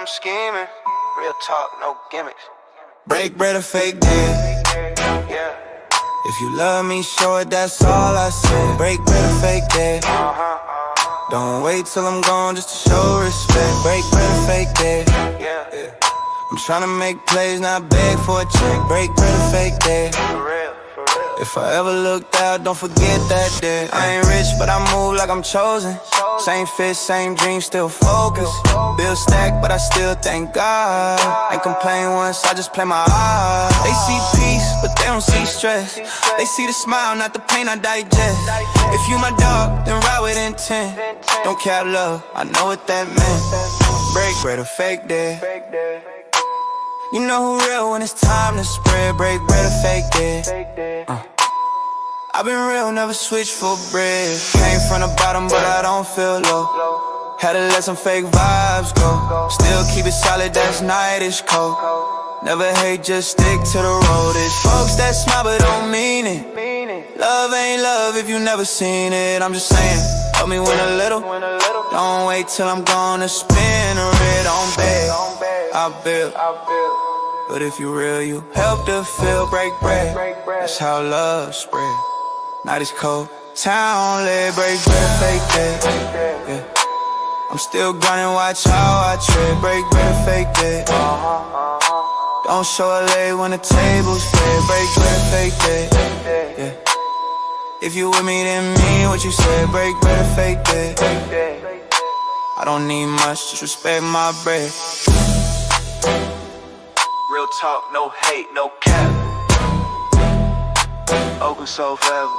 I'm scheming. Real talk, no gimmicks. Break bread or fake deal. Yeah. If you love me, show it, that's all I say. Break bread or fake deal. Don't wait till I'm gone just to show respect. Break bread or fake deal. Yeah. I'm tryna make plays, not beg for a check. Break bread or fake deal. For real, for real. If I ever looked out, don't forget that day. I ain't rich, but I move like I'm chosen. Same fit, same dream, still focused. Bill stacked, but I still thank God. Ain't complain once, I just play my odds. They see peace, but they don't see stress. They see the smile, not the pain I digest. If you my dog, then ride with intent. Don't cap love, I know what that meant. Break bread or fake deal. You know who real when it's time to spread. Break bread or fake deal. I've been real, never switch for bread. Came from the bottom, but I don't feel low. Had to let some fake vibes go. Still keep it solid, that's nightish cold. Never hate, just stick to the road. It's folks that smile but don't mean it. Love ain't love if you never seen it. I'm just saying, help me win a little. Don't wait till I'm gonna spin a red on bed. I build. But if you real, you help to feel. Break bread, that's how love spread. Night is cold, town lit. Break bread, fake dead. Yeah. I'm still grinding, watch how I tread. Break bread, fake dead. Don't show a leg when the table's fed. Break bread, fake dead. Yeah. If you with me, then mean what you said. Break bread, fake dead. I don't need much, just respect my bread. Real talk, no hate, no cap. Open soul forever.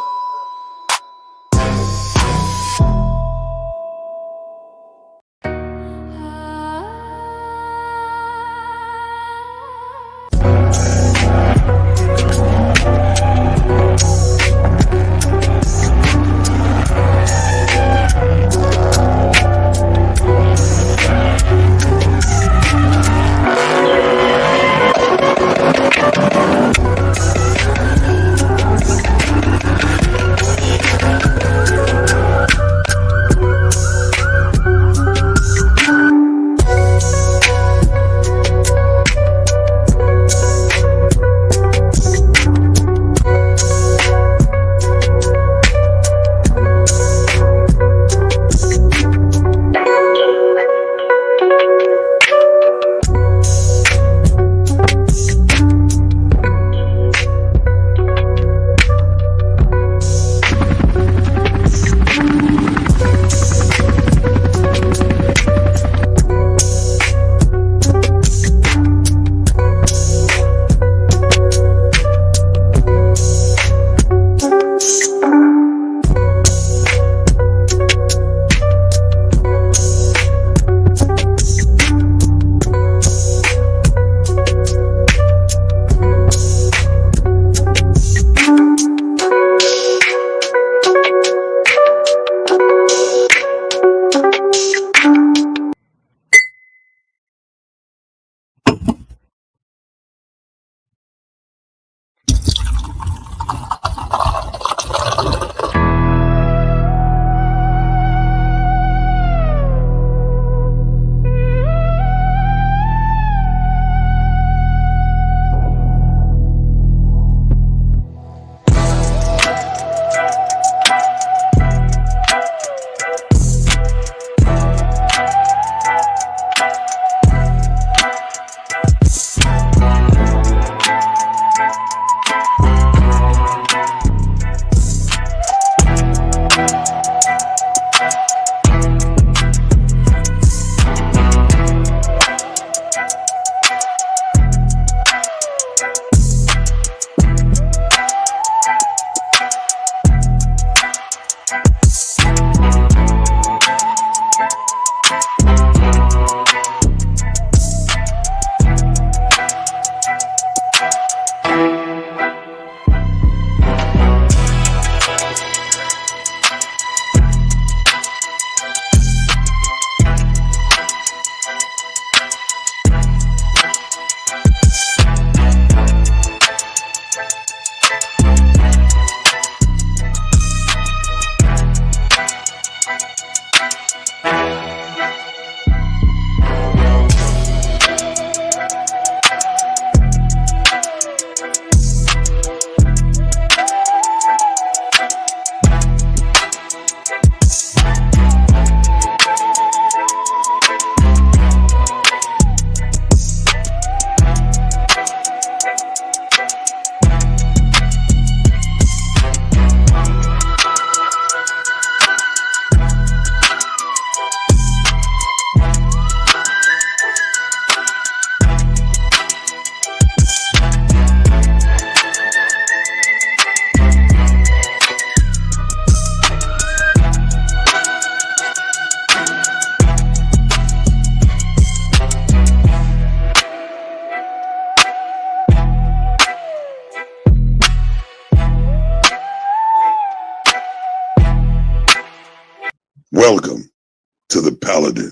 paladin.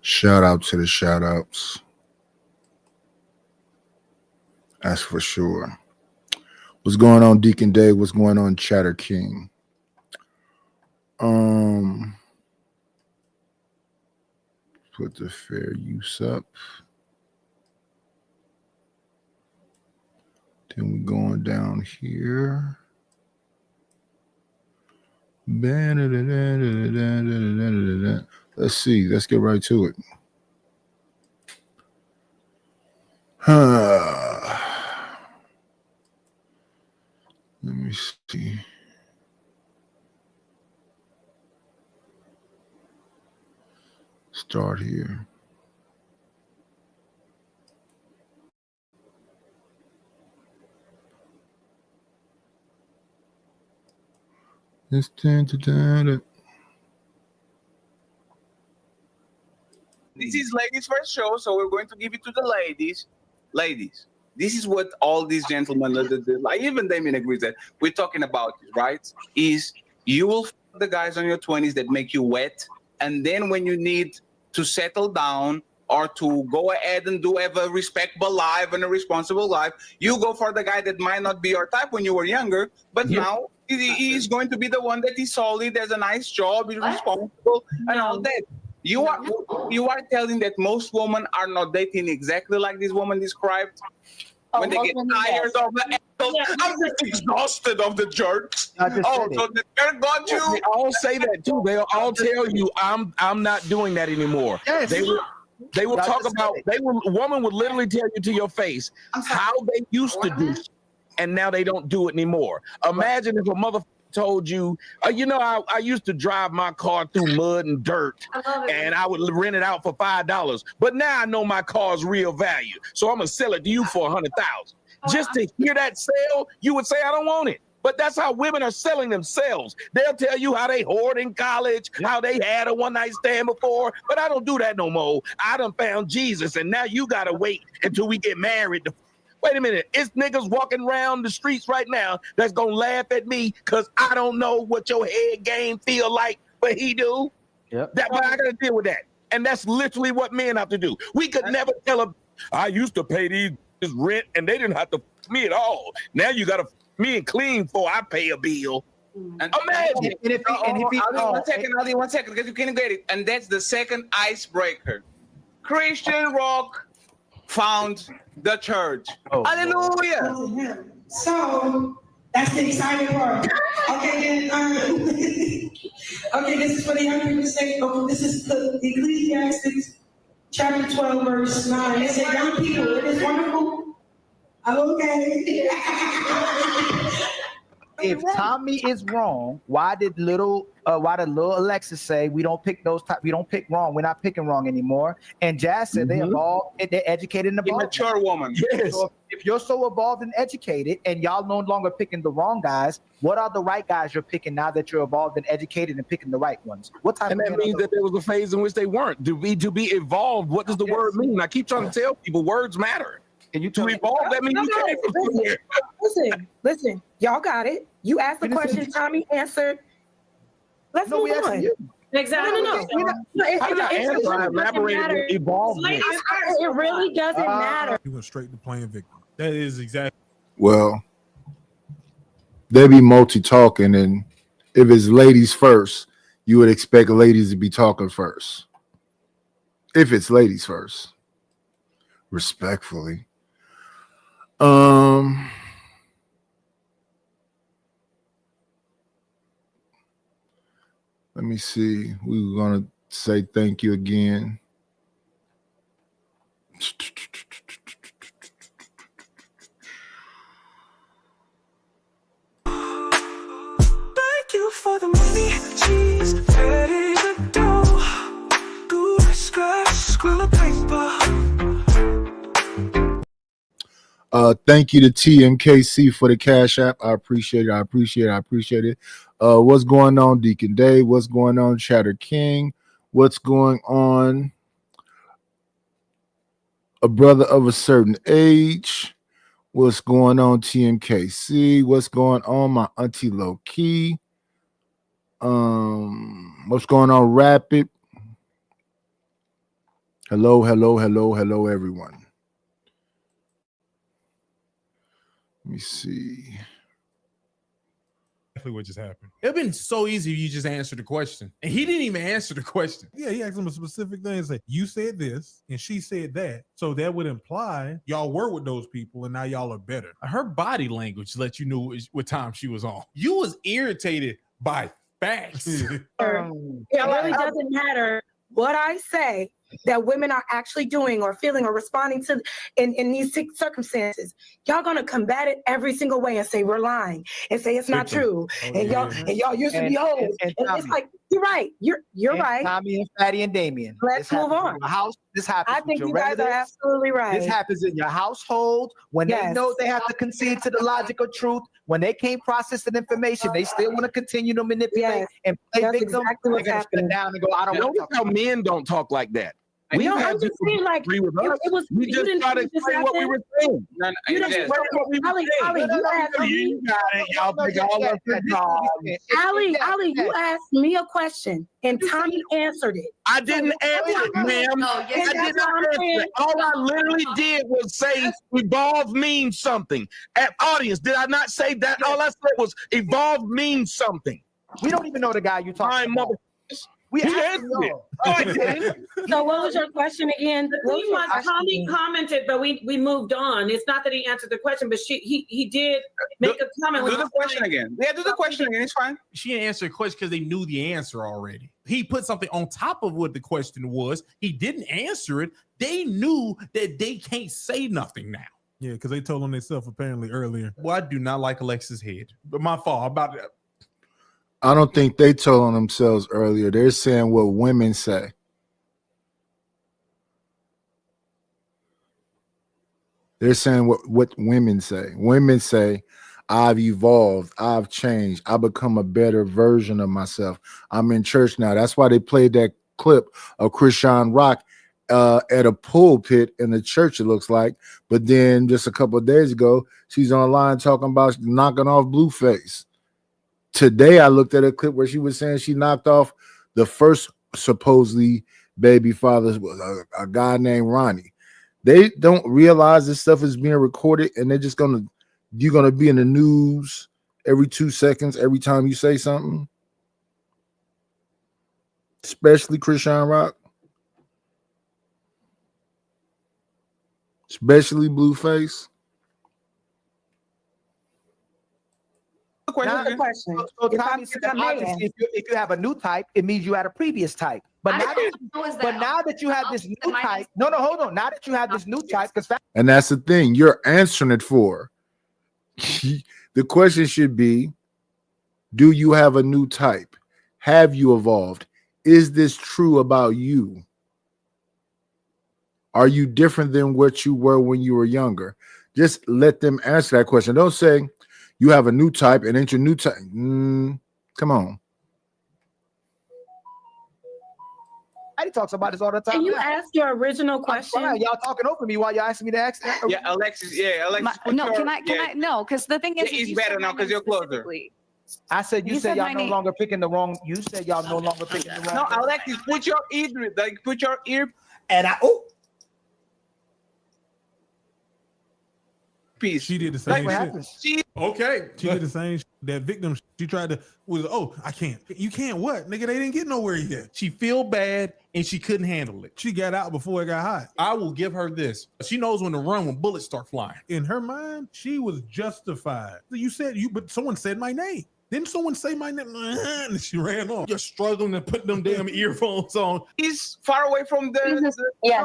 Shout out to the shout outs. That's for sure. What's going on, Deacon Dave? What's going on, Chatter King? Put the fair use up. Then we're going down here. Let's see. Let's get right to it. Let me see. Start here. It's 10 to 10. This is ladies' first show, so we're going to give it to the ladies. Ladies, this is what all these gentlemen, like even Damien agrees that we're talking about, right? Is you will find the guys on your 20s that make you wet, and then when you need to settle down or to go ahead and do have a respectable life and a responsible life, you go for the guy that might not be your type when you were younger, but now he is going to be the one that is solid, has a nice job, is responsible, and all that. You are telling that most women are not dating exactly like this woman described. When they get tired of the I'm just exhausted of the jerks. So the jerk got you. They all say that too. They'll all tell you I'm not doing that anymore. Yes. They will talk about a woman would literally tell you to your face how they used to do it, and now they don't do it anymore. Imagine if a motherfucker told you, I used to drive my car through mud and dirt, and I would rent it out for $5. But now I know my car's real value, so I'm gonna sell it to you for $100,000. Just to hear that sale, you would say I don't want it. But that's how women are selling themselves. They'll tell you how they hoard in college, how they had a one-night stand before, but I don't do that no more. I done found Jesus, and now you gotta wait until we get married. Wait a minute, it's niggas walking around the streets right now that's gonna laugh at me because I don't know what your head game feel like, but he do. But I gotta deal with that. And that's literally what men have to do. We could never tell them, I used to pay these rent and they didn't have to f me at all. Now you gotta f me and clean before I pay a bill. And imagine. One second, because you can't get it. And that's the second icebreaker. Christian Rock found the church. Hallelujah. So that's the exciting part. Okay, then okay, this is for the young people to say, this is the Ecclesiastes chapter 12, verse 9. It said, young people, it is wonderful. Okay. If Tommy is wrong, why did little Alexis say we don't pick wrong? We're not picking wrong anymore. And Jazz said they evolved, they're educated and evolved. Mature woman. Yes. So if you're so evolved and educated, and y'all no longer picking the wrong guys, what are the right guys you're picking now that you're evolved and educated and picking the right ones? What type? And that means that there was a phase in which they weren't. To be evolved, what does the word mean? I keep trying to tell people words matter. Can you to evolve? That means you came from somewhere. Listen, y'all got it. You asked the question, Tommy answered. Let's move on. Exactly. No. I elaborated evolvement. It really doesn't matter. You went straight to playing victim. That is exactly. Well, they be multi-talking, and if it's ladies first, you would expect ladies to be talking first. If it's ladies first, respectfully. Let me see. We were gonna say thank you again. Thank you for the money, cheese, ready to do. Good scratch, scroll of paper. Thank you to TMKC for the Cash App. I appreciate it. What's going on, Deacon Dave? What's going on, Chatter King? What's going on, a brother of a certain age? What's going on, TMKC? What's going on, my auntie Low Key? What's going on, Rapid? Hello, everyone. Let me see. Exactly what just happened. It'd been so easy if you just answered the question. And he didn't even answer the question. Yeah, he asked him a specific thing and said, you said this and she said that. So that would imply y'all were with those people and now y'all are better. Her body language let you know what time she was on. You was irritated by facts. It really doesn't matter what I say that women are actually doing or feeling or responding to in these circumstances. Y'all gonna combat it every single way and say we're lying and say it's not true. And y'all used to be hoes. And it's like, you're right. You're right. Tommy and Fatty and Damien. Let's move on. This happens. I think you guys are absolutely right. This happens in your household when they know they have to concede to the logical truth. When they can't process the information, they still want to continue to manipulate and play victim. Exactly what's happening. Down and go, I don't want to Notice how men don't talk like that. We No, had I'm just people saying, like, agree with us. it was. We You just didn't try to think this explain what we happened? were saying. You didn't Explain what we were Ali, saying. you asked me. You got it. Y'all think all of it. Ali, you asked me a question and Tommy answered it. I didn't answer it, ma'am. I did not answer it. All I literally did was say evolve means something. At audience, did I not say that? All I said was evolve means something. We don't even know the guy you talking about. We answered it. So what was your question again? Tommy commented, but we moved on. It's not that he answered the question, but he did make a comment. Do the question again. Yeah, do the question again. It's fine. She didn't answer the question because they knew the answer already. He put something on top of what the question was. He didn't answer it. They knew that they can't say nothing now. Yeah, because they told on themselves apparently earlier. Well, I do not like Alexa's head. But my fault about that. I don't think they told on themselves earlier. They're saying what women say. They're saying what women say. Women say, I've evolved, I've changed, I become a better version of myself. I'm in church now. That's why they played that clip of Krishan Rock at a pulpit in the church, it looks like. But then just a couple of days ago, she's online talking about knocking off Blueface. Today, I looked at a clip where she was saying she knocked off the first supposedly baby father, a guy named Ronnie. They don't realize this stuff is being recorded, and they're just you're gonna be in the news every 2 seconds every time you say something. Especially Krishan Rock, especially Blueface. So if you have a new type, it means you had a previous type. But now that you have this new type, hold on. Now that you have this new type, and that's the thing, you're answering it for. The question should be, do you have a new type? Have you evolved? Is this true about you? Are you different than what you were when you were younger? Just let them answer that question. Don't say you have a new type and ain't your new type. Come on. He talks about this all the time. Can you ask your original question? Y'all talking over me while y'all asking me to ask that. Yeah, Alexis. No, because the thing is, it's better now because you're closer. I said you said y'all no longer picking the wrong. You said y'all no longer picking the wrong. No, Alexis, put your ear, and piece. She did the same shit. Okay. She did the same shit. That victim, she tried to I can't. You can't what? Nigga, they didn't get nowhere yet. She feel bad and she couldn't handle it. She got out before it got hot. I will give her this. She knows when to run when bullets start flying. In her mind, she was justified. But someone said my name. Didn't someone say my name? And she ran off. You're struggling to put them damn earphones on. He's far away from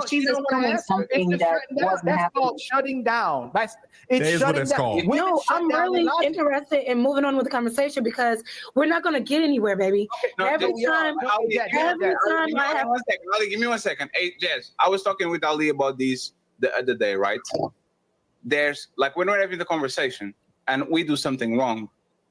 she's assuming something that wasn't happening. That's called shutting down. That is what it's called. No, I'm really interested in moving on with the conversation because we're not going to get anywhere, baby. Every time I have... Ali, give me 1 second. Hey, Jess, I was talking with Ali about this the other day, right? There's, like, when we're having the conversation and we do something wrong,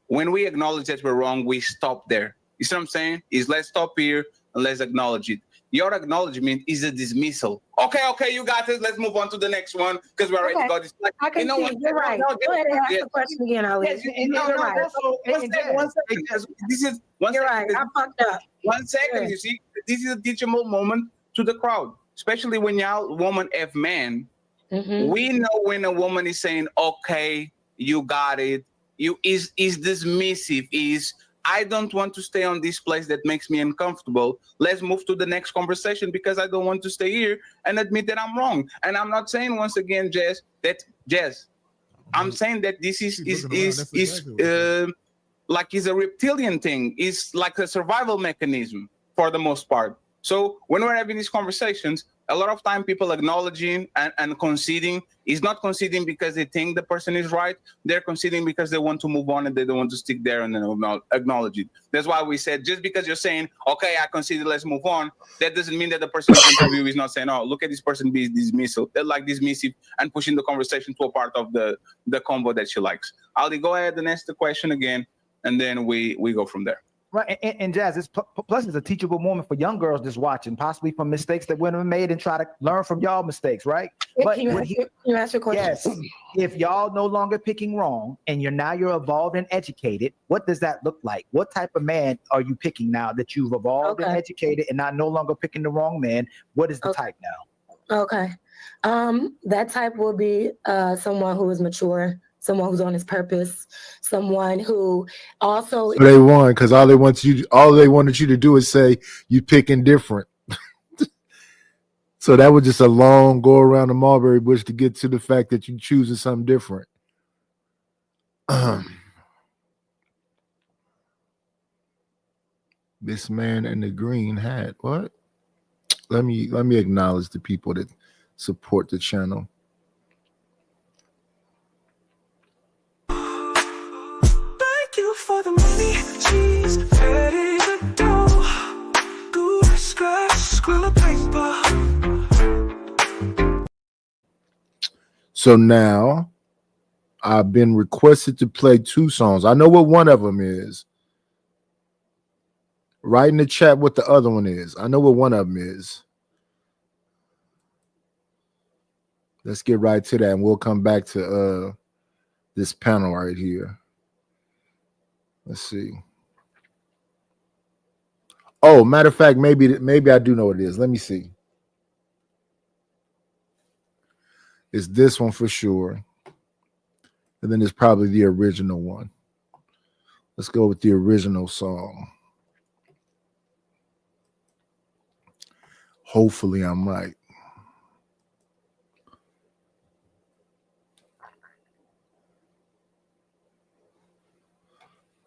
when we acknowledge that we're wrong, we stop there. You see what I'm saying? Let's stop here, and let's acknowledge it. Your acknowledgement is a dismissal. Okay, you got it. Let's move on to the next one because we already got this. Like, I can you know see. what? You're right. Go ahead and ask the question again, Ali. Yes, You're right. One second. This is one You're second. right. I fucked up. 1 second. Yeah. You see, this is a teachable moment to the crowd, especially when y'all woman have man. We know when a woman is saying, "Okay, you got it." You is dismissive. Is I don't want to stay on this place that makes me uncomfortable. Let's move to the next conversation because I don't want to stay here and admit that I'm wrong. And I'm not saying once again, Jess, I'm saying that this is like it's a reptilian thing. It's like a survival mechanism for the most part. So when we're having these conversations, a lot of time people acknowledging and conceding is not conceding because they think the person is right. They're conceding because they want to move on and they don't want to stick there and then acknowledge it. That's why we said, just because you're saying, okay, I conceded, let's move on, that doesn't mean that the person in front of you is not saying, oh, look at this person being dismissive. They're like dismissive and pushing the conversation to a part of the combo that she likes. Ali, go ahead and ask the question again, and then we go from there. Right, and Jazz, plus it's a teachable moment for young girls just watching, possibly from mistakes that women made and try to learn from y'all mistakes, right? But Can you ask your question? yes, if y'all no longer picking wrong and you're evolved and educated, what does that look like? What type of man are you picking now that you've evolved and educated and not no longer picking the wrong man? What is the type now? Okay, that type will be someone who is mature, someone who's on his purpose, someone who also So they won because all they wanted you to do is say you picking different. So that was just a long go around the mulberry bush to get to the fact that you choosing something different. This man in the green hat. What? Let me acknowledge the people that support the channel. For the money, cheese, ready to do. Good scratch, squirrel paper. So now I've been requested to play 2 songs. I know what one of them is. Write in the chat what the other one is. I know what one of them is. Let's get right to that, and we'll come back to this panel right here. Let's see. Oh, matter of fact, maybe I do know what it is. Let me see. It's this one for sure. And then it's probably the original one. Let's go with the original song. Hopefully I'm right.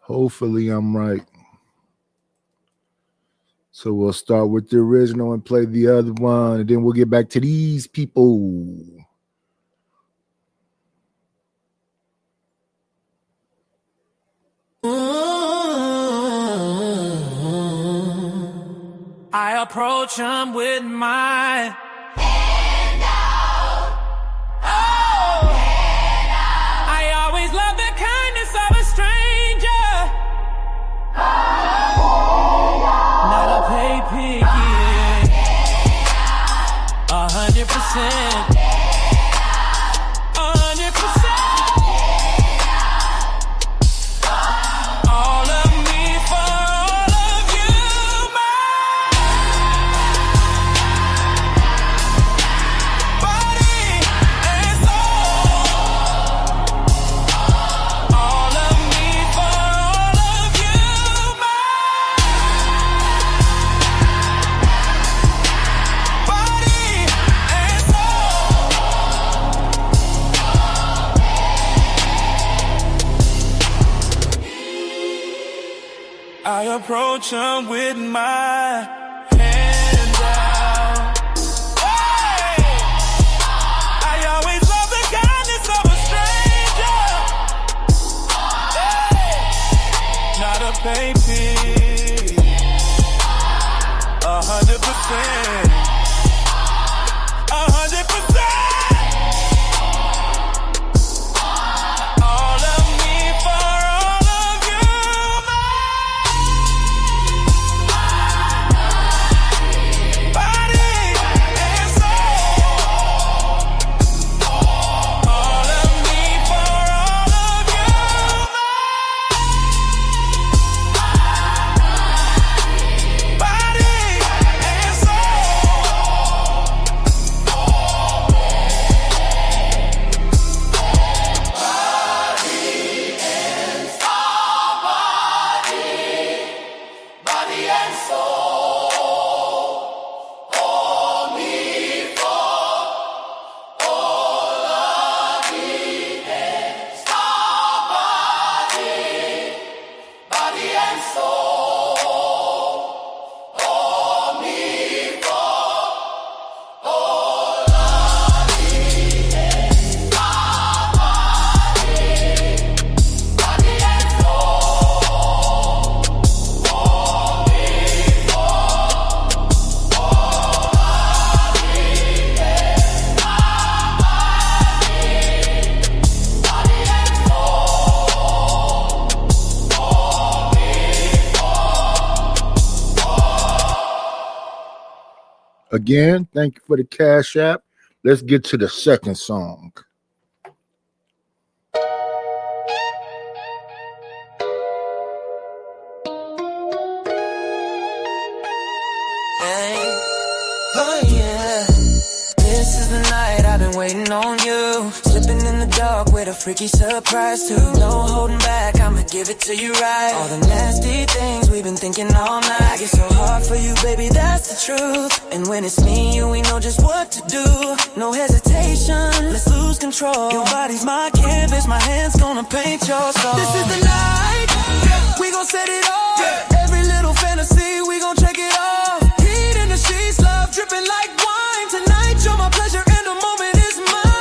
Hopefully I'm right. So we'll start with the original and play the other one, and then we'll get back to these people. I approach him with my approach him with my hands out. Hey! I always love the kindness of a stranger. Hey! Not a baby. 100%. 100%. Again, thank you for the Cash App. Let's get to the second song. Oh yeah, this is the night I've been waiting on you. Slipping in the dark with a freaky surprise too. No holding back, I'ma give it to you right. All the nasty things we've been thinking all night. It's so hard for you, baby, that's the truth. And when it's me and you, we know just what to do. No hesitation, let's lose control. Your body's my canvas, my hand's gonna paint your soul. This is the night, we gon' set it off. Every little fantasy, we gon' check it off. Heat in the sheets, love dripping like wine. Tonight, you're my pleasure and the moment is mine.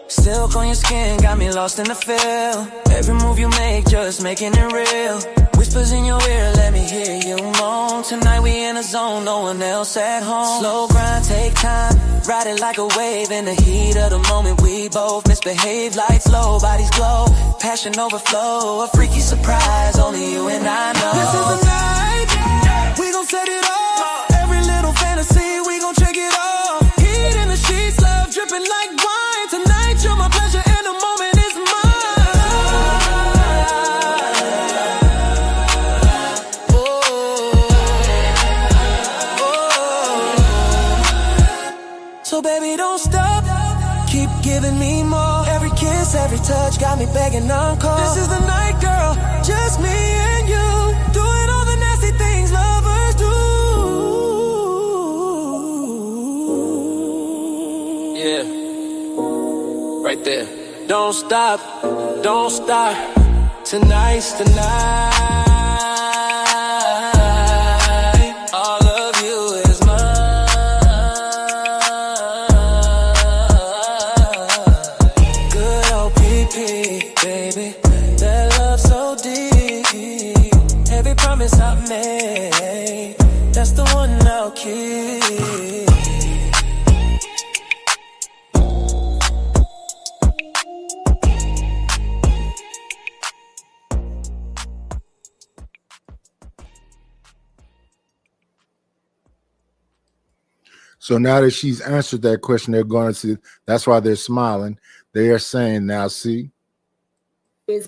Silk on your skin got me lost in the feel. Every move you make, just making it real. Whispers in your ear, let me hear you moan. Tonight we in a zone, no one else at home. Slow grind, take time, ride it like a wave. In the heat of the moment, we both misbehave. Lights low, bodies glow, passion overflow. A freaky surprise, only you and I know. This is the night, we gon' set it off. Every little fantasy, we gon' check it off. Heat in the sheets, love dripping like wine. Tonight you're my pleasure and the moment is mine. So baby, don't stop, keep giving me more. Every kiss, every touch, got me begging encore. This is the night, girl, just me and you. Doing all the nasty things lovers do. Yeah, right there. Don't stop, don't stop. Tonight's the night. All of you is good old PP, baby. That love so deep. Every promise I made, that's the one I'll keep. So now that she's answered that question, they're going to, that's why they're smiling. They are saying, now see, is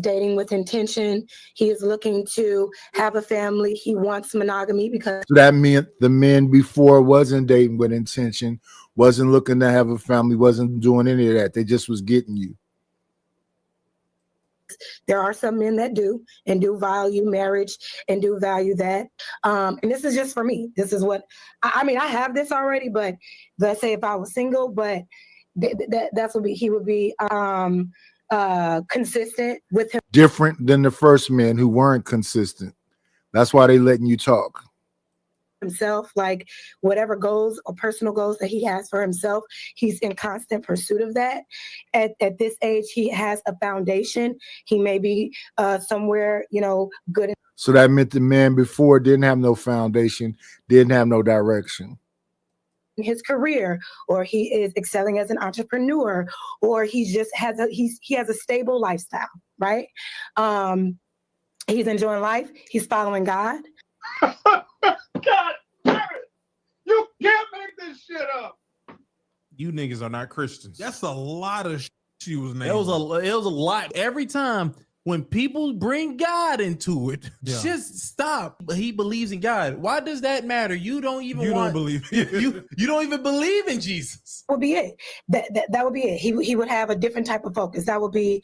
dating with intention. He is looking to have a family. He wants monogamy because so that meant the men before wasn't dating with intention, wasn't looking to have a family, wasn't doing any of that. They just was getting you. there are some men that do and do value marriage and do value that. And this is just for me. This is what, I mean, I have this already, but let's say if I was single, but that's what he would be consistent with him. Different than the first men who weren't consistent. That's why they letting you talk. Himself, like whatever goals or personal goals that he has for himself, he's in constant pursuit of that. At this age, he has a foundation. He may be somewhere, good. So that meant the man before didn't have no foundation, didn't have no direction In his career, or he is excelling as an entrepreneur, or he just has he has a stable lifestyle, right? He's enjoying life. He's following God. God damn it! You can't make this shit up. You niggas are not Christians. That's a lot of she was naming. It was a lot. Every time when people bring God into it, just stop. He believes in God. Why does that matter? You don't even don't believe you don't even believe in Jesus. Would be it. That would be it. He would have a different type of focus. That would be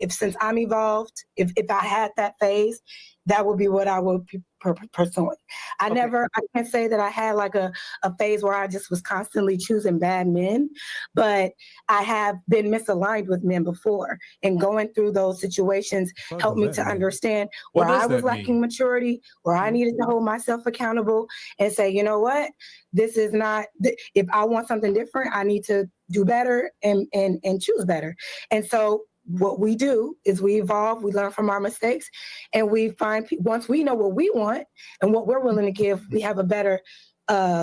since I'm evolved, if I had that phase, that would be what I would be pursuing. I can't say that I had like a phase where I just was constantly choosing bad men, but I have been misaligned with men before, and going through those situations helped me to understand where I was lacking maturity, where I needed to hold myself accountable and say, you know what, this is not, if I want something different, I need to do better and choose better. And so what we do is we evolve, we learn from our mistakes, and we find, once we know what we want and what we're willing to give, we have a better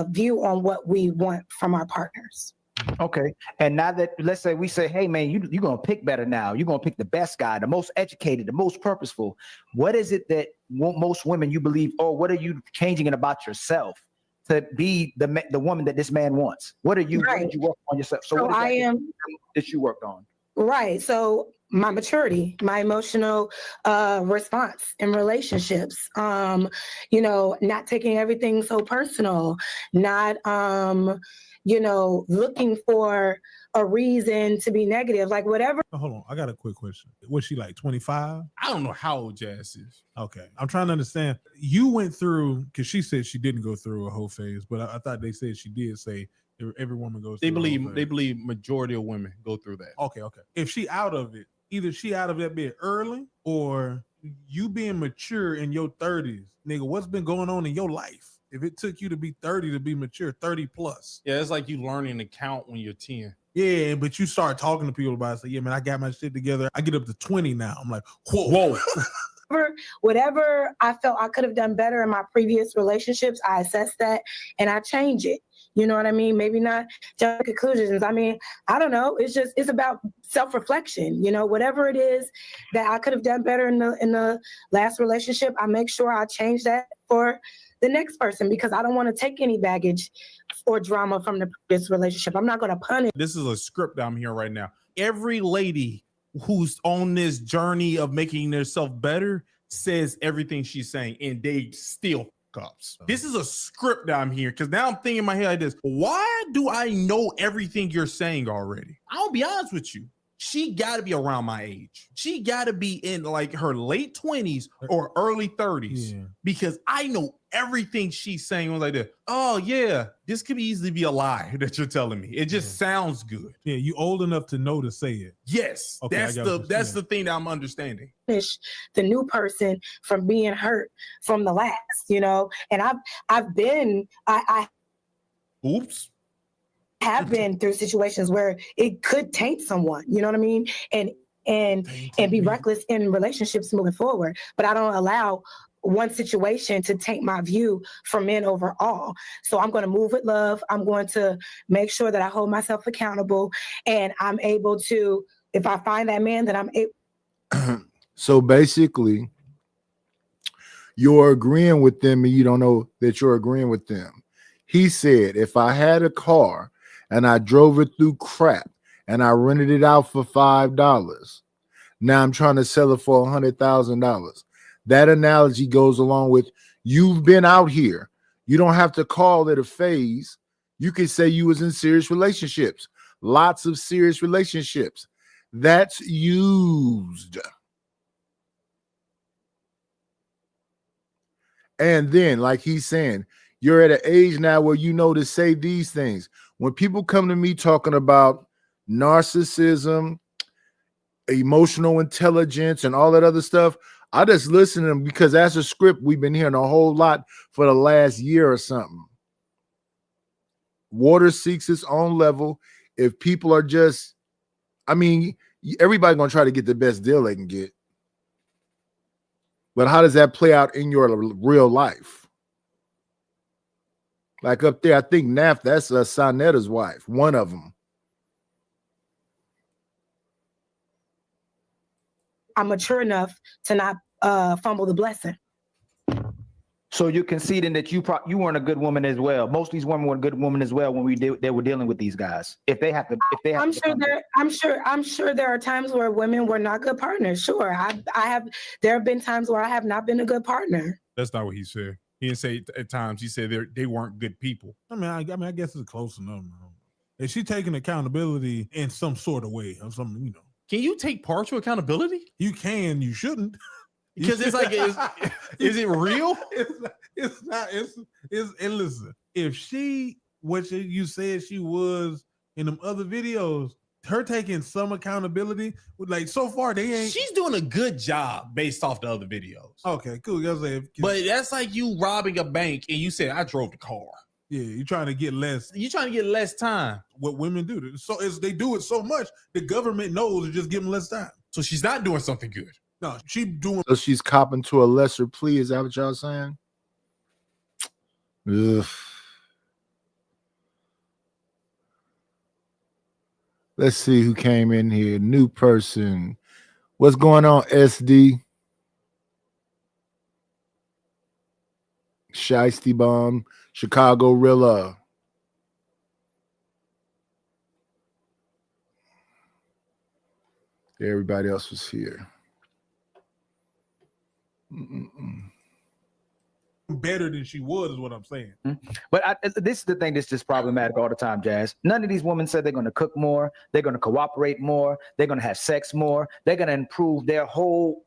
view on what we want from our partners. Okay. And now that let's say we say, hey man, you're gonna pick better now. You're gonna pick the best guy, the most educated, the most purposeful. What is it that most women you believe, or what are you changing it about yourself to be the woman that this man wants? What are you? What did you work on yourself? So what is that you worked on? Right. So my maturity, my emotional response in relationships, not taking everything so personal, not, looking for a reason to be negative, like whatever. Oh, hold on. I got a quick question. Was she like 25? I don't know how old Jazz is. Okay. I'm trying to understand. You went through, because she said she didn't go through a whole phase, but I thought they said she did say every woman goes through They believe majority of women go through that. Okay. If she out of it, either she out of that bit early or you being mature in your 30s. Nigga, what's been going on in your life? If it took you to be 30 to be mature, 30 plus. Yeah, it's like you learning to count when you're 10. Yeah, but you start talking to people about it. Say, yeah, man, I got my shit together. I get up to 20 now. I'm like, whoa. Whatever I felt I could have done better in my previous relationships, I assessed that and I change it. You know what I mean? Maybe not jump to conclusions. I mean, I don't know. It's about self-reflection. Whatever it is that I could have done better in the last relationship, I make sure I change that for the next person, because I don't want to take any baggage or drama from the previous relationship. I'm not going to punish. This is a script I'm hearing right now. Every lady who's on this journey of making themselves better says everything she's saying, and they still ups. This is a script that I'm hearing, because now I'm thinking in my head like this. Why do I know everything you're saying already? I'll be honest with you. She got to be around my age. She got to be in like her late 20s or early 30s, because I know everything she's saying was like that. Oh yeah, this could easily be a lie that you're telling me. It just sounds good. Yeah, you old enough to know to say it. Yes, Okay, that's the thing that I'm understanding. The new person from being hurt from the last, and I have been through situations where it could taint someone, you know what I mean? And be reckless in relationships moving forward. But I don't allow one situation to taint my view for men overall. So I'm going to move with love. I'm going to make sure that I hold myself accountable, and I'm able to, if I find that man, that I'm able. So basically, you're agreeing with them and you don't know that you're agreeing with them. He said, if I had a car and I drove it through crap and I rented it out for $5, now I'm trying to sell it for $100,000. That analogy goes along with, you've been out here. You don't have to call it a phase. You could say you was in serious relationships, lots of serious relationships. That's used. And then, like he's saying, you're at an age now where you know to say these things. When people come to me talking about narcissism, emotional intelligence, and all that other stuff, I just listen to them, because that's a script we've been hearing a whole lot for the last year or something. Water seeks its own level. If people are just, everybody's going to try to get the best deal they can get. But how does that play out in your real life? Like up there, I think Naf, that's Sonetta's wife, one of them. I'm mature enough to not fumble the blessing. So you're conceding that you weren't a good woman as well. Most of these women were a good woman as well when they were dealing with these guys. I'm sure there are times where women were not good partners. Sure, there have been times where I have not been a good partner. That's not what he said. He didn't say at times. He said they weren't good people. I guess it's close enough. Is she taking accountability in some sort of way or something? Can you take partial accountability? You can. You shouldn't. Because it's like, is it real? It's not. And listen, if you said she was in them other videos, her taking some accountability, like so far they ain't. She's doing a good job based off the other videos. Okay, cool. But that's like you robbing a bank and you said I drove the car. Yeah, you're trying to get less. You're trying to get less time. What women do, they do it so much, the government knows to just give them less time. So she's not doing something good. No, doing. So she's copping to a lesser plea. Is that what y'all saying? Ugh. Let's see who came in here. New person. What's going on, SD? Shiesty Bomb, Chicago Rilla. Everybody else was here. Better than she was, is what I'm saying. But this is the thing that's just problematic all the time, Jazz. None of these women said they're going to cook more, they're going to cooperate more, they're going to have sex more, they're going to improve their whole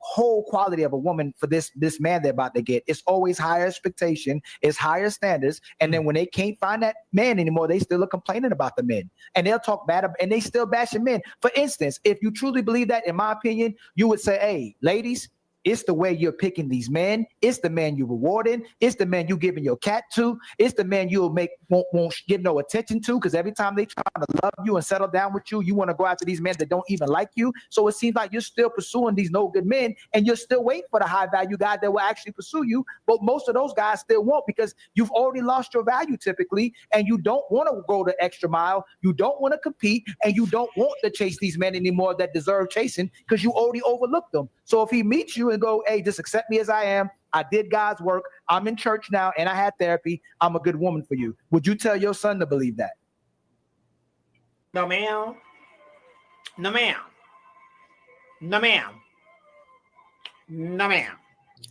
quality of a woman for this man they're about to get. It's always higher expectation, it's higher standards, and then when they can't find that man anymore, they still are complaining about the men, and they'll talk bad and they still bashing men. For instance, if you truly believe that, in my opinion, you would say, hey, ladies, it's the way you're picking these men. It's the man you're rewarding. It's the man you giving your cat to. It's the man you'll won't give no attention to, because every time they try to love you and settle down with you, you want to go after these men that don't even like you. So it seems like you're still pursuing these no good men, and you're still waiting for the high value guy that will actually pursue you. But most of those guys still won't, because you've already lost your value typically, and you don't want to go the extra mile. You don't want to compete, and you don't want to chase these men anymore that deserve chasing, because you already overlooked them. So if he meets you and go, hey, just accept me as I am. I did God's work. I'm in church now and I had therapy. I'm a good woman for you. Would you tell your son to believe that? No, ma'am. No, ma'am. No, ma'am. No, ma'am.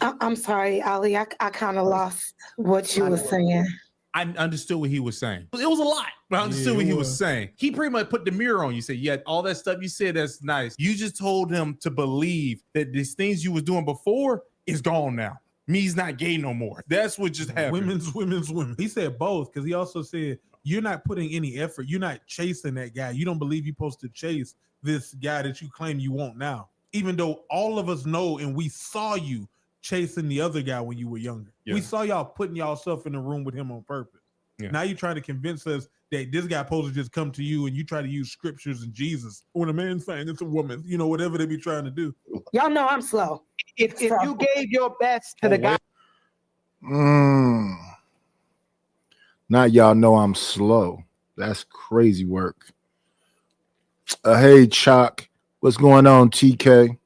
I'm sorry, Ali. I kind of lost what you were saying. I understood what he was saying. It was a lot, but I understood what he was saying. He pretty much put the mirror on you. Said, yeah, all that stuff you said, that's nice. You just told him to believe that these things you was doing before is gone now. Me's not gay no more. That's what just happened. Women. He said both, because he also said, you're not putting any effort. You're not chasing that guy. You don't believe you're supposed to chase this guy that you claim you want now. Even though all of us know and we saw you chasing the other guy when you were younger. Yeah. We saw y'all putting y'allself in the room with him on purpose. Yeah. Now you're trying to convince us that this guy supposed to just come to you and you try to use scriptures and Jesus. When a man's saying it's a woman, you know, whatever they be trying to do. Y'all know I'm slow. If you gave your best to the guy. Now y'all know I'm slow. That's crazy work. Hey, Chuck. What's going on, TK?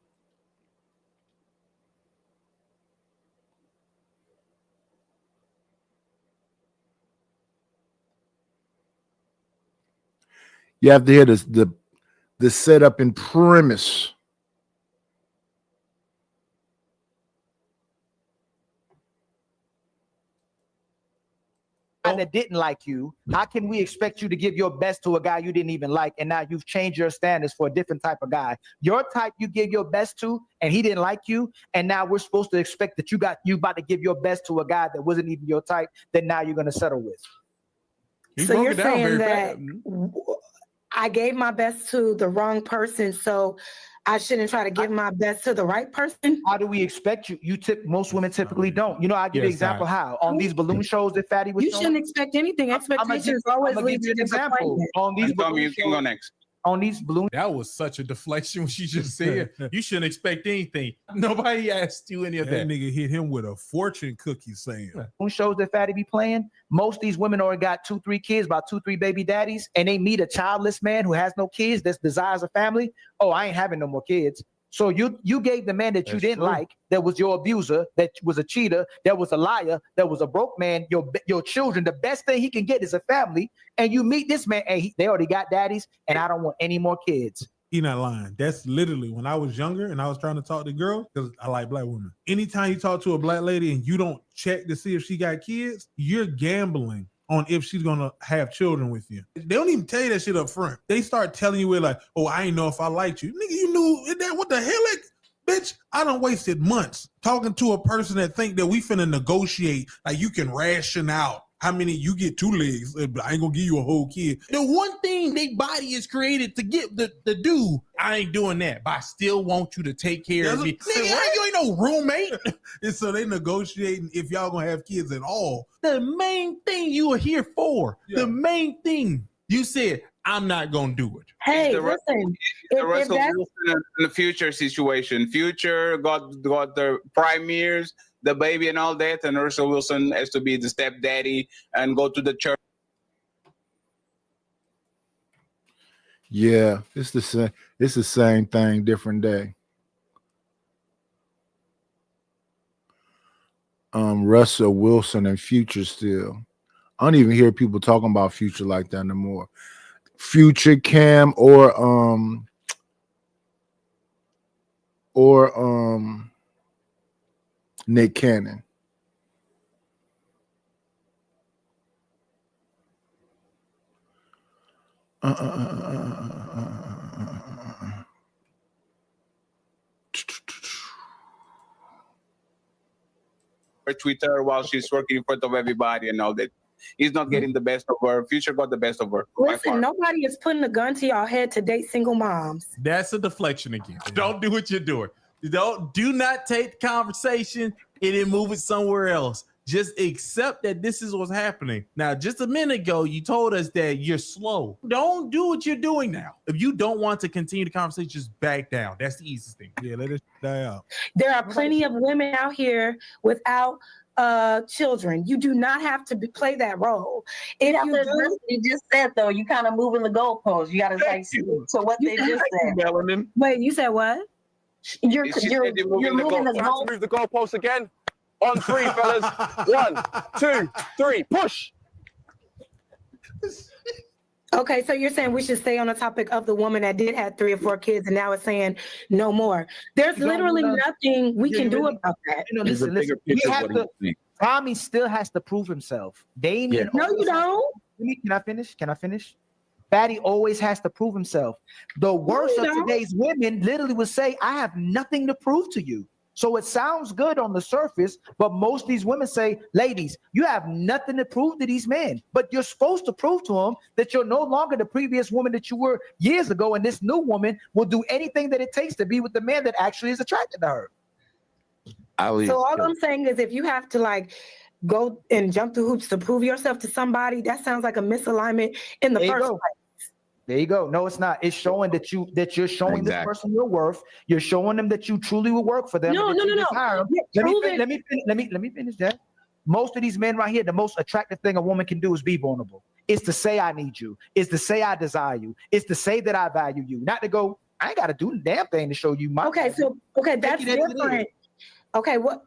You have to hear this, the setup and premise. That didn't like you, how can we expect you to give your best to a guy you didn't even like, and now you've changed your standards for a different type of guy? Your type you give your best to, and he didn't like you, and now we're supposed to expect that you about to give your best to a guy that wasn't even your type, that now you're going to settle with. So you're saying that I gave my best to the wrong person, so I shouldn't try to give my best to the right person? How do we expect you? Most women typically don't. You know, I'll give you an example how. On these balloon shows that Fatty was showing. You shouldn't expect anything. Expectations always lead to disappointment. On these balloon shows, next. On these balloon. That was such a deflection when she just said, you shouldn't expect anything. Nobody asked you any of that. That nigga hit him with a fortune cookie saying. Balloon shows that Fatty be playing, most of these women already got 2-3 kids, about 2-3 baby daddies, and they meet a childless man who has no kids, that desires a family. Oh, I ain't having no more kids. So you gave the man that you didn't like, that was your abuser, that was a cheater, that was a liar, that was a broke man, your children, the best thing he can get is a family, and you meet this man, and they already got daddies, and I don't want any more kids. He not lying. That's literally when I was younger and I was trying to talk to girls, because I like black women. Anytime you talk to a black lady and you don't check to see if she got kids, you're gambling on if she's gonna have children with you. They don't even tell you that shit up front. They start telling you, like, oh, I ain't know if I liked you. Nigga, you knew that. What the hell? Like, bitch, I done wasted months talking to a person that think that we finna negotiate, like you can ration out how many you get 2 legs, but I ain't gonna give you a whole kid. The one thing they body is created to get the do, I ain't doing that, but I still want you to take care of me. Nigga, you ain't no roommate. And so they negotiating if y'all gonna have kids at all. The main thing you are here for, the main thing, you said, I'm not gonna do it. Hey, listen. The Russell Wilson in the future situation, future got the premieres, the baby and all that, and Russell Wilson has to be the stepdaddy and go to the church. Yeah, it's the same. It's the same thing, different day. Russell Wilson and Future still. I don't even hear people talking about Future like that no more. Future, Cam, or Nick Cannon. Her Twitter while she's working in front of everybody and all that. He's not getting the best of her. Future got the best of her. by Listen, far. nobody is putting a gun to y'all head to date single moms. That's a deflection again. Don't do what you're doing. Do not take the conversation and then move it somewhere else. Just accept that this is what's happening. Now, just a minute ago, you told us that you're slow. Don't do what you're doing now. If you don't want to continue the conversation, just back down. That's the easiest thing. Yeah, let it die out. There are plenty of women out here without children. You do not have to play that role. If You you have to do, listen, you just said though, you kind of moving the goalposts. You got to like stick to what they just said. Melanin. wait, you said what? You're She said you're you're moving you're the moving the goalposts. goal. Move the goalposts again. On 3, fellas. 1, 2, 3. Push. Okay, so you're saying we should stay on the topic of the woman that did have 3 or 4 kids, and now it's saying no more. There's You don't literally wanna- nothing we you can do really- about that. You know, There's a listen. bigger We picture of have what to. he's saying. Tommy still has to prove himself. Damien. No, you always has- don't. Can I finish? Can I finish? Fatty always has to prove himself. The worst you of don't. today's women literally would say, I have nothing to prove to you. So it sounds good on the surface, but most of these women say, ladies, you have nothing to prove to these men, but you're supposed to prove to them that you're no longer the previous woman that you were years ago, and this new woman will do anything that it takes to be with the man that actually is attracted to her. So all I'm saying is if you have to like go and jump through hoops to prove yourself to somebody, that sounds like a misalignment in the There you first go. place. There you go. No, it's not. It's showing that you're showing this Exactly. person your worth. You're showing them that you truly will work for them. No, and that no, you no, no. desire them. Yeah, Let me prove fin- it. let me finish that. Most of these men right here, the most attractive thing a woman can do is be vulnerable. It's to say I need you. It's to say I desire you. It's to say that I value you. Not to go, I ain't got to do the damn thing to show you my. Okay, so that's it as it is. different. Okay, what?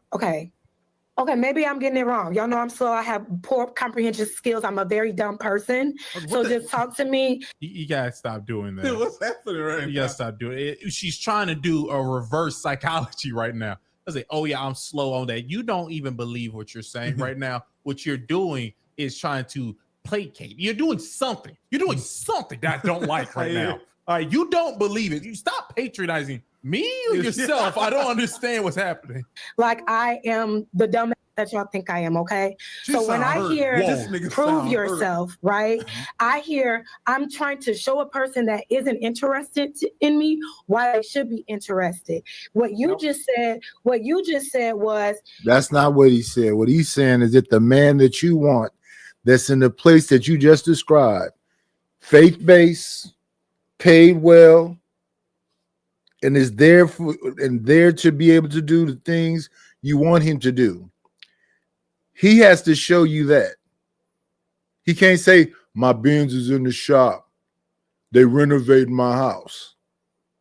Okay, maybe I'm getting it wrong. Y'all know I'm slow. I have poor comprehension skills. I'm a very dumb person. So just talk to me. You gotta stop doing that. What's happening right You now? gotta stop doing it. She's trying to do a reverse psychology right now. I say, oh yeah, I'm slow on that. You don't even believe what you're saying right now. What you're doing is trying to placate. You're doing something. You're doing something that I don't like right now. All right, you don't believe it. You stop patronizing me or yourself. I don't understand what's happening. Like I am the dumb that y'all think I am, okay? She So when sound I hurt. hear This nigga prove sound yourself, right? I hear I'm trying to show a person that isn't interested in me why they should be interested. What you just said was That's not what he said. What he's saying is that the man that you want, that's in the place that you just described, faith-based, paid well, and is there to be able to do the things you want him to do. He has to show you that. He can't say, my Benz is in the shop. They renovated my house.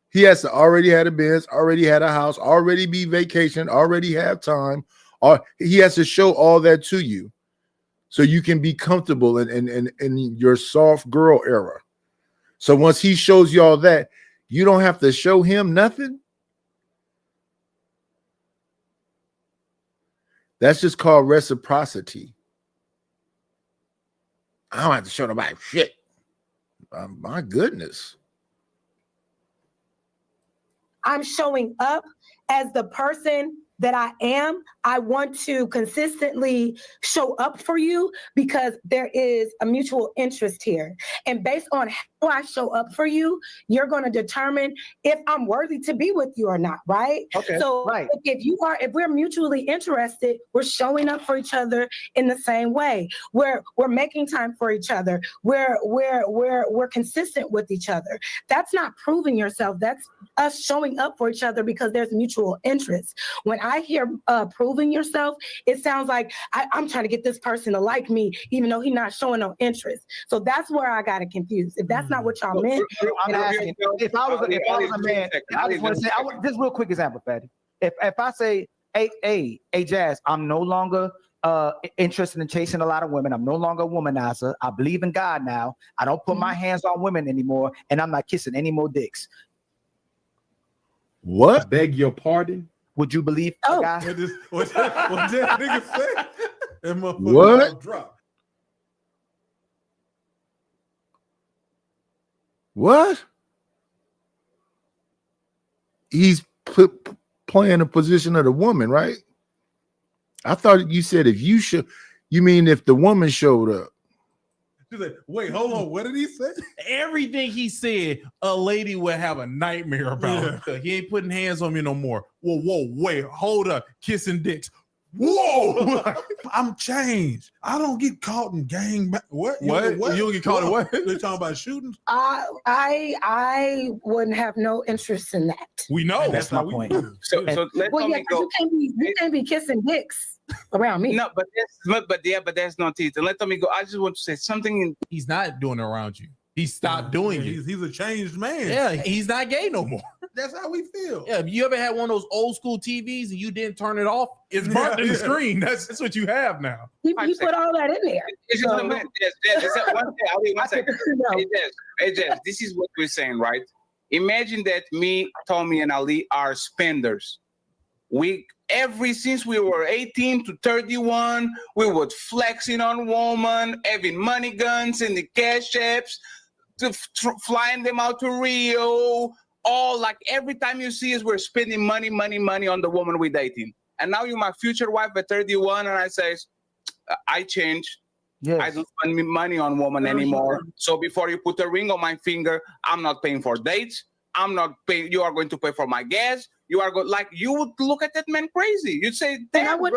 He has to already have a Benz, already had a house, already be vacation, already have time. Or he has to show all that to you so you can be comfortable in your soft girl era. So once he shows you all that, you don't have to show him nothing. That's just called reciprocity. I don't have to show nobody shit. My goodness. I'm showing up as the person that I am. I want to consistently show up for you because there is a mutual interest here. And based on how I show up for you, you're going to determine if I'm worthy to be with you or not, right? Okay, So right. if we're mutually interested, we're showing up for each other in the same way. We're making time for each other. We're consistent with each other. That's not proving yourself. That's us showing up for each other because there's mutual interest. When I hear proving yourself, it sounds like I'm trying to get this person to like me, even though he's not showing no interest. So that's where I got it confused. If that's not what y'all meant, I'm asking, if I was a man, I just want to say, this real quick example, Fatty. If I say, hey, Jazz, I'm no longer interested in chasing a lot of women. I'm no longer a womanizer. I believe in God now. I don't put my hands on women anymore, and I'm not kissing any more dicks. What? Beg your pardon? Would you believe a guy? What that nigga said? That motherfucker What? dropped. What? He's playing the position of the woman, right? I thought you said if you should, you mean if the woman showed up? She's like, wait, hold on. What did he say? Everything he said, a lady would have a nightmare about. He ain't putting hands on me no more. Whoa, wait, hold up, kissing dicks. Whoa, I'm changed. I don't get caught in gang. What? You don't get caught in what? They talking about shootings? I wouldn't have no interest in that. We know. That's my point. So let me go. You can't be kissing dicks around me. No, but that's not it. And let me go. I just want to say something. He's not doing it around you. He stopped doing it. He's a changed man. Yeah, he's not gay no more. That's how we feel. Yeah, you ever had one of those old school TVs and you didn't turn it off? It's burnt in the screen. That's what you have now. You put all that in there. It's just one second. Hey, Jess, this is what we're saying, right? Imagine that me, Tommy, and Ali are spenders. Since we were 18 to 31, we were flexing on women, having money guns in the cash apps, flying them out to Rio. All like every time you see us, we're spending money on the woman we're dating. And now you're my future wife at 31, and I say, I changed. Yes. I don't spend money on women anymore. So before you put a ring on my finger, I'm not paying for dates. I'm not paying. You are going to pay for my gas. You are going you would look at that man crazy. You'd say, and I would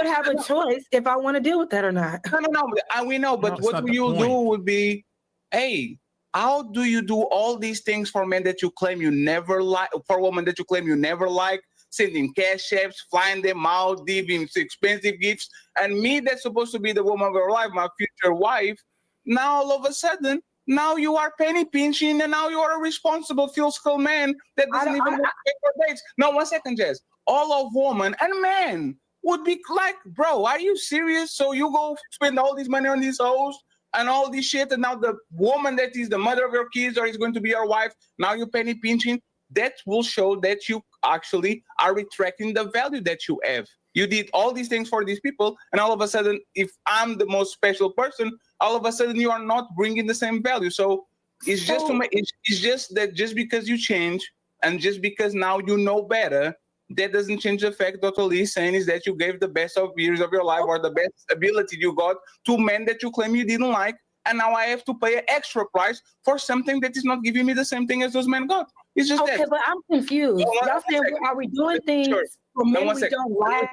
have a choice if I want to deal with that or not. No. We know, but what you'll do would be, hey, how do you do all these things for men that you claim you never like, for women that you claim you never like, sending cash apps, flying them out, giving expensive gifts, and me that's supposed to be the woman of your life, my future wife, now all of a sudden, now you are penny pinching, and now you are a responsible fiscal man that doesn't even want to pay for dates. No, 1 second, Jess. All of women and men would be like, bro, are you serious? So you go spend all this money on these hoes and all this shit, and now the woman that is the mother of your kids or is going to be your wife, now you're penny pinching. That will show that you actually are retracting the value that you have. You did all these things for these people, and all of a sudden, if I'm the most special person, all of a sudden you are not bringing the same value. So it's just that just because you change and just because now you know better, that doesn't change the fact that what Lee's saying is that you gave the best of years of your life or the best ability you got to men that you claim you didn't like, and now I have to pay an extra price for something that is not giving me the same thing as those men got. It's just okay, but I'm confused. Y'all saying, are we doing things for men we don't like?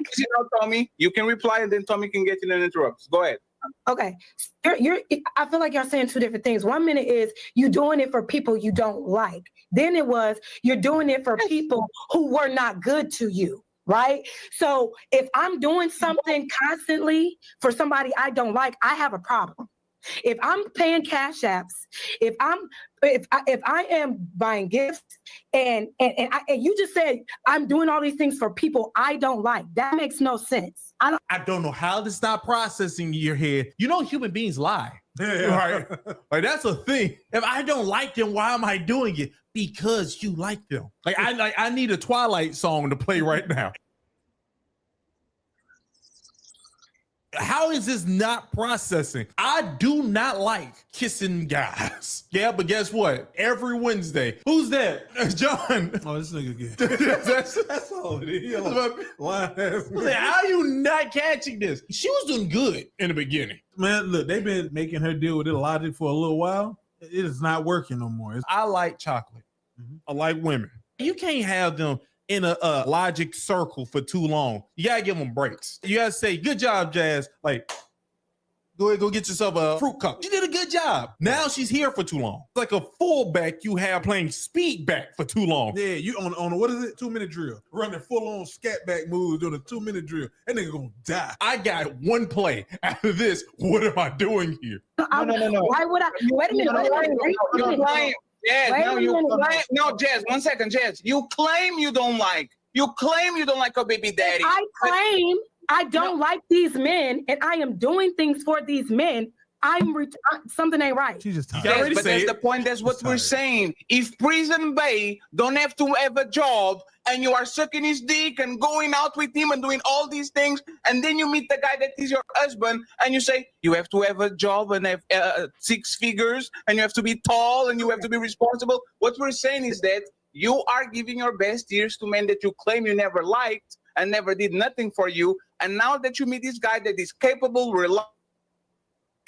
Tommy, you can reply and then Tommy can get in and interrupt. Go ahead. Okay, I feel like y'all saying two different things. 1 minute is you doing it for people you don't like. Then it was you're doing it for people who were not good to you, right? So if I'm doing something constantly for somebody I don't like, I have a problem. If I'm paying cash apps, if I am buying gifts, and you just said I'm doing all these things for people I don't like, that makes no sense. I don't know how to stop processing in your head. You know, human beings lie. Right? Like that's a thing. If I don't like them, why am I doing it? Because you like them. I need a Twilight song to play right now. How is this not processing? I do not like kissing guys. Yeah, but guess what? Every Wednesday, who's that? John. Oh, this nigga again. That's all it is. How are you not catching this? She was doing good in the beginning. Man, look, they've been making her deal with Illogic for a little while. It is not working no more. I like chocolate. I like women. You can't have them in a logic circle for too long. You gotta give them breaks. You gotta say, good job, Jazz. Like, Go ahead, go get yourself a fruit cup. She did a good job. Now she's here for too long. It's like a fullback you have playing speed back for too long. Yeah, you on what is it? 2-minute drill. Running full on scat back moves on a 2-minute drill. That nigga gonna die. I got one play. After this, what am I doing here? No. Why would I? Wait a minute. You claim, Jazz, Wait no, a you minute. claim, no, Jazz, 1 second, Jazz. You claim you don't like your baby daddy. I claim I don't like these men, and I am doing things for these men. Something ain't right. She's just tired. Yes, but that's the point. That's what we're saying. If Prison Bay don't have to have a job and you are sucking his dick and going out with him and doing all these things, and then you meet the guy that is your husband and you say you have to have a job and have 6 figures and you have to be tall and you have to be responsible. What we're saying is that you are giving your best years to men that you claim you never liked and never did nothing for you. And now that you meet this guy that is capable, reliable.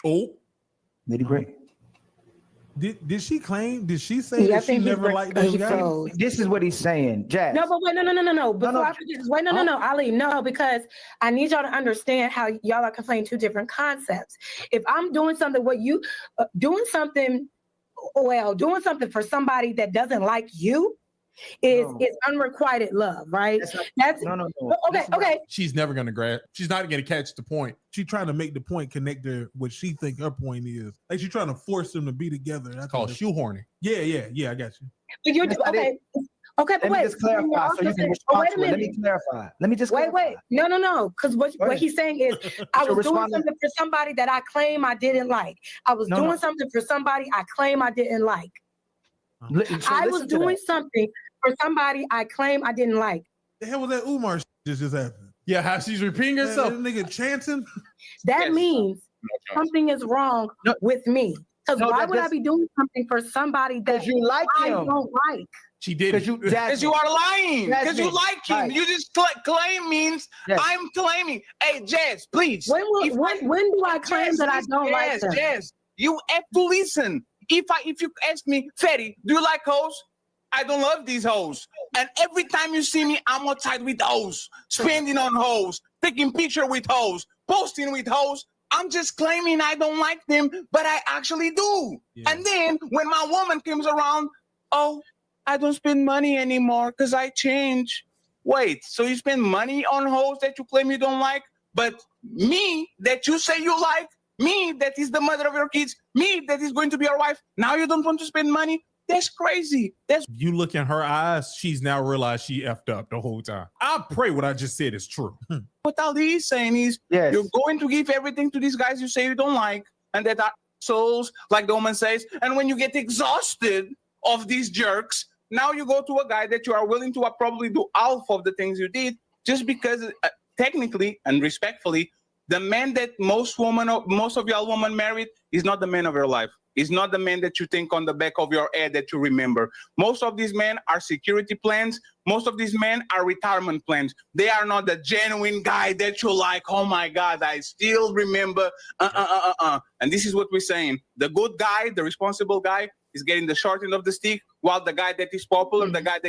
Oh, Lady Gray. Did she claim? Did she say that she never liked those guys? This is what he's saying, Jazz. No, but wait, no. Before I forget this, wait, no, Ali, no, because I need y'all to understand how y'all are conflating 2 different concepts. If I'm doing something, doing something for somebody that doesn't like you is unrequited love, right? That's no. Okay. She's never gonna grab. She's not gonna catch the point. She's trying to make the point connect to what she think her point is. Like she's trying to force them to be together. That's called shoehorning. Yeah. I got you. But you're okay. Okay, but Let me just clarify so you can respond to it. Let me clarify. Let me just wait. No. Because what he's saying is, I was doing something for somebody that I claim I didn't like. I was doing something for somebody I claim I didn't like. I was doing something for somebody I claim I didn't like. The hell was that Umar just happened? Yeah, how she's repeating herself. That nigga chanting. That means something is wrong with me. Because why would I be doing something for somebody that you like I him? don't like? She did. Because you are lying. Because you like him. Right. You just claim means I'm claiming. Hey, Jazz, please. When do I claim that I don't like them? Jazz, you have to listen. If you ask me, Fetty, do you like hoes? I don't love these hoes. And every time you see me, I'm outside with hoes, spending on hoes, taking picture with hoes, posting with hoes. I'm just claiming I don't like them, but I actually do. Yeah. And then when my woman comes around, oh, I don't spend money anymore because I change. Wait, so you spend money on hoes that you claim you don't like, but me that you say you like, me that is the mother of your kids, me that is going to be your wife, now you don't want to spend money? That's crazy. You look in her eyes, she's now realized she effed up the whole time. I pray what I just said is true. What Ali is saying is you're going to give everything to these guys you say you don't like, and that are souls, like the woman says. And when you get exhausted of these jerks, now you go to a guy that you are willing to probably do half of the things you did, just because technically and respectfully, the man that most of y'all women married is not the man of your life. Is not the man that you think on the back of your head that you remember. Most of these men are security plans. Most of these men are retirement plans. They are not the genuine guy that you like. Oh my God, I still remember. And this is what we're saying. The good guy, the responsible guy, is getting the short end of the stick, while the guy that is popular, the guy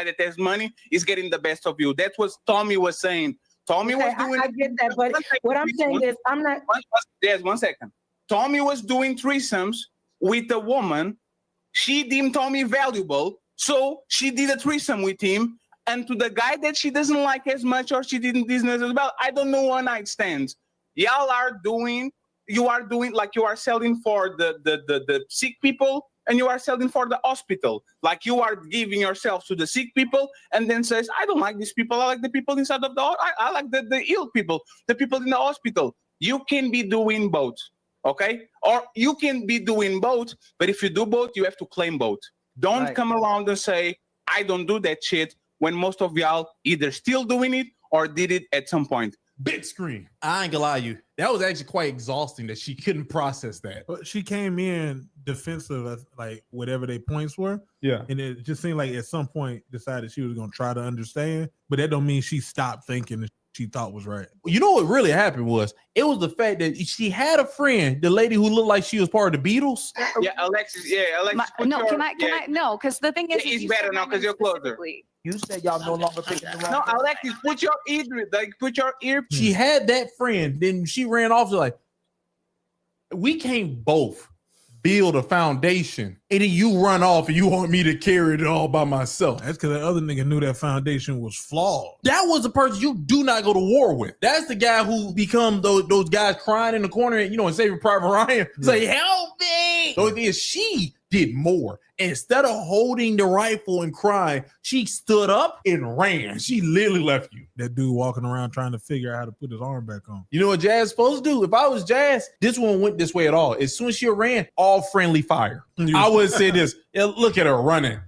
that has money, is getting the best of you. That's what Tommy was saying. Tommy was doing. I get that, but what I'm saying is, I'm not. There's 1 second. Tommy was doing threesomes with a woman. She deemed Tommy valuable, so she did a threesome with him. And to the guy that she doesn't like as much, or she didn't business as well, I don't know, one night stands. You are doing like you are selling for the sick people, and you are selling for the hospital. Like you are giving yourself to the sick people, and then says, I don't like these people. I like the people inside of I like the ill people, the people in the hospital. You can be doing both. Okay? Or you can be doing both, but if you do both, you have to claim both. Don't come around and say, I don't do that shit, when most of y'all either still doing it or did it at some point. Big screen. I ain't gonna lie to you. That was actually quite exhausting that she couldn't process that. But she came in defensive of like whatever their points were. Yeah. And it just seemed like at some point decided she was gonna try to understand, but that don't mean she stopped thinking she thought was right. You know what really happened was it was the fact that she had a friend, the lady who looked like she was part of the Beatles. Yeah, Alexis. No, can I? No, because the thing is, it's better now because you're closer. You said y'all no longer picking the wrong. No, Alexis, put your ear. She had that friend, then she ran off to like, We can't both build a foundation and then you run off and you want me to carry it all by myself. That's because that other nigga knew that foundation was flawed. That was the person you do not go to war with. That's the guy who become those guys crying in the corner and, and Saving Private Ryan say, help me. The only thing is she did more. Instead of holding the rifle and crying, she stood up and ran. She literally left you. That dude walking around trying to figure out how to put his arm back on. You know what Jazz supposed to do? If I was Jazz, this one went this way at all. As soon as she ran, all friendly fire. I would say this. Look at her running,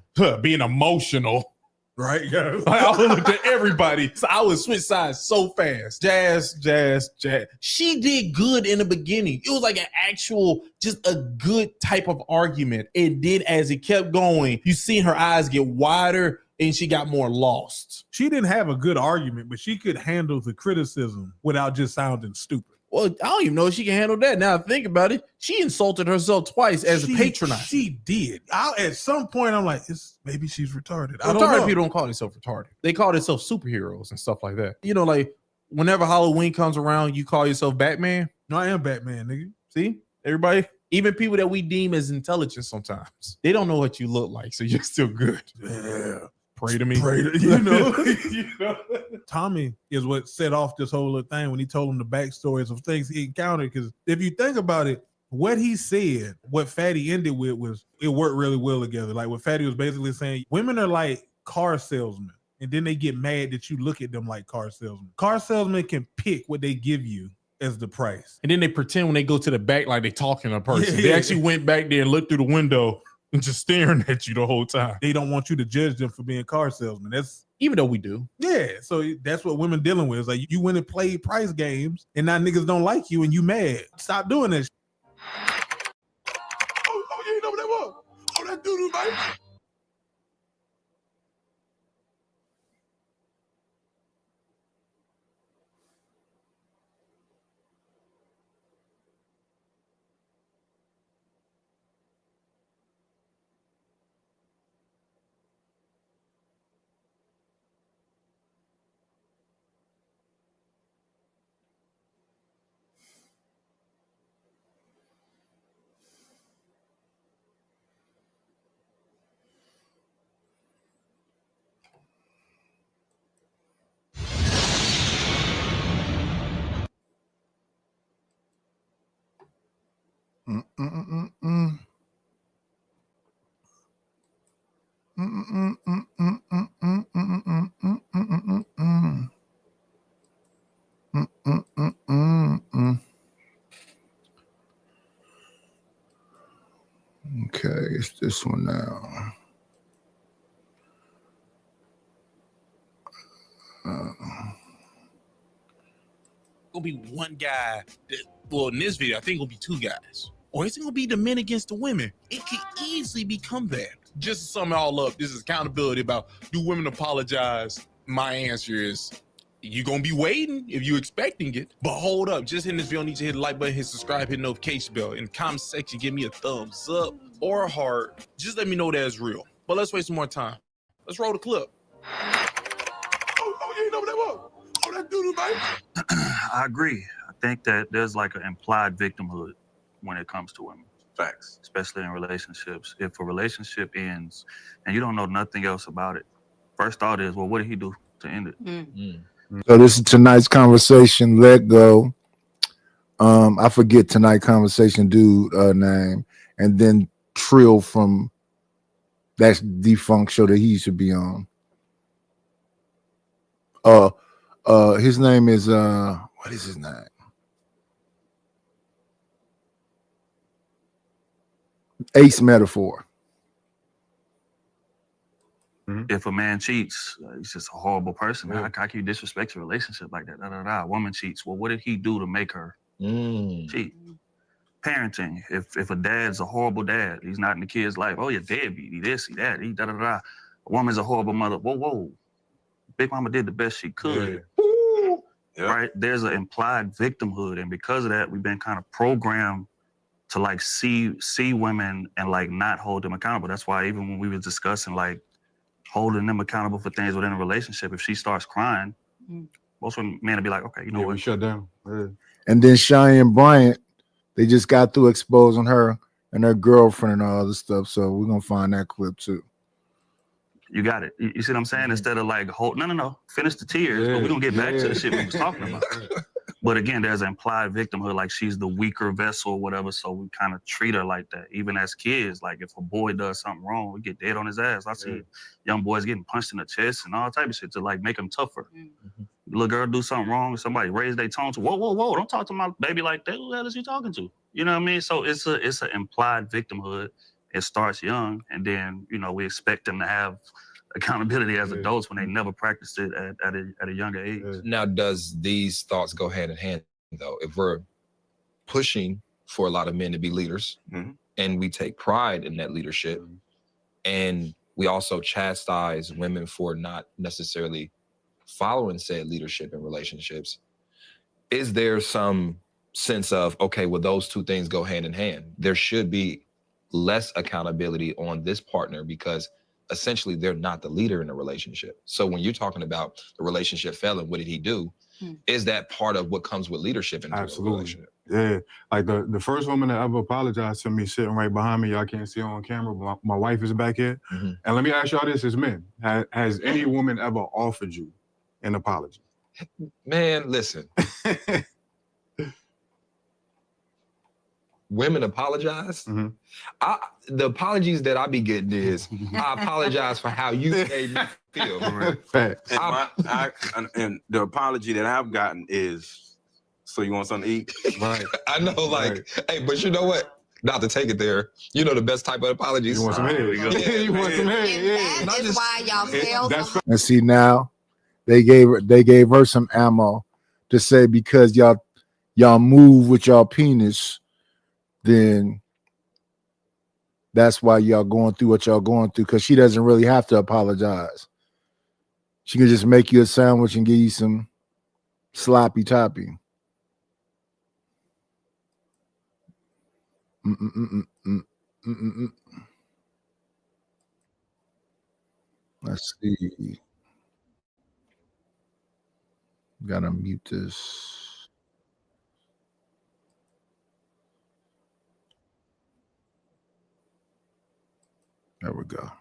being emotional. Right, yeah. I would look at everybody. So I would switch sides so fast. Jazz. She did good in the beginning. It was like an actual, just a good type of argument. And then as it kept going, you seen her eyes get wider and she got more lost. She didn't have a good argument, but she could handle the criticism without just sounding stupid. Well, I don't even know if she can handle that. Now think about it. She insulted herself twice as a patronage. She did. At some point, I'm like, maybe she's retarded. I don't Retarded know. people don't call themselves retarded. They call themselves superheroes and stuff like that. Like whenever Halloween comes around, you call yourself Batman. No, I am Batman, nigga. See, everybody, even people that we deem as intelligent sometimes, they don't know what you look like, so you're still good. Yeah. Pray to me. Tommy is what set off this whole little thing when he told him the backstories of things he encountered. Because if you think about it, what he said, what Fatty ended with was it worked really well together. Like what Fatty was basically saying, women are like car salesmen. And then they get mad that you look at them like car salesmen. Car salesmen can pick what they give you as the price. And then they pretend when they go to the back like they talking to a person. They actually went back there and looked through the window and just staring at you the whole time. They don't want you to judge them for being car salesmen. That's even though we do. Yeah. So that's what women dealing with. It's like you went and played price games and now niggas don't like you and you mad. Stop doing that. Oh, you ain't know what that was? Oh, that doo-doo, baby. Okay, it's this one now. Gonna be one guy in this video, I think it'll be two guys. Or is it gonna be the men against the women? It could easily become that. Just to sum it all up, this is accountability about do women apologize? My answer is you're gonna be waiting if you're expecting it. But hold up, just in this video, need to hit the like button, hit subscribe, hit notification bell. In the comment section, give me a thumbs up or a heart. Just let me know that it's real. But let's waste some more time. Let's roll the clip. Oh, you ain't know what that was? Oh, that doo-doo, baby. I agree. I think that there's like an implied victimhood when it comes to women. Facts. Especially in relationships. If a relationship ends and you don't know nothing else about it, first thought is, well, what did he do to end it? So this is tonight's conversation. Let go. I forget tonight conversation dude name, and then Trill from that defunct show that he used to be on. His name is what is his name? Ace Metaphor. If a man cheats, he's just a horrible person. How can you disrespect a relationship like that? A woman cheats. Well, what did he do to make her cheat? Parenting. If a dad's a horrible dad, he's not in the kid's life. Oh, you're deadbeat. He this, he that, he da-da-da. A woman's a horrible mother. Whoa. Big Mama did the best she could. Yeah. Right? There's an implied victimhood. And because of that, we've been kind of programmed to like see women and like not hold them accountable. That's why even when we were discussing like holding them accountable for things within a relationship, if she starts crying, most men will be like, okay, you know what? We shut down. And then Cheyenne Bryant They just got through exposing her and her girlfriend and all other stuff. So we're gonna find that clip too. You got it. You see what I'm saying? Instead of like, no, finish the tears, but we're gonna get back to the shit we was talking about. But again, there's an implied victimhood, like she's the weaker vessel or whatever. So we kind of treat her like that. Even as kids, like if a boy does something wrong, we get dead on his ass. I see young boys getting punched in the chest and all type of shit to like make them tougher. Little girl do something wrong, somebody raise their tone to whoa, don't talk to my baby like that. Who the hell is you talking to? You know what I mean? So it's an implied victimhood. It starts young, and then we expect them to have accountability as adults when they never practiced it at a younger age. Now, does these thoughts go hand in hand, though? If we're pushing for a lot of men to be leaders, and we take pride in that leadership, and we also chastise women for not necessarily following said leadership in relationships, is there some sense of, okay, well, those two things go hand in hand? There should be less accountability on this partner because essentially they're not the leader in the relationship. So when you're talking about the relationship failing, what did he do? Is that part of what comes with leadership in a relationship? Yeah, like the first woman that ever apologized to me sitting right behind me, y'all can't see her on camera, but my wife is back here. And let me ask y'all this as men. Has any woman ever offered you an apology? Man, listen. Women apologize. The apologies that I be getting is, I apologize for how you made me feel. And the apology that I've gotten is, so you want something to eat? Right. I know, like, hey, but you know what? Not to take it there. You know the best type of apologies. You want some head? Yeah, you want some head? Yeah. That is why y'all failed. And see now, they gave her some ammo to say because y'all move with y'all penis, then that's why y'all going through what y'all going through, because she doesn't really have to apologize. She can just make you a sandwich and give you some sloppy toppy. Let's see. Gotta mute this. There we go.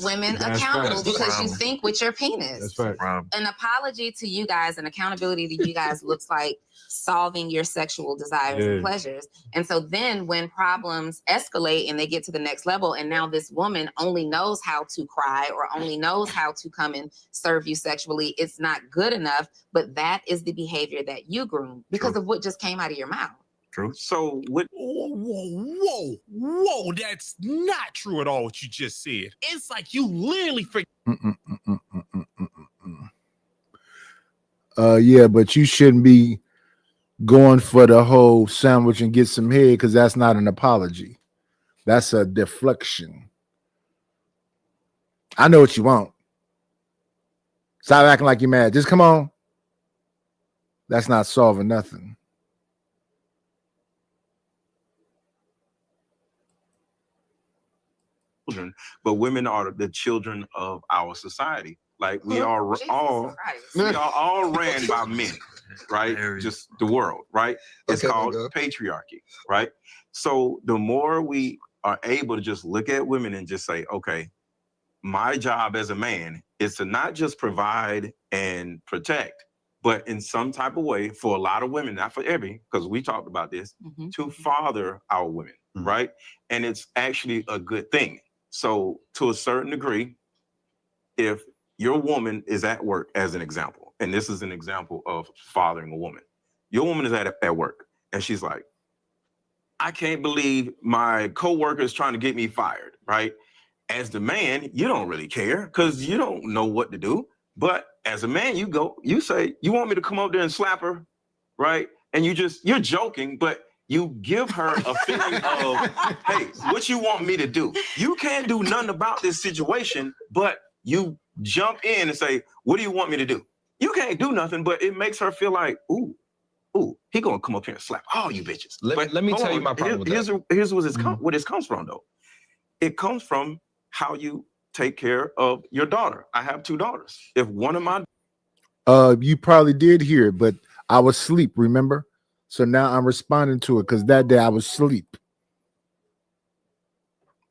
Women accountable because you think with your penis. That's right. An apology to you guys and accountability to you guys looks like solving your sexual desires and pleasures. And so then when problems escalate and they get to the next level, and now this woman only knows how to cry or only knows how to come and serve you sexually, it's not good enough. But that is the behavior that you groom because of what just came out of your mouth. True. So what? Whoa! That's not true at all. What you just said. It's like you literally forget. Yeah, but you shouldn't be going for the whole sandwich and get some head because that's not an apology. That's a deflection. I know what you want. Stop acting like you're mad. Just come on. That's not solving nothing. But women are the children of our society. Like we are all ran by men, right? Just the world, right? It's called patriarchy, right? So the more we are able to just look at women and just say, okay, my job as a man is to not just provide and protect, but in some type of way for a lot of women, not for every, because we talked about this, to father our women, right? And it's actually a good thing. So to a certain degree, if your woman is at work, as an example, and this is an example of fathering a woman, your woman is at work and she's like, I can't believe my coworker is trying to get me fired, right? As the man, you don't really care because you don't know what to do. But as a man, you say, you want me to come up there and slap her, right? And you're joking, but you give her a feeling of, hey, what you want me to do? You can't do nothing about this situation, but you jump in and say, what do you want me to do? You can't do nothing, but it makes her feel like, ooh, he gonna come up here and slap all you bitches. Let me hold tell you on. my problem with Here's that. here's what this comes from, though. It comes from how you take care of your daughter. I have 2 daughters. If one of my You probably did hear it, but I was asleep, remember? So now I'm responding to it because that day I was asleep.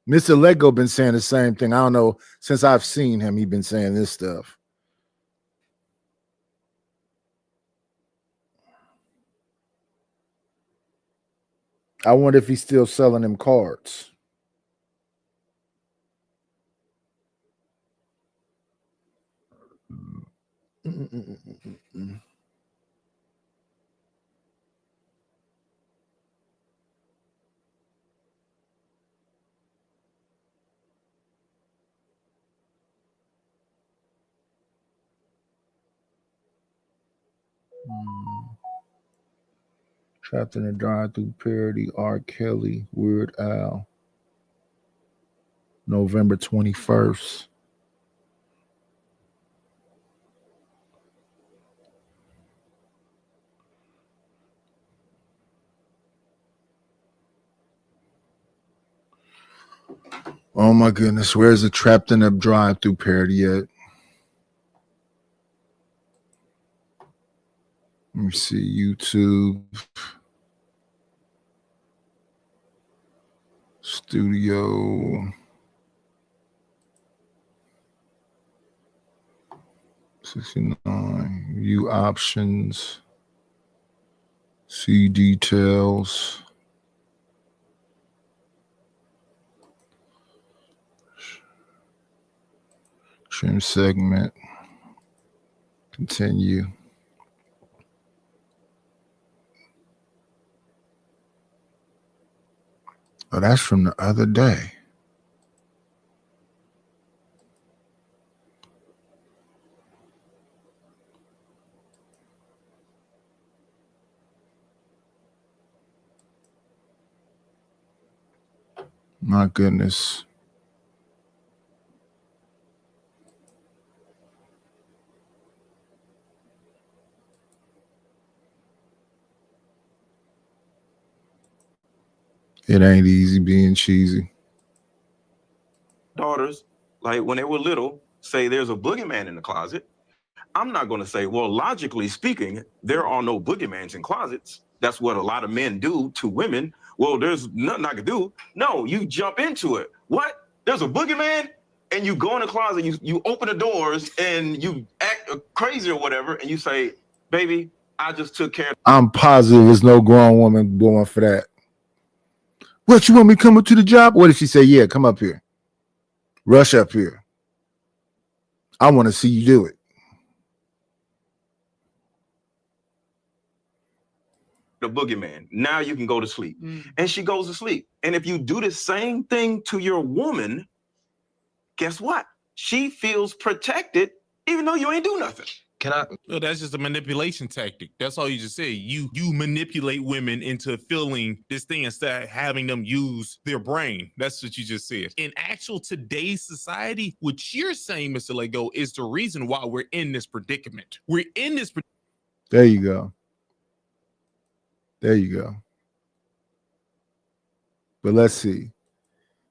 Mr. Lego been saying the same thing. I don't know, since I've seen him, he been saying this stuff. I wonder if he's still selling them cards. Trapped in a Drive-Thru parody, R. Kelly, Weird Al. November 21st. Oh my goodness, where's the Trapped in a Drive-Thru parody at? Let me see, YouTube. Studio. 69. View options. See details. Trim segment. Continue. Oh, that's from the other day. My goodness. It ain't easy being cheesy. daughters, like when they were little, say there's a boogeyman in the closet, I'm not going to say, well, logically speaking, there are no boogeymans in closets. That's what a lot of men do to women. Well, there's nothing I can do. No, you jump into it. What? There's a boogeyman? And you go in the closet, you open the doors and you act crazy or whatever, and you say, baby, I just took care of. I'm positive there's no grown woman going for that. What, you want me to come up to the job? What if she say, yeah, come up here. Rush up here. I want to see you do it. The boogeyman. Now you can go to sleep. And she goes to sleep. And if you do the same thing to your woman, guess what? She feels protected even though you ain't do nothing. Can I? No, that's just a manipulation tactic. That's all you just said. You manipulate women into feeling this thing instead of having them use their brain. That's what you just said. In actual today's society, what you're saying, Mr. Lego, is the reason why we're in this predicament. We're in this. There you go. There you go. But let's see.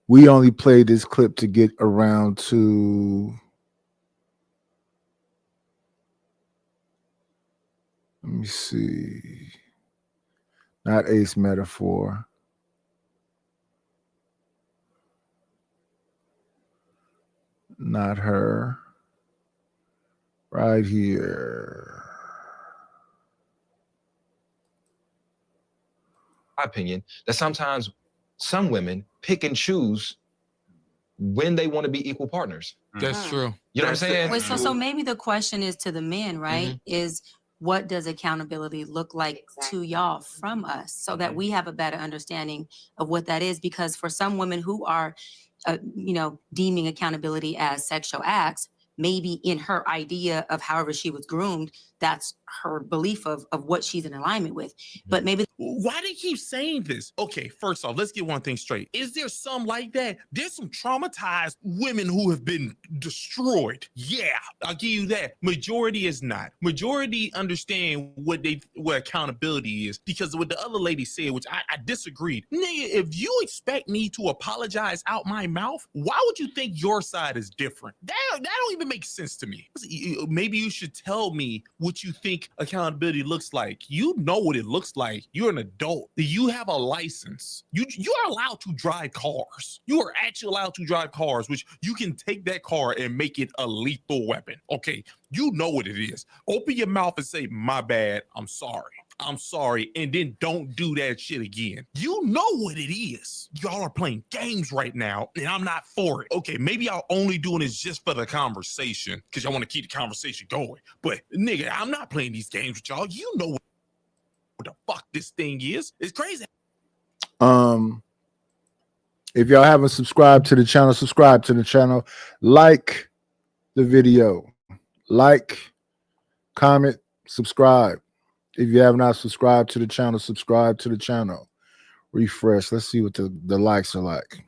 We only played this clip to get around to. Let me see. Not Ace Metaphor. Not her. Right here. My opinion that sometimes some women pick and choose when they want to be equal partners. That's true. You know what I'm saying? Wait, so maybe the question is to the men, right? Is what does accountability look like to y'all from us so that we have a better understanding of what that is? Because for some women who are, deeming accountability as sexual acts, maybe in her idea of however she was groomed, that's her belief of what she's in alignment with. But maybe why do you keep saying this? Okay, first off, let's get one thing straight. Is there some like that? There's some traumatized women who have been destroyed. Yeah, I'll give you that. Majority is not. Majority understand what accountability is, because what the other lady said, which I disagreed. Nigga, if you expect me to apologize out my mouth, why would you think your side is different? That don't even make sense to me. Maybe you should tell me what you think accountability looks like. You know what it looks like. You're an adult. You have a license. You are allowed to drive cars. You are actually allowed to drive cars, which you can take that car and make it a lethal weapon. Okay, you know what it is. Open your mouth and say, my bad, I'm sorry. I'm sorry, and then don't do that shit again. You know what it is. Y'all are playing games right now, and I'm not for it. Okay, maybe y'all only doing this just for the conversation, because y'all want to keep the conversation going. But nigga, I'm not playing these games with y'all. You know what the fuck this thing is. It's crazy. If y'all haven't subscribed to the channel, subscribe to the channel. Like the video. Like, comment, subscribe. If you have not subscribed to the channel, subscribe to the channel. Refresh. Let's see what the likes are like.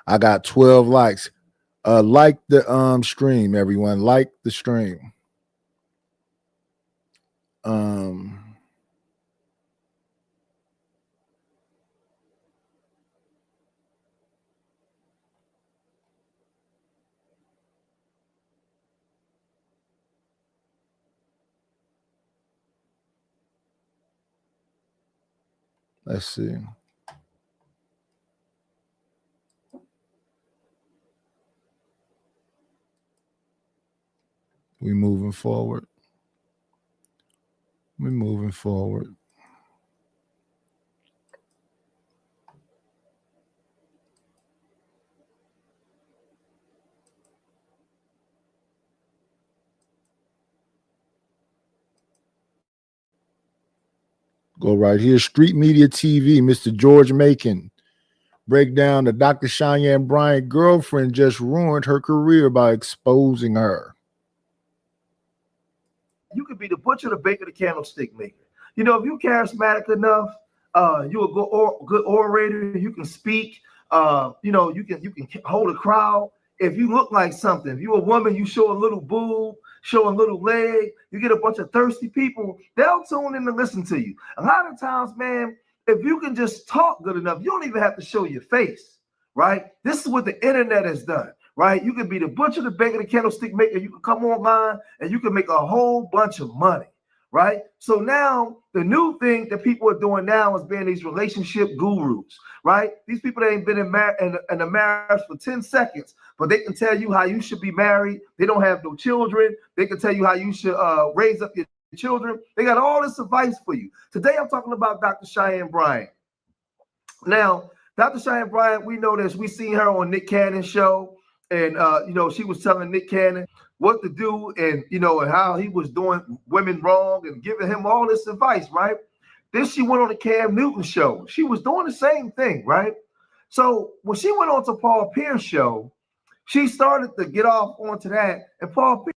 I got 12 likes. Like the stream, everyone. Like the stream. Let's see. We moving forward. We're moving forward. Go right here. Street Media TV, Mr. George Macon. Break down the Dr. Cheyenne Bryant girlfriend just ruined her career by exposing her. You could be the butcher, the baker, the candlestick maker. You know, if you're charismatic enough, you're a good orator. You can speak. You know, you can hold a crowd. If you look like something, if you're a woman, you show a little boob, show a little leg, you get a bunch of thirsty people, they'll tune in to listen to you. A lot of times, man, if you can just talk good enough, you don't even have to show your face, right? This is what the internet has done, right? You can be the butcher, the baker, the candlestick maker. You can come online and you can make a whole bunch of money, right? So now the new thing that people are doing now is being these relationship gurus, right? These people that ain't been in a marriage for 10 seconds, but they can tell you how you should be married. They don't have no children. They can tell you how you should raise up your children. They got all this advice for you. Today, I'm talking about Dr. Cheyenne Bryant. Now, Dr. Cheyenne Bryant, we know this. We seen her on Nick Cannon's show, and you know, she was telling Nick Cannon what to do, and you know, and how he was doing women wrong, and giving him all this advice, right? Then she went on the Cam Newton show. She was doing the same thing, right? So when she went on to Paul Pierce show, she started to get off onto that, and Paul Pierce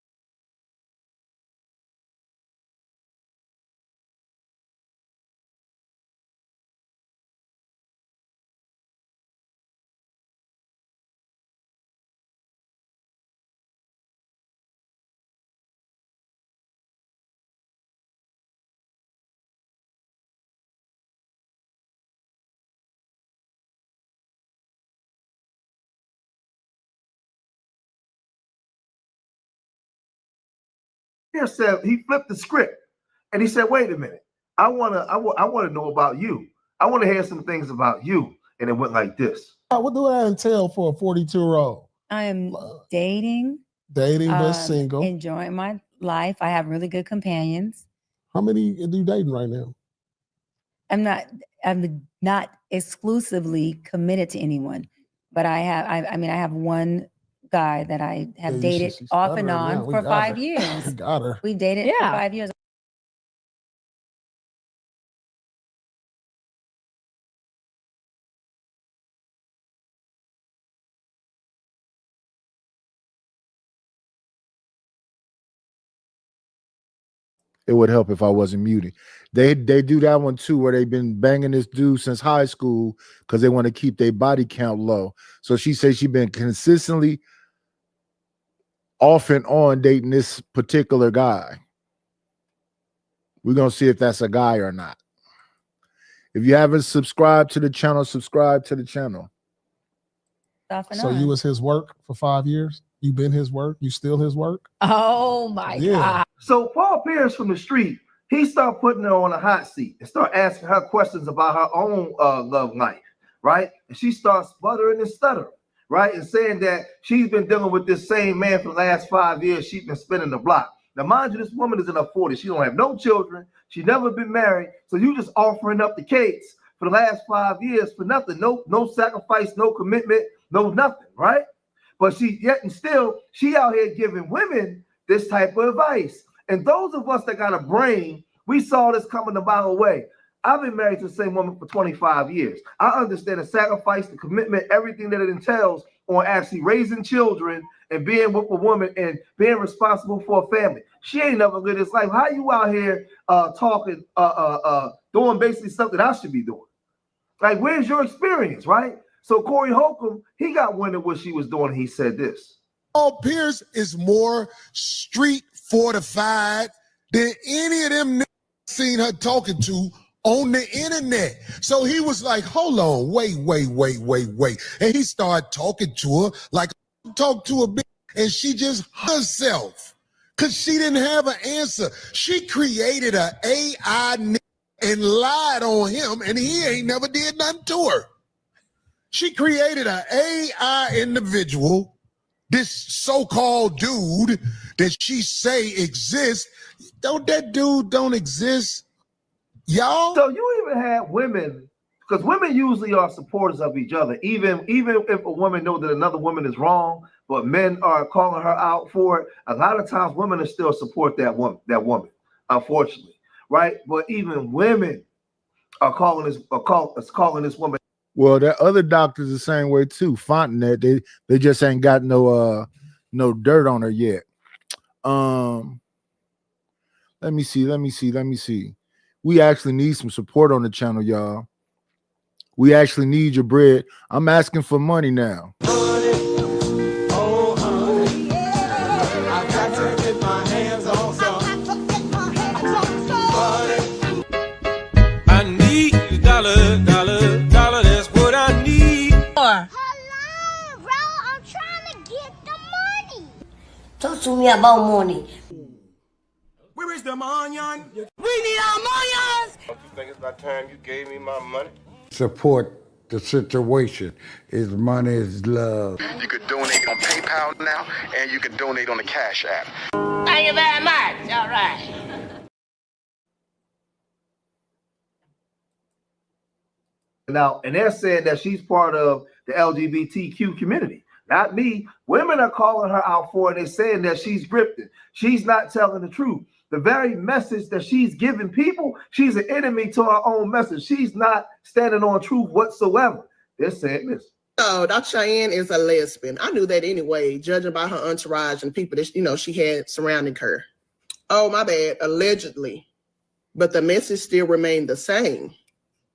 said, he flipped the script and he said, wait a minute, I want to know about you. I want to hear some things about you. And it went like this. What do that entail for a 42-year-old? I am dating, but single. enjoying my life. I have really good companions. How many are you dating right now? I'm not exclusively committed to anyone, but I have one guy that I have dated off and on for 5 years. Got her. We dated for 5 years. It would help if I wasn't muted. They do that one too, where they've been banging this dude since high school because they want to keep their body count low. So she says she's been consistently off and on dating this particular guy. We're gonna see if that's a guy or not. If you haven't subscribed to the channel, subscribe to the channel. So you was his work for 5 years? You been his work? You still his work? Oh my God. So Paul Pierce from the street, he started putting her on a hot seat and start asking her questions about her own love life, right? And she starts sputtering and stuttering, right? And saying that she's been dealing with this same man for the last 5 years. She's been spinning the block. Now, mind you, this woman is in her 40s. She don't have no children. She's never been married. So you just offering up the cakes for the last 5 years for nothing. No sacrifice, no commitment, no nothing, right? But she out here giving women this type of advice. And those of us that got a brain, we saw this coming a mile away. I've been married to the same woman for 25 years. I understand the sacrifice, the commitment, everything that it entails on actually raising children and being with a woman and being responsible for a family. She ain't never lived this life. How you out here talking, doing basically something I should be doing? Like, where's your experience, right? So Corey Holcomb, he got wind of what she was doing. He said this. Paul Pierce is more street fortified than any of them seen her talking to on the internet. So he was like, hold on, wait. And he started talking to her like talk to a bitch, and she just herself because she didn't have an answer. She created an AI and lied on him, and he ain't never did nothing to her. She created an AI individual, this so-called dude that she say exists. That dude don't exist, y'all. So you even had women, because women usually are supporters of each other, even if a woman knows that another woman is wrong, but men are calling her out for it. A lot of times women will still support that woman, unfortunately, right? But even women are calling this woman. Well, that other doctor's the same way too. Fontenette, they just ain't got no dirt on her yet. Let me see. We actually need some support on the channel, y'all. We actually need your bread. I'm asking for money now. I need a dollar, that's what I need. Hello, bro, I'm trying to get the money. Talk to me about money. Where is the money? We need our money. Don't you think it's about time you gave me my money? Support the situation. Is money is love. You could donate on PayPal now, and you can donate on the Cash App. Thank you very much. All right. Now, and they're saying that she's part of the LGBTQ community. Not me. Women are calling her out for it. They're saying that she's grifting. She's not telling the truth. The very message that she's giving people, she's an enemy to her own message. She's not standing on truth whatsoever. They're saying this. No, Dr. Cheyenne is a lesbian. I knew that anyway, judging by her entourage and people that she had surrounding her. Oh, my bad, allegedly. But the message still remained the same.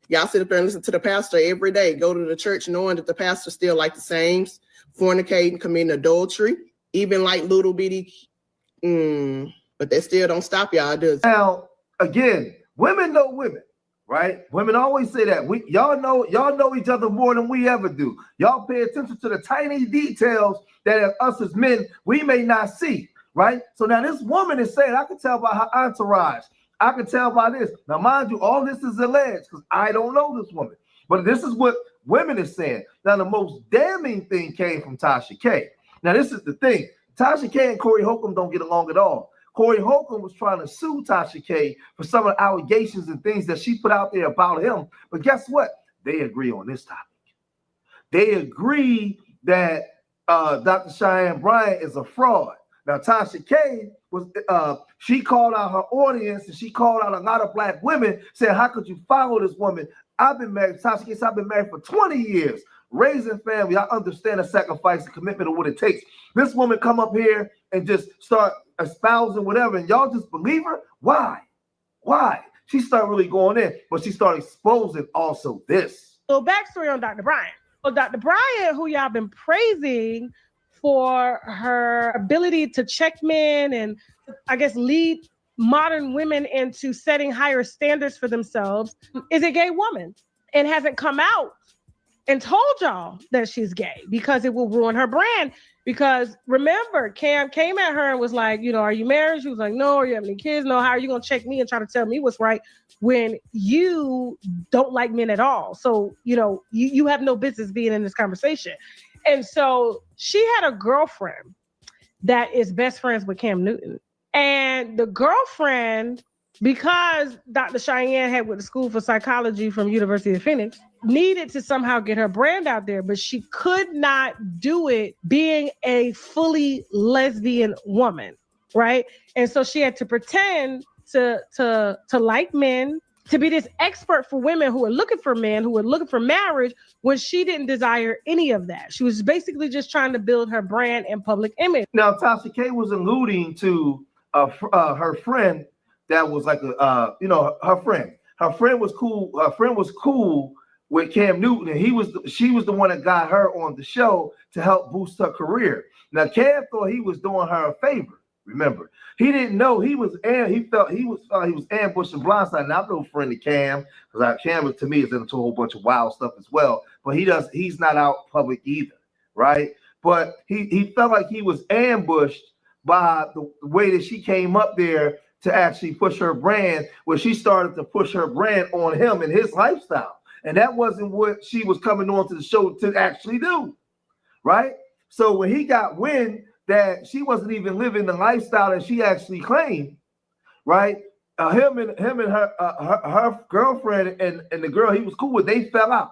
Y'all sit up there and listen to the pastor every day, go to the church knowing that the pastor still like the same, fornicating, committing adultery, even like little bitty. But that still don't stop y'all, does it? Now, again, women know women, right? Women always say that. Y'all know each other more than we ever do. Y'all pay attention to the tiny details that us as men, we may not see, right? So now this woman is saying, I can tell by her entourage. I can tell by this. Now, mind you, all this is alleged because I don't know this woman. But this is what women is saying. Now, the most damning thing came from Tasha K. Now, this is the thing. Tasha K and Corey Holcomb don't get along at all. Corey Holcomb was trying to sue Tasha K for some of the allegations and things that she put out there about him. But guess what? They agree on this topic. They agree that Dr. Cheyenne Bryant is a fraud. Now, Tasha K was she called out her audience and she called out a lot of black women saying, how could you follow this woman? I've been married. Tasha K said, I've been married for 20 years. raising family, I understand the sacrifice, the commitment of what it takes. This woman come up here and just start espousing whatever, and y'all just believe her? Why? She started really going in, but she started exposing also this. So backstory on Dr. Bryant. So Dr. Bryant, who y'all been praising for her ability to check men and I guess lead modern women into setting higher standards for themselves, is a gay woman and hasn't come out and told y'all that she's gay because it will ruin her brand. Because remember, Cam came at her and was like, are you married? She was like, no. Are you have any kids? No. How are you going to check me and try to tell me what's right when you don't like men at all? So, you have no business being in this conversation. And so she had a girlfriend that is best friends with Cam Newton. And the girlfriend, because Dr. Cheyenne had went to school for psychology from University of Phoenix, needed to somehow get her brand out there, but she could not do it being a fully lesbian woman, right? And so she had to pretend to like men, to be this expert for women who are looking for men, who are looking for marriage, when she didn't desire any of that. She was basically just trying to build her brand and public image. Now, Tasha K was alluding to her friend that was like her friend. Her friend was cool. Her friend was cool with Cam Newton, and she was the one that got her on the show to help boost her career. Now, Cam thought he was doing her a favor. Remember, he didn't know he felt he was ambushed and blindsided. Now, I'm no friend of Cam because Cam to me is into a whole bunch of wild stuff as well. But he's not out public either, right? But he felt like he was ambushed by the way that she came up there to actually push her brand, where she started to push her brand on him and his lifestyle. And that wasn't what she was coming on to the show to actually do, right? So when he got wind that she wasn't even living the lifestyle that she actually claimed, right? Him and her girlfriend and the girl he was cool with, they fell out.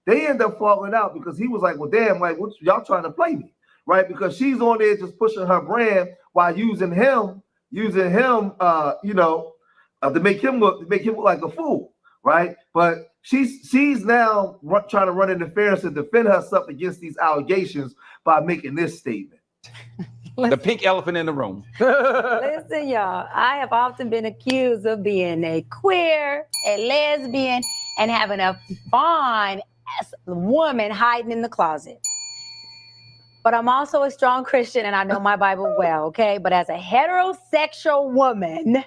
They ended up falling out because he was like, well, damn, like, what y'all trying to play me, right? Because she's on there just pushing her brand while using him, to make him look like a fool, right? But she's now trying to run interference and defend herself against these allegations by making this statement. The pink elephant in the room. Listen, y'all, I have often been accused of being a queer, a lesbian, and having a fine woman hiding in the closet. But I'm also a strong Christian and I know my Bible well, okay? But as a heterosexual woman,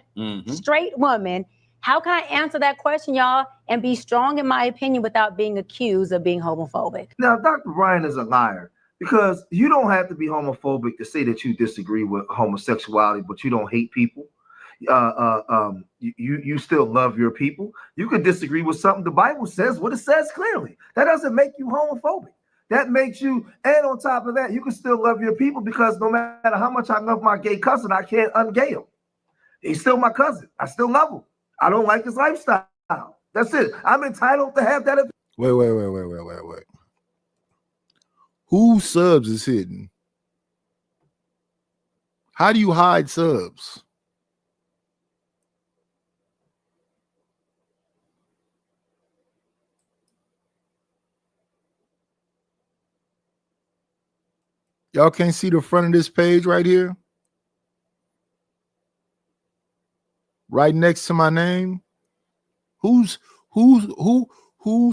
straight woman, how can I answer that question, y'all, and be strong in my opinion without being accused of being homophobic? Now, Dr. Brian is a liar because you don't have to be homophobic to say that you disagree with homosexuality, but you don't hate people. You still love your people. You could disagree with something. The Bible says what it says clearly. That doesn't make you homophobic. That makes you, and on top of that, you can still love your people because no matter how much I love my gay cousin, I can't ungay him. He's still my cousin. I still love him. I don't like his lifestyle. That's it. I'm entitled to have that. Wait. Whose subs is hidden? How do you hide subs? Y'all can't see the front of this page right here? Right next to my name? Who's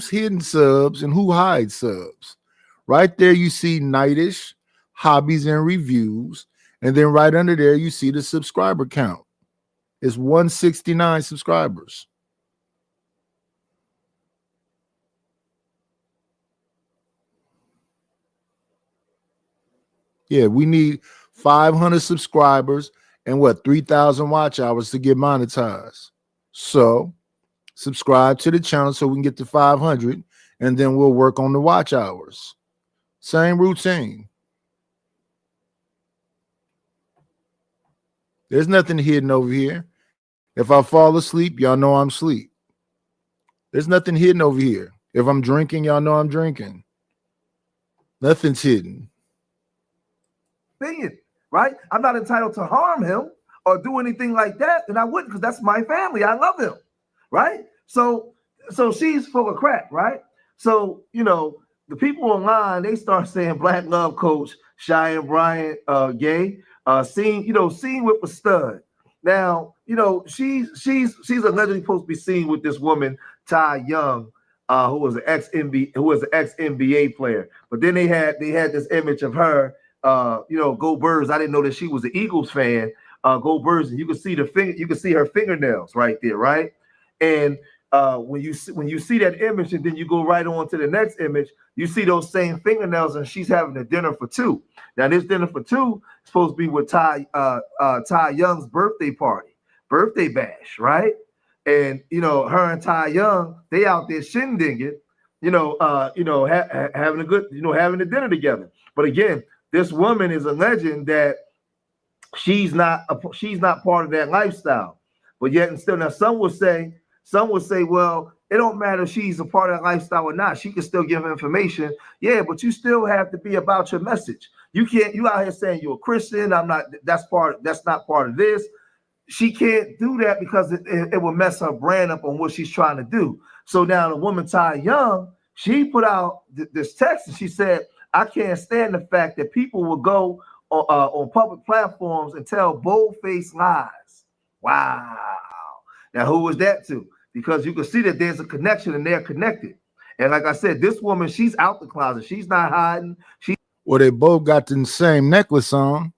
hidden subs and who hides subs? Right there you see Nightish, hobbies and reviews, and then right under there you see the subscriber count. It's 169 subscribers. Yeah, we need 500 subscribers and 3,000 watch hours to get monetized. So subscribe to the channel so we can get to 500 and then we'll work on the watch hours. Same routine. There's nothing hidden over here. If I fall asleep, y'all know I'm asleep. There's nothing hidden over here. If I'm drinking, y'all know I'm drinking. Nothing's hidden. Right? I'm not entitled to harm him or do anything like that, and I wouldn't because that's my family. I love him, right? So she's full of crap, right? So the people online, they start saying Black Love Coach Cheyenne Bryant gay. Seen with a stud. Now, she's allegedly supposed to be seen with this woman, Ty Young, who was an ex NBA player. But then they had this image of her, Go Birds. I didn't know that she was an Eagles fan. Go Birds, and you can see her fingernails right there, right? And when you see that image, and then you go right on to the next image, you see those same fingernails, and she's having a dinner for two. Now, this dinner for two is supposed to be with Ty Young's birthday bash, right? And her and Ty Young, they out there shindigging, having a dinner together. But again, this woman is alleging that she's not part of that lifestyle. But yet and still, now some would say, well, it don't matter if she's a part of that lifestyle or not. She can still give information. Yeah, but you still have to be about your message. You out here saying you're a Christian. I'm not. That's not part of this. She can't do that because it will mess her brand up on what she's trying to do. So now the woman Ty Young, she put out this text and she said, I can't stand the fact that people will go on public platforms and tell bold-faced lies. Wow. Now, who was that to? Because you can see that there's a connection and they're connected. And like I said, this woman, she's out the closet. She's not hiding. Well, they both got the same necklace on.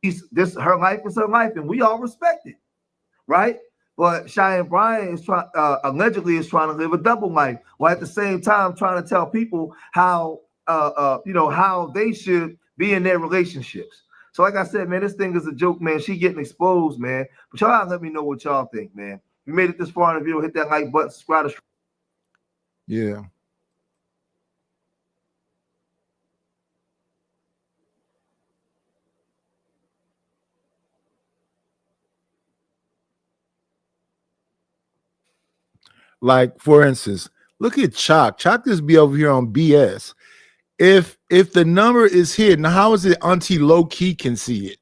Her life is her life, and we all respect it, right? But Cheyenne Bryant is allegedly trying to live a double life, while at the same time trying to tell people how how they should be in their relationships. So like I said, man, this thing is a joke, man. She getting exposed, man. But y'all let me know what y'all think, man. If you made it this far in the video, hit that like button, subscribe to. Yeah. Like, for instance, look at Chalk. Chalk just be over here on BS. If the number is hidden, how is it Auntie low key can see it?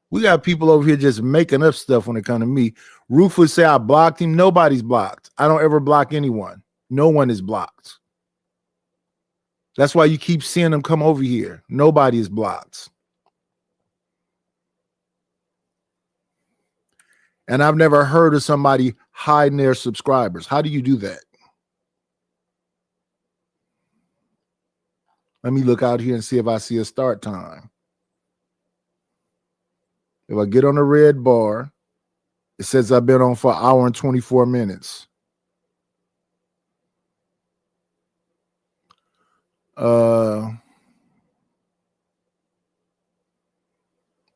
We got people over here just making up stuff when it comes to me. Rufus say I blocked him. Nobody's blocked. I don't ever block anyone. No one is blocked. That's why you keep seeing them come over here. Nobody is blocked. And I've never heard of somebody hiding their subscribers. How do you do that? Let me look out here and see if I see a start time. If I get on the red bar, it says I've been on for an hour and 24 minutes.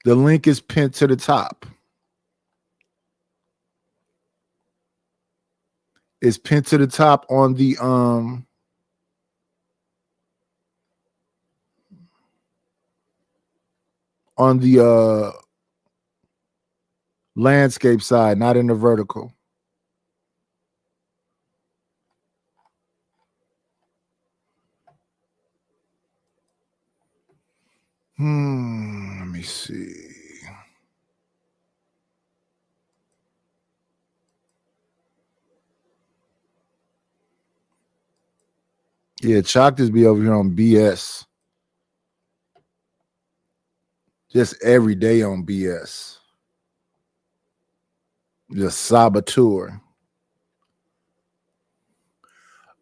The link is pinned to the top. It's pinned to the top on the landscape side, not in the vertical. Let me see. Yeah, Chalk just be over here on BS. Just every day on BS. Just saboteur.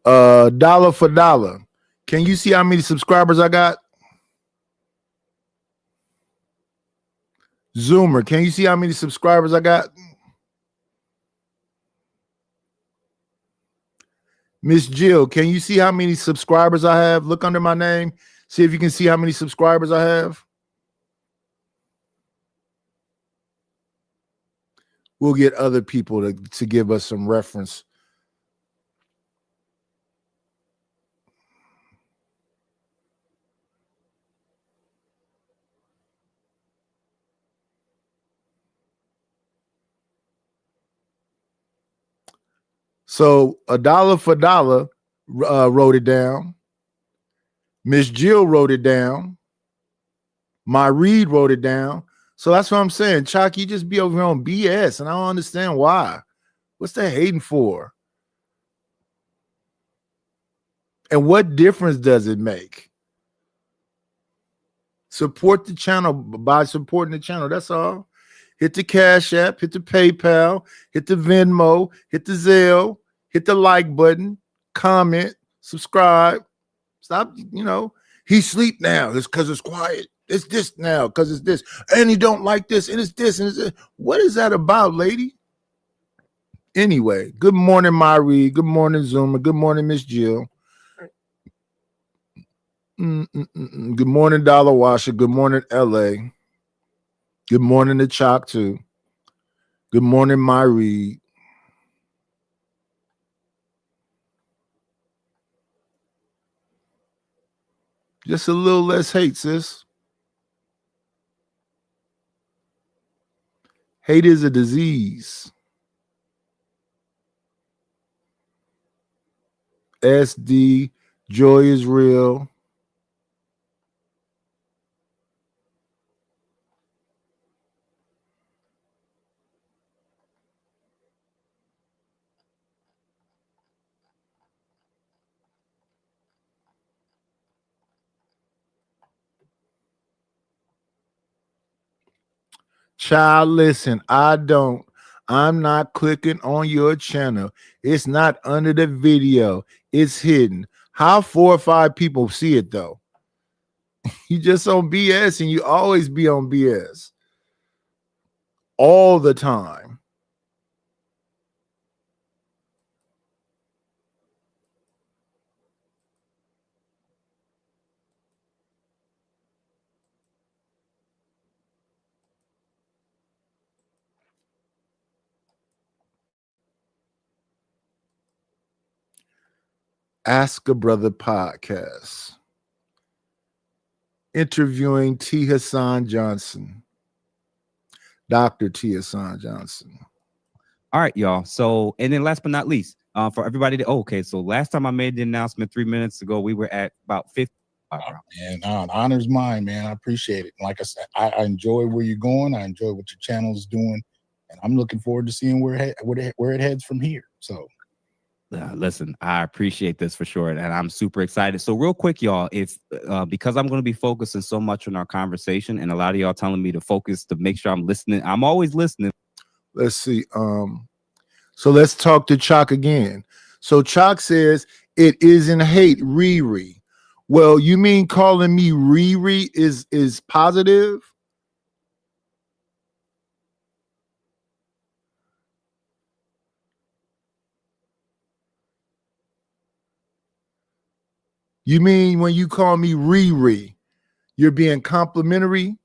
Dollar for dollar. Can you see how many subscribers I got? Zoomer, can you see how many subscribers I got? Miss Jill, can you see how many subscribers I have? Look under my name. See if you can see how many subscribers I have. We'll get other people to give us some reference. So $1 for dollar wrote it down. Miss Jill wrote it down. My Reed wrote it down. So that's what I'm saying. Chuck, you just be over here on BS, and I don't understand why. What's that hating for? And what difference does it make? Support the channel by supporting the channel. That's all. Hit the Cash App, hit the PayPal, hit the Venmo, hit the Zelle, hit the like button, comment, subscribe. Stop, he sleep now. It's because it's quiet. It's this now because it's this. And he don't like this, and it's this, and it's this. What is that about, lady? Anyway, good morning, Myrie. Good morning, Zuma. Good morning, Miss Jill. Good morning, Dollar Washer. Good morning, LA. Good morning to Chalk, too. Good morning, Myrie. Just a little less hate, sis. Hate is a disease. SD, joy is real. Child, listen, I'm not clicking on your channel. It's not under the video. It's hidden. How 4 or 5 people see it, though? You just on BS, and you always be on BS. All the time. Ask a Brother podcast. Interviewing T. Hassan Johnson. Dr. T. Hassan Johnson. All right, y'all. So, and then last but not least, for everybody so last time I made the announcement 3 minutes ago, we were at about 50. And honor's mine, man. I appreciate it. Like I said, I enjoy where you're going. I enjoy what your channel is doing. And I'm looking forward to seeing where it heads from here. So, listen, I appreciate this for sure, and I'm super excited. So real quick, y'all, if because I'm going to be focusing so much on our conversation, and a lot of y'all telling me to focus to make sure I'm listening. I'm always listening. Let's see. So let's talk to Chalk again. So Chalk says it isn't hate, Riri. Well, you mean calling me Riri is positive? You mean when you call me Riri, you're being complimentary?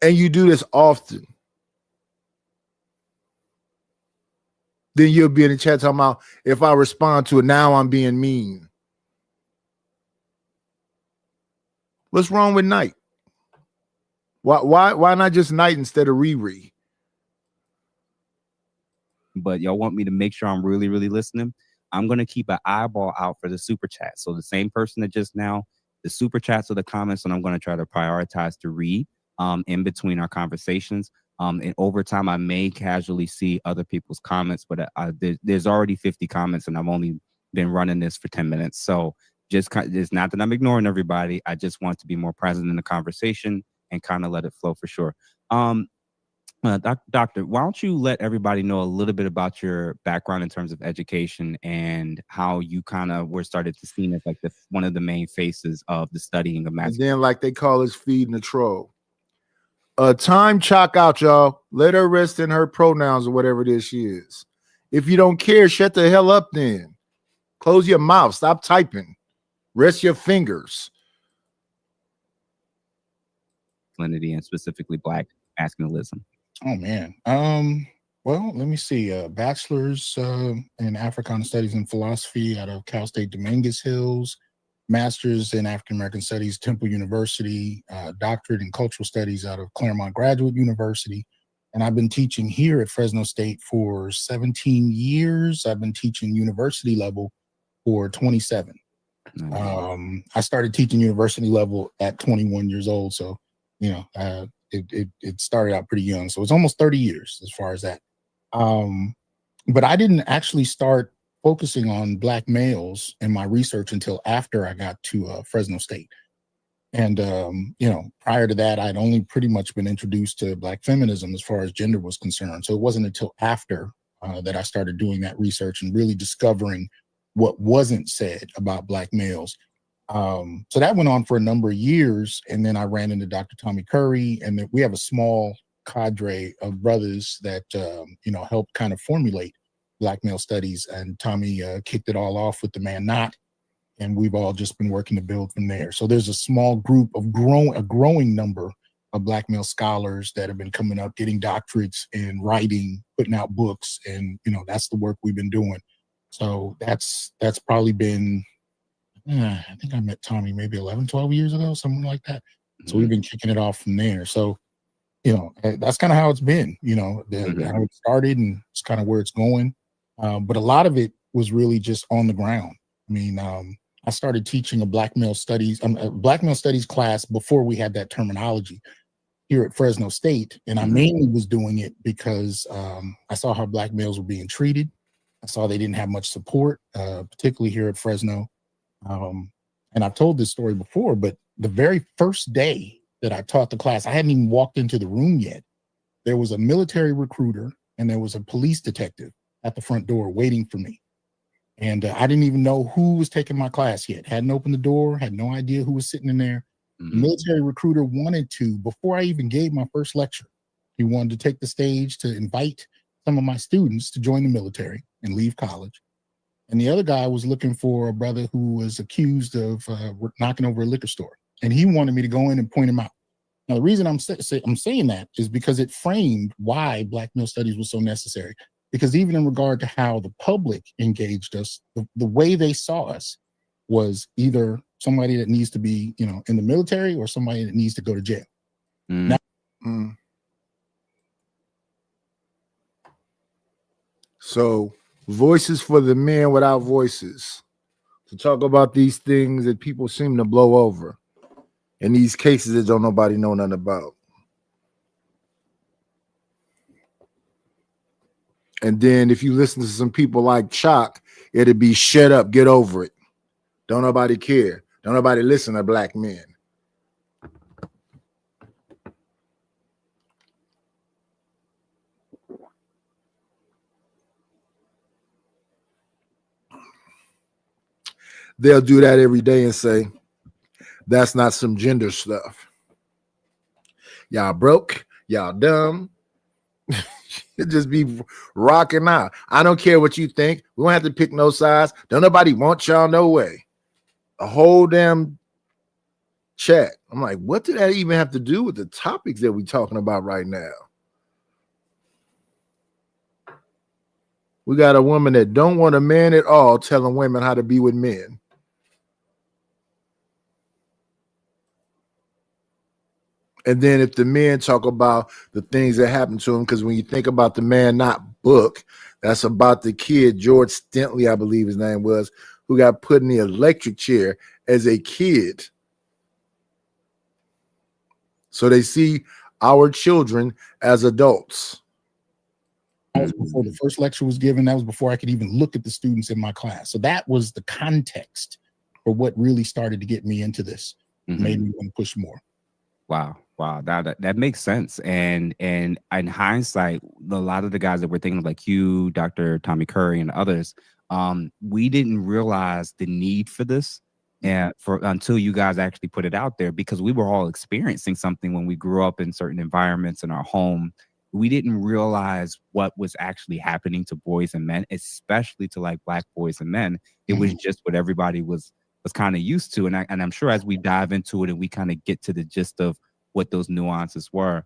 And you do this often. Then you'll be in the chat talking about if I respond to it, now I'm being mean. What's wrong with Night? Why not just Night instead of Riri? But y'all want me to make sure I'm really, really listening. I'm going to keep an eyeball out for the super chat. So the same person that just now, the super chats or the comments, and I'm going to try to prioritize to read in between our conversations. And over time, I may casually see other people's comments, but there's already 50 comments and I've only been running this for 10 minutes. So it's not that I'm ignoring everybody. I just want to be more present in the conversation and kind of let it flow for sure. Doctor, why don't you let everybody know a little bit about your background in terms of education and how you kind of were started to see as like one of the main faces of the studying of math. And then like they call us feeding the troll. Time Chalk out, y'all. Let her rest in her pronouns or whatever it is she is. If you don't care, shut the hell up then. Close your mouth. Stop typing. Rest your fingers. Masculinity and specifically Black masculinism. Oh man. Well, let me see. Bachelor's in Africana Studies and Philosophy out of Cal State Dominguez Hills, Master's in African American Studies, Temple University, Doctorate in Cultural Studies out of Claremont Graduate University, And I've been teaching here at Fresno State for 17 years. I've been teaching university level for 27. I started teaching university level at 21 years old. So, you know, it started out pretty young. So it's almost 30 years as far as that. But I didn't actually start focusing on Black males in my research until after I got to Fresno State. And, you know, prior to that, I'd only pretty much been introduced to Black feminism as far as gender was concerned. So it wasn't until after that I started doing that research and really discovering what wasn't said about Black males. So that went on for a number of years. And then I ran into Dr. Tommy Curry, and then we have a small cadre of brothers that, you know, helped kind of formulate Black male studies. And Tommy kicked it all off with The Man Not. And we've all just been working to build from there. So there's a small group of a growing number of Black male scholars that have been coming up, getting doctorates in writing, putting out books. And, you know, that's the work we've been doing. So that's probably been, I think I met Tommy maybe 11, 12 years ago, something like that. So we've been kicking it off from there. So, you know, that's kind of how it's been, you know, how it started, and it's kind of where it's going. But a lot of it was really just on the ground. I mean, I started teaching a Black male studies class before we had that terminology here at Fresno State. And I mainly was doing it because I saw how Black males were being treated. I saw they didn't have much support, particularly here at Fresno. And I've told this story before, but the very first day that I taught the class, I hadn't even walked into the room yet. There was a military recruiter and there was a police detective at the front door waiting for me. And I didn't even know who was taking my class yet. Hadn't opened the door, had no idea who was sitting in there. The military recruiter wanted to, before I even gave my first lecture, he wanted to take the stage to invite some of my students to join the military and leave college. And the other guy was looking for a brother who was accused of knocking over a liquor store. And he wanted me to go in and point him out. Now, the reason I'm saying that is because it framed why Black male studies was so necessary. Because even in regard to how the public engaged us, the way they saw us was either somebody that needs to be, you know, in the military or somebody that needs to go to jail. Now, So, voices for the men without voices, to talk about these things that people seem to blow over, in these cases that don't nobody know nothing about. And then if you listen to some people like Chalk, it'd be shut up, get over it. Don't nobody care. Don't nobody listen to Black men. They'll do that every day and say, that's not some gender stuff. Y'all broke, y'all dumb. It just be rocking out. I don't care what you think. We don't have to pick no sides. Don't nobody want y'all no way. A whole damn chat. I'm like, what did that even have to do with the topics that we're talking about right now? We got a woman that don't want a man at all telling women how to be with men. And then if the men talk about the things that happened to him, because when you think about The Man Not book, that's about the kid, George Stentley, I believe his name was, who got put in the electric chair as a kid. So they see our children as adults. That was before the first lecture was given. That was before I could even look at the students in my class. So that was the context for what really started to get me into this. Made me want to push more. Wow. That makes sense. And in hindsight, a lot of the guys that we're thinking of, like you, Dr. Tommy Curry, and others, we didn't realize the need for this until you guys actually put it out there, because we were all experiencing something when we grew up in certain environments in our home. We didn't realize what was actually happening to boys and men, especially to like Black boys and men. It was just what everybody was kind of used to. And I'm sure as we dive into it and we kind of get to the gist of what those nuances were,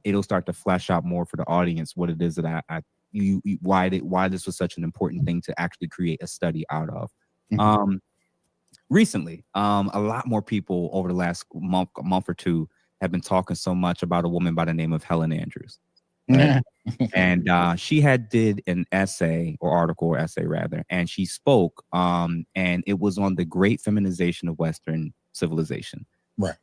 it'll start to flesh out more for the audience what it is that why this was such an important thing to actually create a study out of. Recently, a lot more people over the last month or two have been talking so much about a woman by the name of Helen Andrews. Right? And she had did an essay or article or essay rather, and she spoke and it was on the great feminization of Western civilization. Right.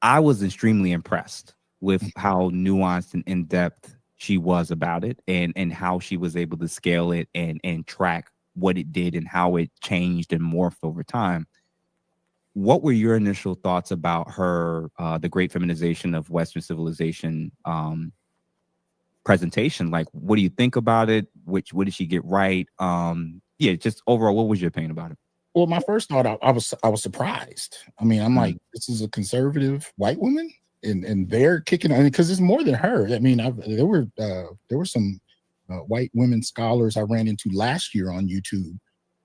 I was extremely impressed with how nuanced and in-depth she was about it, and how she was able to scale it and track what it did and how it changed and morphed over time. What were your initial thoughts about her the great feminization of Western civilization presentation? Like, what do you think about it? What did she get right? Yeah, just overall, what was your opinion about it? Well, my first thought, I was surprised. I mean, I'm like, this is a conservative white woman, and they're kicking. I mean, because it's more than her. I mean, there were some white women scholars I ran into last year on YouTube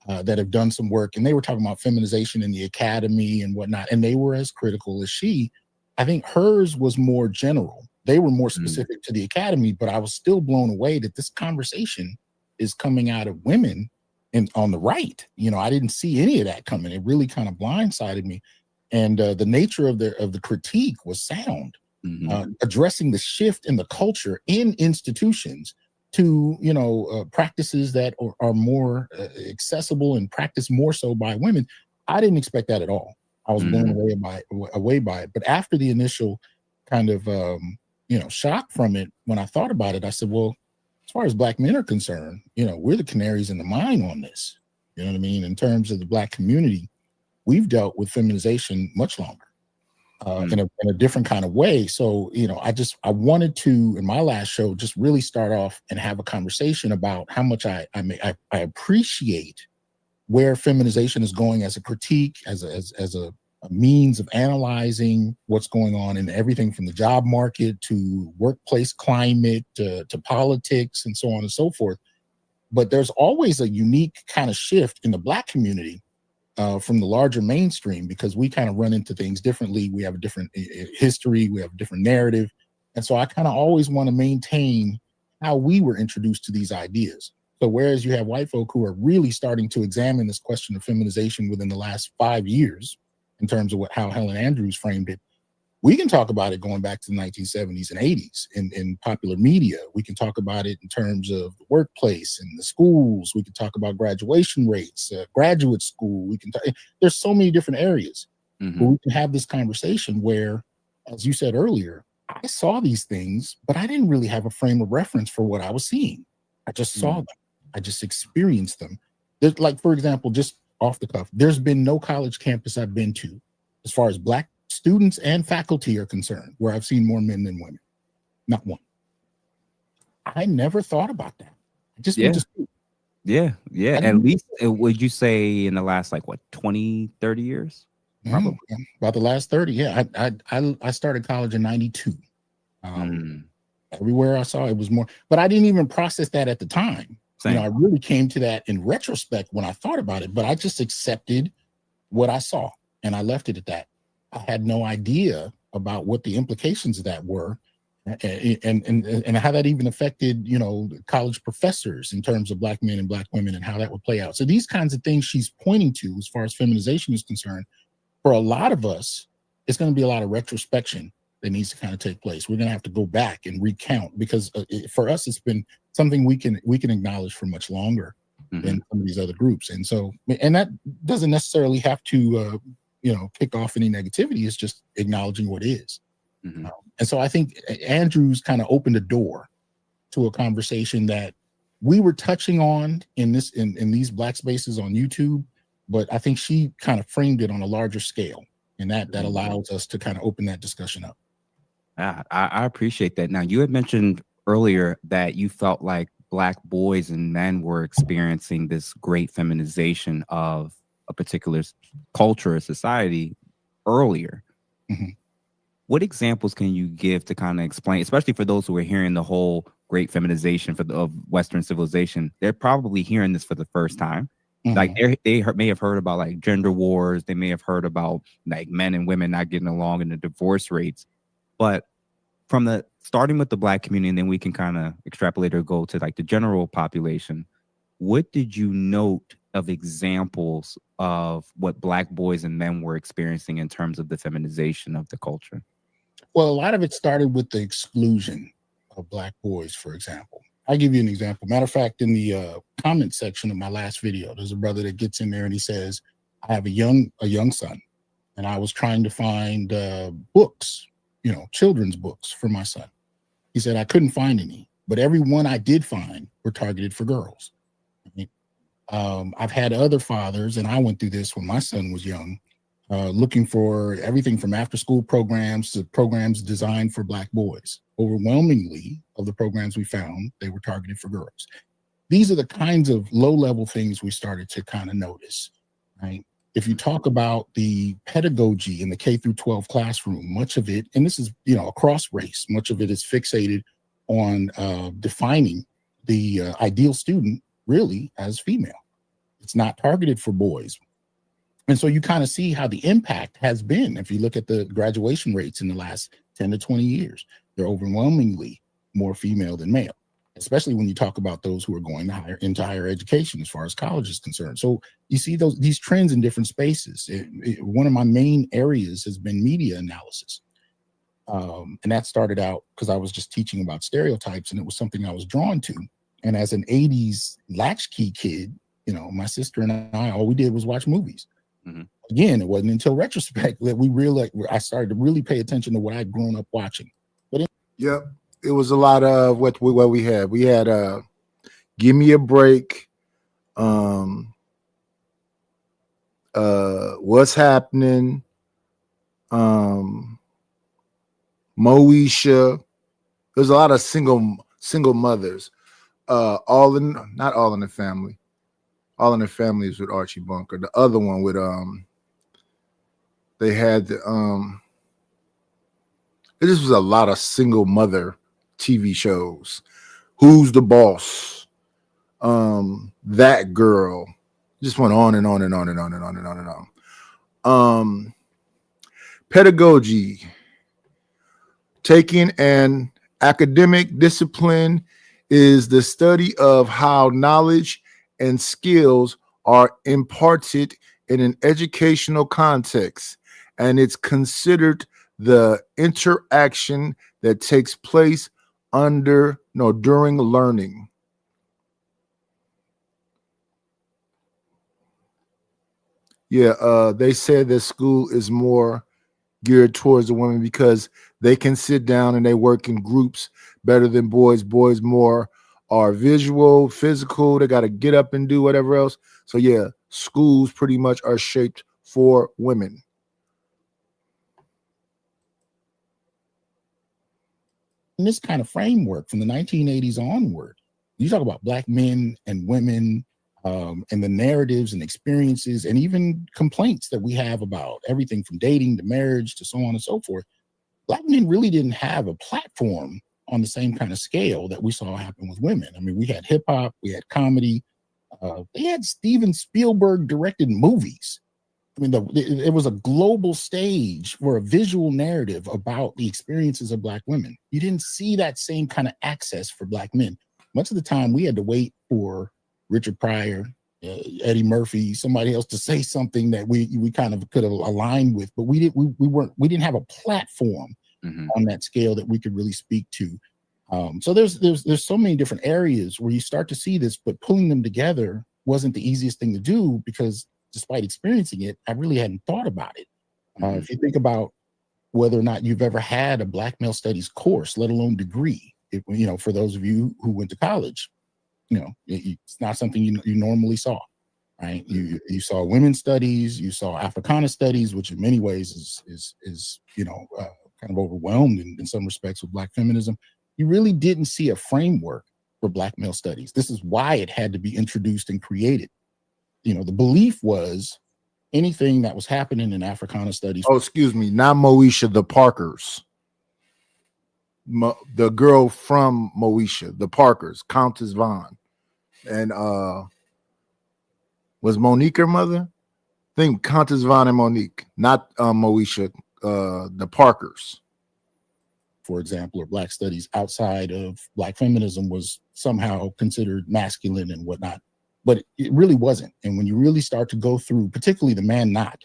that have done some work, and they were talking about feminization in the academy and whatnot, and they were as critical as she. I think hers was more general. They were more specific to the academy, but I was still blown away that this conversation is coming out of women and on the right. You know, I didn't see any of that coming. It really kind of blindsided me. And the nature of the critique was sound, addressing the shift in the culture in institutions to, you know, practices that are more accessible and practiced more so by women. I didn't expect that at all. I was blown away by it. But after the initial kind of, you know, shock from it, when I thought about it, I said, well, as far as Black men are concerned, you know, we're the canaries in the mine on this. You know what I mean? In terms of the Black community, we've dealt with feminization much longer in a different kind of way. So, you know, I wanted to, in my last show, just really start off and have a conversation about how much I appreciate where feminization is going as a critique, as a means of analyzing what's going on in everything from the job market to workplace climate to politics and so on and so forth. But there's always a unique kind of shift in the Black community from the larger mainstream, because we kind of run into things differently. We have a different history, we have a different narrative. And so I kind of always want to maintain how we were introduced to these ideas. So whereas you have white folk who are really starting to examine this question of feminization within the last 5 years, in terms of how Helen Andrews framed it, we can talk about it going back to the 1970s and 80s in popular media. We can talk about it in terms of the workplace and the schools. We can talk about graduation rates, graduate school. We can there's so many different areas where we can have this conversation where, as you said earlier, I saw these things, but I didn't really have a frame of reference for what I was seeing. I just saw them. I just experienced them. There's, like, for example, just off the cuff, there's been no college campus I've been to, as far as Black students and faculty are concerned, where I've seen more men than women. Not one. I never thought about that. I just went to school. Yeah. At least, would you say in the last, like, what, 20, 30 years? Probably. About the last 30, yeah. I started college in 92. Everywhere I saw, it was more, but I didn't even process that at the time. Same. You know, I really came to that in retrospect when I thought about it, but I just accepted what I saw and I left it at that. I had no idea about what the implications of that were and how that even affected, you know, college professors in terms of Black men and Black women and how that would play out. So these kinds of things she's pointing to as far as feminization is concerned, for a lot of us, it's going to be a lot of retrospection that needs to kind of take place. We're going to have to go back and recount, because for us, it's been something we can acknowledge for much longer than some of these other groups. And so, and that doesn't necessarily have to, you know, kick off any negativity. It's just acknowledging what is. And so I think Andrews kind of opened a door to a conversation that we were touching on in these Black spaces on YouTube, but I think she kind of framed it on a larger scale, and that allows us to kind of open that discussion up. I appreciate that. Now, you had mentioned earlier that you felt like Black boys and men were experiencing this great feminization of a particular culture or society earlier. What examples can you give to kind of explain, especially for those who are hearing the whole great feminization of Western civilization? They're probably hearing this for the first time. Like they may have heard about like gender wars. They may have heard about like men and women not getting along and the divorce rates. But from the starting with the Black community, and then we can kind of extrapolate or go to like the general population. What did you note of examples of what Black boys and men were experiencing in terms of the feminization of the culture? Well, a lot of it started with the exclusion of Black boys, for example. I'll give you an example. Matter of fact, in the comment section of my last video, there's a brother that gets in there and he says, I have a young son, and I was trying to find books, children's books for my son. He said, I couldn't find any, but every one I did find were targeted for girls. I've had other fathers, and I went through this when my son was young, looking for everything from after-school programs to programs designed for Black boys. Overwhelmingly of the programs we found, they were targeted for girls. These are the kinds of low-level things we started to kind of notice, right? If you talk about the pedagogy in the K through 12 classroom, much of it, and this is, across race, much of it is fixated on defining the ideal student really as female. It's not targeted for boys. And so you kind of see how the impact has been. If you look at the graduation rates in the last 10 to 20 years, they're overwhelmingly more female than male, especially when you talk about those who are going into higher education as far as college is concerned. So you see these trends in different spaces. One of my main areas has been media analysis. And that started out because I was just teaching about stereotypes, and it was something I was drawn to. And as an 80s latchkey kid, my sister and I, all we did was watch movies. Mm-hmm. Again, it wasn't until retrospect that I started to really pay attention to what I'd grown up watching. But Yep. It was a lot of what we had. We had Give Me a Break, What's Happening, Moesha. There's a lot of single mothers. Not All in the Family. All in the Family is with Archie Bunker. The other one with they had the this was a lot of single mother TV shows. Who's the Boss? That Girl. Just went on and on and on and on and on and on and on. Pedagogy. Taking an academic discipline is the study of how knowledge and skills are imparted in an educational context, and it's considered the interaction that takes place during learning. Yeah, they said that school is more geared towards the women because they can sit down and they work in groups better than boys. Boys more are visual, physical. They got to get up and do whatever else. So yeah, schools pretty much are shaped for women. In this kind of framework from the 1980s onward, you talk about Black men and women and the narratives and experiences and even complaints that we have about everything from dating to marriage to so on and so forth. Black men really didn't have a platform on the same kind of scale that we saw happen with women. I mean, we had hip hop, we had comedy, they had Steven Spielberg directed movies. I mean, it was a global stage for a visual narrative about the experiences of Black women. You didn't see that same kind of access for Black men. Much of the time, we had to wait for Richard Pryor, Eddie Murphy, somebody else to say something that we kind of could have aligned with, but we didn't have a platform on that scale that we could really speak to. So there's so many different areas where you start to see this, but pulling them together wasn't the easiest thing to do because despite experiencing it, I really hadn't thought about it. If you think about whether or not you've ever had a Black male studies course, let alone degree, for those of you who went to college, it's not something you normally saw, right? You saw women's studies, you saw Africana studies, which in many ways is kind of overwhelmed in some respects with Black feminism. You really didn't see a framework for Black male studies. This is why it had to be introduced and created. The belief was anything that was happening in Africana studies. Oh, excuse me, not Moesha, the Parkers. The girl from Moesha, the Parkers, Countess Vaughn. And was Monique her mother? I think Countess Vaughn and Monique, not Moesha, the Parkers. For example, or Black studies outside of Black feminism was somehow considered masculine and whatnot. But it really wasn't. And when you really start to go through, particularly The Man Not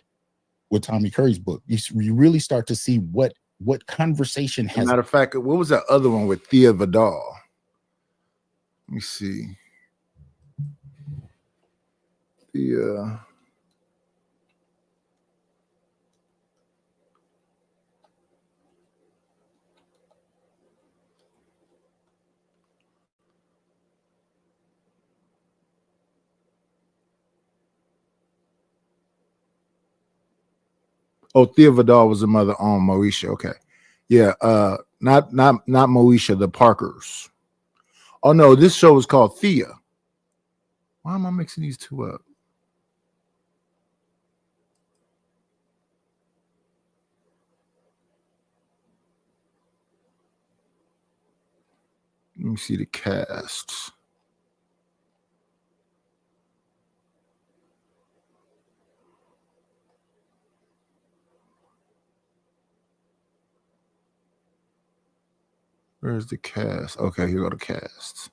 with Tommy Curry's book, you really start to see what what conversation As a has. matter of fact, what was that other one with Thea Vidal? Let me see. Thea Vidal was the mother on Moesha. Okay. Yeah, not Moesha, the Parkers. Oh no, this show was called Thea. Why am I mixing these two up? Let me see the cast. Where's the cast? Okay, here go the cast.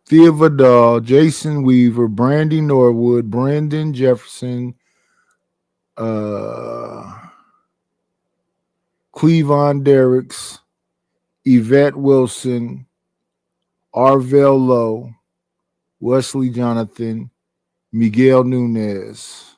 Thea Vidal, Jason Weaver, Brandy Norwood, Brandon Jefferson, Cleavon Derricks, Yvette Wilson, Arvell Lowe, Wesley Jonathan, Miguel Nunez.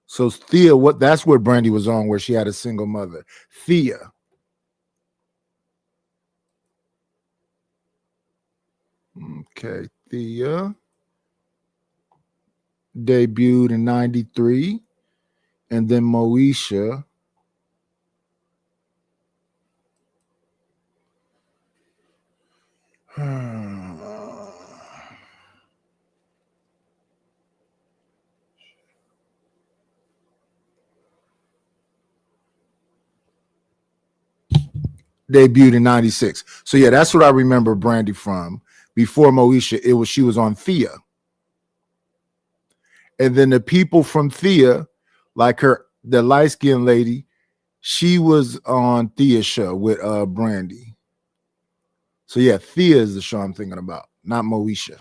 So Thea, that's where Brandy was on, where she had a single mother. Thea. Okay, Thea debuted in 93, and then Moesha debuted in 96. So yeah, that's what I remember Brandy from. Before Moesha, she was on Thea. And then the people from Thea, like the light-skinned lady, she was on Thea's show with Brandy. So yeah, Thea is the show I'm thinking about, not Moesha.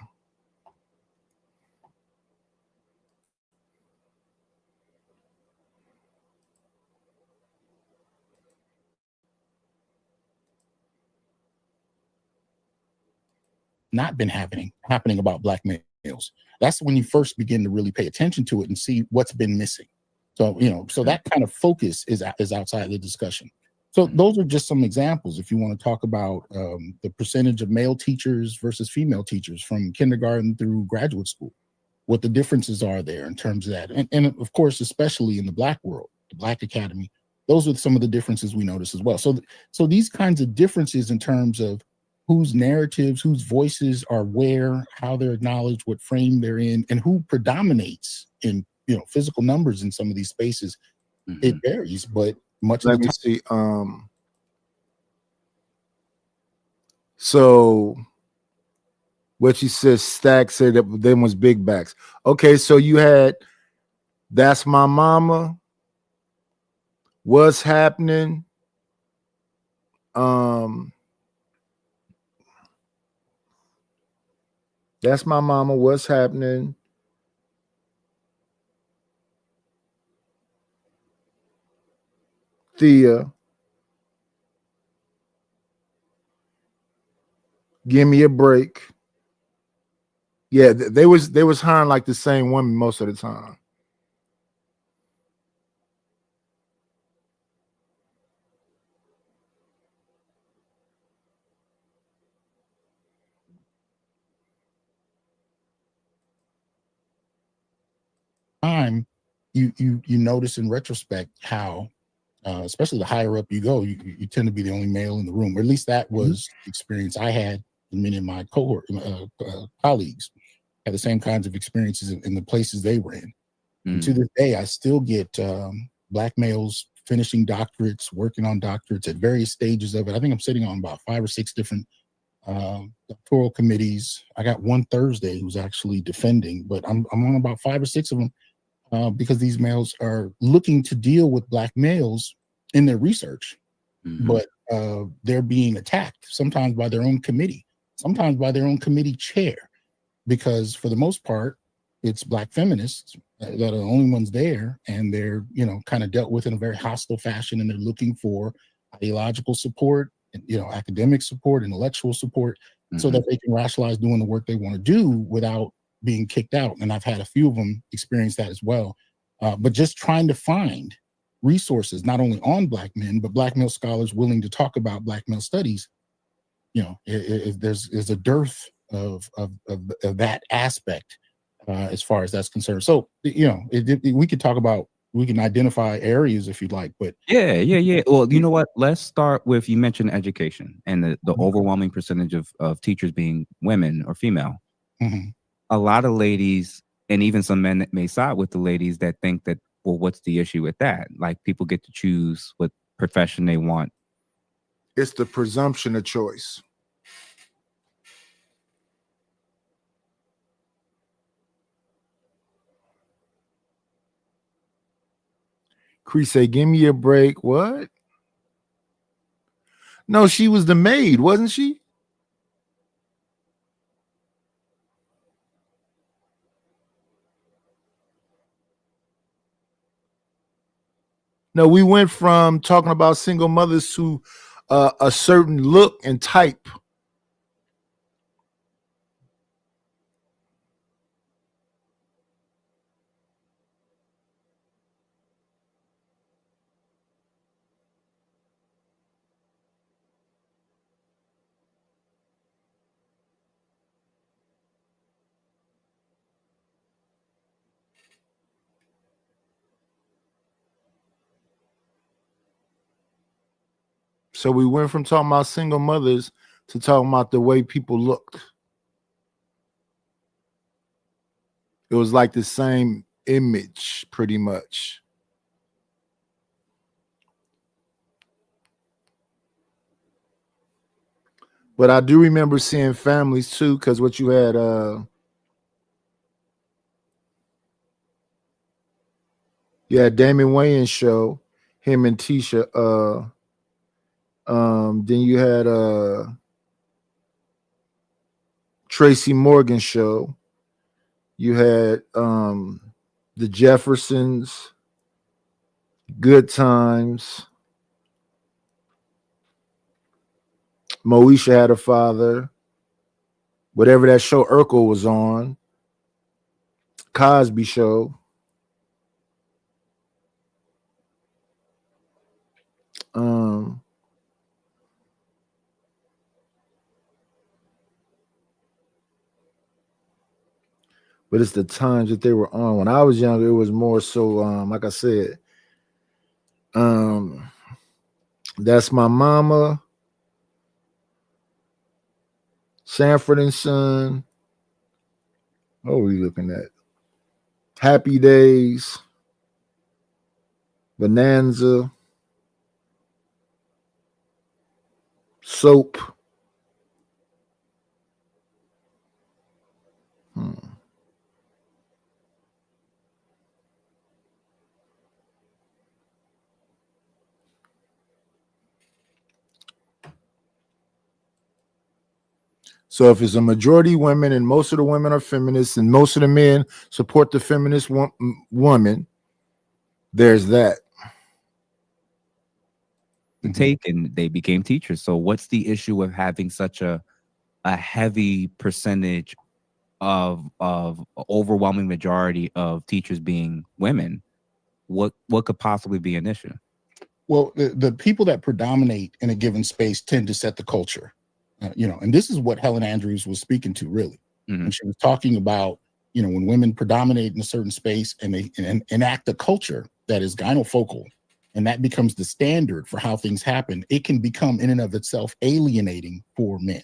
Not been happening about black males. That's when you first begin to really pay attention to it and see what's been missing. So, so that kind of focus is outside the discussion. So those are just some examples. If you want to talk about the percentage of male teachers versus female teachers from kindergarten through graduate school, what the differences are there in terms of that. And of course, especially in the Black world, the Black Academy, those are some of the differences we notice as well. So these kinds of differences in terms of whose narratives, whose voices are where, how they're acknowledged, what frame they're in, and who predominates in physical numbers in some of these spaces, it varies, but much Let of the me time. see. So what you said, Stack said that them was big backs. Okay, so you had That's My Mama, What's Happening, That's My Mama, What's Happening, Thea, Give Me a Break. Yeah, they was hiring like the same women most of the time. Time, you notice in retrospect how, especially the higher up you go, you tend to be the only male in the room, or at least that was the experience I had, and many of my cohort colleagues had the same kinds of experiences in the places they were in. And to this day, I still get Black males finishing doctorates, working on doctorates at various stages of it. I think I'm sitting on about 5 or 6 different doctoral committees. I got one Thursday who's actually defending, but I'm on about 5 or 6 of them because these males are looking to deal with Black males in their research, but they're being attacked sometimes by their own committee, sometimes by their own committee chair, because for the most part, it's Black feminists that are the only ones there, and they're, you know, kind of dealt with in a very hostile fashion, and they're looking for ideological support, you know, academic support, intellectual support, so that they can rationalize doing the work they want to do without being kicked out. And I've had a few of them experience that as well. But just trying to find resources, not only on Black men, but Black male scholars willing to talk about Black male studies, you know, there's a dearth of that aspect as far as that's concerned. So, you know, we could talk about, we can identify areas if you'd like, but yeah. Well, you know what? Let's start with, you mentioned education and the overwhelming percentage of teachers being women or female. A lot of ladies, and even some men that may side with the ladies, that think that, well, what's the issue with that? Like, people get to choose what profession they want. It's the presumption of choice. Cree say, give me a break. What? No, she was the maid, wasn't she? No, we went from talking about single mothers to a certain look and type. So we went from talking about single mothers to talking about the way people looked. It was like the same image, pretty much. But I do remember seeing families too, because what you had, Damon Wayans show, him and Tisha. Then you had Tracy Morgan show. You had the Jeffersons, Good Times. Moesha had a father. Whatever that show Urkel was on. Cosby Show. But it's the times that they were on. When I was younger, it was more so, like I said, That's My Mama, Sanford and Son. What are we looking at? Happy Days, Bonanza, Soap. So if it's a majority women and most of the women are feminists and most of the men support the feminist woman, there's that. And they became teachers. So what's the issue with having such a heavy percentage of overwhelming majority of teachers being women? What could possibly be an issue? Well, the people that predominate in a given space tend to set the culture. And this is what Helen Andrews was speaking to, really. And she was talking about, when women predominate in a certain space and they enact a culture that is gynofocal, and that becomes the standard for how things happen, it can become in and of itself alienating for men,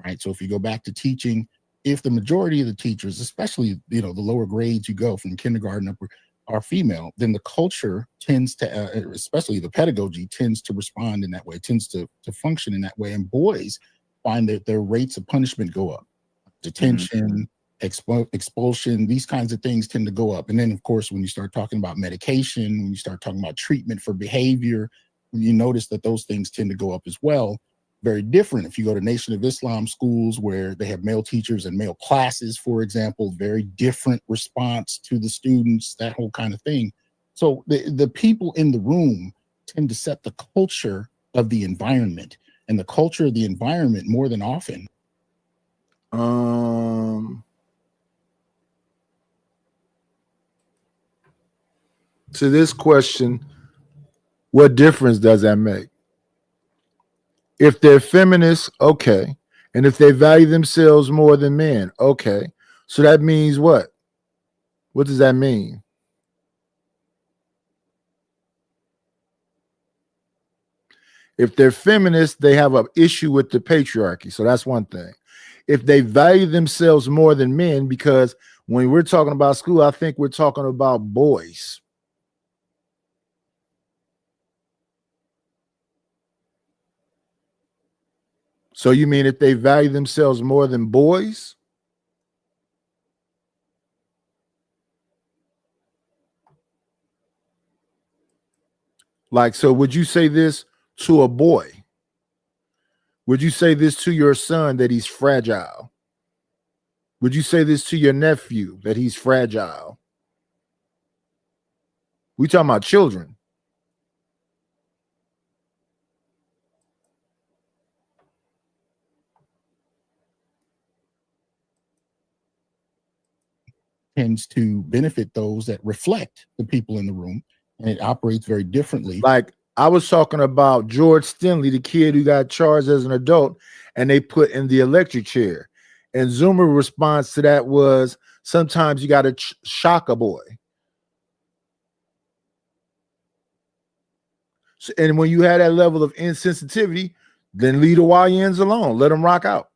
right? So if you go back to teaching, if the majority of the teachers, especially, the lower grades you go from kindergarten upward, are female, then the culture tends to, especially the pedagogy, tends to respond in that way, tends to function in that way. And boys find that their rates of punishment go up. Detention, expulsion, these kinds of things tend to go up. And then, of course, when you start talking about medication, when you start talking about treatment for behavior, you notice that those things tend to go up as well. Very different if you go to Nation of Islam schools where they have male teachers and male classes, for example, very different response to the students, that whole kind of thing. So the people in the room tend to set the culture of the environment, and the culture of the environment more than often. To this question, what difference does that make? If they're feminists, okay. And if they value themselves more than men, okay. So that means what? What does that mean? If they're feminists, they have an issue with the patriarchy. So that's one thing. If they value themselves more than men, because when we're talking about school, I think we're talking about boys. So you mean if they value themselves more than boys? Like, so would you say this to a boy? Would you say this to your son that he's fragile? Would you say this to your nephew that he's fragile? We talking about children. Tends to benefit those that reflect the people in the room, and it operates very differently. Like I was talking about George Stinley, the kid who got charged as an adult and they put in the electric chair. And Zoomer's response to that was, sometimes you got to shock a boy. So, and when you have that level of insensitivity, then leave the YNs alone. Let them rock out.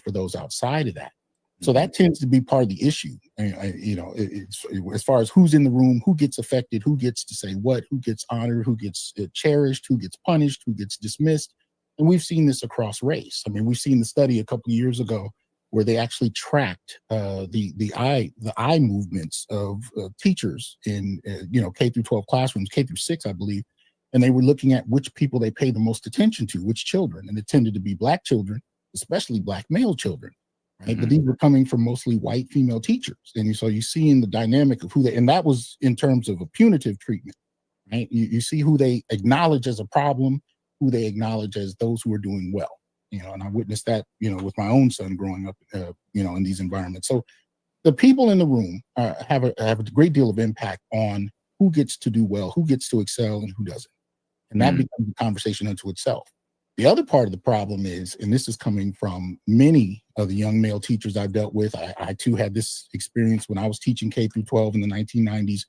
For those outside of that. So that tends to be part of the issue. It's as far as who's in the room, who gets affected, who gets to say what, who gets honored, who gets cherished, who gets punished, who gets dismissed. And we've seen this across race. I mean, we've seen the study a couple of years ago where they actually tracked the eye movements of teachers in K through 12 classrooms, K through 6, I believe. And they were looking at which people they pay the most attention to, which children, and it tended to be Black children, especially Black male children, right? But these were coming from mostly white female teachers. And so you see in the dynamic of who they, and that was in terms of a punitive treatment, right? You see who they acknowledge as a problem, who they acknowledge as those who are doing well, and I witnessed that, with my own son growing up, in these environments. So the people in the room have a great deal of impact on who gets to do well, who gets to excel, and who doesn't. And that becomes a conversation unto itself. The other part of the problem is, and this is coming from many of the young male teachers I've dealt with, I too had this experience when I was teaching K through 12 in the 1990s.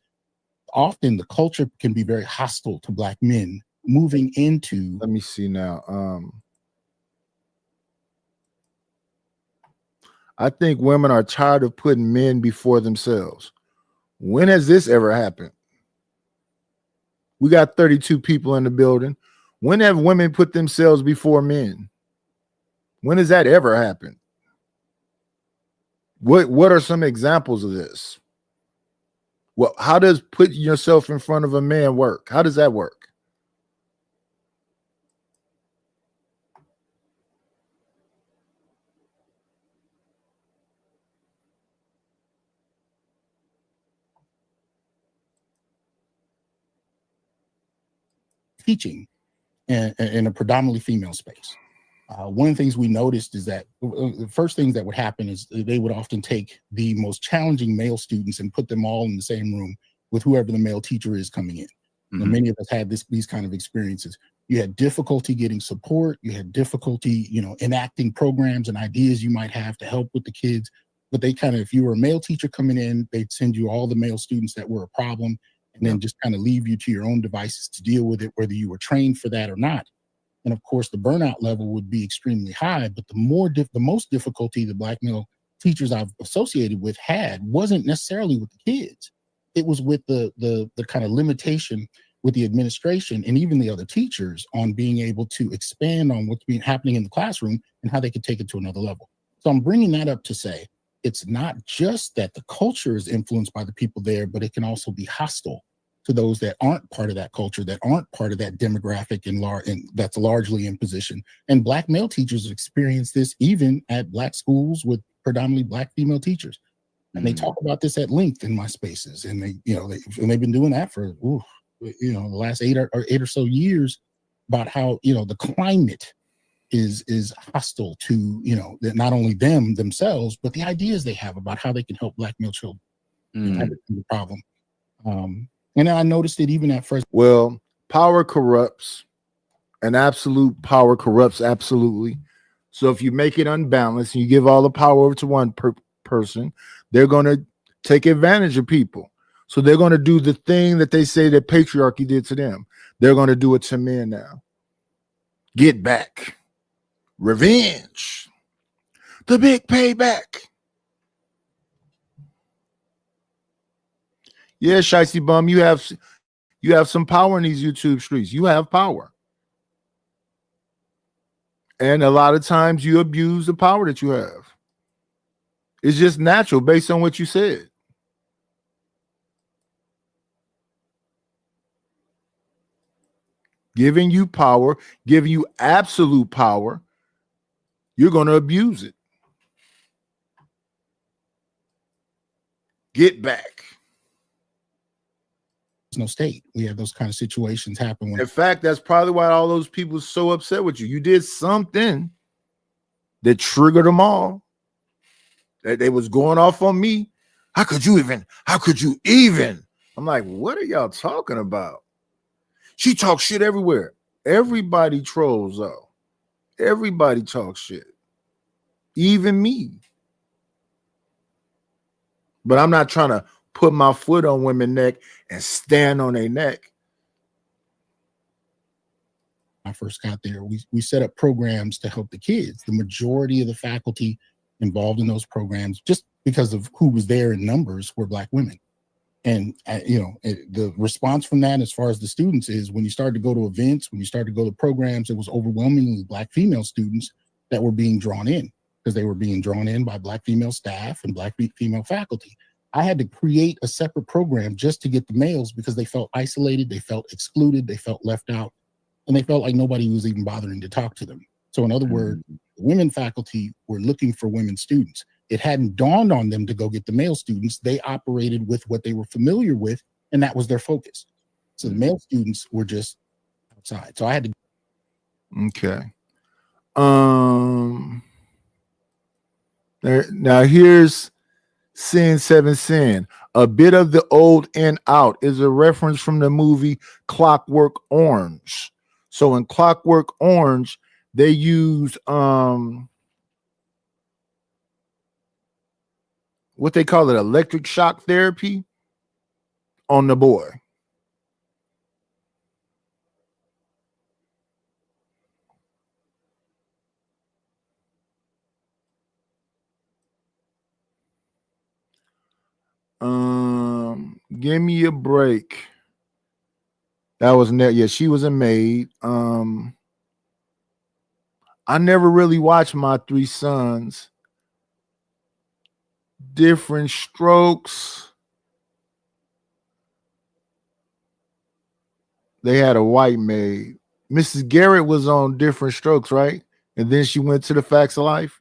Often the culture can be very hostile to Black men moving into. Let me see now. I think women are tired of putting men before themselves. When has this ever happened? We got 32 people in the building. When have women put themselves before men? When has that ever happened? What are some examples of this? Well, how does put yourself in front of a man work? How does that work? Teaching in a predominantly female space. One of the things we noticed is that the first things that would happen is they would often take the most challenging male students and put them all in the same room with whoever the male teacher is coming in. And many of us had these kind of experiences. You had difficulty getting support. You had difficulty, enacting programs and ideas you might have to help with the kids. But they kind of, if you were a male teacher coming in, they'd send you all the male students that were a problem, and then just kind of leave you to your own devices to deal with it, whether you were trained for that or not. And of course, the burnout level would be extremely high, but the most difficulty the Black male teachers I've associated with had wasn't necessarily with the kids. It was with the kind of limitation with the administration and even the other teachers on being able to expand on what's been happening in the classroom and how they could take it to another level. So I'm bringing that up to say it's not just that the culture is influenced by the people there, but it can also be hostile to those that aren't part of that culture, that aren't part of that demographic and that's largely in position. And Black male teachers experience this even at Black schools with predominantly Black female teachers. And they talk about this at length in my spaces. And they've been doing that for, the last 8 or so years, about how, the climate is hostile to, not only them themselves, but the ideas they have about how they can help Black male children. That's the problem. And I noticed it even at first. Well, power corrupts, and absolute power corrupts absolutely. So if you make it unbalanced and you give all the power over to one person, they're going to take advantage of people. So they're going to do the thing that they say that patriarchy did to them. They're going to do it to men now. Get back. Revenge. The big payback. Yeah, Shicey Bum, you have some power in these YouTube streets. You have power. And a lot of times you abuse the power that you have. It's just natural based on what you said. Giving you power, giving you absolute power, you're going to abuse it. Get back. No state. We have those kind of situations happen. In fact, that's probably why all those people are so upset with you. You did something that triggered them all. That they was going off on me. How could you even? I'm like, what are y'all talking about? She talks shit everywhere. Everybody trolls though. Everybody talks shit. Even me. But I'm not trying to put my foot on women's neck and stand on their neck. I first got there, we set up programs to help the kids. The majority of the faculty involved in those programs, just because of who was there in numbers, were Black women. And the response from that, as far as the students, is when you started to go to events, when you started to go to programs, it was overwhelmingly Black female students that were being drawn in, because they were being drawn in by Black female staff and Black female faculty. I had to create a separate program just to get the males, because they felt isolated, they felt excluded, they felt left out, and they felt like nobody was even bothering to talk to them. So in other words, the women faculty were looking for women students. It hadn't dawned on them to go get the male students. They operated with what they were familiar with, and that was their focus. So the male students were just outside. So I had to. Okay. Now here's Sin 7 Sin. A bit of the old and out is a reference from the movie Clockwork Orange. So in Clockwork Orange, they use what they call it, electric shock therapy on the boy. Give me a break. That was net. Yeah, she was a maid. I never really watched My Three Sons. Different Strokes. They had a white maid. Mrs. Garrett was on Different Strokes, right? And then she went to The Facts of Life.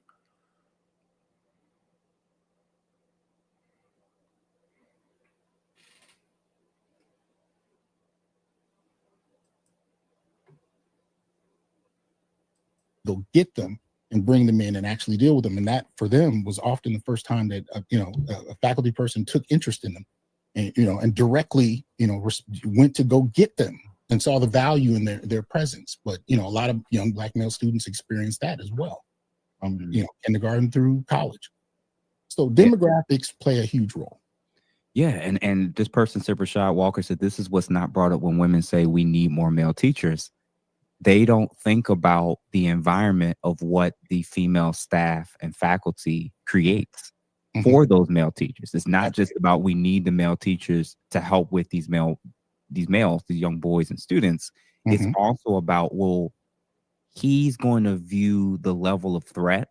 Go get them and bring them in and actually deal with them. And that for them was often the first time that, a faculty person took interest in them and directly, went to go get them and saw the value in their presence. But, a lot of young Black male students experienced that as well, kindergarten through college. So demographics play a huge role. Yeah, and this person, Sir Rashad Walker, said this is what's not brought up when women say we need more male teachers. They don't think about the environment of what the female staff and faculty creates for those male teachers. It's not just about we need the male teachers to help with these male males, these young boys and students, it's also about, well, he's going to view the level of threat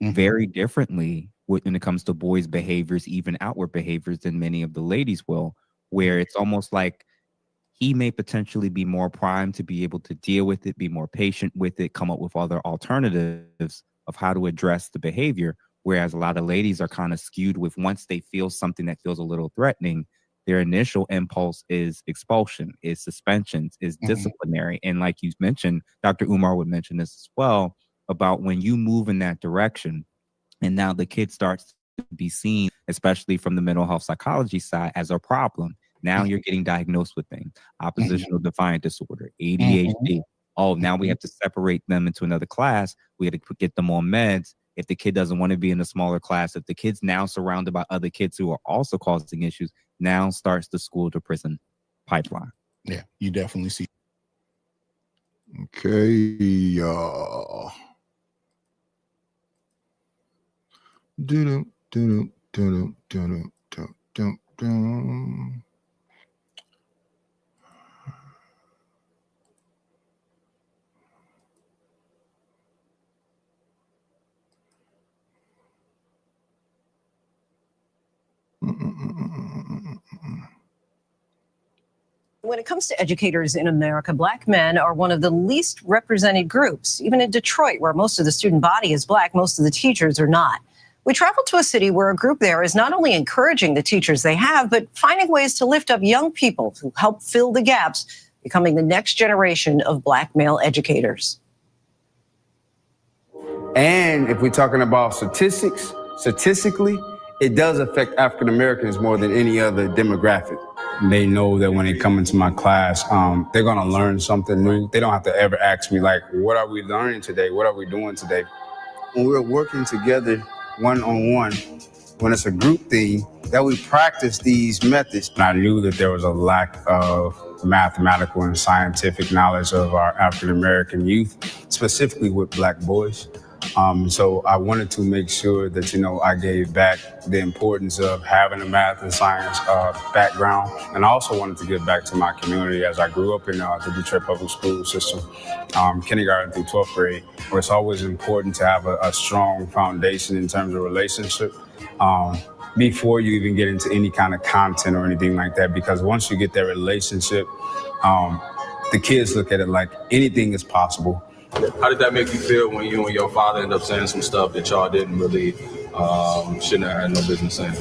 very differently when it comes to boys' behaviors, even outward behaviors, than many of the ladies will, where it's almost like he may potentially be more primed to be able to deal with it, be more patient with it, come up with other alternatives of how to address the behavior. Whereas a lot of ladies are kind of skewed with, once they feel something that feels a little threatening, their initial impulse is expulsion, is suspensions, is disciplinary. And like you mentioned, Dr. Umar would mention this as well, about when you move in that direction, and now the kid starts to be seen, especially from the mental health psychology side, as a problem. Now you're getting diagnosed with things, oppositional defiant disorder, ADHD. Oh, now we have to separate them into another class. We have to get them on meds. If the kid doesn't want to be in a smaller class, if the kid's now surrounded by other kids who are also causing issues, now starts the school to prison pipeline. Yeah, you definitely see. Okay. When it comes to educators in America, Black men are one of the least represented groups. Even in Detroit, where most of the student body is Black, most of the teachers are not. We traveled to a city where a group there is not only encouraging the teachers they have, but finding ways to lift up young people who help fill the gaps, becoming the next generation of Black male educators. And if we're talking about statistically, it does affect African Americans more than any other demographic. They know that when they come into my class, they're gonna learn something new. They don't have to ever ask me like, what are we learning today? What are we doing today? When we're working together one-on-one, when it's a group thing, that we practice these methods. And I knew that there was a lack of mathematical and scientific knowledge of our African American youth, specifically with Black boys. So I wanted to make sure that, I gave back the importance of having a math and science background. And I also wanted to give back to my community as I grew up in the Detroit public school system, kindergarten through 12th grade, where it's always important to have a strong foundation in terms of relationship before you even get into any kind of content or anything like that. Because once you get that relationship, the kids look at it like anything is possible. How did that make you feel when you and your father ended up saying some stuff that y'all didn't really, shouldn't have had no business saying?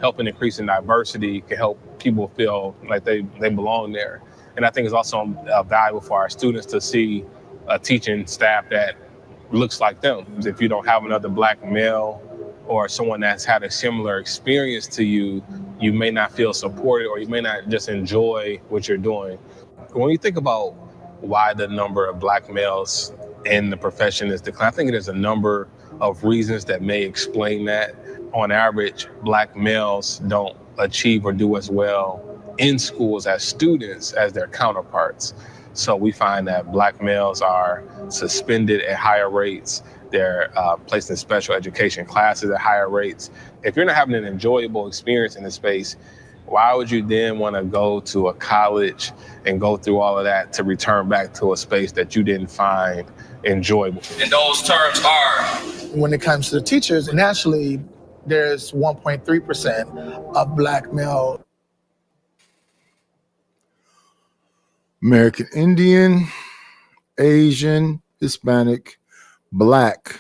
Helping increase in diversity can help people feel like they belong there. And I think it's also valuable for our students to see a teaching staff that looks like them. If you don't have another Black male or someone that's had a similar experience to you, you may not feel supported, or you may not just enjoy what you're doing. When you think about why the number of Black males in the profession is declining, I think there's a number of reasons that may explain that. On average, Black males don't achieve or do as well in schools as students as their counterparts. So we find that Black males are suspended at higher rates. They're placed in special education classes at higher rates. If you're not having an enjoyable experience in the space, why would you then want to go to a college and go through all of that to return back to a space that you didn't find enjoyable? And those terms are? When it comes to the teachers, nationally, there's 1.3% of Black male. American Indian, Asian, Hispanic, Black,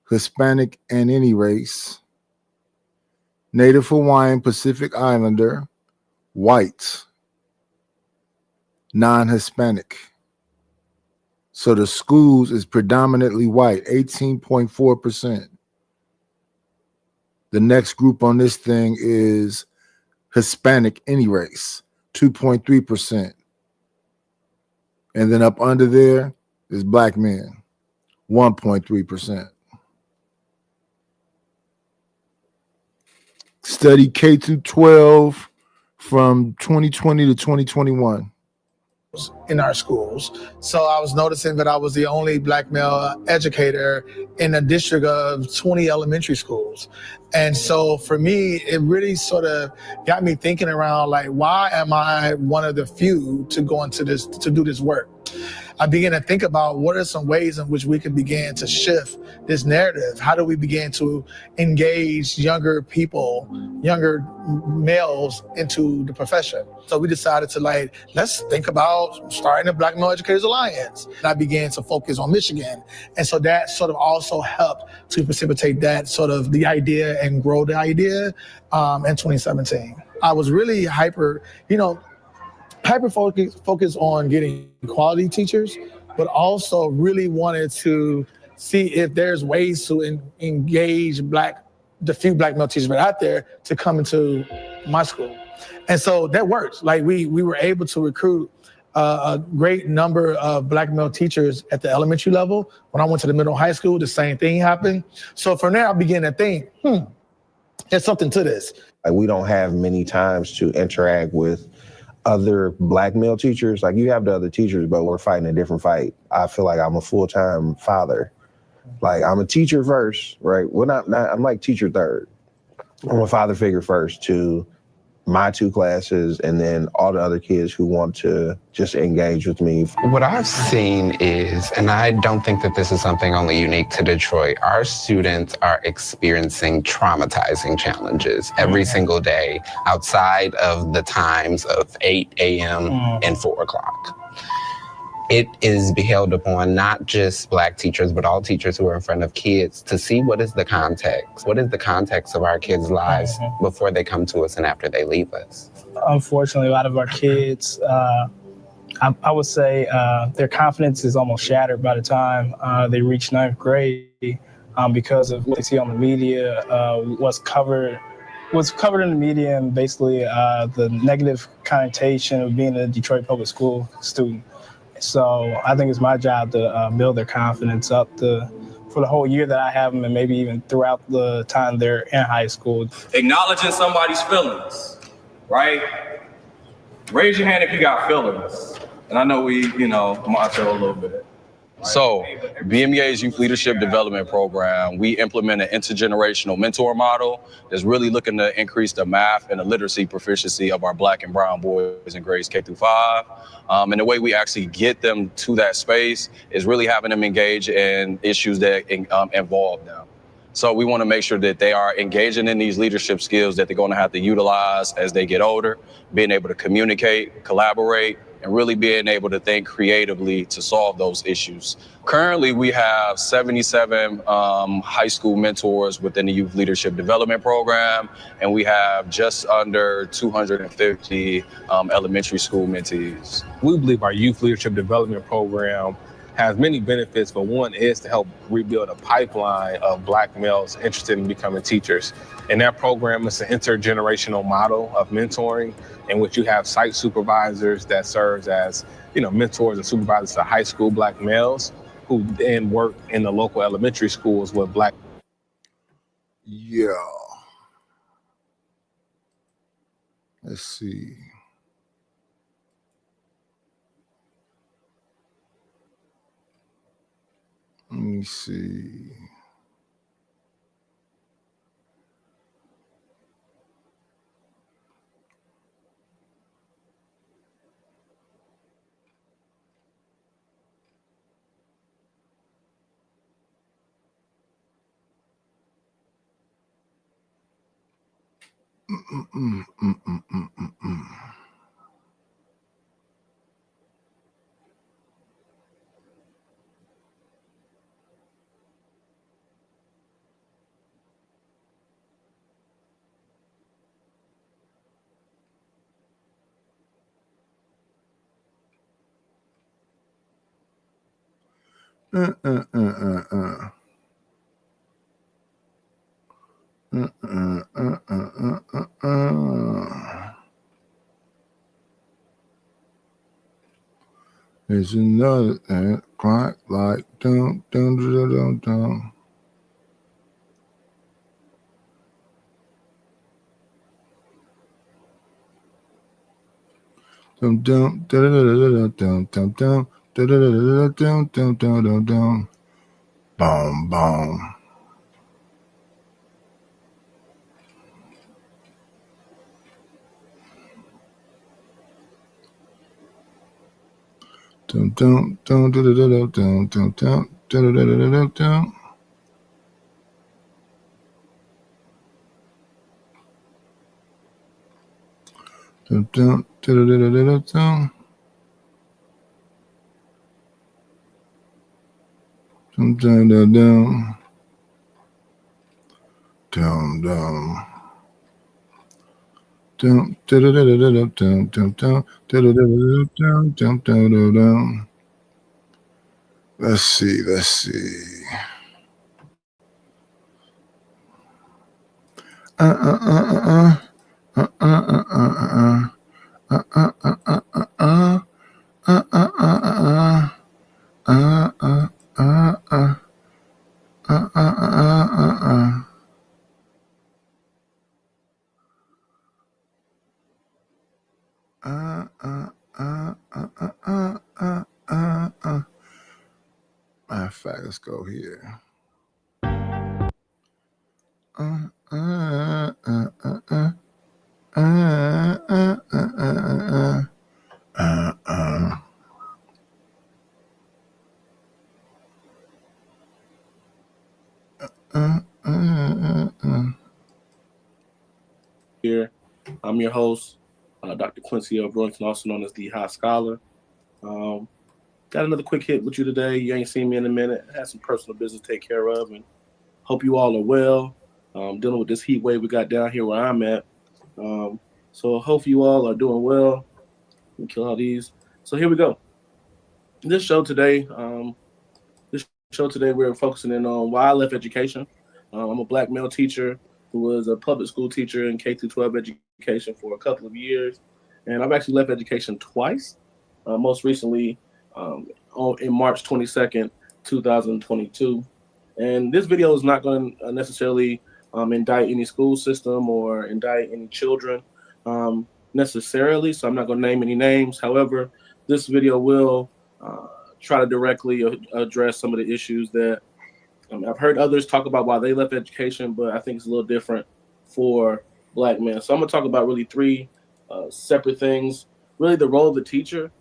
Hispanic, and any race. Native Hawaiian, Pacific Islander, white, non-Hispanic. So the schools is predominantly white, 18.4%. The next group on this thing is Hispanic, any race, 2.3%. And then up under there is Black men, 1.3%. Study K through 12 from 2020 to 2021. in our schools. So I was noticing that I was the only black male educator in a district of 20 elementary schools. And so for me, it really sort of got me thinking around, like, why am I one of the few to go into this, to do this work? I began to think about what are some ways in which we can begin to shift this narrative. How do we begin to engage younger people, younger males into the profession? So we decided to, like, let's think about starting a Black Male Educators Alliance. And I began to focus on Michigan. And so that sort of also helped to precipitate that sort of the idea and grow the idea in 2017. I was really hyper focused on getting quality teachers, but also really wanted to see if there's ways to engage the few black male teachers that are out there to come into my school. And so that works. Like we were able to recruit a great number of black male teachers at the elementary level. When I went to the middle high school, the same thing happened. So from there, I began to think, there's something to this. Like, we don't have many times to interact with other black male teachers. Like, you have the other teachers, but we're fighting a different fight. I feel like I'm a full-time father. Like, I'm a teacher first, right? Well, I'm like teacher third. I'm a father figure first to my two classes, and then all the other kids who want to just engage with me. What I've seen is, and I don't think that this is something only unique to Detroit, our students are experiencing traumatizing challenges every single day outside of the times of 8 a.m. and 4 o'clock. It is beheld upon not just Black teachers, but all teachers who are in front of kids to see what is the context. What is the context of our kids' lives before they come to us and after they leave us? Unfortunately, a lot of our kids, I would say their confidence is almost shattered by the time they reach 9th grade because of what they see on the media, what's covered in the media, and basically the negative connotation of being a Detroit public school student. So I think it's my job to build their confidence up for the whole year that I have them, and maybe even throughout the time they're in high school. Acknowledging somebody's feelings, right? Raise your hand if you got feelings. And I know we, monitor a little bit. So, BMEA's Youth Leadership Development Program, we implement an intergenerational mentor model that's really looking to increase the math and the literacy proficiency of our Black and brown boys in grades K through 5. And the way we actually get them to that space is really having them engage in issues that involve them. So we want to make sure that they are engaging in these leadership skills that they're going to have to utilize as they get older, being able to communicate, collaborate, and really being able to think creatively to solve those issues. Currently, we have 77 high school mentors within the Youth Leadership Development Program, and we have just under 250 elementary school mentees. We believe our Youth Leadership Development Program has many benefits, but one is to help rebuild a pipeline of Black males interested in becoming teachers. And that program is an intergenerational model of mentoring in which you have site supervisors that serves as, mentors and supervisors to high school Black males who then work in the local elementary schools with Black. Yeah. Let's see. Let me see. There's another clock like dum dum dum dum dum. Dum dum da da da da dum dum dum da da da da dum dum dum dum dum. Boom boom. Dum dum dum da da da da dum dum dum da da da da da dum. Dum dum da da da da da dum. Dum dum dum dum. Dum dum. Dum da da da da da dum dum dum da da da da dum dum dum dum. Let's see. Matter of fact, let's go here. Here, I'm your host, Dr. Quincy L. Brunson, also known as the High Scholar. Got another quick hit with you today. You ain't seen me in a minute. I had some personal business to take care of, and hope you all are well. Dealing with this heat wave we got down here where I'm at. So hope you all are doing well. Let me kill all these. So here we go. This show today, we're focusing in on why I left education. I'm a Black male teacher who was a public school teacher in K-12 education for a couple of years. And I've actually left education twice. Most recently in March 22nd, 2022. And this video is not going to necessarily indict any school system or indict any children necessarily. So I'm not going to name any names. However, this video will try to directly address some of the issues that I've heard others talk about why they left education, but I think it's a little different for Black men. So I'm going to talk about really three separate things. Really the role of the teacher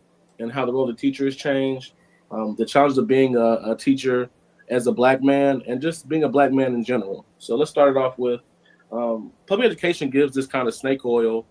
and how the role of the teacher has changed, the challenges of being a teacher as a Black man, and just being a Black man in general. So let's start it off with public education gives this kind of snake oil,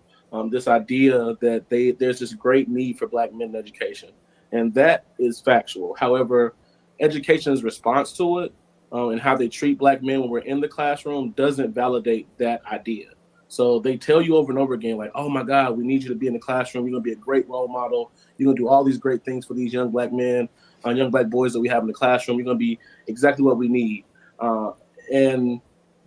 this idea that there's this great need for Black men in education. And that is factual. However, education's response to it and how they treat Black men when we're in the classroom doesn't validate that idea. So they tell you over and over again, like, oh my God, we need you to be in the classroom. You're gonna be a great role model. You're gonna do all these great things for these young Black men, young Black boys that we have in the classroom. You're gonna be exactly what we need. And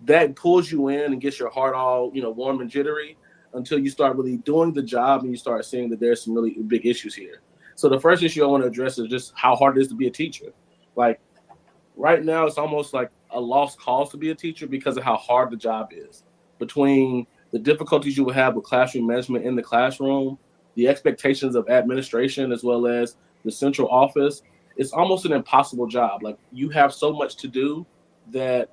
that pulls you in and gets your heart all, warm and jittery until you start really doing the job and you start seeing that there's some really big issues here. So the first issue I want to address is just how hard it is to be a teacher. Like right now, it's almost like a lost cause to be a teacher because of how hard the job is. Between the difficulties you will have with classroom management in the classroom, the expectations of administration, as well as the central office, it's almost an impossible job. Like you have so much to do that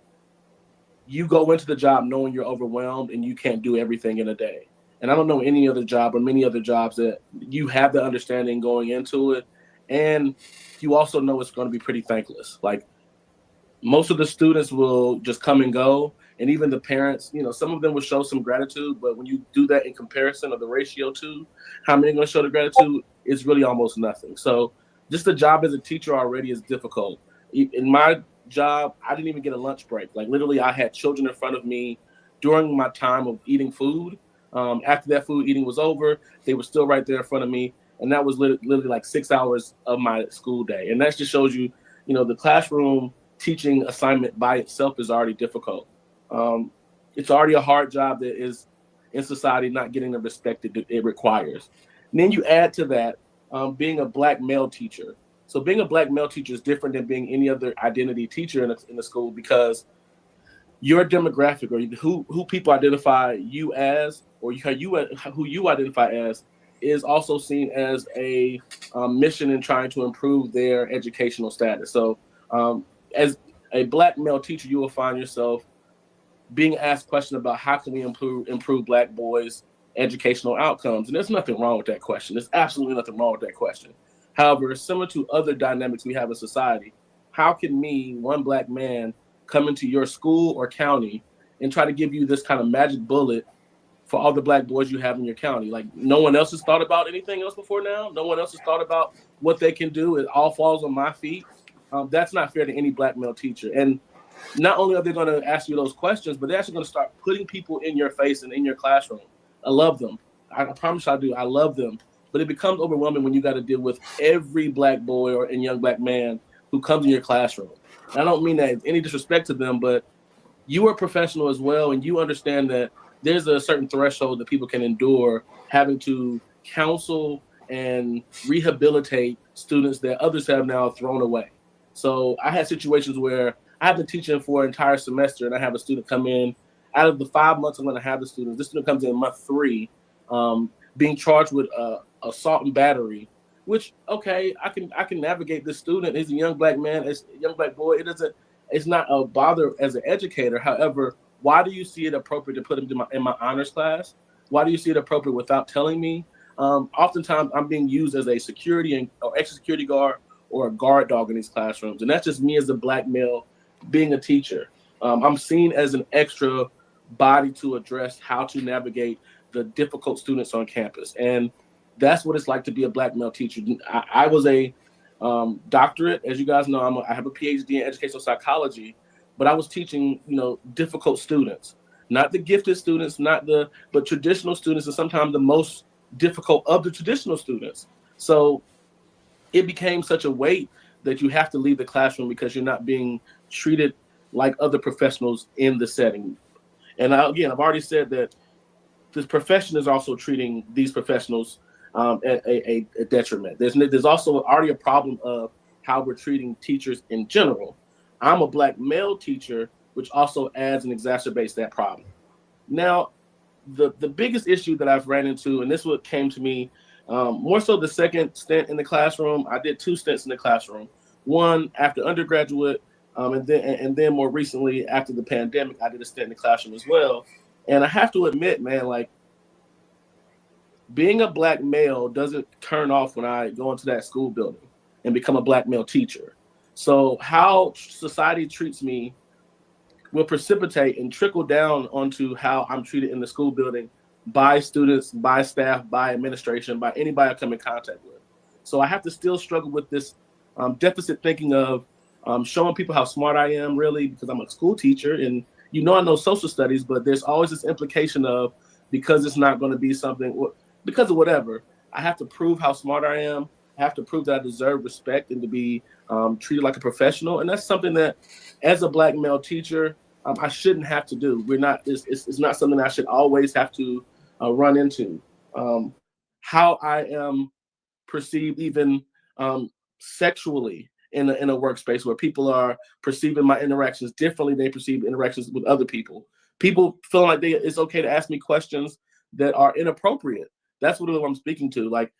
you go into the job knowing you're overwhelmed and you can't do everything in a day. And I don't know any other job or many other jobs that you have the understanding going into it. And you also know it's going to be pretty thankless. Like most of the students will just come and go. And even the parents, some of them will show some gratitude. But when you do that in comparison of the ratio to how many are going to show the gratitude, it's really almost nothing. So just the job as a teacher already is difficult. In my job, I didn't even get a lunch break. Like literally, I had children in front of me during my time of eating food. After that food eating was over, they were still right there in front of me. And that was literally like 6 hours of my school day. And that just shows you, the classroom teaching assignment by itself is already difficult. It's already a hard job that is in society not getting the respect that it requires. And then you add to that being a Black male teacher. So being a Black male teacher is different than being any other identity teacher in the school because your demographic or who people identify you as or who you identify as is also seen as a mission in trying to improve their educational status. So as a Black male teacher, you will find yourself being asked questions about how can we improve Black boys' educational outcomes. And there's nothing wrong with that question. There's absolutely nothing wrong with that question. However, similar to other dynamics we have in society, how can me, one Black man, come into your school or county and try to give you this kind of magic bullet for all the Black boys you have in your county? Like, no one else has thought about anything else before now. No one else has thought about what they can do. It all falls on my feet. That's not fair to any Black male teacher. And not only are they going to ask you those questions, but they're actually going to start putting people in your face and in your classroom. I love them. I promise I do. I love them. But it becomes overwhelming when you got to deal with every Black boy and young Black man who comes in your classroom. And I don't mean that any disrespect to them, but you are a professional as well, and you understand that there's a certain threshold that people can endure having to counsel and rehabilitate students that others have now thrown away. So I had situations where I have been teaching for an entire semester, and I have a student come in. Out of the 5 months I'm going to have the students, this student comes in month 3, being charged with assault and battery. Which, okay, I can navigate this student. He's a young Black man, it's a young Black boy. It's not a bother as an educator. However, why do you see it appropriate to put him in my honors class? Why do you see it appropriate without telling me? Oftentimes I'm being used as a security or extra security guard or a guard dog in these classrooms. And that's just me as a Black male being a teacher. I'm seen as an extra body to address how to navigate the difficult students on campus. And that's what it's like to be a Black male teacher. I was a doctorate, as you guys know. I have a PhD in educational psychology, but I was teaching, difficult students, not the gifted students, but traditional students, and sometimes the most difficult of the traditional students. So it became such a weight that you have to leave the classroom because you're not being treated like other professionals in the setting. And again, I've already said that this profession is also treating these professionals at a detriment. There's also already a problem of how we're treating teachers in general. I'm a Black male teacher, which also adds and exacerbates that problem. Now, the biggest issue that I've ran into, and this what came to me more so the second stint in the classroom. I did 2 stints in the classroom. One after undergraduate, and then more recently after the pandemic, I did a stint in the classroom as well. And I have to admit, man, like, being a Black male doesn't turn off when I go into that school building and become a Black male teacher. So how society treats me will precipitate and trickle down onto how I'm treated in the school building by students, by staff, by administration, by anybody I come in contact with. So I have to still struggle with this deficit thinking of showing people how smart I am, really, because I'm a school teacher. And I know social studies, but there's always this implication of, because it's not going to be something, because of whatever, I have to prove how smart I am. I have to prove that I deserve respect and to be treated like a professional. And that's something that, as a Black male teacher, I shouldn't have to do. It's not something I should always have to run into. How I am perceived, even sexually, in a workspace where people are perceiving my interactions differently than they perceive interactions with other people. People feeling like it's okay to ask me questions that are inappropriate. That's what I'm speaking to. Like,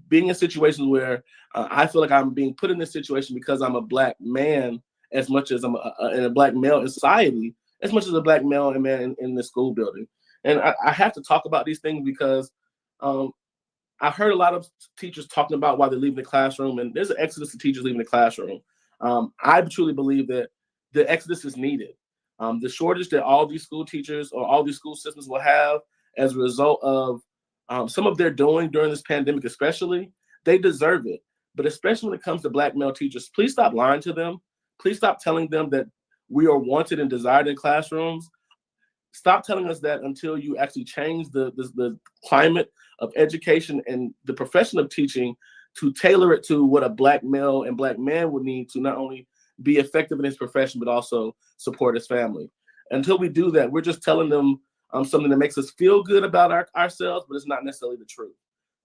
being in situations where I feel like I'm being put in this situation because I'm a Black man, as much as I'm a Black male in society, as much as a Black male and man in the school building. And I have to talk about these things because I've heard a lot of teachers talking about why they're leaving the classroom, and there's an exodus of teachers leaving the classroom. I truly believe that the exodus is needed. The shortage that all these school teachers or all these school systems will have as a result of some of their doing during this pandemic, especially, they deserve it. But especially when it comes to Black male teachers, please stop lying to them. Please stop telling them that we are wanted and desired in classrooms. Stop telling us that until you actually change the climate of education and the profession of teaching to tailor it to what a Black male and Black man would need to not only be effective in his profession, but also support his family. Until we do that, we're just telling them something that makes us feel good about ourselves, but it's not necessarily the truth.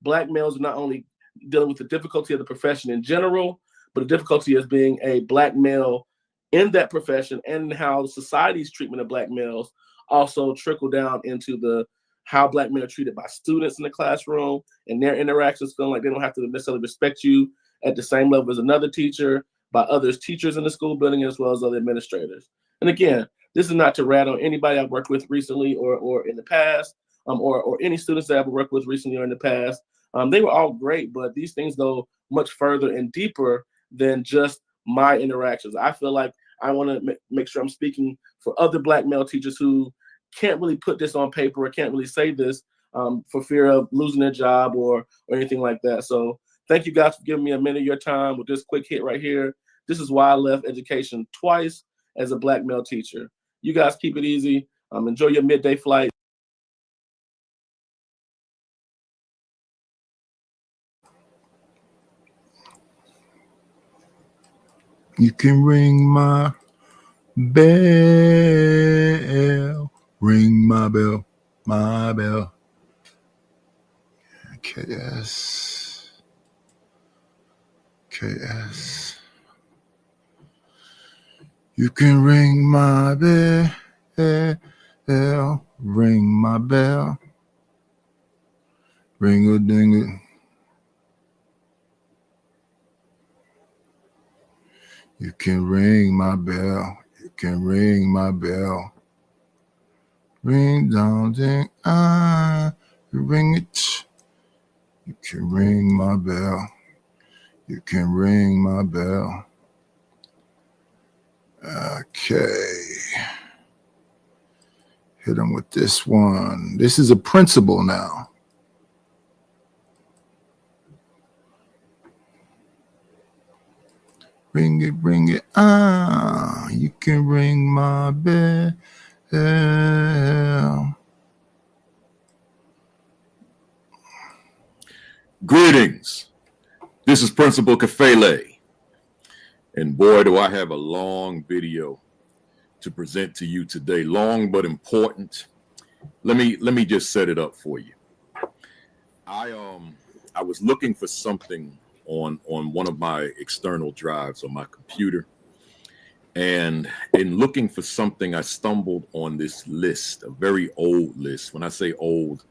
Black males are not only dealing with the difficulty of the profession in general, but the difficulty as being a Black male in that profession, and how society's treatment of Black males also trickle down into the how Black men are treated by students in the classroom and their interactions, feeling like they don't have to necessarily respect you at the same level as another teacher, by others teachers in the school building, as well as other administrators. And again, this is not to rat on anybody I've worked with recently or in the past, or any students that I've worked with recently or in the past. They were all great, but these things go much further and deeper than just my interactions. I feel like I want to make sure I'm speaking for other Black male teachers who can't really put this on paper or can't really say this for fear of losing their job or anything like that. So thank you guys for giving me a minute of your time with this quick hit right here. This is why I left education twice as a Black male teacher. You guys keep it easy. Enjoy your midday flight. You can ring my bell. Ring my bell. My bell. KS. KS. You can ring my bell. Ring my bell. Ring a ding it. You can ring my bell. You can ring my bell. Ring down, ding, you ring it. You can ring my bell. You can ring my bell. Okay. Hit him with this one. This is a principle now. Ring it, you can ring my bell. Greetings. This is Principal Kafele. And boy, do I have a long video to present to you today. Long but important. Let me just set it up for you. I was looking for something on one of my external drives on my computer. And in looking for something, I stumbled on this list, a very old list. When I say old,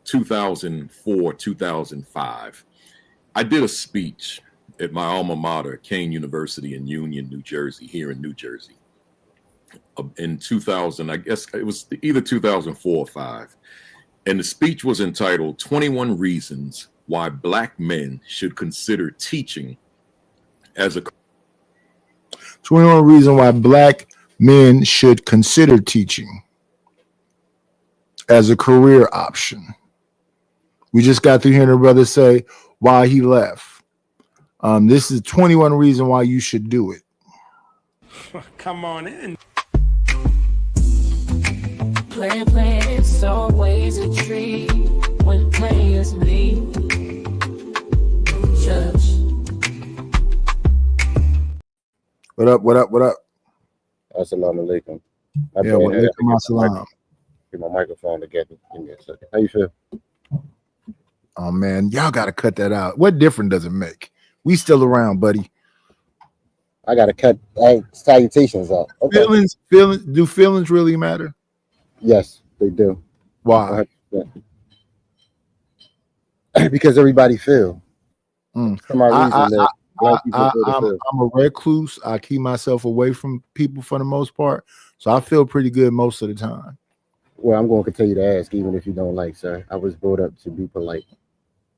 2004, 2005. I did a speech at my alma mater, Kane University in Union, New Jersey, here in New Jersey. In 2000, I guess it was either 2004 or 5. And the speech was entitled 21 Reasons Why Black Men Should Consider Teaching as a 21 reasons why Black men should consider teaching as a career option. We just got through hearing a brother say why he left. This is 21 reasons why you should do it. Come on in. Play, it's always a treat when players leave. Church. What up? Assalamu alaikum. Yeah, wa alaikum assalam. Get my microphone together. Give me a second. How you feel? Oh man, y'all gotta cut that out. What difference does it make? We still around, buddy. I gotta cut salutations out. Okay. Feelings. Do feelings really matter? Yes, they do. Why? Because everybody feel. I'm reason a recluse. I keep myself away from people for the most part, so I feel pretty good most of the time. Well, I'm going to continue to ask, even if you don't like, sir. I was brought up to be polite,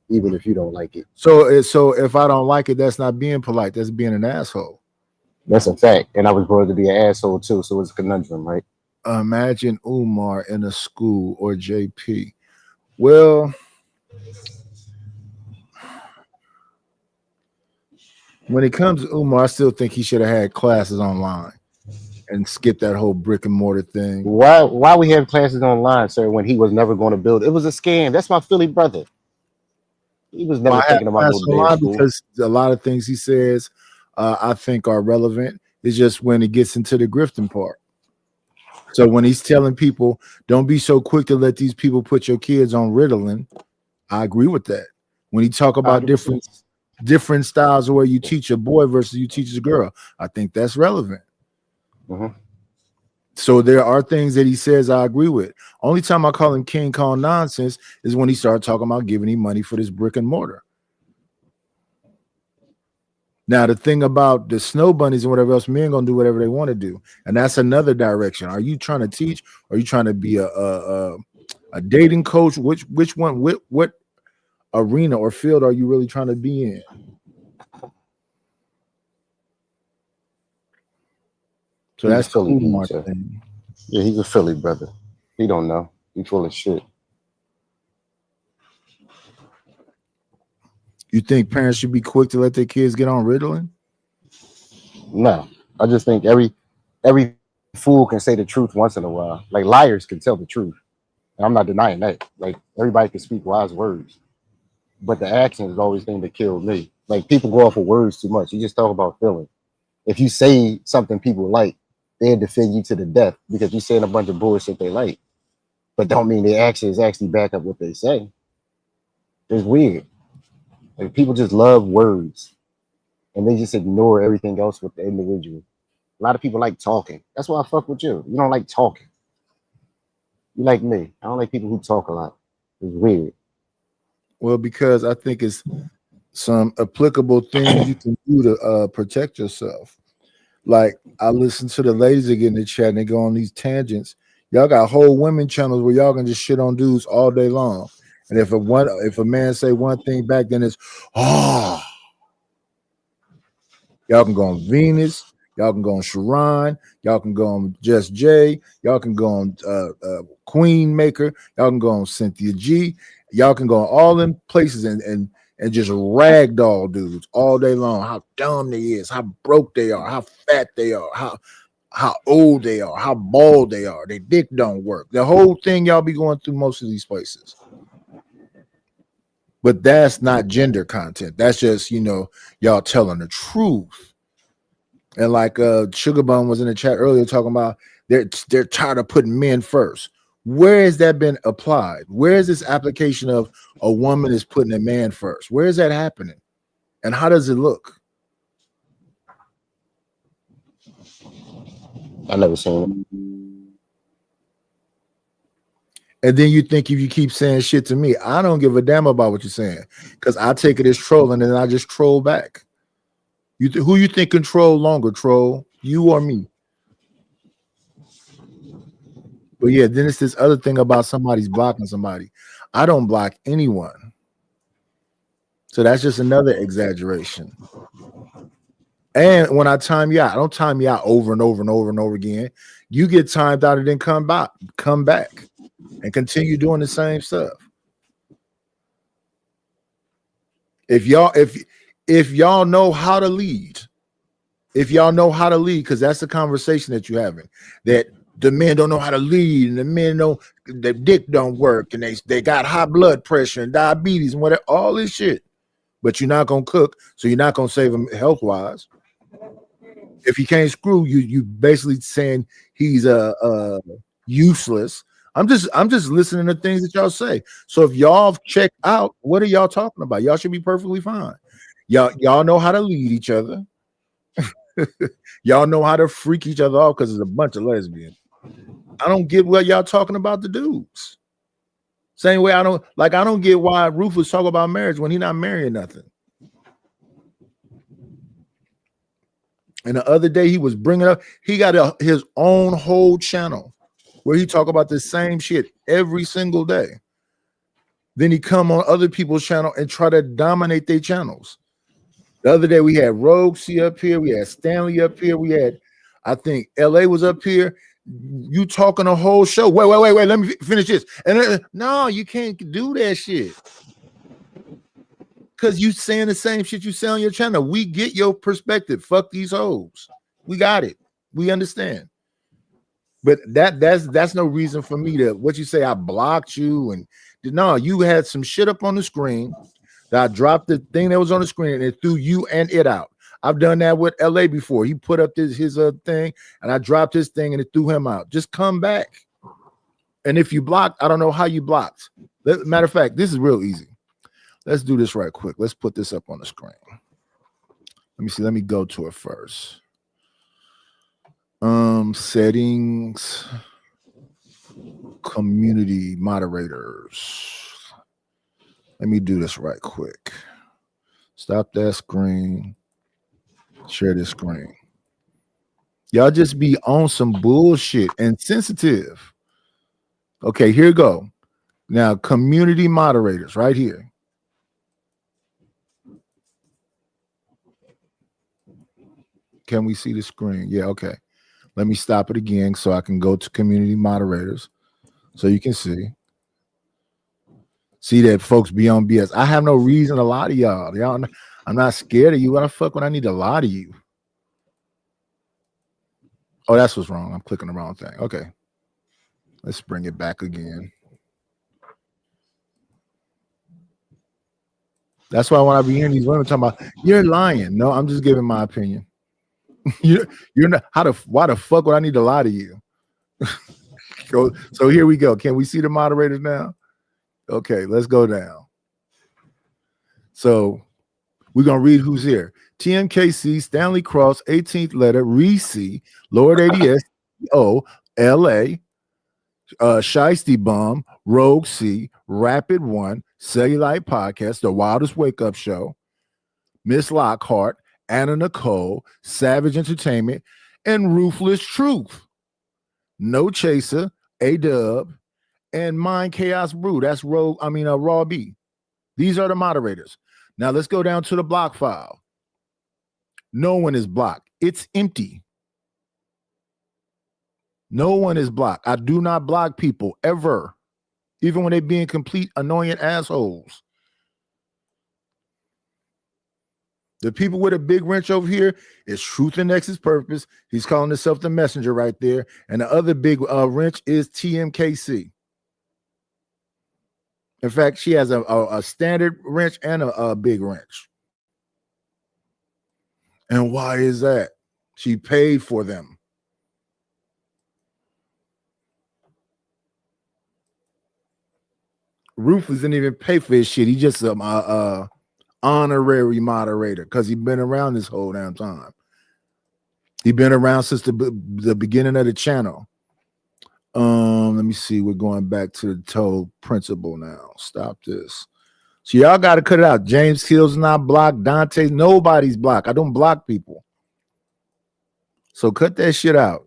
even if you don't like it. So if I don't like it, that's not being polite. That's being an asshole. That's a fact. And I was brought up to be an asshole too, so it's a conundrum, right? Imagine Umar in a school or JP. Well, when it comes to Umar, I still think he should have had classes online and skip that whole brick and mortar thing. Why we have classes online, sir, when he was never going to build? It was a scam. That's my Philly brother. He was never thinking about no school. Because a lot of things he says I think are relevant. It's just when it gets into the grifting part. So when he's telling people, don't be so quick to let these people put your kids on Ritalin, I agree with that. When he talk about different styles of where you teach a boy versus you teach a girl, I think that's relevant. So there are things that he says I agree with. Only time I call him King Kong nonsense is when he started talking about giving him money for this brick and mortar. Now, the thing about the snow bunnies and whatever else, men gonna do whatever they want to do, and that's another direction. Are you trying to teach? Or are you trying to be a dating coach? Which one? What arena or field are you really trying to be in? So He's that's a Philly cool, pizza. Martin. Yeah, he's a Philly brother. He don't know. He full of shit. You think parents should be quick to let their kids get on Ritalin? No, I just think every fool can say the truth once in a while. Like liars can tell the truth. And I'm not denying that. Like everybody can speak wise words, but the action is always the thing that killed me. Like people go off of words too much. You just talk about feeling. If you say something people like, they'll defend you to the death because you're saying a bunch of bullshit they like, but don't mean their actions actually back up what they say. It's weird. Like people just love words and they just ignore everything else with the individual. A lot of people like talking. That's why I fuck with you. You don't like talking. You like me. I don't like people who talk a lot. It's weird. Well, because I think it's some applicable things you can do to protect yourself. Like I listen to the ladies that get in the chat and they go on these tangents. Y'all got whole women channels where y'all can just shit on dudes all day long. And if a man say one thing back, then it's y'all can go on Venus, y'all can go on Sharon, y'all can go on Just J, y'all can go on Queen Maker, y'all can go on Cynthia G, y'all can go on all them places and just ragdoll dudes all day long. How dumb they is, how broke they are, how fat they are, how old they are, how bald they are, their dick don't work. The whole thing y'all be going through most of these places. But that's not gender content. That's just, y'all telling the truth. And like Sugar Bum was in the chat earlier talking about they're tired of putting men first. Where has that been applied? Where is this application of a woman is putting a man first? Where is that happening? And how does it look? I never seen it. And then you think if you keep saying shit to me, I don't give a damn about what you're saying because I take it as trolling and I just troll back. Who you think control longer, troll? You or me? But yeah, then it's this other thing about somebody's blocking somebody. I don't block anyone. So that's just another exaggeration. And when I time you out, I don't time you out over and over and over and over again. You get timed out and then come back and continue doing the same stuff. If y'all know how to lead, because that's the conversation that you're having, that the men don't know how to lead and the men don't, their dick don't work and they got high blood pressure and diabetes and whatever, all this shit. But you're not gonna cook, so you're not gonna save him health wise. If he can't screw you basically saying he's useless. I'm just listening to things that y'all say. So if y'all check out, what are y'all talking about? Y'all should be perfectly fine. Y'all know how to lead each other. Y'all know how to freak each other off because there's a bunch of lesbians. I don't get what y'all talking about the dudes. Same way I don't get why Rufus talk about marriage when he not marrying nothing. And the other day he was bringing up, he got his own whole channel where he talk about the same shit every single day. Then he come on other people's channel and try to dominate their channels. The other day we had Rogue C up here, we had Stanley up here, we had, I think LA was up here. You talking a whole show. Wait, let me finish this. And then, no, you can't do that shit. Because you saying the same shit you say on your channel. We get your perspective. Fuck these hoes. We got it. We understand. But that's no reason for me to, what you say, I blocked you. And no, you had some shit up on the screen that I dropped the thing that was on the screen and it threw you and it out. I've done that with LA before. He put up his thing and I dropped his thing and it threw him out. Just come back. And if you blocked, I don't know how you blocked. Matter of fact, this is real easy. Let's do this right quick. Let's put this up on the screen. Let me see. Let me go to it first. Settings, community moderators. Let me do this right quick. Stop that screen. Share this screen. Y'all just be on some bullshit and sensitive. Okay, here you go. Now, community moderators right here. Can we see the screen? Yeah, okay. Let me stop it again so I can go to community moderators so you can see. See that folks be on BS. I have no reason to lie to y'all. I'm not scared of you. Why the fuck would I need to lie to you? Oh, that's what's wrong. I'm clicking the wrong thing. Okay. Let's bring it back again. That's why when I be hearing these women talking about, you're lying. No, I'm just giving my opinion. You're not. Why the fuck would I need to lie to you? So here we go. Can we see the moderators now? Okay, let's go down. So we're gonna read who's here. TMKC, Stanley Cross, 18th letter, Reese, Lord ADS, LA, Shiesty Bomb, Rogue C, Rapid One, Cellulite Podcast, The Wildest Wake Up Show, Miss Lockhart, Anna Nicole, Savage Entertainment, and Ruthless Truth. No Chaser, A-Dub, and Mind Chaos Brew. That's Raw B. These are the moderators. Now let's go down to the block file. No one is blocked. It's empty. No one is blocked. I do not block people ever, even when they're being complete annoying assholes. The people with a big wrench over here is Truth and Nexus Purpose. He's calling himself the messenger right there. And the other big wrench is TMKC. In fact, she has a standard wrench and a big wrench. And why is that? She paid for them. Rufus didn't even pay for his shit. He just honorary moderator because he's been around this whole damn time. He's been around since the beginning of the channel. Let me see. We're going back to the total principle now. Stop this. So y'all got to cut it out. James Kill's not blocked. Dante, nobody's blocked. I don't block people. So cut that shit out.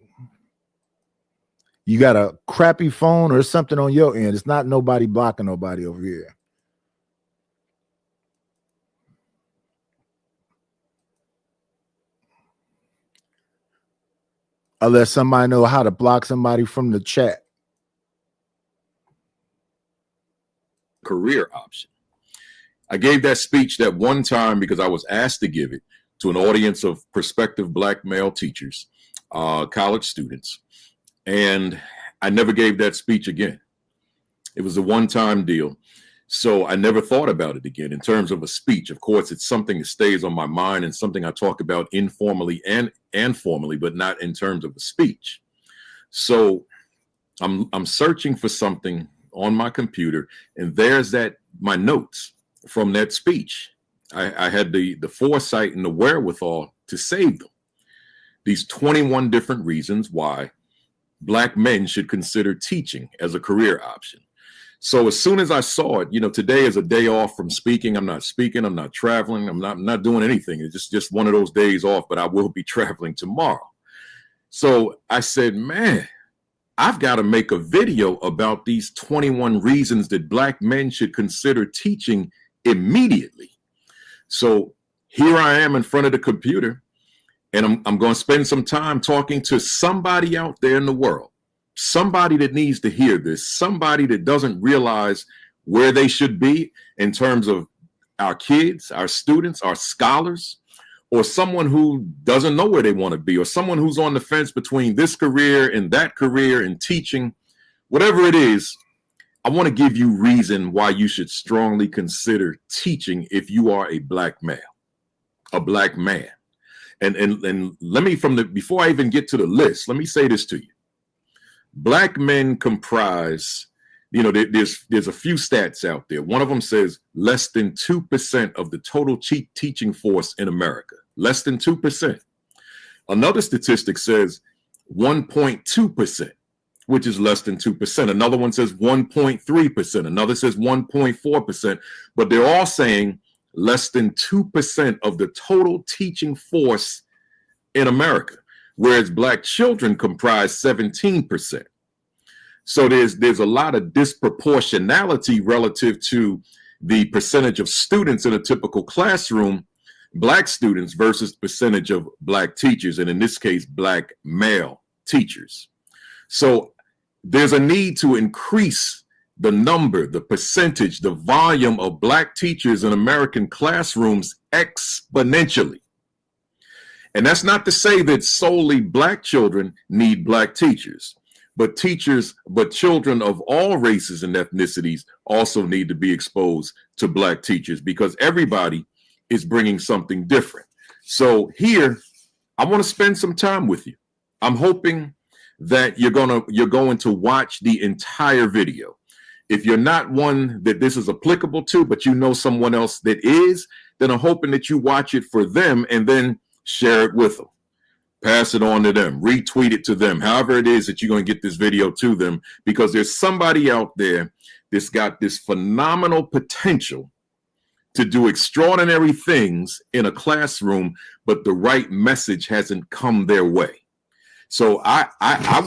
You got a crappy phone or something on your end. It's not nobody blocking nobody over here. Unless somebody know how to block somebody from the chat. Career option. I gave that speech that one time because I was asked to give it to an audience of prospective Black male teachers, college students. And I never gave that speech again. It was a one-time deal. So I never thought about it again in terms of a speech. Of course, it's something that stays on my mind and something I talk about informally and formally, but not in terms of a speech. So I'm searching for something on my computer, and there's my notes from that speech. I had the foresight and the wherewithal to save them. These 21 different reasons why Black men should consider teaching as a career option. So as soon as I saw it, today is a day off from speaking. I'm not speaking. I'm not traveling. I'm not doing anything. It's just one of those days off, but I will be traveling tomorrow. So I said, man, I've got to make a video about these 21 reasons that Black men should consider teaching immediately. So here I am in front of the computer, and I'm going to spend some time talking to somebody out there in the world. Somebody that needs to hear this, somebody that doesn't realize where they should be in terms of our kids, our students, our scholars, or someone who doesn't know where they want to be, or someone who's on the fence between this career and teaching, whatever it is. I want to give you reason why you should strongly consider teaching if you are a Black male, a Black man. And let me, before I even get to the list, let me say this to you. Black men comprise, there's a few stats out there. One of them says less than 2% of the total teaching force in America, less than 2%. Another statistic says 1.2%, which is less than 2%. Another one says 1.3%. Another says 1.4%. But they're all saying less than 2% of the total teaching force in America, whereas Black children comprise 17%. So there's a lot of disproportionality relative to the percentage of students in a typical classroom, Black students versus the percentage of Black teachers, and in this case, Black male teachers. So there's a need to increase the number, the percentage, the volume of Black teachers in American classrooms exponentially. And that's not to say that solely Black children need Black teachers, but children of all races and ethnicities also need to be exposed to Black teachers, because everybody is bringing something different. So here, I want to spend some time with you. I'm hoping that you're going to watch the entire video. If you're not one that this is applicable to, but you know someone else that is, then I'm hoping that you watch it for them and then share it with them. Pass it on to them, retweet it to them, however it is that you're going to get this video to them, because there's somebody out there that's got this phenomenal potential to do extraordinary things in a classroom, but the right message hasn't come their way. So I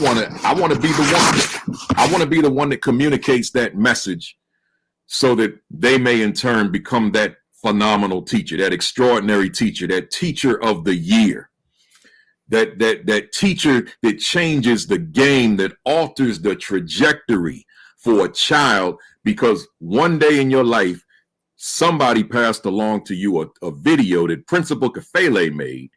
want to be the one. I want to be the one that communicates that message, so that they may in turn become that phenomenal teacher, that extraordinary teacher, that teacher of the year, that teacher that changes the game, that alters the trajectory for a child, because one day in your life, somebody passed along to you a video that Principal Kafele made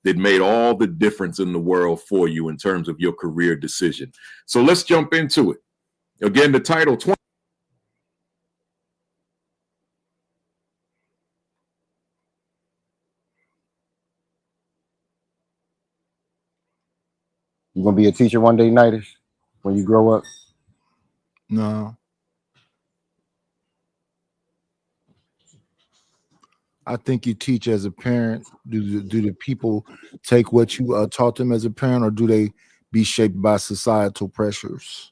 that made all the difference in the world for you in terms of your career decision. So let's jump into it. Again, the title, 20. You gonna be a teacher one day, Nitish, when you grow up? No. I think you teach as a parent. Do the people take what you taught them as a parent, or do they be shaped by societal pressures?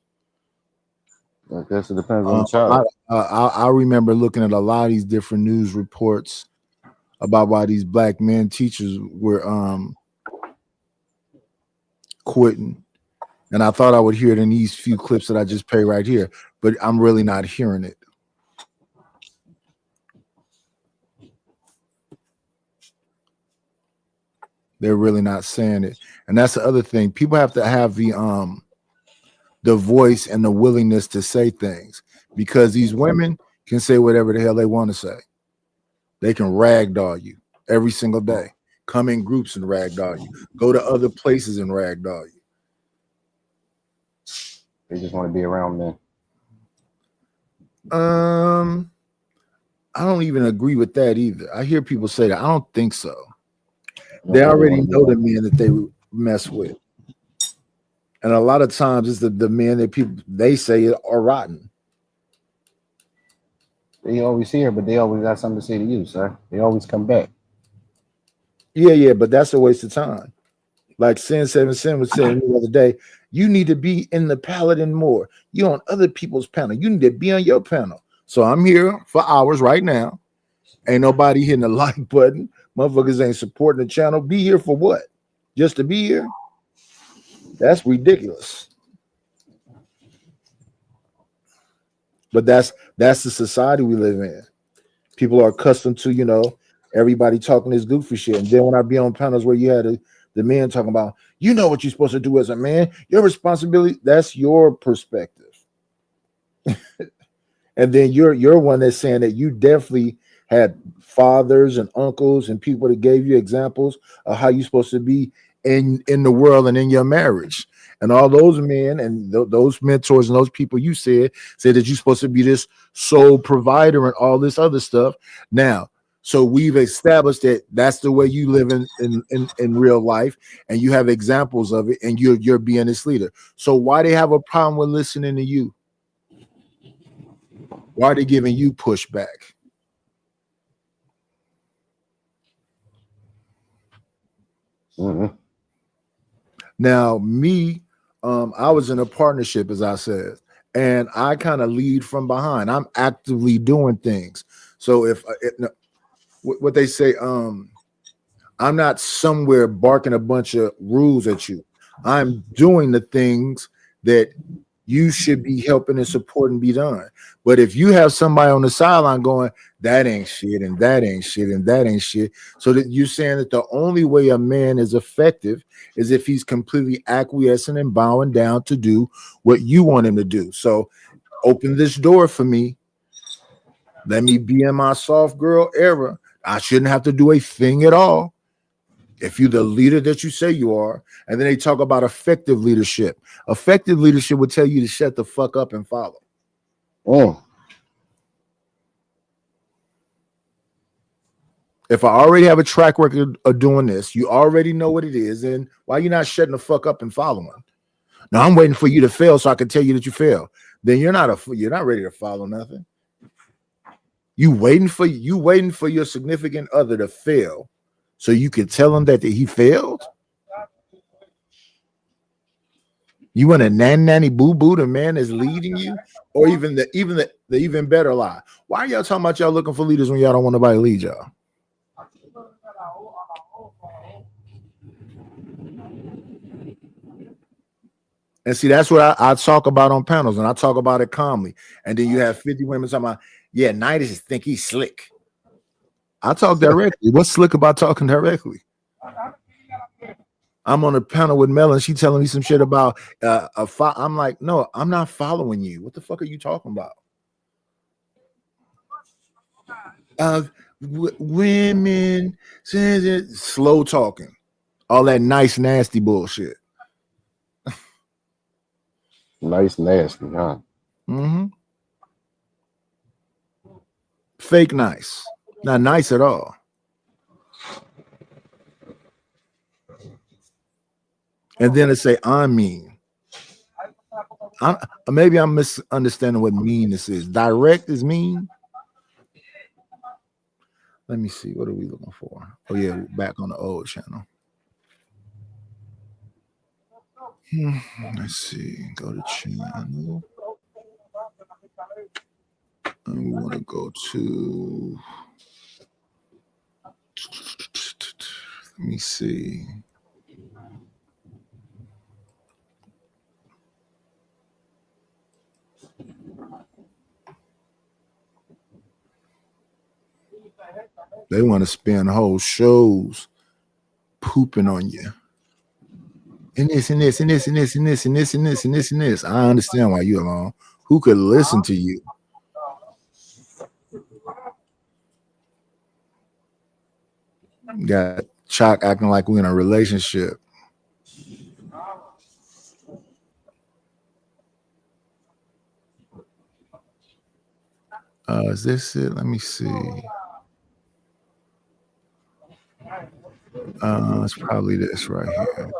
I guess it depends on the child. I remember looking at a lot of these different news reports about why these Black men teachers were quitting, and I thought I would hear it in these few clips that I just play right here, but I'm really not hearing it. They're really not saying it. And that's the other thing. People have to have the voice and the willingness to say things, because these women can say whatever the hell they want to say. They can ragdoll you every single day. Come in groups and ragdoll you. Go to other places and ragdoll you. They just want to be around men. I don't even agree with that either. I hear people say that. I don't think so. They already know the men that they mess with, and a lot of times it's the men that they say are rotten. They always here, but they always got something to say to you, sir. They always come back. Yeah, but that's a waste of time. Like Sin 77 was saying the other day, you need to be in the Paladin more. You're on other people's panel. You need to be on your panel. So I'm here for hours right now. Ain't nobody hitting the like button. Motherfuckers ain't supporting the channel. Be here for what? Just to be here? That's ridiculous. But that's the society we live in. People are accustomed to, everybody talking this goofy shit. And then when I be on panels where you had the men talking about, what you're supposed to do as a man, your responsibility, that's your perspective. And then you're one that's saying that you definitely had fathers and uncles and people that gave you examples of how you're supposed to be in the world and in your marriage. And all those men and those mentors and those people you said that you're supposed to be this sole provider and all this other stuff. Now, so we've established that that's the way you live in real life, and you have examples of it, and you're being this leader. So why they have a problem with listening to you? Why are they giving you pushback? Now, me, I was in a partnership, as I said, and I kind of lead from behind. I'm actively doing things. So if what they say, I'm not somewhere barking a bunch of rules at you. I'm doing the things that you should be helping and supporting be done. But if you have somebody on the sideline going, that ain't shit, and that ain't shit, and that ain't shit, so that you're saying that the only way a man is effective is if he's completely acquiescing and bowing down to do what you want him to do. So open this door for me. Let me be in my soft girl era. I shouldn't have to do a thing at all. If you're the leader that you say you are, and then they talk about effective leadership. Effective leadership would tell you to shut the fuck up and follow. Oh. If I already have a track record of doing this, you already know what it is, then why you not shutting the fuck up and following? Now I'm waiting for you to fail so I can tell you that you fail. Then you're not ready to follow nothing. You waiting for your significant other to fail so you can tell him that he failed? You want a nanny boo boo, the man is leading you, or even the even better lie. Why are y'all talking about y'all looking for leaders when y'all don't want nobody to lead y'all? And see, that's what I talk about on panels, and I talk about it calmly. And then you have 50 women talking about, yeah, Nidus think he's slick. I talk directly. What's slick about talking directly? I'm on a panel with Mel, and she telling me some shit about I'm like, no, I'm not following you. What the fuck are you talking about? Women, slow talking, all that nice, nasty bullshit. Nice, nasty, huh? Mm-hmm. Fake nice, not nice at all. And then it say I'm mean. Maybe I'm misunderstanding what meanness is. Direct is mean. Let me see. What are we looking for? Oh yeah, back on the old channel. Let's see. Go to channel. And we want to go to. Let me see. They want to spend whole shows pooping on you. And this, and this, and this, and this, and this, and this, and this, and this, and this. I understand why you're alone. Who could listen to you? Got Chalk acting like we're in a relationship. Is this it? Let me see. It's probably this right here.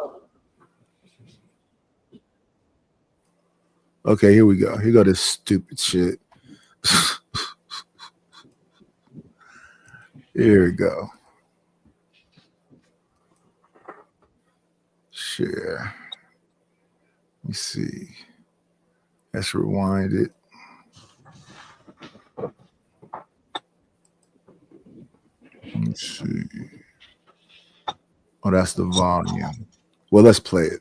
Okay, here we go. Here go this stupid shit. Here we go. Share. Let me see. Let's rewind it. Let's see. Oh, that's the volume. Well, let's play it.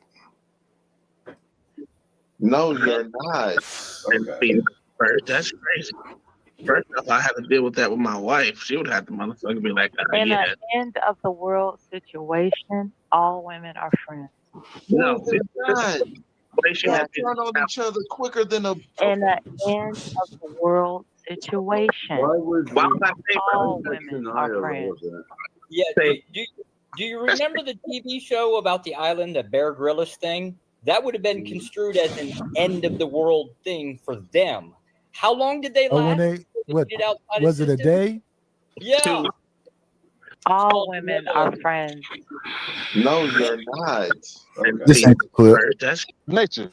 No, you're not. Okay. That's crazy. First off, I have to deal with that with my wife. She would have to motherfucker be like, in an end of the world situation, all women are friends. No, They turn on each other quicker than a. In the end of the world situation, all women are friends. Yeah, do you remember the TV show about the island, the Bear Grylls thing? That would have been construed as an end of the world thing for them. How long did they last? Was it a day? Yeah. All women are friends. No, you're not. This ain't the clip. That's nature.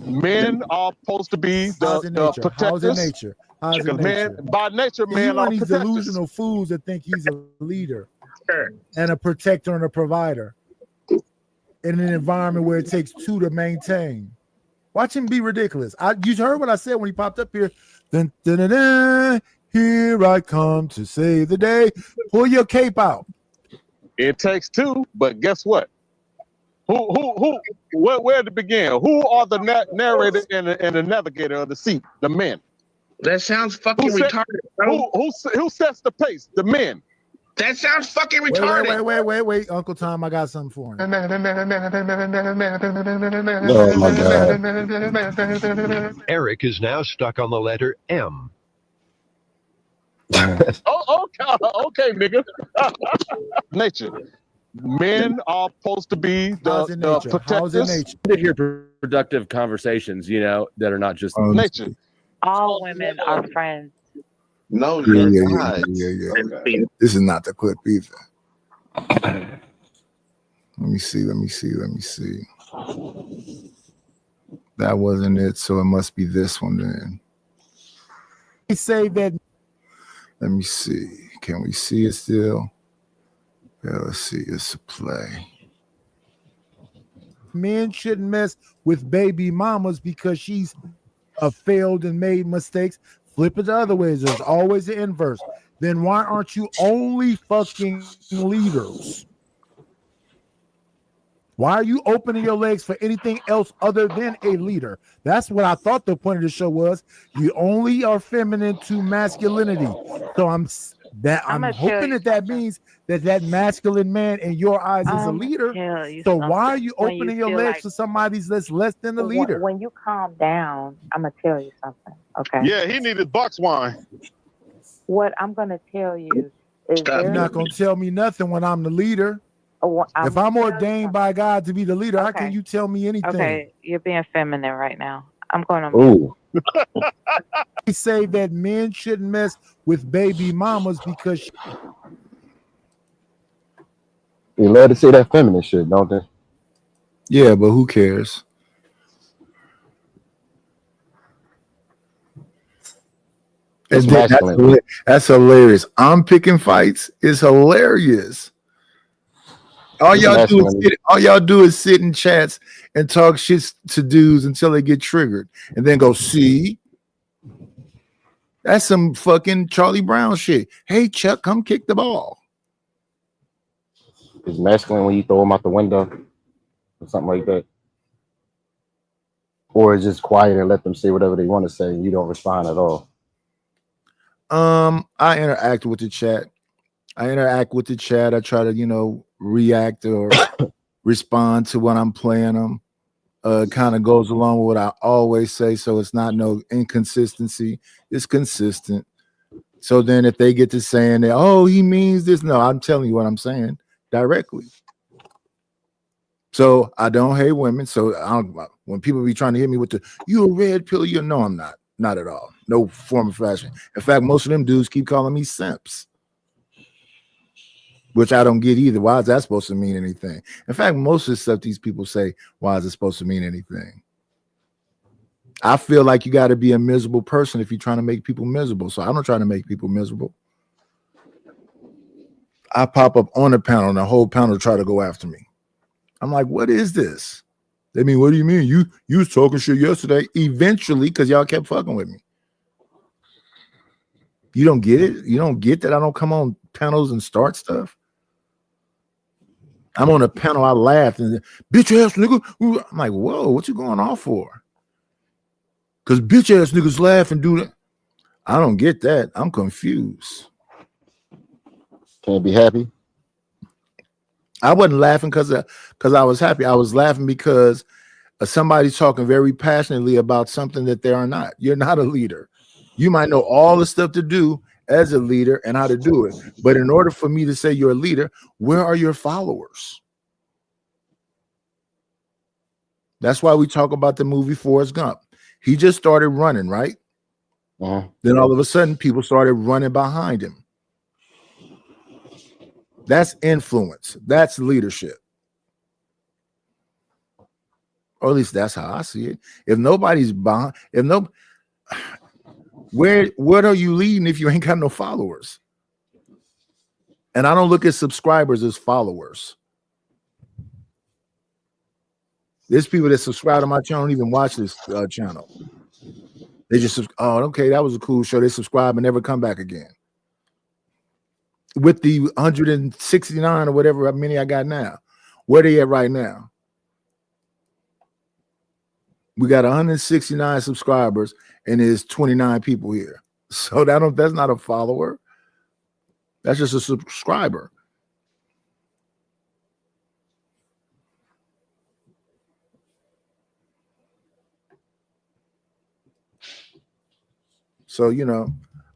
Men are supposed to be the protectors. How's it nature? How's it nature? Man, by nature, men you are want these protectors. delusional fools that think he's a leader and a protector and a provider. in an environment where it takes two to maintain. Watch him be ridiculous. You heard what I said when he popped up here. Dun, dun, dun, dun, here I come to save the day. Pull your cape out. It takes two, but guess what? Where to begin? Who are the narrator and the navigator of the seat? The men. That sounds fucking retarded, bro. Who sets the pace? The men. That sounds fucking retarded. Wait, Uncle Tom, I got something for him. Oh my God. Eric is now stuck on the letter M. Okay, nigga. Nature. Men are supposed to be the protectors. To hear productive conversations, you know, that are not just nature. All women are friends. No, Yeah. This is not the clip either. Let me see. That wasn't it, so it must be this one then. Say that. Let me see. Can we see it still? Yeah, let's see. It's a play. Men shouldn't mess with baby mamas because she's failed and made mistakes. Flip it the other way. There's always the inverse. Then why aren't you only fucking leaders? Why are you opening your legs for anything else other than a leader? That's what I thought the point of the show was. You only are feminine to masculinity. So I'm hoping that means that masculine man in your eyes is a leader. So why are you opening your legs to somebody that's less than a leader? When you calm down, I'm gonna tell you something. Okay. Yeah, he needed box wine. What I'm gonna tell you is you're not gonna tell me nothing when I'm the leader. If I'm ordained by God to be the leader, how can you tell me anything? Okay, you're being feminine right now. I'm going to. Ooh. They say that men shouldn't mess with baby mamas because They love to say that feminine shit, don't they? Yeah, but who cares? That's hilarious. I'm picking fights. It's hilarious. All y'all do is sit in chats and talk shit to dudes until they get triggered, and then go, see, that's some fucking Charlie Brown shit. Hey Chuck, come kick the ball. It's masculine when you throw them out the window or something like that, or it's just quiet and let them say whatever they want to say and you don't respond at all. I interact with the chat. I try to, react or respond to when I'm playing them. Kind of goes along with what I always say, so it's not no inconsistency. It's consistent. So then if they get to saying that, oh, he means this, no, I'm telling you what I'm saying directly. So I don't hate women. So when people be trying to hit me with you a red pill, no, I'm not at all. No form of fashion. In fact, most of them dudes keep calling me simps, which I don't get either. Why is that supposed to mean anything? In fact, most of the stuff these people say, why is it supposed to mean anything? I feel like you got to be a miserable person if you're trying to make people miserable. So I don't try to make people miserable. I pop up on a panel and the whole panel try to go after me. I'm like, what is this? They mean, what do you mean? You was talking shit yesterday. Eventually, because y'all kept fucking with me. You don't get it? You don't get that I don't come on panels and start stuff? I'm on a panel, I laughed and bitch ass nigga. I'm like, whoa, what you going off for? Because bitch ass niggas laugh and do that. I don't get that. I'm confused. Can't be happy. I wasn't laughing because I was happy. I was laughing because somebody's talking very passionately about something that they are not. You're not a leader. You might know all the stuff to do as a leader and how to do it. But in order for me to say you're a leader, where are your followers? That's why we talk about the movie Forrest Gump. He just started running, right? Then all of a sudden, people started running behind him. That's influence. That's leadership. Or at least that's how I see it. If nobody's behind, what are you leading if you ain't got no followers? And I don't look at subscribers as followers. There's people that subscribe to my channel don't even watch this channel. They just, oh, okay, that was a cool show. They subscribe and never come back again. With the 169 or whatever many I got now, where they at right now? We got 169 subscribers and there's 29 people here. So that's not a follower. That's just a subscriber. So,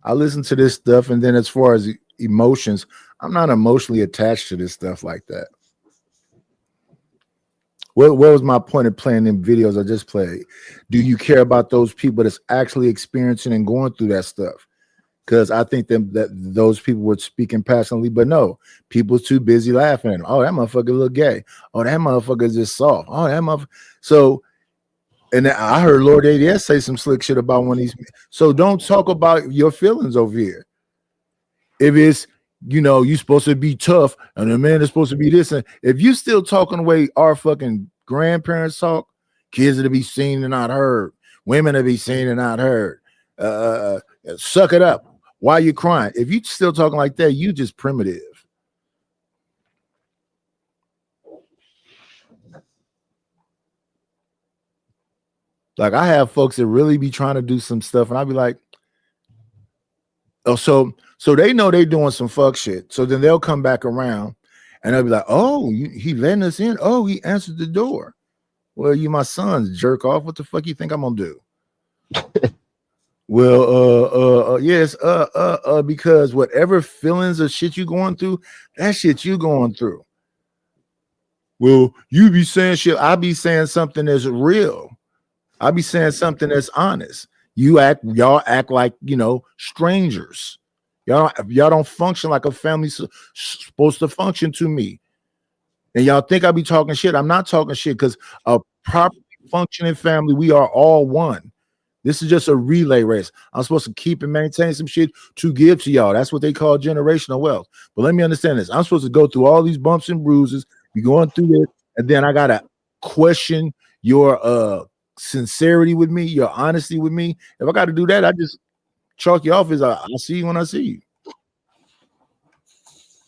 I listen to this stuff, and then as far as emotions, I'm not emotionally attached to this stuff like that. What was my point of playing them videos I just played? Do you care about those people that's actually experiencing and going through that stuff? Because I think that those people were speaking passionately, but no, people's too busy laughing at them. Oh, that motherfucker look gay. Oh, that motherfucker is just soft. Oh, that motherfucker. So, and I heard Lord ADS say some slick shit about one of these. So don't talk about your feelings over here. If it's, you're supposed to be tough and the man is supposed to be this. And if you still talking the way our fucking grandparents talk, kids are to be seen and not heard. Women to be seen and not heard. Suck it up. Why are you crying? If you still talking like that, you just primitive. Like, I have folks that really be trying to do some stuff, and I'll be like, oh, so they know they doing some fuck shit. So then they'll come back around and they'll be like, oh, he letting us in. Oh, he answered the door. Well, you my sons, jerk off. What the fuck you think I'm gonna do? Well, yes, because whatever feelings or shit you going through, that shit you going through. Well, you be saying shit, I be saying something that's real. I be saying something that's honest. Y'all act like, strangers. Y'all don't function like a family supposed to function to me. And y'all think I be talking shit. I'm not talking shit, because a properly functioning family, we are all one. This is just a relay race. I'm supposed to keep and maintain some shit to give to y'all. That's what they call generational wealth. But let me understand this. I'm supposed to go through all these bumps and bruises, be going through this, and then I gotta question your sincerity with me, your honesty with me. If I got to do that, I just chalk you off as I'll see you when I see you.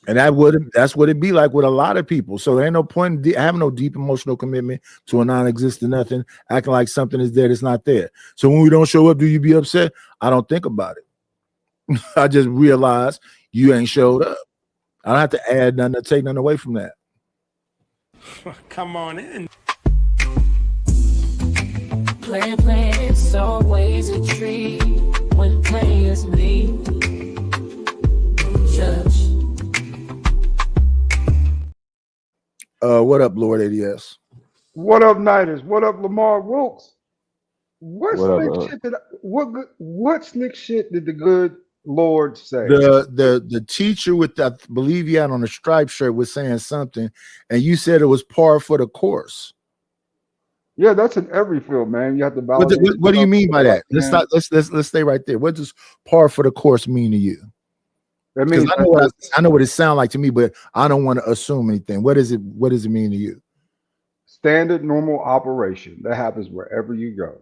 And that's what it'd be like with a lot of people. So there ain't no point in having no deep emotional commitment to a non-existent nothing, acting like something is there that's not there. So when we don't show up, do you be upset? I don't think about it. I just realize you ain't showed up. I don't have to add nothing or take nothing away from that. Come on in. Play, it's always a treat when players meet. Judge. What up, Lord ADS? What up, Nighters? What up, Lamar Wilkes? What slick shit did the good Lord say? The teacher with, I believe he had on a striped shirt, was saying something, and you said it was par for the course. Yeah, that's in every field, man. You have to balance. What do you mean by that? Let's stay right there. What does par for the course mean to you? That means I know what it sounds like to me, but I don't want to assume anything. What does it mean to you? Standard normal operation that happens wherever you go.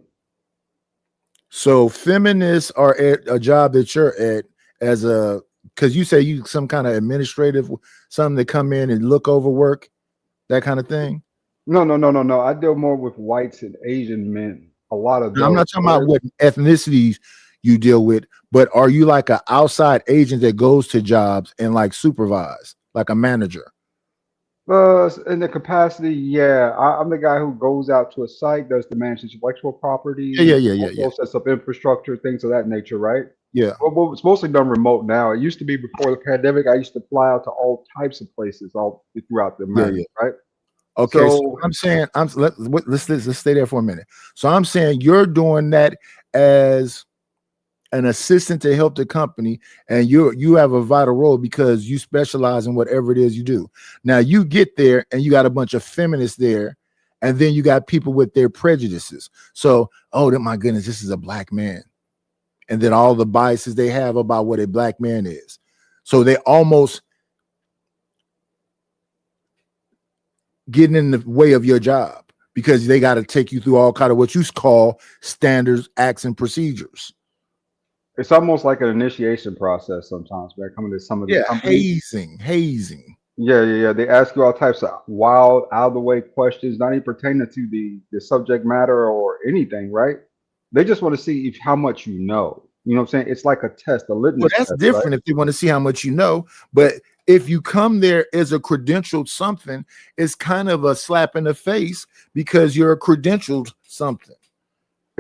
So feminists are at a job that you're at as a, because you say you some kind of administrative, something that come in and look over work, that kind of thing. No. I deal more with whites and Asian men. A lot of those. I'm not talking about what ethnicities you deal with, but are you like an outside agent that goes to jobs and like supervise, like a manager? In the capacity, yeah. I'm the guy who goes out to a site, does the manage intellectual property. Yeah. Sets up infrastructure, things of that nature, right? Yeah. Well, it's mostly done remote now. It used to be before the pandemic. I used to fly out to all types of places all throughout the America, right? Okay, so I'm saying, let's stay there for a minute. So I'm saying you're doing that as an assistant to help the company, and you have a vital role because you specialize in whatever it is you do. Now you get there and you got a bunch of feminists there, and then you got people with their prejudices. So, oh my goodness, this is a black man. And then all the biases they have about what a black man is. So they almost getting in the way of your job because they got to take you through all kind of what you call standards, acts, and procedures. It's almost like an initiation process sometimes, right? Coming to some of the companies. hazing. Yeah. They ask you all types of wild, out of the way questions, not even pertaining to the subject matter or anything, right? They just want to see how much you know. You know what I'm saying? It's like a test, a litmus Well, that's test, different right? if they want to see how much you know. But if you come there as a credentialed something, it's kind of a slap in the face because you're a credentialed something.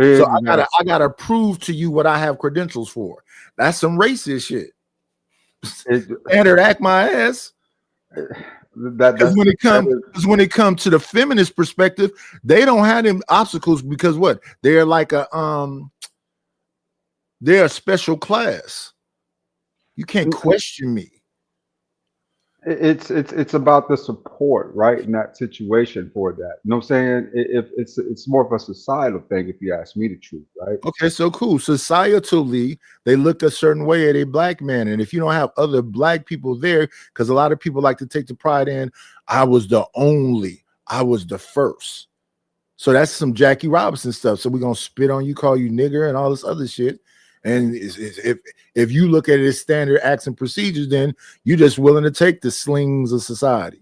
So I gotta prove to you what I have credentials for. That's some racist shit. Standard act my ass. Because when it comes to the feminist perspective, they don't have them obstacles because what? They're like they're a special class. You can't question me. It's about the support, right, in that situation for that. You know what I'm saying? If it's more of a societal thing, if you ask me the truth, right? Okay, so cool. Societally, they look a certain way at a black man, and if you don't have other black people there, because a lot of people like to take the pride in, I was the first. So that's some Jackie Robinson stuff. So we're gonna spit on you, call you nigger, and all this other shit. And if you look at it as standard acts and procedures, then you're just willing to take the slings of society.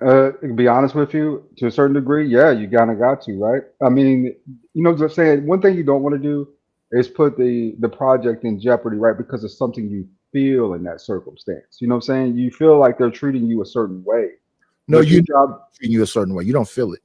To be honest with you, to a certain degree, yeah, you kind of got to, right? I mean, you know what I'm saying? One thing you don't want to do is put the project in jeopardy, right? Because of something you feel in that circumstance. You know what I'm saying? You feel like they're treating you a certain way. No, you're treating you a certain way. You don't feel it.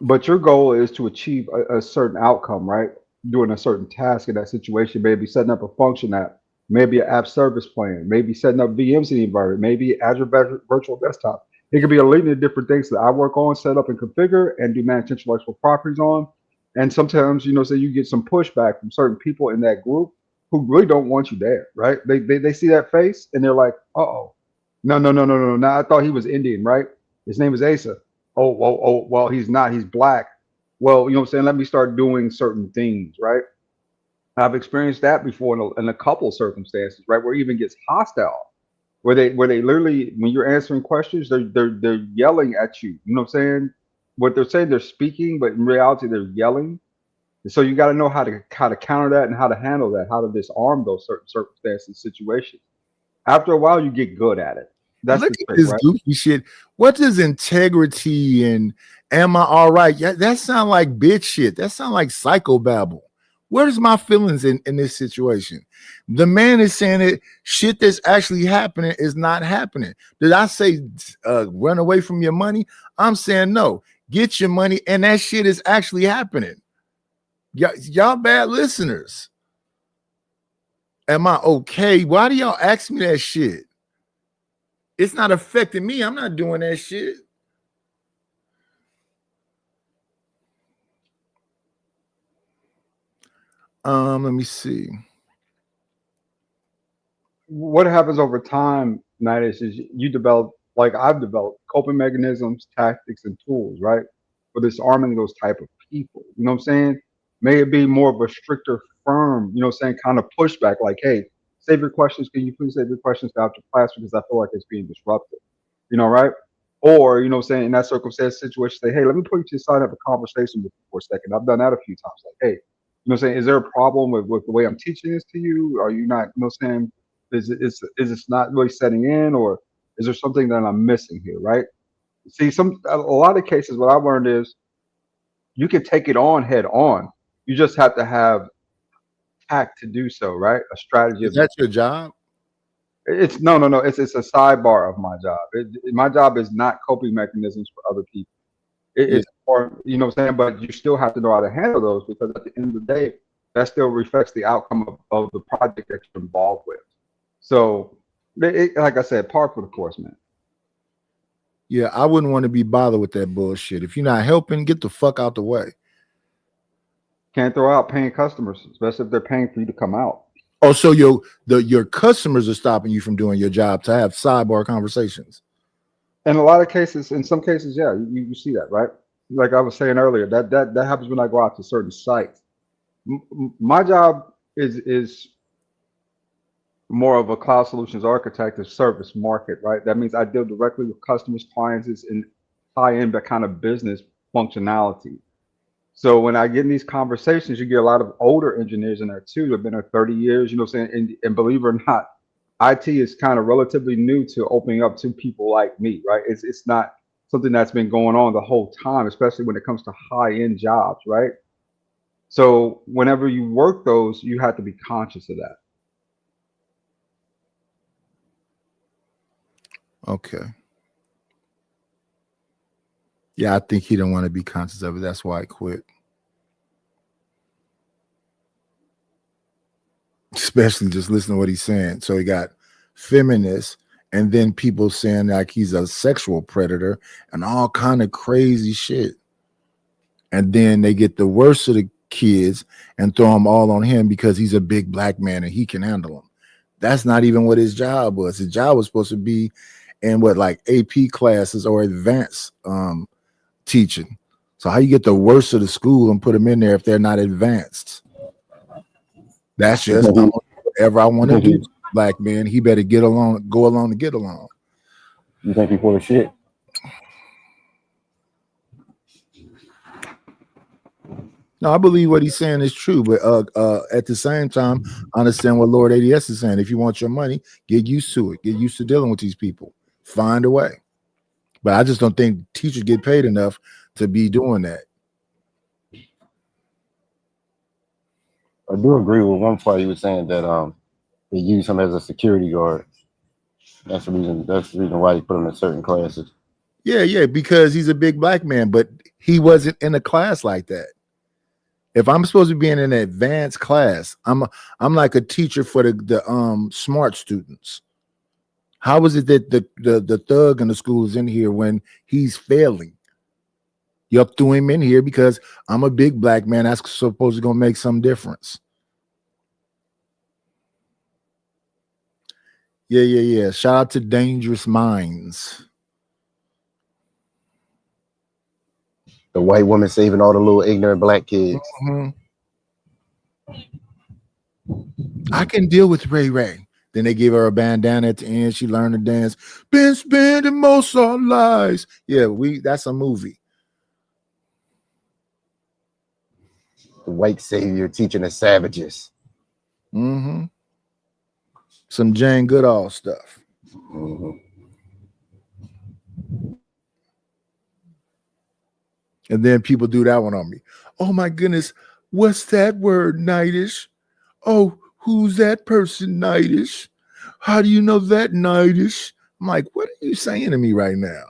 But your goal is to achieve a certain outcome, right? Doing a certain task in that situation, maybe setting up a function app, maybe an app service plan, maybe setting up VMs in the environment, maybe Azure Virtual Desktop. It could be a litany of different things that I work on, set up and configure, and do manage intellectual properties on. And sometimes, you know, say you get some pushback from certain people in that group who really don't want you there, right? They see that face and they're like, uh-oh, no. Now I thought he was Indian, right? His name is Asa. Oh, well, he's not. He's black. Well, you know what I'm saying? Let me start doing certain things, right? I've experienced that before in a couple circumstances, right? Where it even gets hostile, where they literally, when you're answering questions, they're yelling at you. You know what I'm saying? What they're saying, they're speaking, but in reality, they're yelling. And so you got to know how to counter that and how to handle that, how to disarm those certain circumstances, situations. After a while, you get good at it. That's Look the at trick, this right? goofy shit. What does integrity and am I all right? Yeah, that sound like bitch shit. That sound like psychobabble. Where's my feelings in this situation? The man is saying that shit that's actually happening is not happening. Did I say run away from your money? I'm saying no. Get your money, and that shit is actually happening. Y'all bad listeners. Am I okay? Why do y'all ask me that shit? It's not affecting me. I'm not doing that shit. Let me see. What happens over time, Nidus, is you develop, like I've developed, coping mechanisms, tactics, and tools, right? For disarming those type of people. You know what I'm saying? May it be more of a stricter, firm, you know what I'm saying, kind of pushback, like, hey, save your questions. Can you please save your questions after class because I feel like it's being disruptive. You know, right? Or, you know what I'm saying, in that circumstance situation, say, hey, let me put you to the side and have a conversation with you for a second. I've done that a few times. Like, hey, you know what I'm saying, is there a problem with the way I'm teaching this to you? Are you not, you know what I'm saying, is it not really setting in, or is there something that I'm missing here, right? See, a lot of cases, what I've learned is you can take it on head on. You just have to have tact to do so, right? A strategy. Is that your job? It's no. It's a sidebar of my job. My job is not coping mechanisms for other people. It's more, you know what I'm saying? But you still have to know how to handle those, because at the end of the day, that still reflects the outcome of the project that you're involved with. So, like I said, par for the course, man. Yeah, I wouldn't want to be bothered with that bullshit. If you're not helping, get the fuck out the way. Can't throw out paying customers, especially if they're paying for you to come out. Oh, so your customers are stopping you from doing your job to have sidebar conversations. In a lot of cases, in some cases, yeah, you see that, right? Like I was saying earlier, that happens when I go out to certain sites. My job is more of a cloud solutions architect of service market, right? That means I deal directly with customers, clients, and high-end but kind of business functionality. So when I get in these conversations, you get a lot of older engineers in there too. They've been there 30 years, you know what I'm saying? And believe it or not, IT is kind of relatively new to opening up to people like me, right? It's not something that's been going on the whole time, especially when it comes to high-end jobs, right? So whenever you work those, you have to be conscious of that. Okay. Yeah, I think he didn't want to be conscious of it. That's why I quit. Especially just listen to what he's saying. So he got feminists and then people saying like he's a sexual predator and all kind of crazy shit. And then they get the worst of the kids and throw them all on him because he's a big black man and he can handle them. That's not even what his job was. His job was supposed to be in what, like AP classes or advanced teaching. So how you get the worst of the school and put them in there if they're not advanced? That's just whatever I want to do. Black man, he better go along to get along. You think he's full of shit? No, I believe what he's saying is true, but at the same time, I understand what Lord ADS is saying. If you want your money, get used to it. Get used to dealing with these people. Find a way. But I just don't think teachers get paid enough to be doing that. I do agree with one part. You were saying that they use him as a security guard. That's the reason. That's the reason why you put him in certain classes. Yeah, because he's a big black man, but he wasn't in a class like that. If I'm supposed to be in an advanced class, I'm like a teacher for the smart students. How is it that the thug in the school is in here when he's failing? You threw him in here because I'm a big black man. That's supposed to gonna make some difference. Yeah. Shout out to Dangerous Minds. The white woman saving all the little ignorant black kids. Mm-hmm. I can deal with Ray Ray. Then they give her a bandana at the end. She learned to dance. Been spending most our lives. Yeah, that's a movie. The white savior teaching the savages. Mm-hmm. Some Jane Goodall stuff. Mm-hmm. And then people do that one on me. Oh my goodness, what's that word, Nightish? Oh, who's that person, Nightish? How do you know that, Nightish? I'm like, what are you saying to me right now?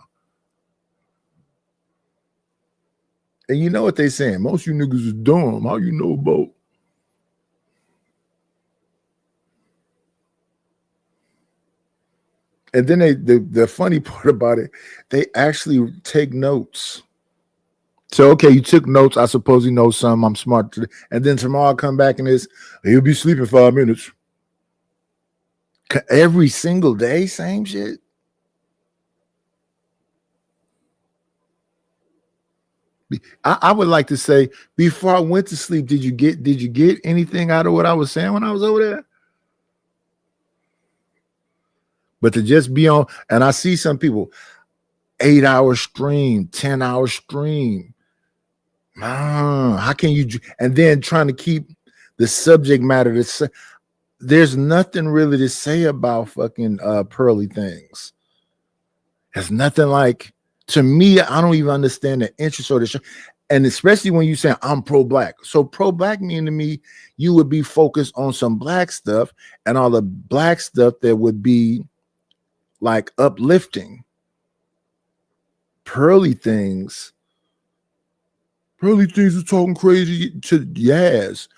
And you know what they saying? Most of you niggas is dumb. How you know about? And then the funny part about it, they actually take notes. So, okay, you took notes. I suppose you know some. I'm smart. And then tomorrow I'll come back and he'll be sleeping 5 minutes. Every single day, same shit. I would like to say, before I went to sleep, did you get anything out of what I was saying when I was over there? But to just be on, and I see some people, 8-hour stream, 10-hour stream. How can you? And then trying to keep the subject matter to say, there's nothing really to say about fucking pearly things. There's nothing like, to me, I don't even understand the interest or the show. And especially when you say I'm pro-black. So pro-black mean to me, you would be focused on some black stuff and all the black stuff that would be like uplifting. Pearly things are talking crazy to Jazz.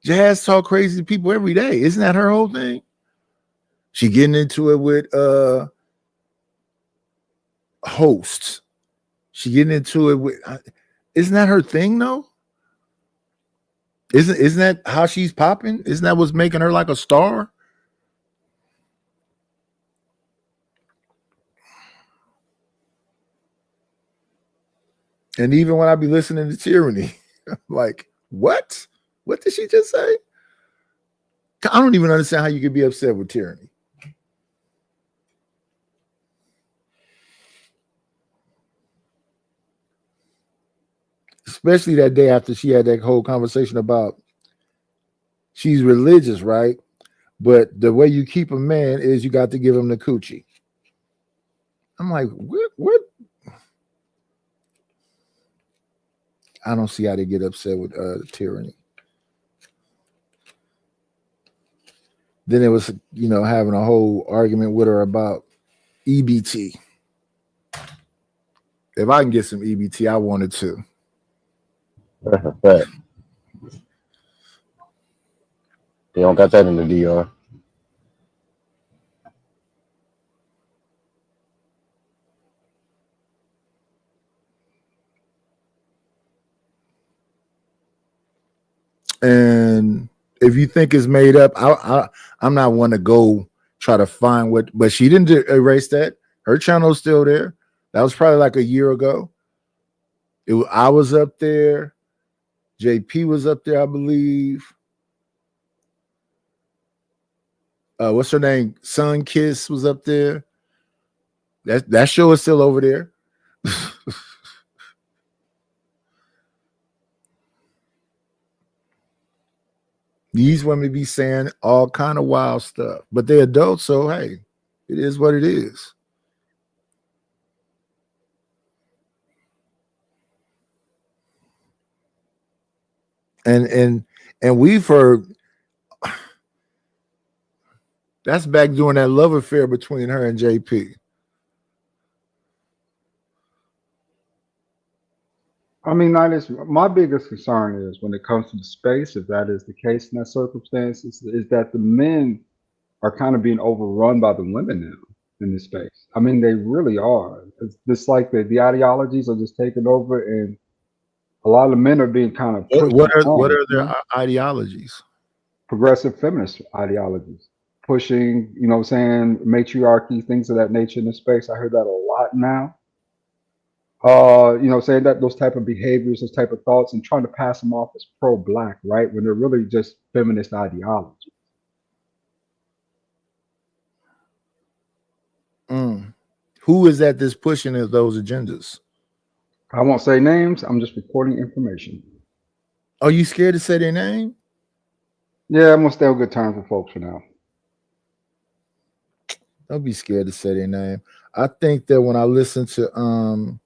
Jazz talk crazy to people every day. Isn't that her whole thing? She getting into it with hosts. She getting into it with isn't that her thing though? Isn't that how she's popping? Isn't that what's making her like a star? And even when I be listening to Tyranny, like, what? What did she just say? I don't even understand how you could be upset with Tyranny. especially that day after she had that whole conversation about she's religious, right? But the way you keep a man is you got to give him the coochie. I'm like, what? I don't see how they get upset with tyranny. Then it was, having a whole argument with her about EBT. If I can get some EBT, I wanted to. But they don't got that in the DR. And if you think it's made up, I'm not one to go try to find what, but she didn't erase that. Her channel's still there. That was probably like a year ago. I was up there. JP was up there, I believe. What's her name? Sun Kiss was up there. That show is still over there. These women be saying all kind of wild stuff, but they're adults, so hey, it is what it is. And we've heard that's back during that love affair between her and JP. I mean, my biggest concern is when it comes to the space, if that is the case in that circumstance, is that the men are kind of being overrun by the women now in this space. I mean, they really are. It's just like the ideologies are just taking over, and a lot of men are being kind of pushed. What are their ideologies? Progressive feminist ideologies, pushing, matriarchy, things of that nature in the space. I heard that a lot now. Saying that those type of behaviors, those type of thoughts, and trying to pass them off as pro-black, right? When they're really just feminist ideology. Who is that that's pushing those agendas? I won't say names. I'm just reporting information. Are you scared to say their name? Yeah, I'm gonna stay on good terms with folks for now. Don't be scared to say their name. I think that when I listen to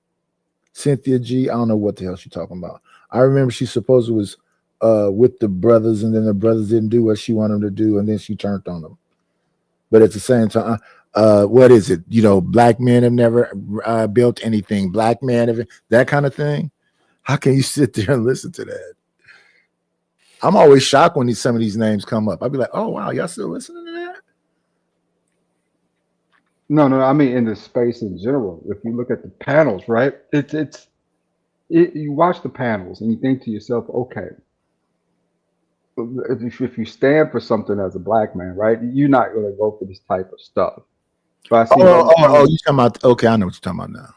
Cynthia G, I don't know what the hell she's talking about. I remember she supposedly was with the brothers, and then the brothers didn't do what she wanted them to do, and then she turned on them. But at the same time, what is it? Black men have never built anything. Black men have that kind of thing. How can you sit there and listen to that? I'm always shocked when some of these names come up. I'd be like, oh wow, y'all still listening to that? No, I mean in the space in general. If you look at the panels, right? You watch the panels and you think to yourself, okay, if you stand for something as a black man, right, you're not going to go for this type of stuff. But I see you talking about? Okay, I know what you're talking about now.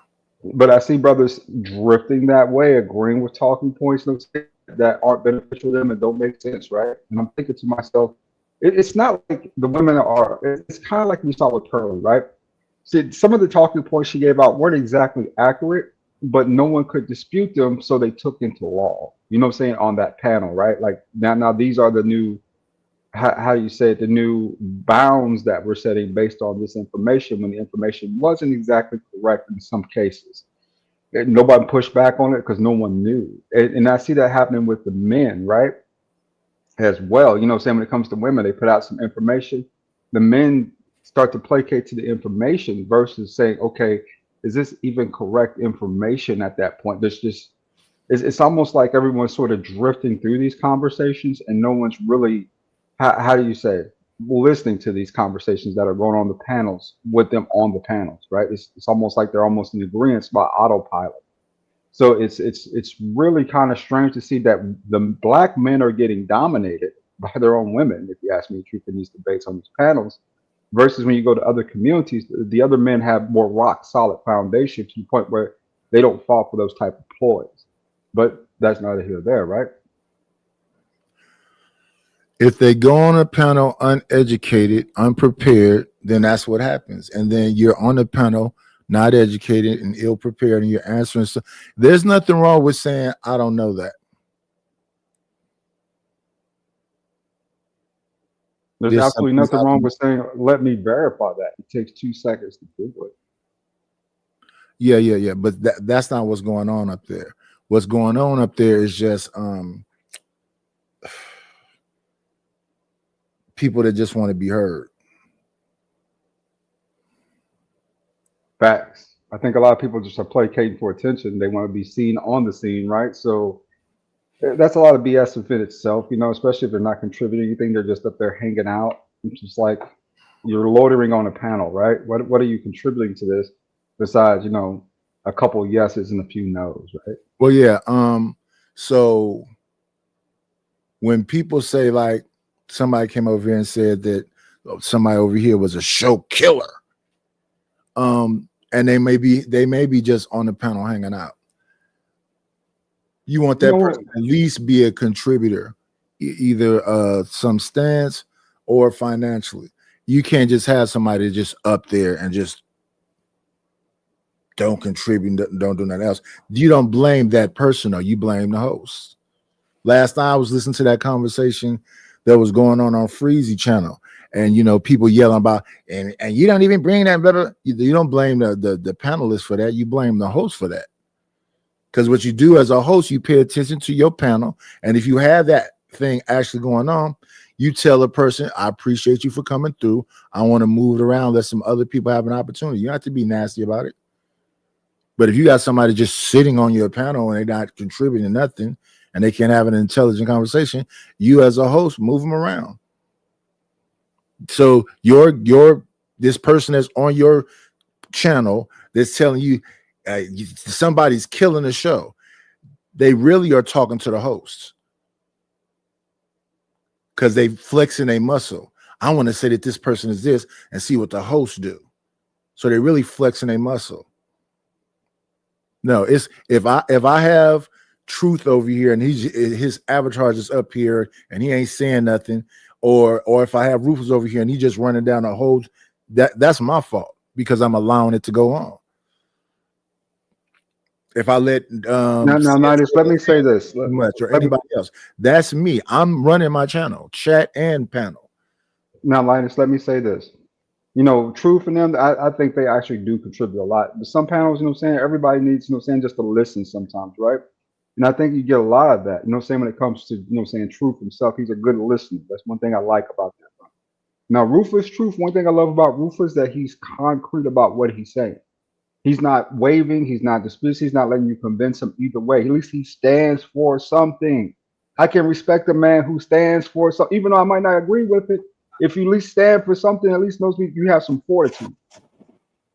But I see brothers drifting that way, agreeing with talking points that aren't beneficial to them and don't make sense, right? And I'm thinking to myself, it's not like the women are. It's kind of like we saw with Pearlie, right? See, some of the talking points she gave out weren't exactly accurate, but no one could dispute them, so they took into law. You know what I'm saying, on that panel, right? Like now these are the new, how do you say it, the new bounds that we're setting based on this information when the information wasn't exactly correct in some cases. And nobody pushed back on it because no one knew. And I see that happening with the men, right? As well. You know what I'm saying? When it comes to women, they put out some information. The men start to placate to the information versus saying, okay, is this even correct information at that point? There's just, it's almost like everyone's sort of drifting through these conversations and no one's really, how do you say it, listening to these conversations that are going on the panels with them on the panels, right? It's almost like they're almost in agreement by autopilot. So it's really kind of strange to see that the black men are getting dominated by their own women, if you ask me the truth, in these debates on these panels, versus when you go to other communities, the other men have more rock solid foundation to the point where they don't fall for those type of ploys. But that's neither here nor there, right? If they go on a panel uneducated, unprepared, then that's what happens. And then you're on the panel not educated, and ill prepared, and you're answering. So there's nothing wrong with saying, I don't know that. There's absolutely nothing wrong with saying, let me verify that. It takes 2 seconds to do it. Yeah. But that's not what's going on up there. What's going on up there is just people that just want to be heard. Facts. I think a lot of people just are placating for attention. They want to be seen on the scene, right? So that's a lot of BS within itself, you know, especially if they're not contributing anything. They're just up there hanging out. It's just like you're loitering on a panel, right? What are you contributing to this besides, you know, a couple of yeses and a few no's, right? Well, yeah. So when people say, like, somebody came over here and said that somebody over here was a show killer, and they may be just on the panel hanging out. You want that person to at least be a contributor, either some stance or financially. You can't just have somebody just up there and just don't contribute, don't do nothing else. You don't blame that person, or you blame the host. Last night I was listening to that conversation that was going on Freezy channel, and you know, people yelling about and you don't even bring that better. You don't blame the panelists for that. You blame the host for that. Because what you do as a host, you pay attention to your panel, and if you have that thing actually going on, you tell a person, I appreciate you for coming through. I want to move it around, let some other people have an opportunity. You don't have to be nasty about it. But if you got somebody just sitting on your panel and they're not contributing nothing and they can't have an intelligent conversation, you as a host, move them around. So this person that's on your channel that's telling you somebody's killing the show, they really are talking to the hosts because they flexing a muscle. I want to say that this person is this and see what the hosts do. So they're really flexing a muscle. No, it's if I have Truth over here and his avatar is up here and he ain't saying nothing, or if I have Rufus over here and he just running down a whole, that's my fault because I'm allowing it to go on. If I let Nidus, let me say this much or anybody else, that's me. I'm running my channel, chat and panel. Now, Linus, let me say this. You know, Truth and them, I think they actually do contribute a lot. But some panels, you know what I'm saying, everybody needs, you know what I'm saying, just to listen sometimes, right? And I think you get a lot of that, you know what I'm saying, when it comes to, you know what I'm saying, Truth himself. He's a good listener. That's one thing I like about that. Now, Rufus, Truth, one thing I love about Rufus is that he's concrete about what he's saying. He's not waving, he's not dismissive, he's not letting you convince him either way. At least he stands for something. I can respect a man who stands for something, even though I might not agree with it. If you at least stand for something, at least knows you have some fortitude.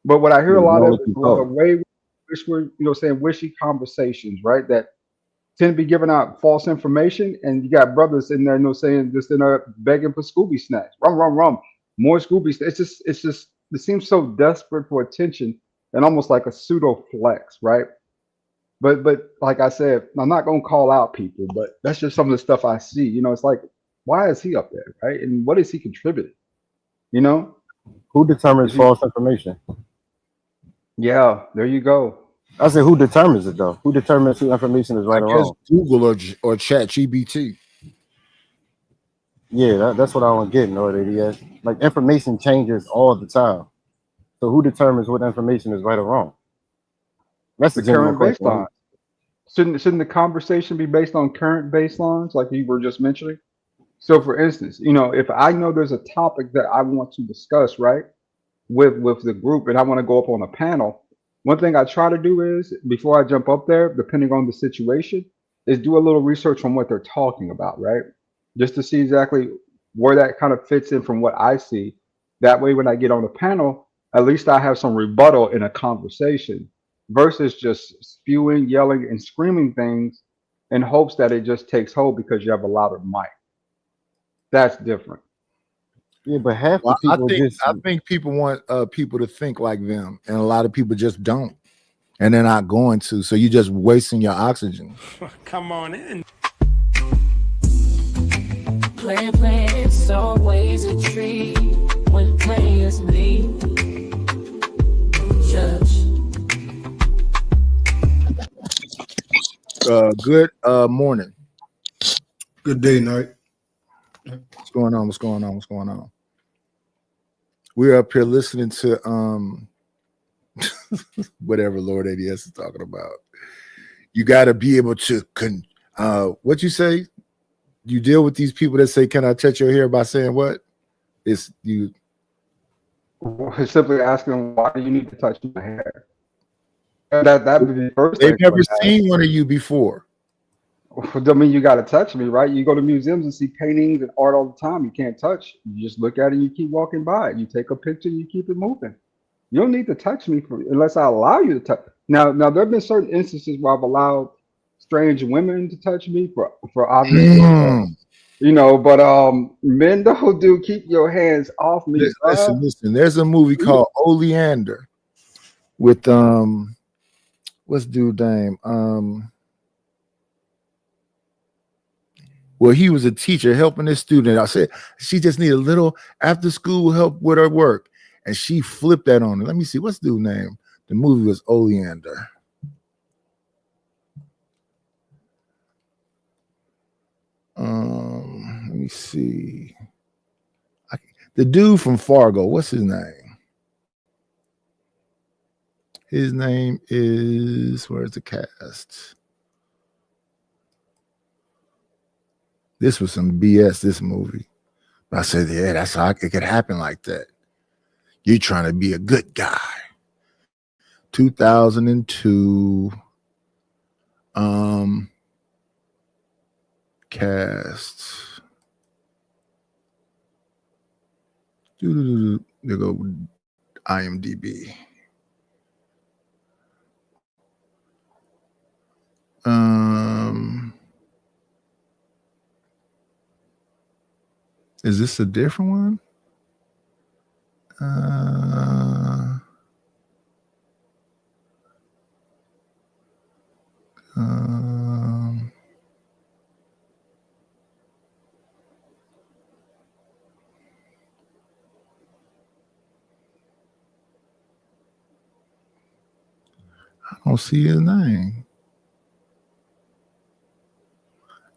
But what I hear a lot of is the way you know, saying wishy conversations, right? That tend to be giving out false information, and you got brothers in there, you know, saying just in there begging for Scooby snacks, rum, more Scooby snacks. It's just it seems so desperate for attention and almost like a pseudo flex, right? But like I said, I'm not gonna call out people, but that's just some of the stuff I see. You know, it's like, why is he up there, right? And what is he contributing? You know, who determines false information? Yeah, there you go. I said, who determines it though? Who determines who information is right or wrong? Google or ChatGPT. Yeah, that's what I don't get. No, idiot. Like information changes all the time. So who determines what information is right or wrong? That's the current baseline. Shouldn't the conversation be based on current baselines, like you were just mentioning? So, for instance, you know, if I know there's a topic that I want to discuss, right, with the group, and I want to go up on a panel, one thing I try to do is, before I jump up there, depending on the situation, is do a little research on what they're talking about, right? Just to see exactly where that kind of fits in from what I see. That way, when I get on the panel, at least I have some rebuttal in a conversation versus just spewing, yelling, and screaming things in hopes that it just takes hold because you have a louder mic. That's different. Yeah, but half the people I think people want people to think like them, and a lot of people just don't, and they're not going to. So you're just wasting your oxygen. Come on in. Play, it's always a treat when players leave. Judge. Good morning. Good day, night. What's going on? What's going on? What's going on? We're up here listening to whatever Lord ADS is talking about. You got to be able to what you say? You deal with these people that say, "Can I touch your hair?" by saying what? It's you. Simply asking them, why do you need to touch my hair? That would be the first. They've never seen one of you before. Don't mean you got to touch me, right? You go to museums and see paintings and art all the time. You can't touch. You just look at it and you keep walking by it. You take a picture and you keep it moving. You don't need to touch me unless I allow you to touch. Now there have been certain instances where I've allowed strange women to touch me for obvious reasons. You know, but men don't do keep your hands off me. Listen. There's a movie called Oleander with what's dude's name? Well, he was a teacher helping this student. I said, she just need a little after school help with her work. And she flipped that on her. Let me see. What's dude's name? The movie was Oleander. Let me see. The dude from Fargo, what's his name? His name is, where's the cast? This was some BS, this movie. But I said, yeah, that's how it could happen like that. You're trying to be a good guy. 2002 cast. There go IMDb. Is this a different one? I don't see his name.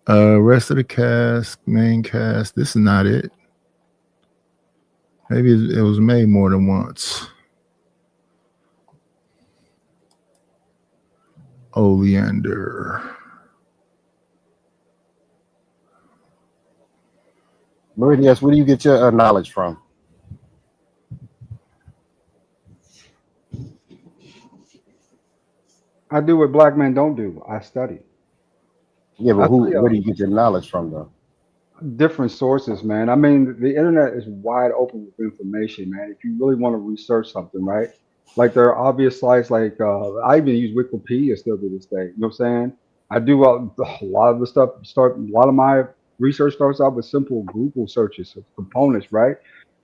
Rest of the cast, main cast. This is not it. Maybe it was made more than once. Oleander. Meridius, where do you get your knowledge from? I do what black men don't do. I study. Yeah, but where do you get your knowledge from, though? Different sources, man. I mean, the internet is wide open with information, man. If you really want to research something, right? Like there are obvious sites like I even use Wikipedia still to this day. You know what I'm saying? I do a lot of the stuff. A lot of my research starts out with simple Google searches of components, right?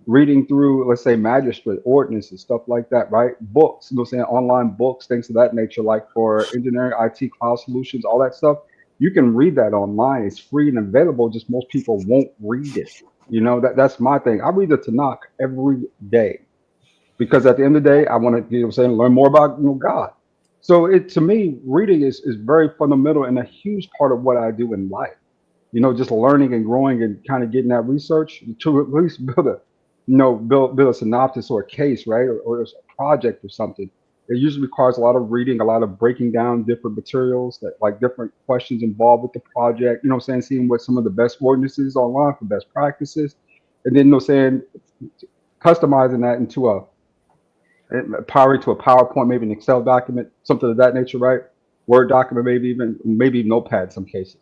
Reading through, let's say, magistrate ordinances, stuff like that, right? Books, you know what I'm saying? Online books, things of that nature, like for engineering, IT, cloud solutions, all that stuff. You can read that online. It's free and available. Just most people won't read it. You know, that's my thing. I read the Tanakh every day because at the end of the day, I want to, you know what I'm saying, learn more about, you know, God. So to me, reading is very fundamental and a huge part of what I do in life. You know, just learning and growing and kind of getting that research to at least build a synopsis or a case, right? Or a project or something. It usually requires a lot of reading, a lot of breaking down different materials, that like different questions involved with the project, you know what I'm saying, seeing what some of the best ordinances online for best practices, and then, you know what I'm saying, customizing that into powering to a PowerPoint, maybe an Excel document, something of that nature, right? Word document, maybe Notepad in some cases,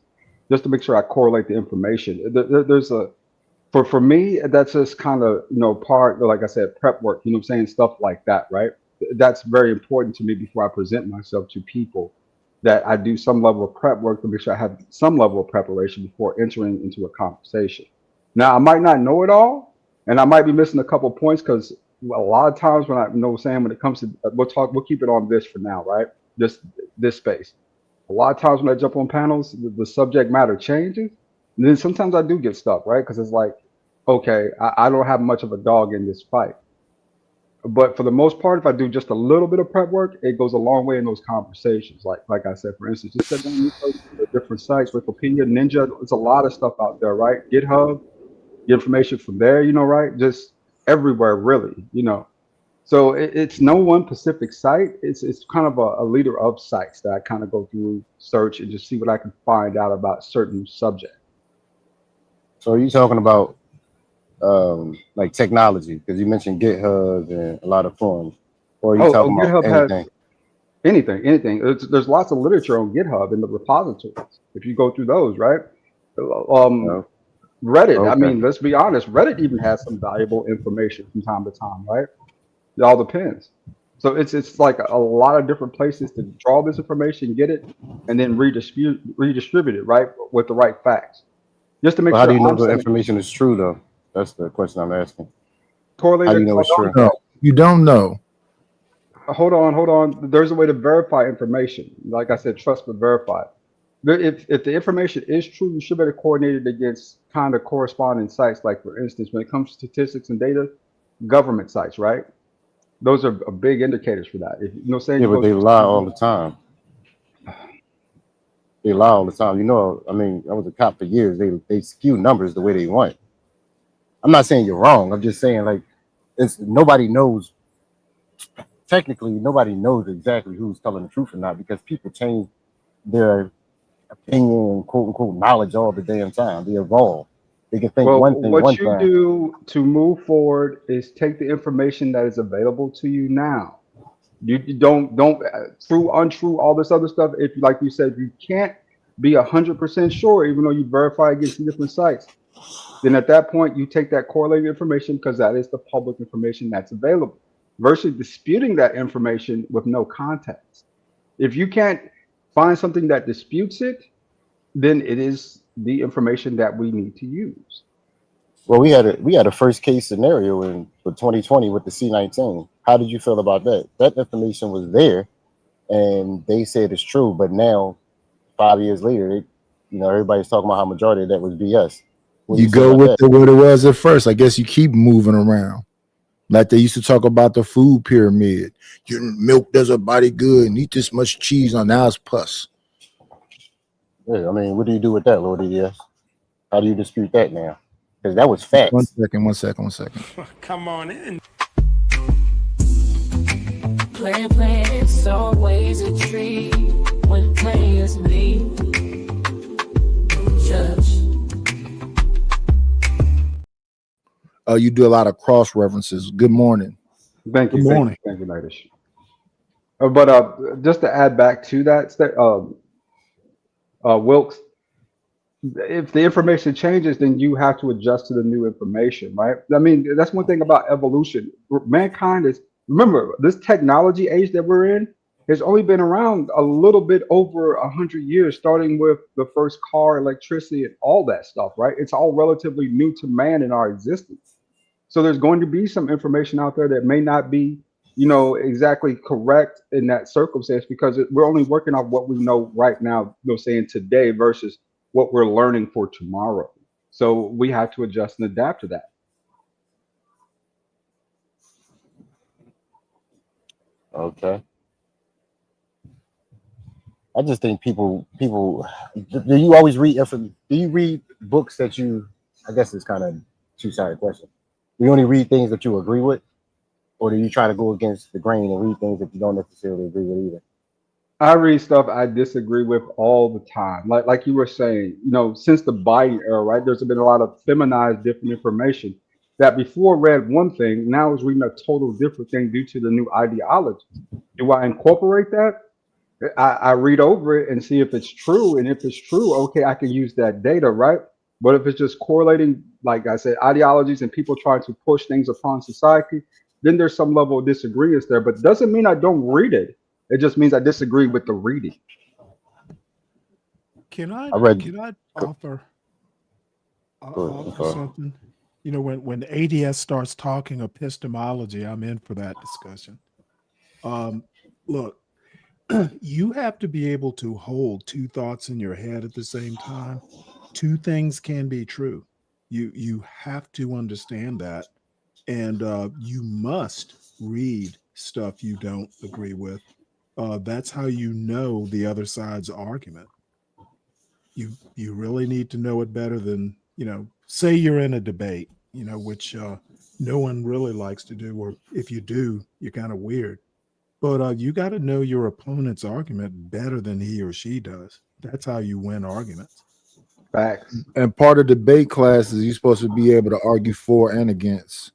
just to make sure I correlate the information. There's for me, that's just kind of, you know, part, like I said, prep work, you know what I'm saying, stuff like that, right? That's very important to me before I present myself to people, that I do some level of prep work to make sure I have some level of preparation before entering into a conversation. Now, I might not know it all, and I might be missing a couple points because a lot of times when when it comes to, we'll keep it on this for now, right? This space. A lot of times when I jump on panels, the subject matter changes. And then sometimes I do get stuck, right? Because it's like, okay, I don't have much of a dog in this fight. But for the most part, if I do just a little bit of prep work, it goes a long way in those conversations. Like I said, for instance, just sit down and research the different sites, Wikipedia, Ninja. There's a lot of stuff out there, right? GitHub, get information from there, right? Just everywhere, really. So it's no one specific site. It's kind of a leader of sites that I kind of go through, search, and just see what I can find out about certain subject. So are you talking about like technology? Because you mentioned GitHub and a lot of forums. Or are you talking about GitHub anything? has anything. There's lots of literature on GitHub in the repositories. If you go through those, right? Reddit. Okay. I mean, let's be honest. Reddit even has some valuable information from time to time, right? It all depends. So it's like a lot of different places to draw this information, get it, and then redistribute it, right, with the right facts. Just to make Well, sure. how do you know the information is true, though? That's the question I'm asking. Correlated. How do you know it's true? No, you don't know. Hold on. There's a way to verify information. Like I said, trust but verify. If the information is true, you should better coordinate it against kind of corresponding sites. Like, for instance, when it comes to statistics and data, government sites, right? Those are big indicators for that. If, saying Yeah, but they lie all the time. They lie all the time. I mean, I was a cop for years. They skew numbers the way they want. I'm not saying you're wrong. I'm just saying, like, nobody knows. Technically, nobody knows exactly who's telling the truth or not, because people change their opinion and quote unquote knowledge all the damn time. They evolve. They can think one thing. What you do to move forward is take the information that is available to you now. You don't true, untrue, all this other stuff. If, like you said, you can't be 100% sure, even though you verify against different sites, then at that point you take that correlated information, because that is the public information that's available, versus disputing that information with no context. If you can't find something that disputes it, then it is the information that we need to use. Well, we had a first case scenario for 2020 with the C-19. How did you feel about that? That information was there, and they said it's true. But now, 5 years later, everybody's talking about how majority of that was BS. You go with what it was at first. I guess you keep moving around. Like they used to talk about the food pyramid. Your milk does a body good and eat this much cheese on. Now it's pus. Yeah, I mean, what do you do with that, Lord EDS? How do you dispute that now? Because that was facts. One second. Come on in. Play, it's always a treat when players leave. Judge. You do a lot of cross references. Good morning. Thank you. Good morning. Thank you, Natish. But just to add back to that, Wilkes, if the information changes, then you have to adjust to the new information, right? I mean, that's one thing about evolution. Mankind remember, this technology age that we're in has only been around a little bit over 100 years, starting with the first car, electricity, and all that stuff, right? It's all relatively new to man in our existence. So there's going to be some information out there that may not be, exactly correct in that circumstance, because we're only working off what we know right now, saying today versus what we're learning for tomorrow. So we have to adjust and adapt to that. Okay. I just think people. Do you always read? Do you read books that you? I guess it's kind of two-sided question. Do you only read things that you agree with, or do you try to go against the grain and read things that you don't necessarily agree with either? I read stuff I disagree with all the time. Like you were saying, since the Biden era, right? There's been a lot of feminized different information that before read one thing, now is reading a total different thing due to the new ideology. Do I incorporate that? I read over it and see if it's true. And if it's true, okay, I can use that data, right? But if it's just correlating, like I said, ideologies and people trying to push things upon society, then there's some level of disagreement there. But it doesn't mean I don't read it. It just means I disagree with the reading. Can I offer something? When ADS starts talking epistemology, I'm in for that discussion. Look, you have to be able to hold two thoughts in your head at the same time. Two things can be true. You have to understand that, and you must read stuff you don't agree with. That's how you know the other side's argument. You really need to know it better than, say you're in a debate, which no one really likes to do, or if you do, you're kind of weird. But you got to know your opponent's argument better than he or she does. That's how you win arguments. Facts. And part of debate class is you're supposed to be able to argue for and against.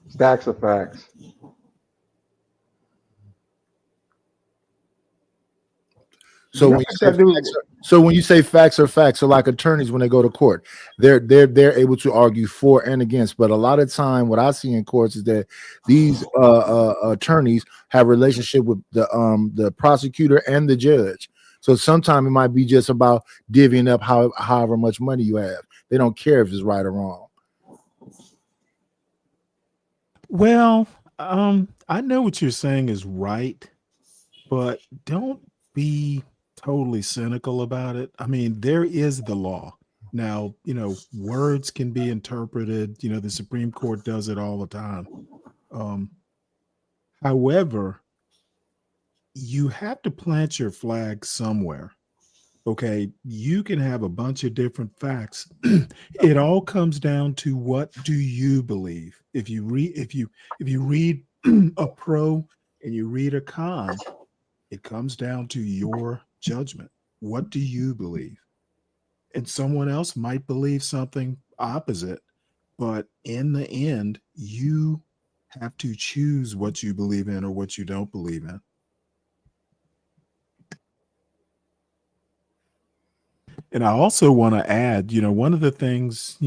Stacks of facts. So when you say facts are facts, so like attorneys when they go to court, they're able to argue for and against. But a lot of time, what I see in courts is that these attorneys have a relationship with the prosecutor and the judge. So sometimes it might be just about divvying up however much money you have. They don't care if it's right or wrong. Well, I know what you're saying is right, but don't be totally cynical about it. I mean, there is the law. Now, words can be interpreted. The Supreme Court does it all the time. However, you have to plant your flag somewhere. Okay, you can have a bunch of different facts. It all comes down to what do you believe. If you read a pro and you read a con, it comes down to your judgment. What do you believe? And someone else might believe something opposite, but in the end, you have to choose what you believe in or what you don't believe in. And I also want to add, one of the things,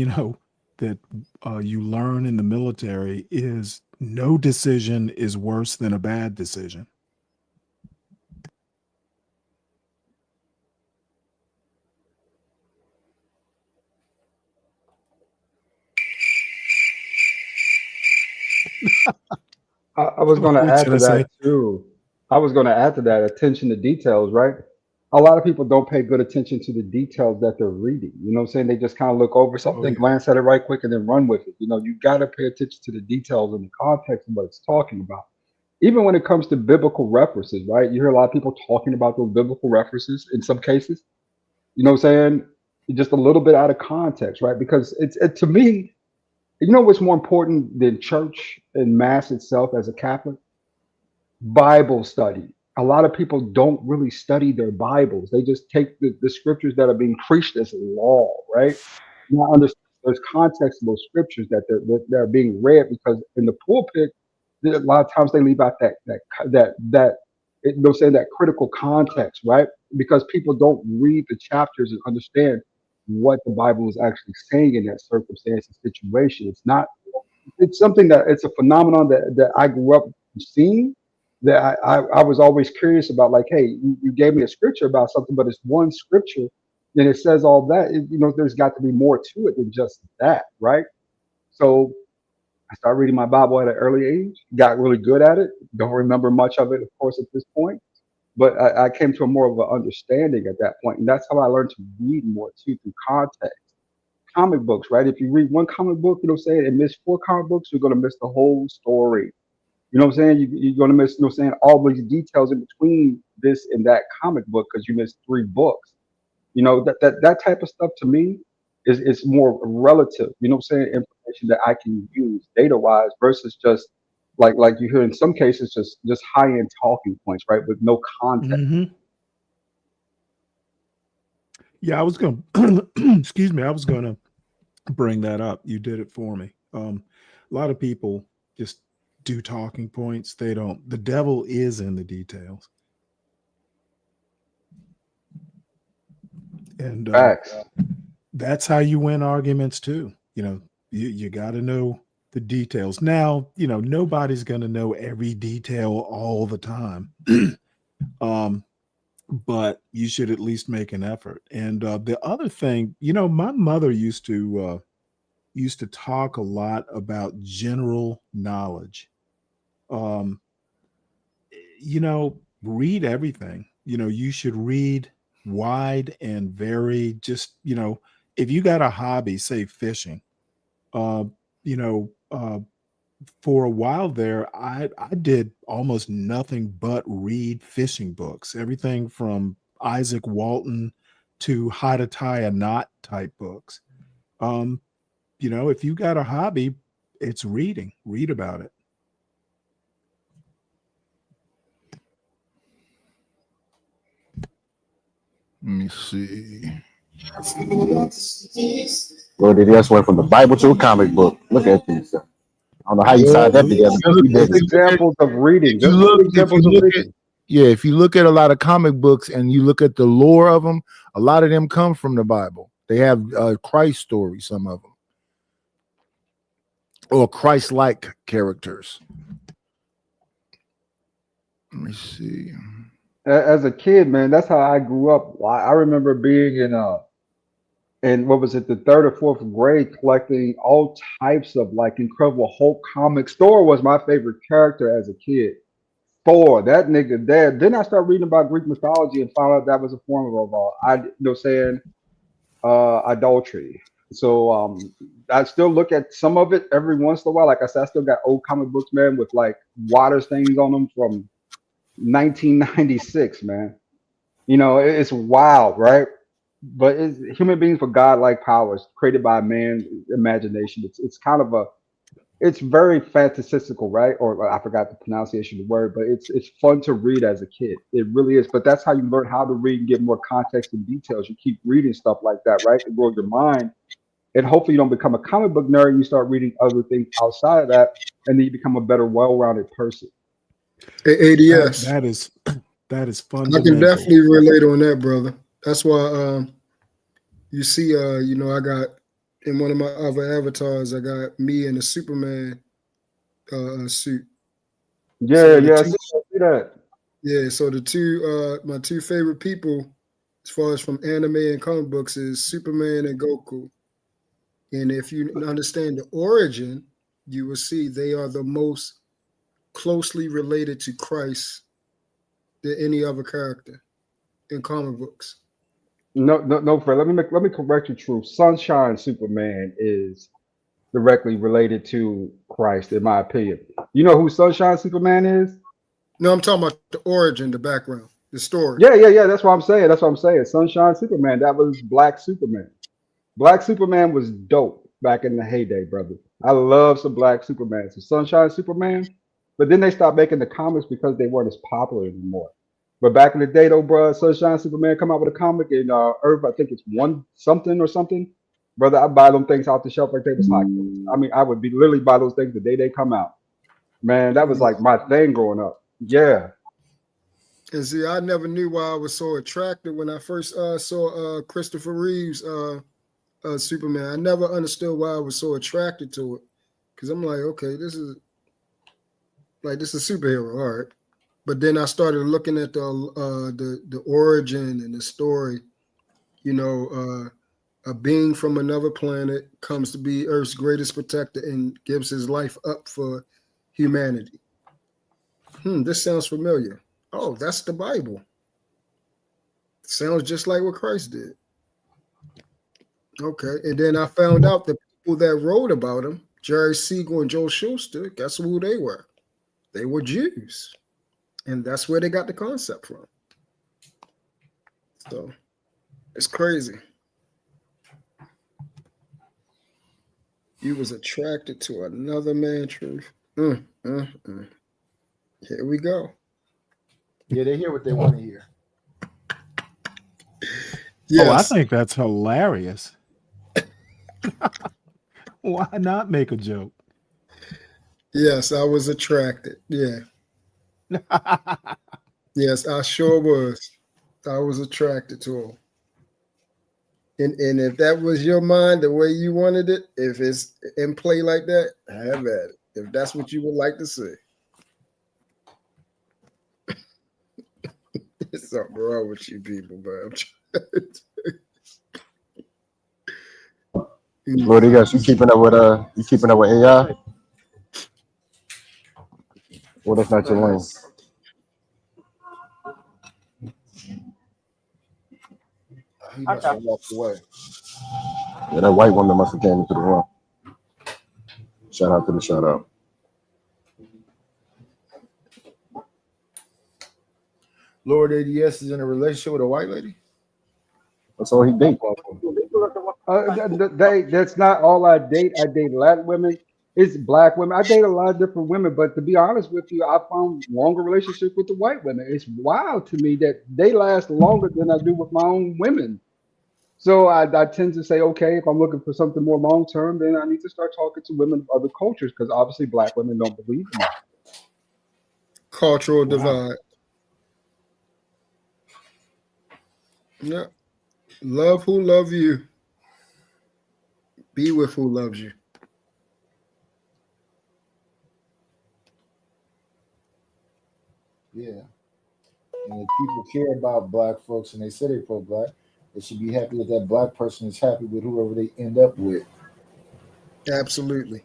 that you learn in the military is no decision is worse than a bad decision. I was going to add to that too. I was going to add to that attention to details, right? A lot of people don't pay good attention to the details that they're reading. You know what I'm saying? They just kind of look over something, glance at it right quick, and then run with it. You got to pay attention to the details and the context of what it's talking about. Even when it comes to biblical references, right? You hear a lot of people talking about those biblical references in some cases. You know what I'm saying? Just a little bit out of context, right? Because to me, what's more important than church and mass itself as a Catholic? Bible study. A lot of people don't really study their Bibles. They just take the scriptures that are being preached as law, right? Not understand there's context in those scriptures that they're being read, because in the pulpit, a lot of times they leave out that critical context, right? Because people don't read the chapters and understand what the Bible is actually saying in that circumstance and situation. It's something that it's a phenomenon that I grew up seeing, that I was always curious about. Like, hey, you gave me a scripture about something, but it's one scripture, and it says all that. There's got to be more to it than just that, right? So I started reading my Bible at an early age, got really good at it. Don't remember much of it, of course, at this point, but I came to a more of an understanding at that point, and that's how I learned to read more too, through context. Comic books, right? If you read one comic book, and miss 4 comic books, you're gonna miss the whole story. You know what I'm saying? You're gonna miss, all these details in between this and that comic book because you missed 3 books. That type of stuff to me is more relative. You know what I'm saying? Information that I can use data wise versus just like you hear in some cases just high end talking points, right? With no context. Mm-hmm. Yeah, I was going to, excuse me, I was going to bring that up. You did it for me. A lot of people just do talking points. They don't. The devil is in the details. And that's how you win arguments too. You got to know the details. Now, nobody's going to know every detail all the time. But you should at least make an effort. And the other thing, my mother used to talk a lot about general knowledge. Read everything. You should read wide and very, just, if you got a hobby, say fishing, you know, for a while there, I did almost nothing but read fishing books, everything from Isaac Walton to How to Tie a Knot type books. You know, if you got a hobby, it's reading. Read about it. Let me see. Lord, they just went from the Bible to a comic book. Look at this. I don't know how you tied that together. Just examples of reading. Just examples of reading. If you look at a lot of comic books and you look at the lore of them, a lot of them come from the Bible. They have Christ stories, some of them, or Christ-like characters. Let me see. As a kid, man, that's how I grew up. I remember being in what was it, the 3rd or 4th grade, collecting all types of like Incredible Hulk comics. Thor was my favorite character as a kid. Thor, that nigga there. Then I started reading about Greek mythology and found out that was a form of adultery. So I still look at some of it every once in a while. Like I said, I still got old comic books, man, with like water stains on them from 1996, man. You know, it's wild, right? But human beings with godlike powers created by man's imagination. It's kind of it's very fantastical, right? Or I forgot the pronunciation of the word, but it's fun to read as a kid. It really is. But that's how you learn how to read and get more context and details. You keep reading stuff like that, right? To grow your mind. And hopefully you don't become a comic book nerd and you start reading other things outside of that, and then you become a better, well-rounded person. ADS. That is fun. I can definitely relate on that, brother. That's why you see, you know, I got in one of my other avatars, I got me in a Superman suit. Yeah, I see that. Yeah, so the two my two favorite people as far as from anime and comic books is Superman and Goku. And if you understand the origin, you will see they are the most closely related to Christ than any other character in comic books. No, Fred. Let me correct you, Truth. Sunshine Superman is directly related to Christ, in my opinion. You know who Sunshine Superman is? No, I'm talking about the origin, the background, the story. Yeah. That's what I'm saying. Sunshine Superman. That was Black Superman. Black Superman was dope back in the heyday, brother. I love some Black Superman. So Sunshine Superman. But then they stopped making the comics because they weren't as popular anymore. But back in the day, though, bro, Sunshine Superman come out with a comic in Earth. I think it's 1-something. Brother, I buy them things off the shelf like they was hot. I mean, I would be literally buy those things the day they come out. Man, that was like my thing growing up. Yeah. And see, I never knew why I was so attracted when I first saw Christopher Reeve's Superman. I never understood why I was so attracted to it. Because I'm like, okay, this is a superhero, all right. But then I started looking at the origin and the story. You know, a being from another planet comes to be Earth's greatest protector and gives his life up for humanity. This sounds familiar. Oh, that's the Bible. Sounds just like what Christ did. Okay, and then I found out the people that wrote about him, Jerry Siegel and Joe Shuster, guess who they were? They were Jews. And that's where they got the concept from. So it's crazy. You was attracted to another man, Truth. Here we go. Yeah, they hear what they want to hear. Yes. Oh, I think that's hilarious. Why not make a joke? Yes, I was attracted. Yeah. Yes, I sure was. I was attracted to him. And if that was your mind, the way you wanted it, if it's in play like that, have at it. If that's what you would like to see. There's something wrong with you people, man. Lord, you guys, you keeping up with AI? What if not your lane? He must have walked away. Yeah, that white woman must have came into the room. Shout out to the shout out. Lord ADS is in a relationship with a white lady. That's all he date. That's not all I date. I date Latin women. It's black women. I date a lot of different women, but to be honest with you, I found longer relationships with the white women. It's wild to me that they last longer than I do with my own women. So I tend to say, okay, if I'm looking for something more long term, then I need to start talking to women of other cultures because obviously black women don't believe in that. Cultural divide. Yeah. Love who love you. Be with who loves you. Yeah. And if people care about black folks and they say they're pro-black, they should be happy that that black person is happy with whoever they end up with. Absolutely.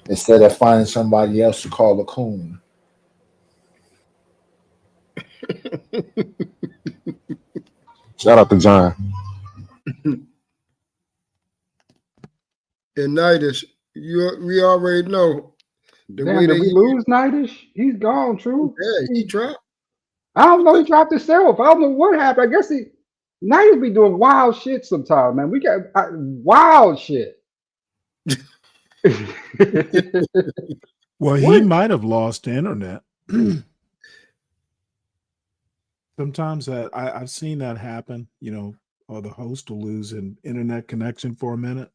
Instead of finding somebody else to call a coon. Shout out to John. And Nidish, we already know the Damn, way did they we lose Nidish? He's gone, true. Yeah, he dropped. I don't know. He dropped himself. I don't know what happened. I guess Nidish be doing wild shit sometimes, man. We got wild shit. Well, he might have lost internet. Sometimes I've seen that happen, you know, or the host will lose an internet connection for a minute.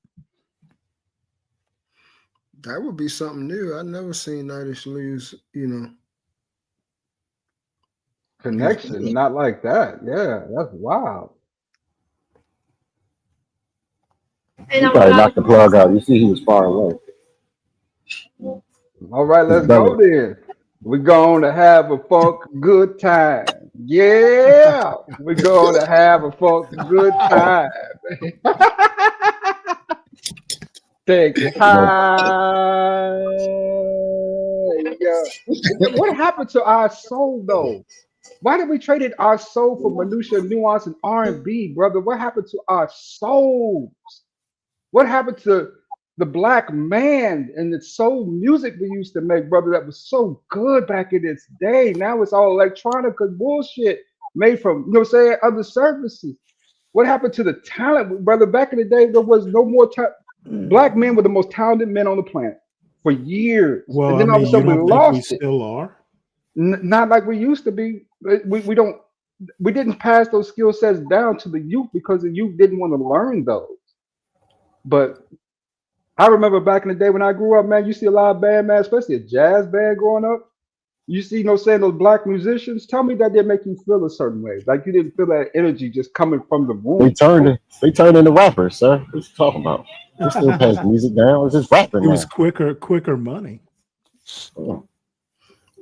That would be something new. I've never seen Nidish lose, you know. Connection, not like that. Yeah, that's wild. He probably knocked the plug out. You see, he was far away. All right, let's go then. We're going to have a funk good time. Yeah, we're going to have a funk good time. Take it high. Yeah. What happened to our soul, though? Why did we trade our soul for minutia, nuance, and R&B, brother? What happened to our souls? What happened to the black man and the soul music we used to make, brother? That was so good back in its day. Now it's all electronic bullshit made from, you know what I'm saying, other services. What happened to the talent, brother? Back in the day, there was no more talent. Black men were the most talented men on the planet for years. Well, and then all of a sudden we lost it. Still are. Not like we used to be. We didn't pass those skill sets down to the youth because the youth didn't want to learn those. But I remember back in the day when I grew up, man, you see a lot of band, man, especially a jazz band growing up. You see, you know, saying those black musicians, tell me that they make you feel a certain way. Like you didn't feel that energy just coming from the room. They turned into rappers, sir. What you talking about? They still pass music down. It's just rapping. It was quicker money. Oh.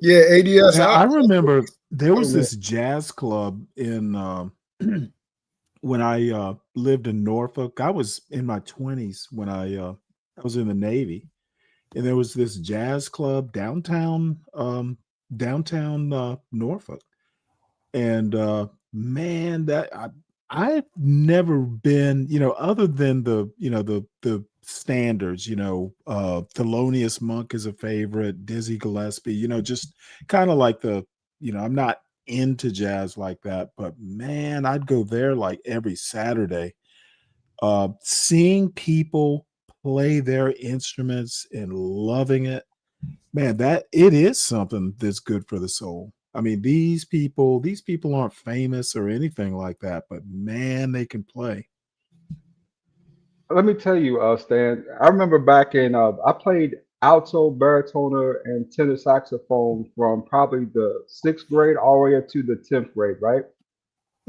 Yeah, ADS. I remember there was this jazz club in when I lived in Norfolk. I was in my 20s when I was in the Navy, and there was this jazz club downtown Norfolk, and man, that I've never been, you know, other than the standards, you know, Thelonious Monk is a favorite, Dizzy Gillespie, you know, just kind of like I'm not into jazz like that, but man, I'd go there like every Saturday, seeing people play their instruments and loving it. Man, that it is something that's good for the soul. I mean, these people aren't famous or anything like that, but man, they can play. Let me tell you, Stan, I remember back in, I played alto, baritone, and tenor saxophone from probably the 6th grade all the way up to the 10th grade, right?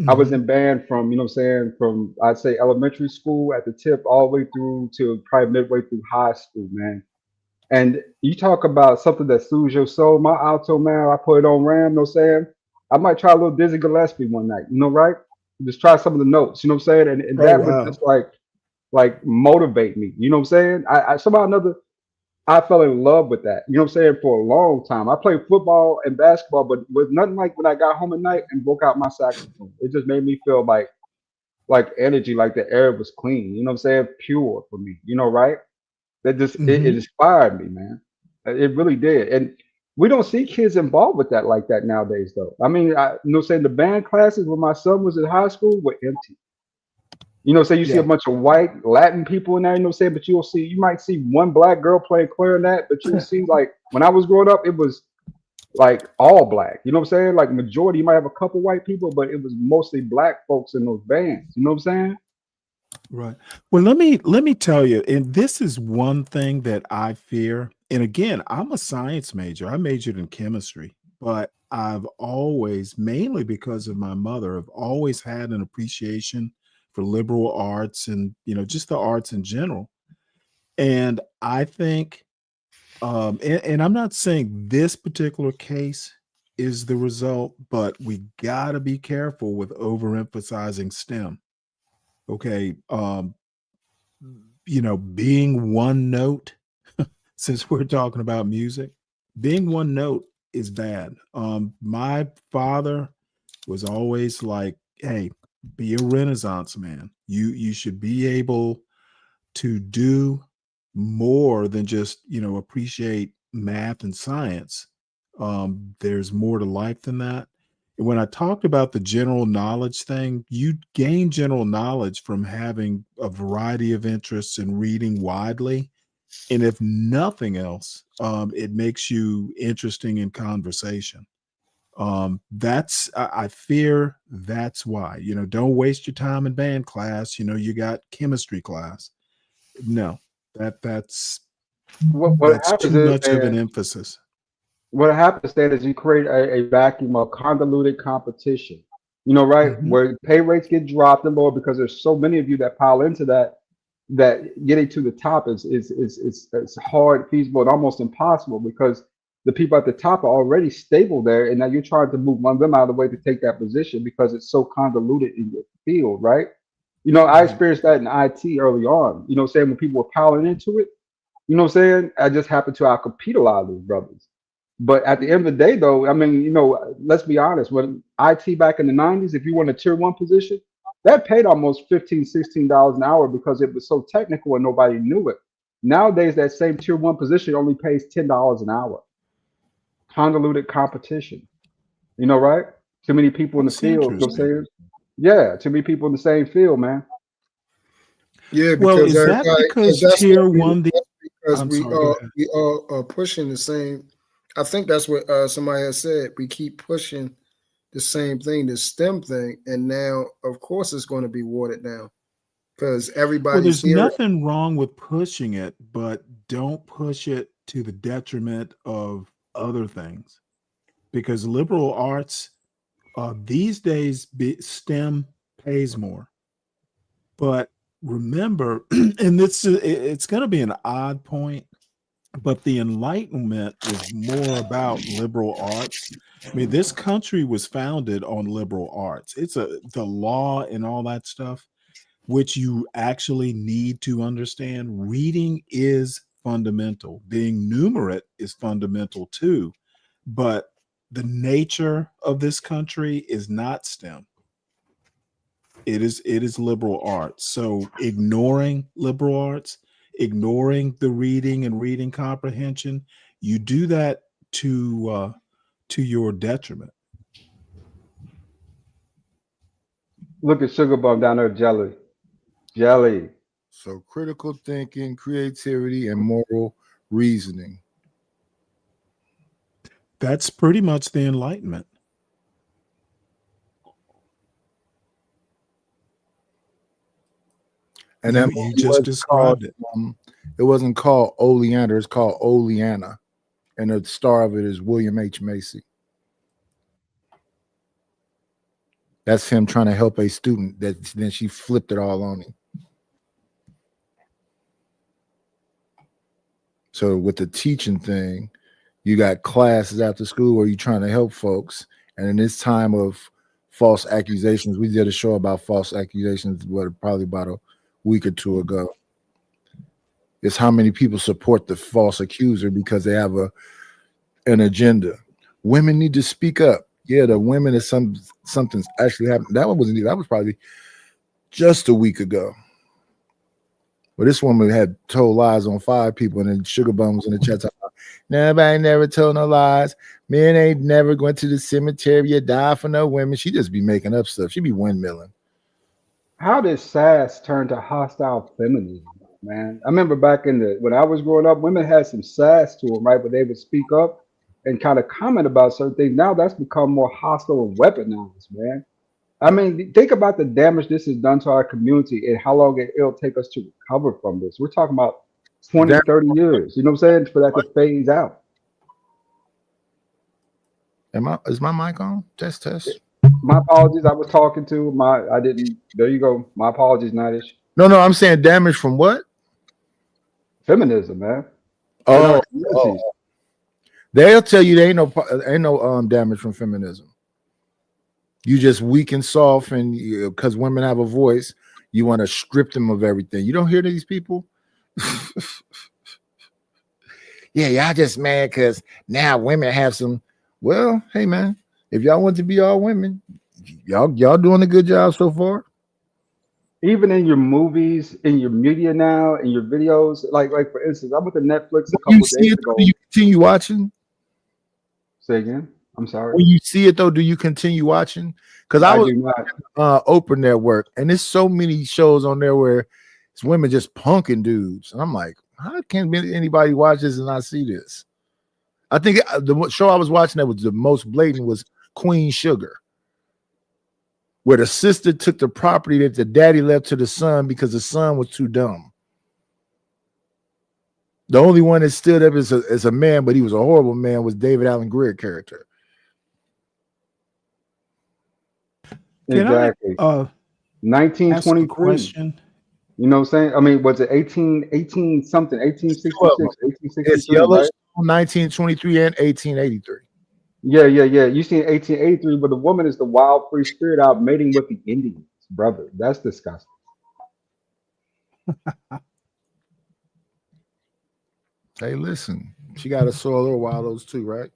I was in band from, you know what I'm saying, from, I'd say elementary school at the tip all the way through to probably midway through high school, man. And you talk about something that soothes your soul. My alto, man, I put it on RAM, you know what I'm saying? I might try a little Dizzy Gillespie one night, you know, right? Just try some of the notes, you know what I'm saying? And that would just like motivate me, you know what I'm saying? I somehow or another, I fell in love with that, you know what I'm saying, for a long time. I played football and basketball, but with nothing like when I got home at night and broke out my saxophone. It just made me feel like like energy, like the air was clean. You know what I'm saying? Pure for me. You know, right? That just it inspired me, man. It really did. And we don't see kids involved with that like that nowadays, though. I mean, saying the band classes when my son was in high school were empty. You know, say you see a bunch of white Latin people in there, you know what I'm saying? But you might see one black girl playing clarinet, but you'll see like when I was growing up, it was like all black. You know what I'm saying? Like majority, you might have a couple white people, but it was mostly black folks in those bands. You know what I'm saying? Right. Well, let me tell you, and this is one thing that I fear. And again, I'm a science major. I majored in chemistry, but I've always, mainly because of my mother, I've always had an appreciation for liberal arts and, just the arts in general. And I think, and I'm not saying this particular case is the result, but we got to be careful with overemphasizing STEM. Okay. Being one note, since we're talking about music, being one note is bad. My father was always like, hey, be a Renaissance man. You should be able to do more than just, appreciate math and science. There's more to life than that. When I talked about the general knowledge thing, you gain general knowledge from having a variety of interests and reading widely. And if nothing else, it makes you interesting in conversation. I fear that's why, don't waste your time in band class. You got chemistry class. No, that's too much of an emphasis. What happens then is you create a vacuum of convoluted competition, right? Where pay rates get dropped and lower because there's so many of you that pile into that getting to the top is hard, feasible, and almost impossible because the people at the top are already stable there, and now you're trying to move one of them out of the way to take that position because it's so convoluted in your field, right? I experienced that in IT early on, saying when people were piling into it, saying? I just happened to outcompete a lot of those brothers. But at the end of the day, though, I mean, let's be honest, when IT back in the 90s, if you were in a tier 1 position, that paid almost $15, $16 an hour because it was so technical and nobody knew it. Nowadays, that same tier 1 position only pays $10 an hour. Convoluted competition, right? Too many people in the field. You know what I'm saying? Yeah, too many people in the same field, man. Yeah, well, is that because tier 1? Because we all are pushing the same. I think that's what somebody has said. We keep pushing the same thing, the STEM thing, and now, of course, it's going to be watered down because everybody. Well, there's nothing wrong with pushing it, but don't push it to the detriment of other things, because liberal arts these days, STEM pays more. But remember, and it's going to be an odd point, but the Enlightenment was more about liberal arts. I mean, this country was founded on liberal arts. It's the law and all that stuff, which you actually need to understand. Reading is fundamental. Being numerate is fundamental too. But the nature of this country is not STEM. It is liberal arts. So ignoring liberal arts, ignoring the reading and reading comprehension, you do that to your detriment. Look at Sugar Bum down there, jelly. So critical thinking, creativity, and moral reasoning. That's pretty much the Enlightenment. And then you just described it. It wasn't called Oleander, it's called Oleana. And the star of it is William H. Macy. That's him trying to help a student that then she flipped it all on him. So with the teaching thing, you got classes after school where you're trying to help folks. And in this time of false accusations, we did a show about false accusations, probably about a week or two ago. It's how many people support the false accuser because they have an agenda. Women need to speak up. Yeah, the women is something's actually happening. That was probably just a week ago. Well, this woman had told lies on 5 people, and then Sugar Bum was in the chat talking about, nobody never told no lies. Men ain't never went to the cemetery or died for no women. She just be making up stuff. She be windmilling. How did sass turn to hostile feminism, man? I remember back when I was growing up, women had some sass to them, right? But they would speak up and kind of comment about certain things. Now that's become more hostile and weaponized, man. I mean, think about the damage this has done to our community and how long it'll take us to recover from this. We're talking about 20, 30 years, you know what I'm saying, for that to phase out. Is my mic on? Test. My apologies. I was talking to there you go. My apologies, Nadish. No, I'm saying damage from what? Feminism, man. Oh. They'll tell you there ain't no damage from feminism. You just weak and soft, and because women have a voice, you want to strip them of everything. You don't hear these people? Yeah, y'all just mad because now women have some. Well, hey man, if y'all want to be all women, y'all doing a good job so far. Even in your movies, in your media now, in your videos, like for instance, I went to Netflix a couple days ago. Do you continue watching? Say again. I'm sorry. When you see it though, do you continue watching? Because I was Oprah Network, and there's so many shows on there where it's women just punking dudes, and I'm like, how can anybody watch this and not see this? I think the show I was watching that was the most blatant was Queen Sugar, where the sister took the property that the daddy left to the son because the son was too dumb. The only one that stood up as a man, but he was a horrible man, was David Alan Grier character. Exactly. 1923. You know what I'm saying? I mean, was it 18 something? 1866, 1863, it's Yellowstone, right? 1923 and 1883. Yeah. You seen 1883, but the woman is the wild free spirit out mating with the Indians, brother. That's disgusting. Hey, listen, she got a soil little while those too, right?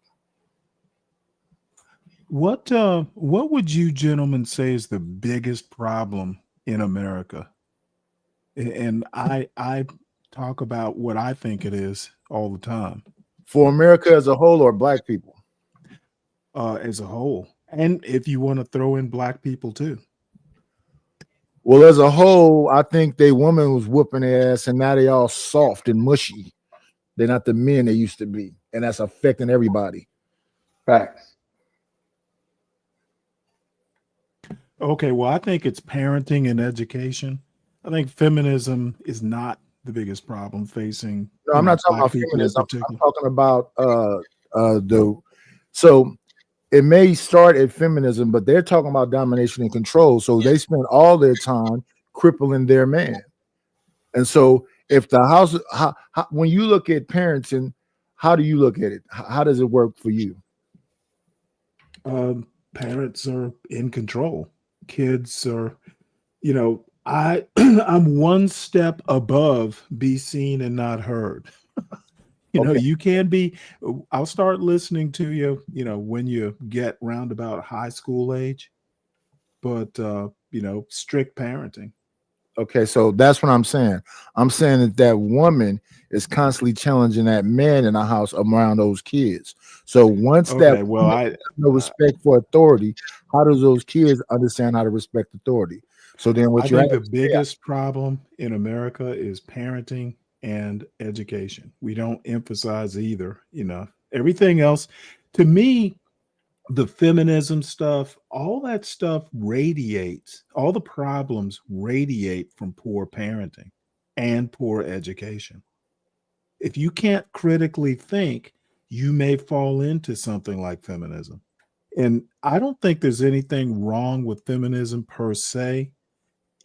What would you gentlemen say is the biggest problem in America? And I talk about what I think it is all the time. For America as a whole or black people? As a whole. And if you want to throw in black people too. Well, as a whole, I think they women was whooping their ass, and now they all soft and mushy. They're not the men they used to be, and that's affecting everybody. Facts. Okay, well, I think it's parenting and education. I think feminism is not the biggest problem facing. No, I'm not talking about feminism. I'm talking about so it may start at feminism, but they're talking about domination and control. So they spend all their time crippling their man. And so if the house, when you look at parenting, how do you look at it? How does it work for you? Parents are in control. Kids are, I'm one step above be seen and not heard. You can be, I'll start listening to you, when you get round about high school age, but, strict parenting. Okay, so that's what I'm saying. I'm saying that woman is constantly challenging that man in the house around those kids. So once no respect for authority, how does those kids understand how to respect authority? So then I think the biggest problem in America is parenting and education. We don't emphasize either enough. Everything else, to me, the feminism stuff, all that stuff radiates, all the problems radiate from poor parenting and poor education. If you can't critically think, you may fall into something like feminism. And I don't think there's anything wrong with feminism per se.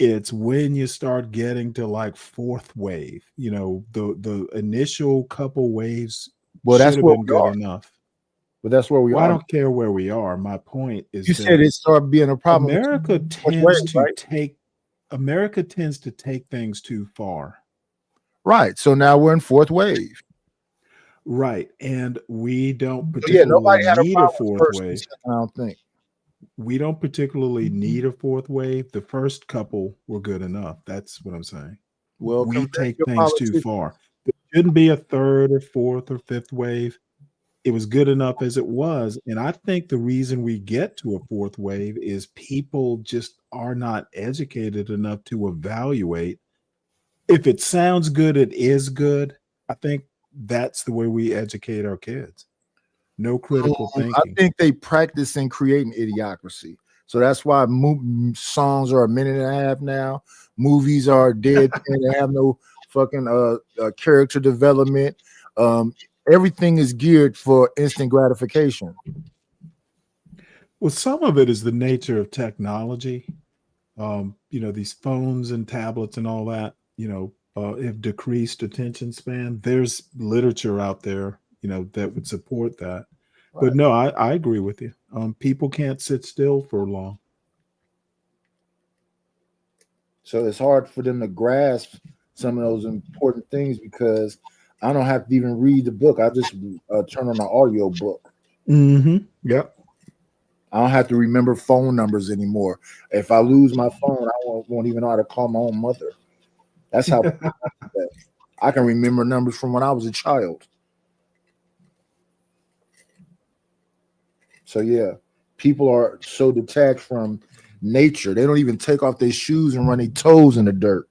It's when you start getting to like fourth wave, the initial couple waves should have been good enough. But that's where we are. I don't care where we are. My point is, you said it started being a problem. America tends to take things too far. Right. So now we're in fourth wave. Right. And we don't particularly nobody had need a fourth wave. I don't think. we don't particularly need a fourth wave. The first couple were good enough. That's what I'm saying. Well, We convince take your things too politicians. far. There shouldn't be a third or fourth or fifth wave. It was good enough as it was. And I think the reason we get to a fourth wave is people just are not educated enough to evaluate. If it sounds good, it is good. I think that's the way we educate our kids. No critical I thinking. think they practice in creating idiocracy. So that's why songs are a minute and a half now. Movies are dead. They have no fucking character development. Everything is geared for instant gratification. Well, some of it is the nature of technology. These phones and tablets and all that, have decreased attention span. There's literature out there, that would support that. Right. But no, I agree with you. People can't sit still for long. So it's hard for them to grasp some of those important things because I don't have to even read the book. I just turn on the audio book. Mm-hmm. Yep. I don't have to remember phone numbers anymore. If I lose my phone, I won't even know how to call my own mother. That's how I can remember numbers from when I was a child. So yeah, people are so detached from nature. They don't even take off their shoes and run their toes in the dirt.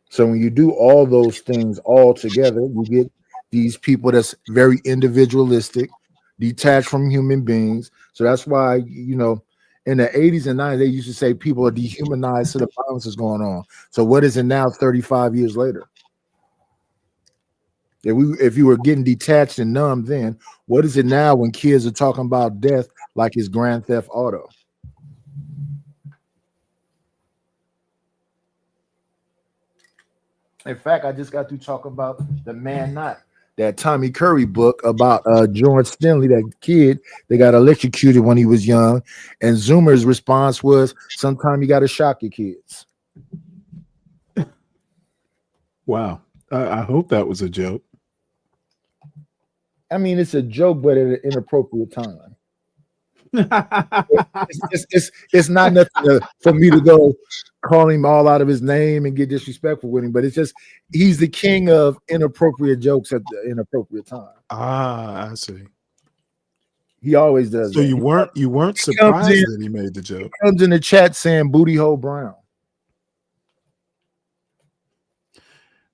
So when you do all those things all together, you get these people that's very individualistic, detached from human beings. So that's why, in the 80s and 90s, they used to say people are dehumanized, so the violence is going on. So what is it now 35 years later? If you were getting detached and numb then, what is it now when kids are talking about death like it's Grand Theft Auto? In fact, I just got to talk about The Man Not, that Tommy Curry book about George Stanley, that kid that got electrocuted when he was young. And Zoomer's response was, sometime you got to shock your kids. Wow. I hope that was a joke. I mean, it's a joke, but at an inappropriate time. It's not nothing for me to go call him all out of his name and get disrespectful with him, but it's just he's the king of inappropriate jokes at the inappropriate time. I see. He always does. So that. you weren't surprised that he made the joke. He comes in the chat saying "Booty Hole Brown."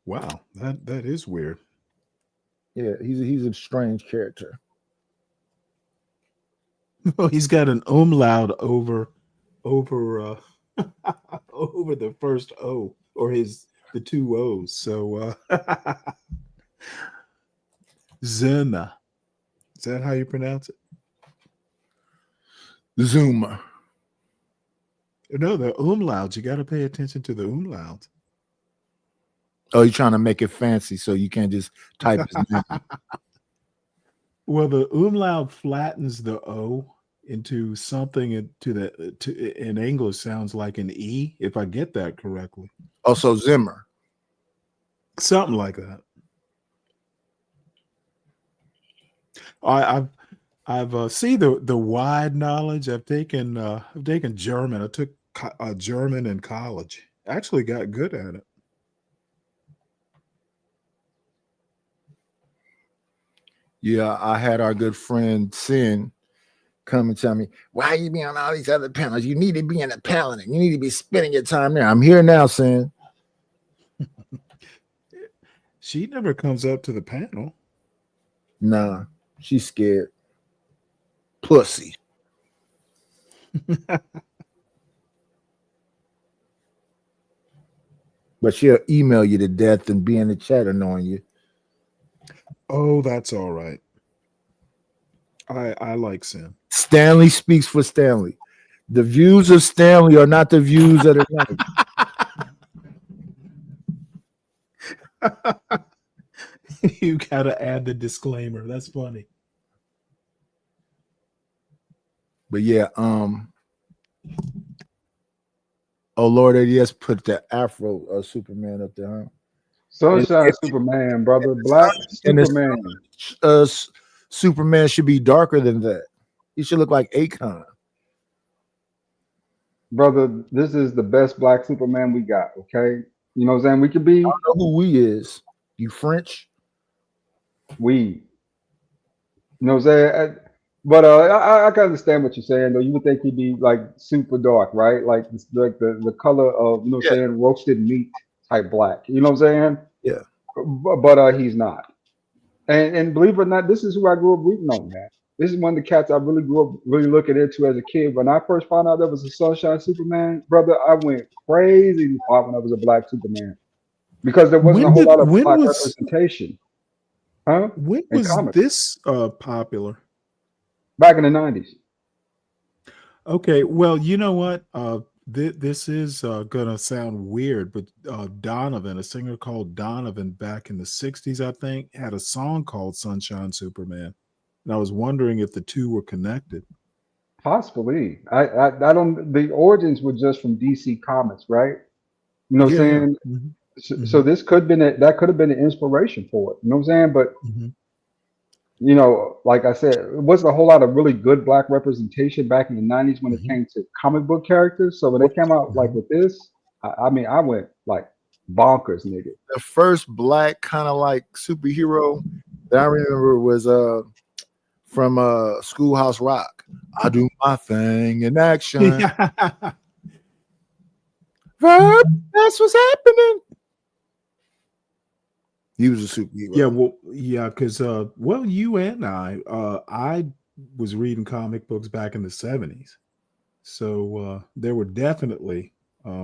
Wow, that is weird. Yeah, he's a strange character. Well, he's got an umlaut over over the first O, or the two O's. So Zuma. Is that how you pronounce it? Zuma. No, the umlauts. You got to pay attention to the umlauts. Oh, you're trying to make it fancy, so you can't just type his name. Well, the umlaut flattens the O into something in English sounds like an E, if I get that correctly. Also, Zimmer. Something like that. I've see the wide knowledge. I've taken German. I took German in college. Actually got good at it. Yeah, I had our good friend Sin come and tell me, why you be on all these other panels? You need to be in a panel. You need to be spending your time there. I'm here now, Sin. She never comes up to the panel. Nah, she's scared. Pussy. But she'll email you to death and be in the chat annoying you. Oh, that's all right. I like Sin. Stanley speaks for Stanley. The views of Stanley are not the views of the night. You gotta add the disclaimer. That's funny. But yeah, oh Lord ADS put the Afro Superman up there, huh? Sunshine Superman, brother. Black Superman. Superman should be darker than that. He should look like Akon. Brother, this is the best black Superman we got, okay? You know what I'm saying? We could be. I don't know who we is. You French? We. You know what I'm saying? But I can understand what you're saying, though. You would think he'd be like super dark, right? Like the color of, you know what I'm saying, roasted meat type black. You know what I'm saying? Yeah. But he's not. And believe it or not, this is who I grew up reading on, man. This is one of the cats I really grew up really looking into as a kid. When I first found out there was a Sunshine Superman, brother, I went crazy when I was a black Superman. Because there wasn't a whole lot of black representation. Huh? When was this popular? Back in the 90s. Okay, well, you know what? This is gonna sound weird, but Donovan, a singer called Donovan, back in the 60s, I think, had a song called Sunshine Superman. And I was wondering if the two were connected. Possibly. I don't. The origins were just from DC Comics, right? You know what I'm saying? Mm-hmm. So this could have been that could have been an inspiration for it. You know what I'm saying? But you know, like I said, it wasn't a whole lot of really good black representation back in the 90s when it came to comic book characters. So when they came out like with this, I mean, I went like bonkers, nigga. The first black kind of like superhero that I remember was from Schoolhouse Rock. I do my thing in action. Verb, that's what's happening. He was a superhero. Yeah, well, yeah, because well, you and I was reading comic books back in the 70s. So there were definitely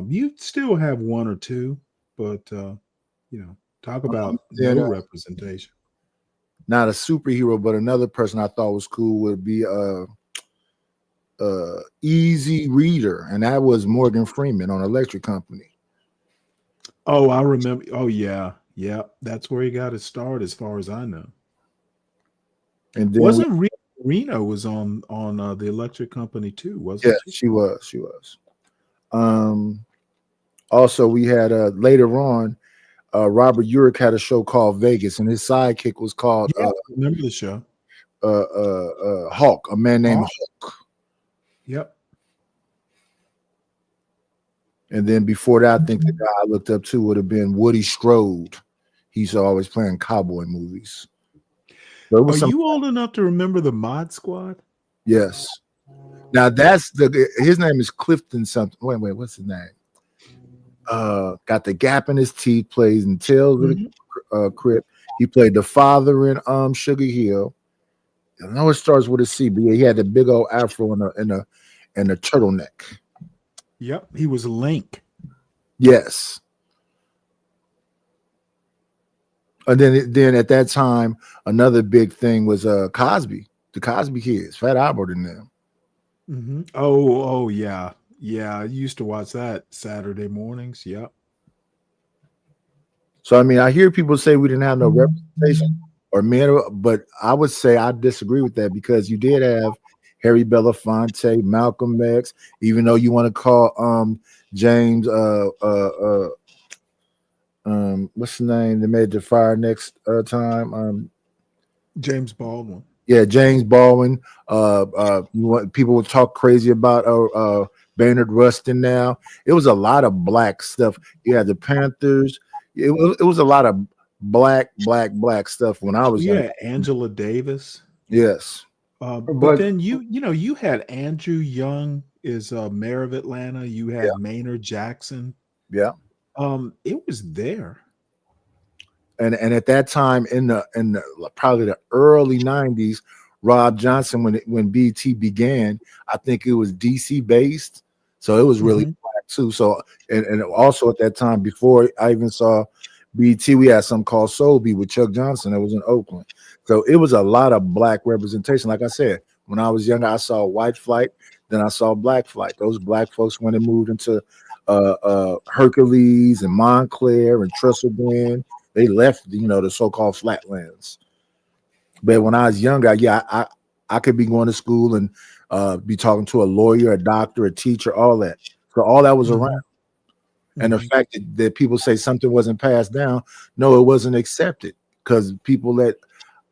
you still have one or two, but you know, talk about no representation. Not a superhero, but another person I thought was cool would be Easy Reader, and that was Morgan Freeman on Electric Company. Oh, I remember. Oh, yeah, that's where he got his start, as far as I know. And then wasn't Reno was on the Electric Company too? Wasn't she was. Also, we had later on. Robert Urich had a show called Vegas, and his sidekick was called I remember the show. Hawk, a man named Hawk. Yep. And then before that, I think the guy I looked up to would have been Woody Strode. He's always playing cowboy movies. Are you old enough to remember the Mod Squad? Yes. Now that's his name is Clifton something. Wait, what's his name? Got the gap in his teeth, plays in Tales of the Crypt. He played the father in Sugar Hill. I know it starts with a C, but he had the big old afro and a turtleneck. Yep, he was Link. Yes. And then at that time, another big thing was Cosby, the Cosby Kids, Fat Albert and them. Mm-hmm. Oh yeah. Yeah, I used to watch that Saturday mornings. Yep. So I mean, I hear people say we didn't have no representation or men, but I would say I disagree with that, because you did have Harry Belafonte, Malcolm X, even though you want to call James what's the name that made the fire next time? James Baldwin. Yeah, James Baldwin. People would talk crazy about Baynard Rustin. Now it was a lot of black stuff. You had the Panthers. It was a lot of black stuff when I was young. Angela Davis. Yes. But then you had Andrew Young is mayor of Atlanta. You had Maynard Jackson. Yeah. It was there. And at that time in the probably the early 90s, Rob Johnson, when BT began, I think it was DC based. So it was really black too. So and also at that time, before I even saw BT, we had something called Soul Beat with Chuck Johnson that was in Oakland. So it was a lot of black representation. Like I said, when I was younger, I saw White Flight, then I saw Black Flight. Those black folks, when they moved into Hercules and Montclair and Trestle Glen, they left, the so-called flatlands. But when I was younger, I could be going to school and be talking to a lawyer, a doctor, a teacher, all that. So all that was around. And the fact that people say something wasn't passed down, no, it wasn't accepted, because people let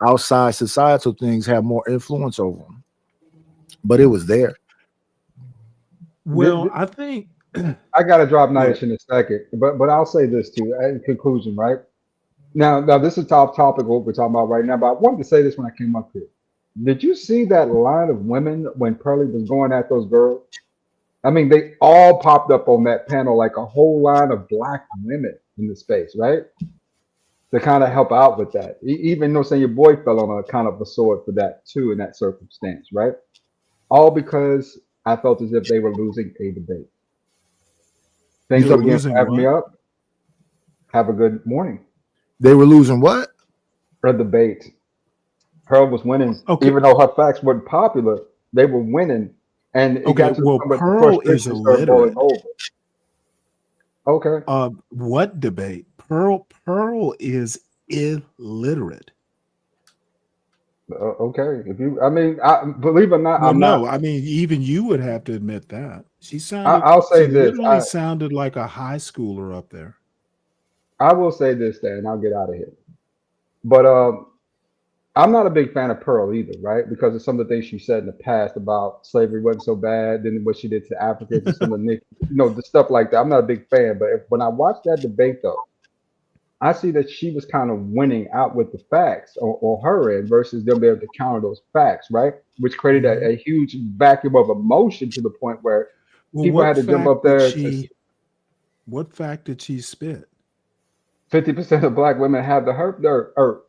outside societal things have more influence over them. but it was there. Well, I think I got to drop Nice in a second, but I'll say this too in conclusion, right? Now this is top topic what we're talking about right now, but I wanted to say this when I came up here. Did you see that line of women when Pearlie was going at those girls? I mean, they all popped up on that panel like a whole line of black women in the space, right? To kind of help out with that. Even though saying your boy fell on a kind of a sword for that too in that circumstance, right? All because I felt as if they were losing a debate. Thanks again for having me up. Have a good morning. They were losing what? A debate. Pearl was winning, even though her facts weren't popular. They were winning, and it got to the point where Pearl is frustration started boiling illiterate. over. Okay. What debate? Pearl is illiterate. Okay. If you, I mean, believe it or not, Well, I'm no, not. I mean, even you would have to admit that. She sounded. I'll say she this. literally sounded like a high schooler up there. I will say this, Dan, and I'll get out of here. But I'm not a big fan of Pearl either, right? Because of some of the things she said in the past about slavery wasn't so bad, then what she did to Africans and some of the, the stuff like that. I'm not a big fan, but when I watched that debate, though, I see that she was kind of winning out with the facts on her end versus them being able to counter those facts, right? Which created a huge vacuum of emotion to the point where people had to jump up there. What fact did she spit? 50% of black women have the herp.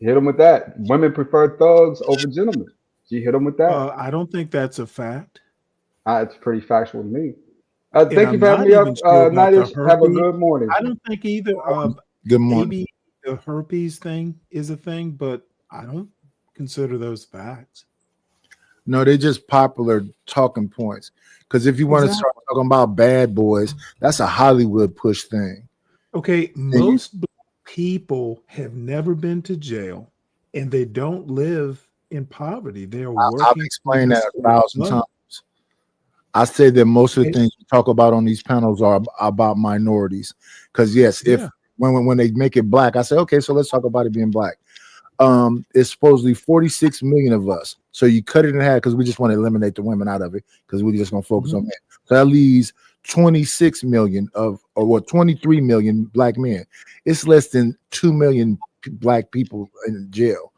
Hit them with that. Women prefer thugs over gentlemen. She hit them with that. I don't think that's a fact. It's pretty factual to me. And Thank you I'm for having not me up. even sure about the Nadish, have a herpes. good morning. I don't think either. Good morning. Maybe the herpes thing is a thing, but I don't consider those facts. No, they're just popular talking points. Because if you want to start talking about bad boys, that's a Hollywood push thing. Okay, most black people have never been to jail, and they don't live in poverty. They're working. I've explained that 1,000 times. I say that most of the things we talk about on these panels are about minorities. Because yes, if when they make it black, I say, okay, so let's talk about it being black. It's supposedly 46 million of us. So you cut it in half because we just want to eliminate the women out of it because we're just gonna focus on men. So that leaves 26 million or 23 million black men. It's less than 2 million black people in jail.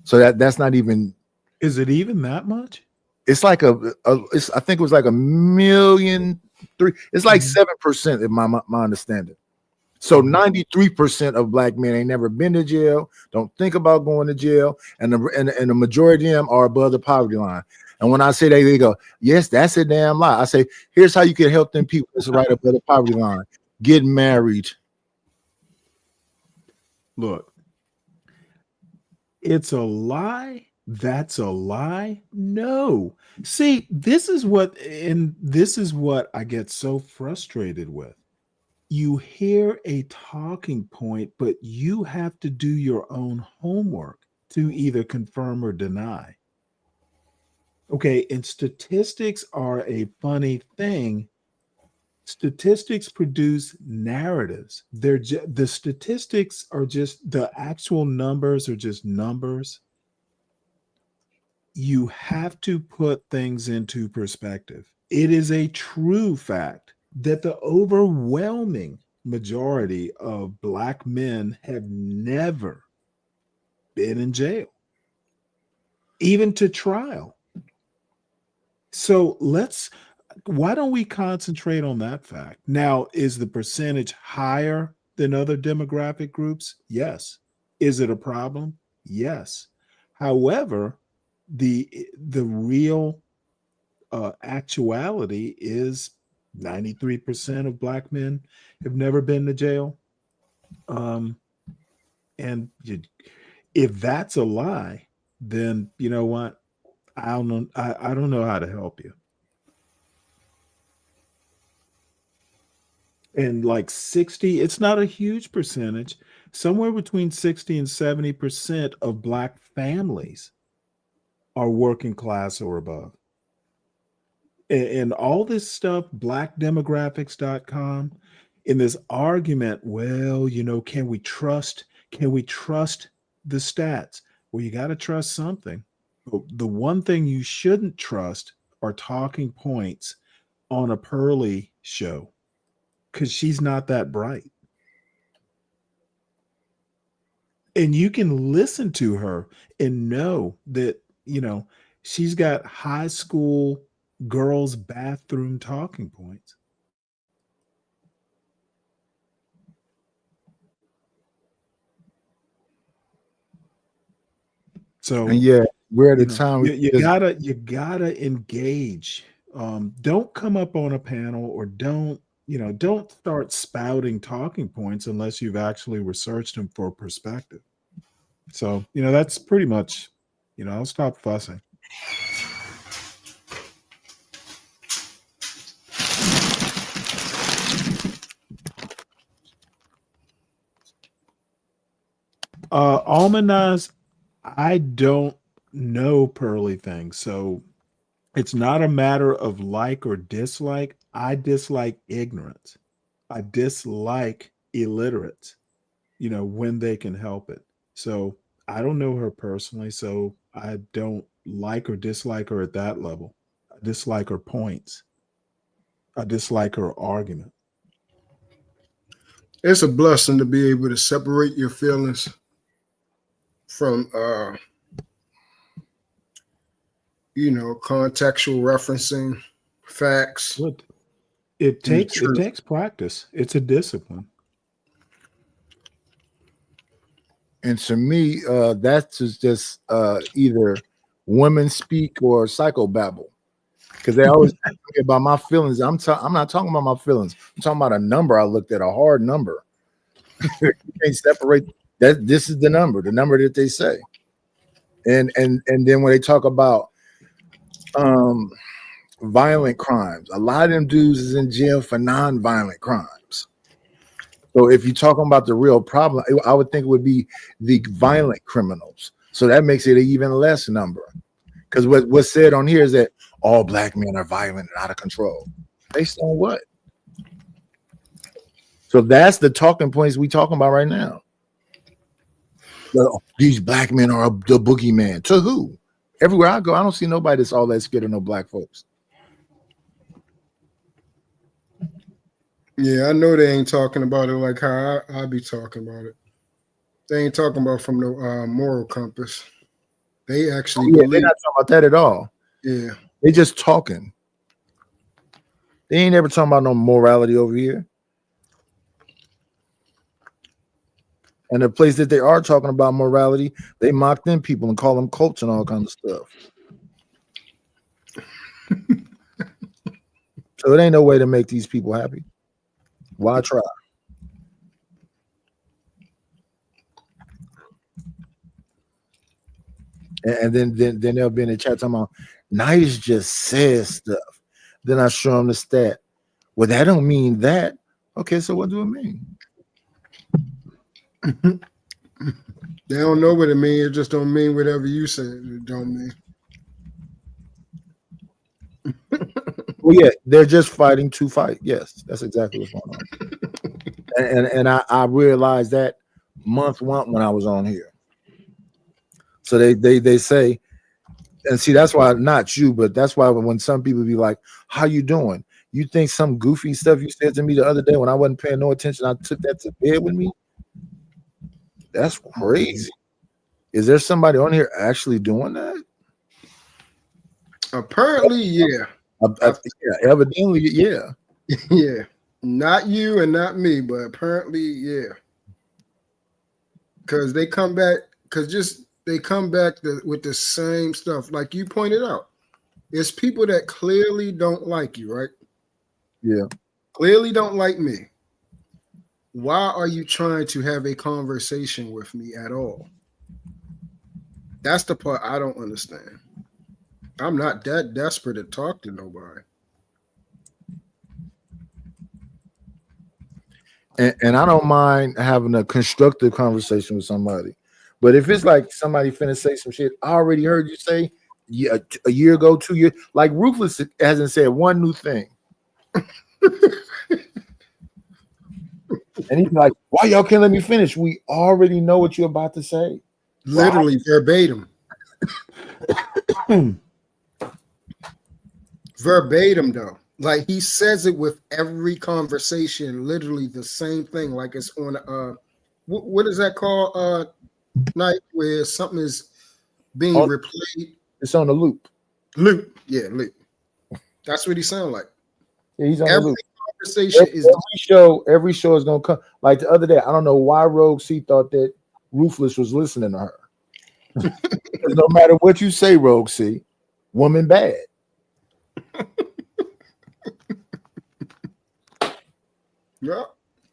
So that's not even. Is it even that much? It's like I think it was like 1,000,003. It's like 7% in my understanding. So 93% of black men ain't never been to jail, don't think about going to jail, and the majority of them are above the poverty line. And when I say that, they go, yes, that's a damn lie. I say, here's how you can help them people that's right above the poverty line. Get married. Look, it's a lie. That's a lie. No. See, this is what I get so frustrated with. You hear a talking point, but you have to do your own homework to either confirm or deny. Okay, and statistics are a funny thing. Statistics produce narratives. The statistics are just the actual numbers are just numbers. You have to put things into perspective. It is a true fact that the overwhelming majority of black men have never been in jail, even to trial. So why don't we concentrate on that fact? Now, is the percentage higher than other demographic groups? Yes. Is it a problem? Yes. However, the real actuality is 93% of black men have never been to jail. And if that's a lie, then you know what? I don't know how to help you. And like 60, it's not a huge percentage. Somewhere between 60 and 70% of black families are working class or above. And all this stuff, blackdemographics.com, in this argument, well, can we trust the stats? Well, you got to trust something. The one thing you shouldn't trust are talking points on a Pearly show, because she's not that bright. And you can listen to her and know that, she's got high school girls' bathroom talking points. So And yeah, we're at a time you gotta engage. Don't come up on a panel, or don't start spouting talking points unless you've actually researched them for perspective. So that's pretty much. I'll stop fussing. Almanaz, I don't know Pearly things, so it's not a matter of like or dislike. I dislike ignorance. I dislike illiterates, when they can help it. So I don't know her personally, so I don't like or dislike her at that level. I dislike her points. I dislike her argument. It's a blessing to be able to separate your feelings from contextual referencing facts. It takes practice. It's a discipline. And to me, that's just either women speak or psychobabble, because they always talk about my feelings. I'm not talking about my feelings. I'm talking about a number I looked at, a hard number. You can't separate that. This is the number that they say, and then when they talk about violent crimes, a lot of them dudes is in jail for non-violent crimes. So if you're talking about the real problem, I would think it would be the violent criminals. So that makes it an even less number. Because what's said on here is that all black men are violent and out of control. Based on what? So that's the talking points we talking about right now. These black men are the boogeyman. To who? Everywhere I go, I don't see nobody that's all that scared of no black folks. Yeah, I know they ain't talking about it like how I be talking about it. They ain't talking about from the moral compass. They actually they're not talking about that at all. Yeah. They just talking. They ain't ever talking about no morality over here. And the place that they are talking about morality, they mock them people and call them cults and all kinds of stuff. So it ain't no way to make these people happy. Why try? And then they'll be in the chat talking about Nice just says stuff. Then I show them the stat. Well, that don't mean that. Okay, so what do it mean? They don't know what it means. It just don't mean whatever you say it don't mean. Well, yeah, they're just fighting to fight. Yes, that's exactly what's going on. And I realized that month one when I was on here. So they say, and see, that's why not you, but that's why when some people be like, "How you doing?" You think some goofy stuff you said to me the other day when I wasn't paying no attention, I took that to bed with me? That's crazy. Is there somebody on here actually doing that? Apparently, yeah. Yeah, evidently, yeah. Yeah. Not you and not me, but apparently, yeah. Because they come back, with the same stuff. Like you pointed out. It's people that clearly don't like you, right? Yeah. Clearly don't like me. Why are you trying to have a conversation with me at all? That's the part I don't understand. I'm not that desperate to talk to nobody. And I don't mind having a constructive conversation with somebody. But if it's like somebody finna say some shit I already heard you say a year ago, 2 years, like Ruthless hasn't said one new thing. And he's like, why y'all can't let me finish? We already know what you're about to say. Literally verbatim. Verbatim though. Like he says it with every conversation, literally the same thing. Like it's on what is that called? Night where something is being replayed. It's on the loop. Loop. Yeah, loop. That's what he sounds like. Yeah, he's on Every the loop. conversation is Every show is gonna come. Like the other day, I don't know why Rogue C thought that Ruthless was listening to her. No matter what you say, Rogue C, woman bad. Yeah.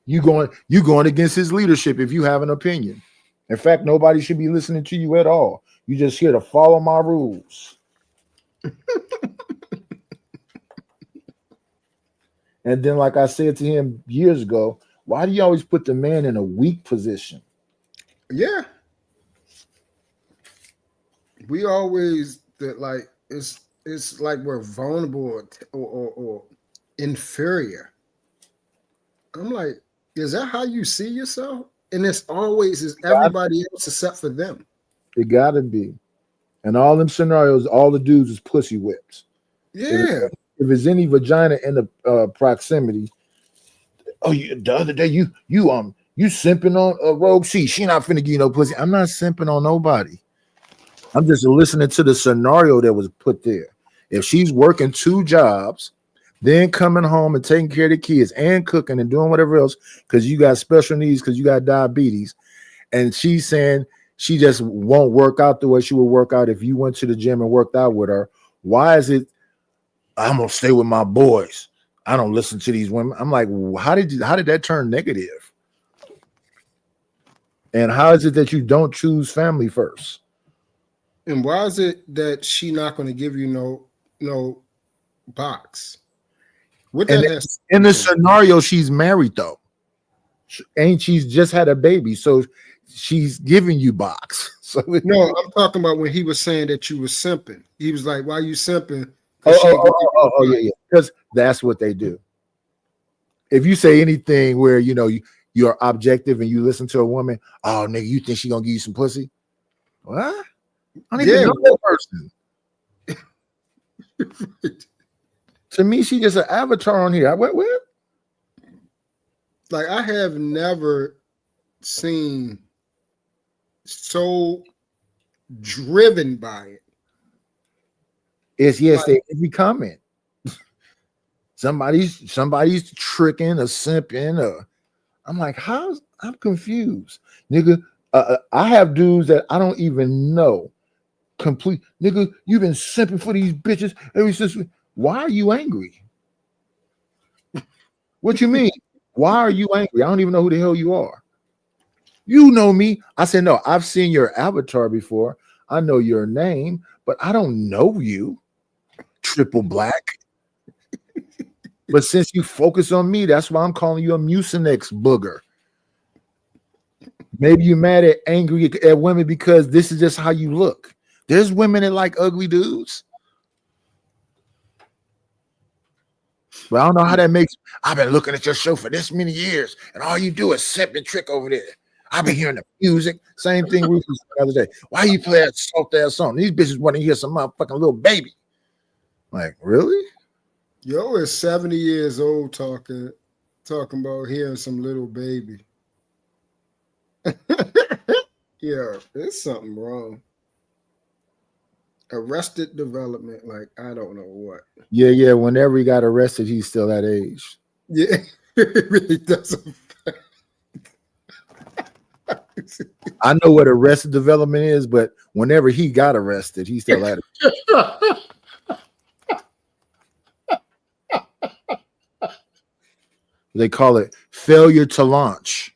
You going against his leadership if you have an opinion. In fact, nobody should be listening to you at all. You just here to follow my rules. And then, like I said to him years ago, why do you always put the man in a weak position? Yeah. We always that like it's like we're vulnerable or inferior. I'm like, is that how you see yourself? And it's always is everybody else except for them. It gotta be. And all them scenarios, all the dudes is pussy whips. Yeah. If there's any vagina in the proximity, the other day you simping on Rogue C. She not finna give you no pussy. I'm not simping on nobody. I'm just listening to the scenario that was put there. If she's working 2 jobs, then coming home and taking care of the kids and cooking and doing whatever else because you got special needs, because you got diabetes, and she's saying she just won't work out the way she would work out if you went to the gym and worked out with her, why is it I'm gonna stay with my boys? I don't listen to these women. I'm like, how did that turn negative? And how is it that you don't choose family first? And why is it that she not going to give you no box? What that has in the scenario, she's married though, and she's just had a baby, so she's giving you box. So no, I'm talking about when he was saying that you were simping. He was like, "Why you simping?" Oh, yeah, because that's what they do. If you say anything where you're objective and you listen to a woman, oh nigga, you think she gonna give you some pussy? What? I don't even know that person. To me, she just an avatar on here. I went where? Like I have never seen so driven by it. It's yes, they every comment. Somebody's tricking or simping or I'm like, I'm confused. Nigga, I have dudes that I don't even know. Complete nigga, you've been simping for these bitches ever since. Why are you angry? What you mean? Why are you angry? I don't even know who the hell you are. You know me. I said, no, I've seen your avatar before. I know your name, but I don't know you. Triple black. But since you focus on me, that's why I'm calling you a Mucinex booger. Maybe you're mad at angry at women because this is just how you look. There's women that like ugly dudes. But I don't know how that makes. I've been looking at your show for this many years, and all you do is sip and trick over there. I've been hearing the music. Same thing we was the other day. Why you play that soft ass song? These bitches want to hear some motherfucking little baby. Like, really? Yo is 70 years old talking about hearing some little baby. Yeah, there's something wrong. Arrested Development, like I don't know what. Yeah. Whenever he got arrested, he's still that age. Yeah, it really doesn't. I know what Arrested Development is, but whenever he got arrested, he's still at it. They call it failure to launch.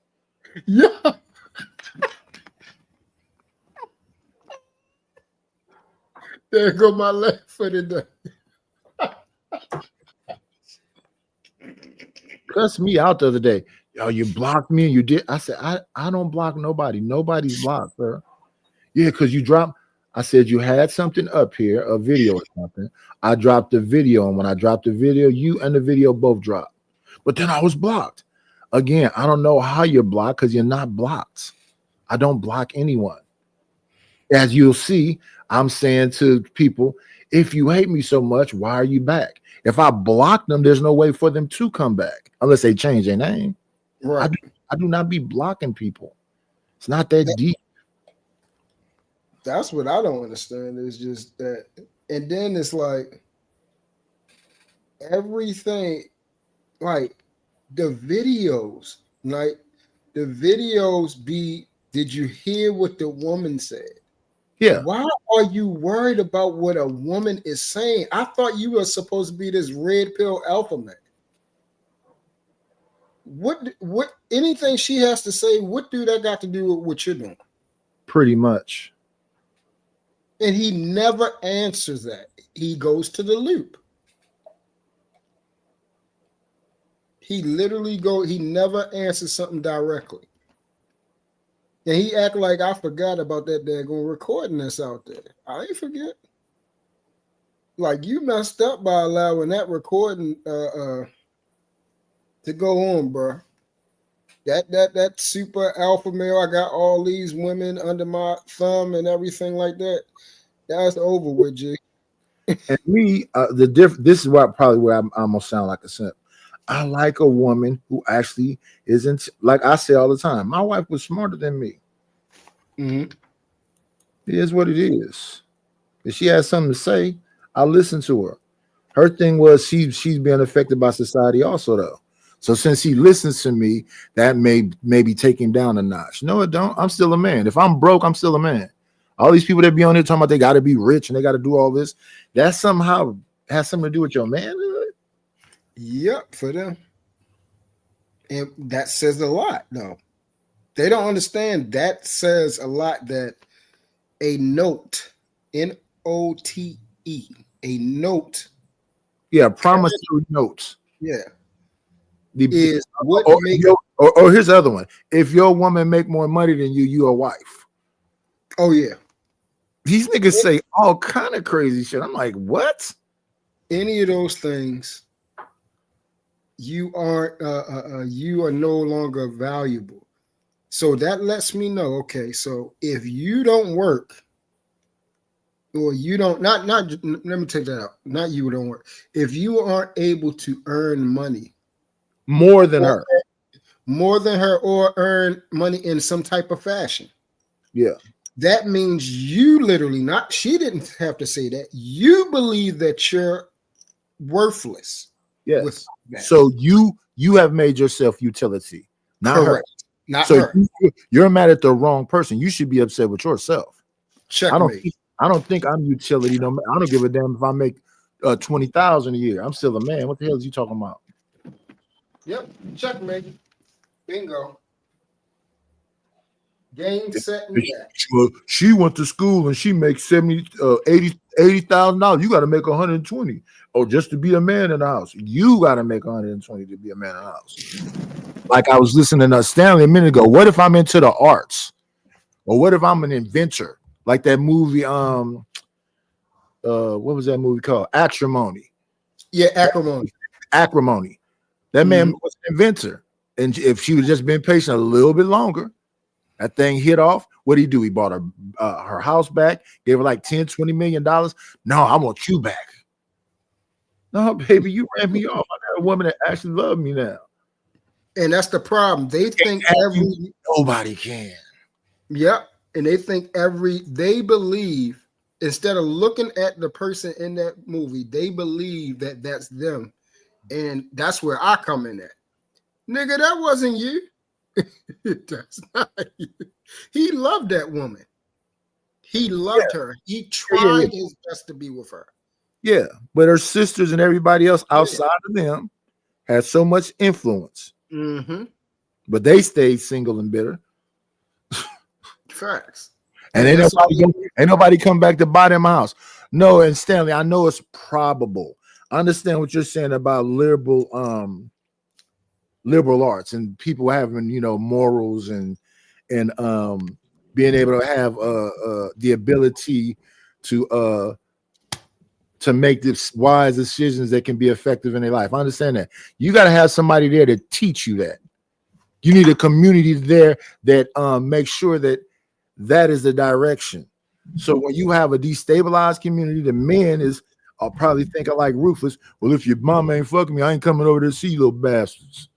Yeah. There go my left foot in there. Cussed me out the other day. Yo, you blocked me and you did. I said, I don't block nobody. Nobody's blocked, sir. Yeah, because you dropped. I said you had something up here, a video or something. I dropped the video, and when I dropped the video, you and the video both dropped. But then I was blocked. Again, I don't know how you're blocked because you're not blocked. I don't block anyone. as you'll see, I'm saying to people, if you hate me so much, why are you back? If I block them, there's no way for them to come back unless they change their name. Right. I do not be blocking people. It's not that deep. That's what I don't understand. It's just that, and then it's like everything, like the videos, be. Did you hear what the woman said? Yeah. Why are you worried about what a woman is saying? I thought you were supposed to be this red pill alpha man. What anything she has to say, what do that got to do with what you're doing? Pretty much. And he never answers that. He goes to the loop. He literally he never answers something directly. And he act like I forgot about that daggone recording that's out there. I ain't forget. Like you messed up by allowing that recording to go on, bro. That super alpha male, I got all these women under my thumb and everything like that. That's over with, G. And me, this is probably where I'm almost sound like a simp. I like a woman who actually isn't, like I say all the time, my wife was smarter than me. Mm-hmm. It is what it is. If she has something to say, I'll listen to her. Her thing was she's being affected by society also, though. So since he listens to me, that may maybe take him down a notch. No, it don't. I'm still a man. If I'm broke, I'm still a man. All these people that be on here talking about they got to be rich and they got to do all this, that somehow has something to do with your manhood. Yep, for them. And that says a lot, though. They don't understand that says a lot that a note, N-O-T-E, a note. Yeah, promissory notes. Yeah. Here's the other one. If your woman make more money than you, you a wife. Oh, yeah. These niggas say all kind of crazy shit. I'm like, what? Any of those things, you are no longer valuable. So that lets me know, okay, so if you don't work, or you don't let me take that out. Not you don't work. If you aren't able to earn money more than her, or earn money in some type of fashion, yeah, that means you literally, not she didn't have to say that, you believe that you're worthless. Yes. So you have made yourself utility, not correct. her. Not so her. You're mad at the wrong person. You should be upset with yourself. Checkmate. I don't think I'm utility. No, I don't give a damn if I make 20,000 a year. I'm still a man. What the hell is you talking about? Yep. Checkmate. Bingo. Game set and match. Well, she went to school and she makes $80,000. You got to make 120. Oh, just to be a man in the house. You got to make 120 to be a man in the house. Like I was listening to Stanley a minute ago. What if I'm into the arts? Or what if I'm an inventor? Like that movie, what was that movie called? Acrimony. Yeah, Acrimony. Acrimony. That man was an inventor. And if she would just been patient a little bit longer, that thing hit off. What did he do? He bought her house back, gave her like $10-20 million. No, I want you back. No, baby, you ran me off. I got a woman that actually loves me now. And that's the problem. They think nobody can. Yep. And they believe, instead of looking at the person in that movie, they believe that that's them. And that's where I come in at. Nigga, that wasn't you. That's not you. He loved that woman. He loved her. He tried his best to be with her. Yeah, but her sisters and everybody else outside of them had so much influence. Mm-hmm. But they stayed single and bitter. Facts. And ain't nobody come back to buy them a house. No, and Stanley, I know it's probable. I understand what you're saying about liberal arts and people having, morals and being able to have the ability to make these wise decisions that can be effective in their life. I understand that. You got to have somebody there to teach you that. You need a community there that makes sure that is the direction. So when you have a destabilized community, the men is probably thinking like Rufus. Well, if your mom ain't fucking me, I ain't coming over to see you little bastards.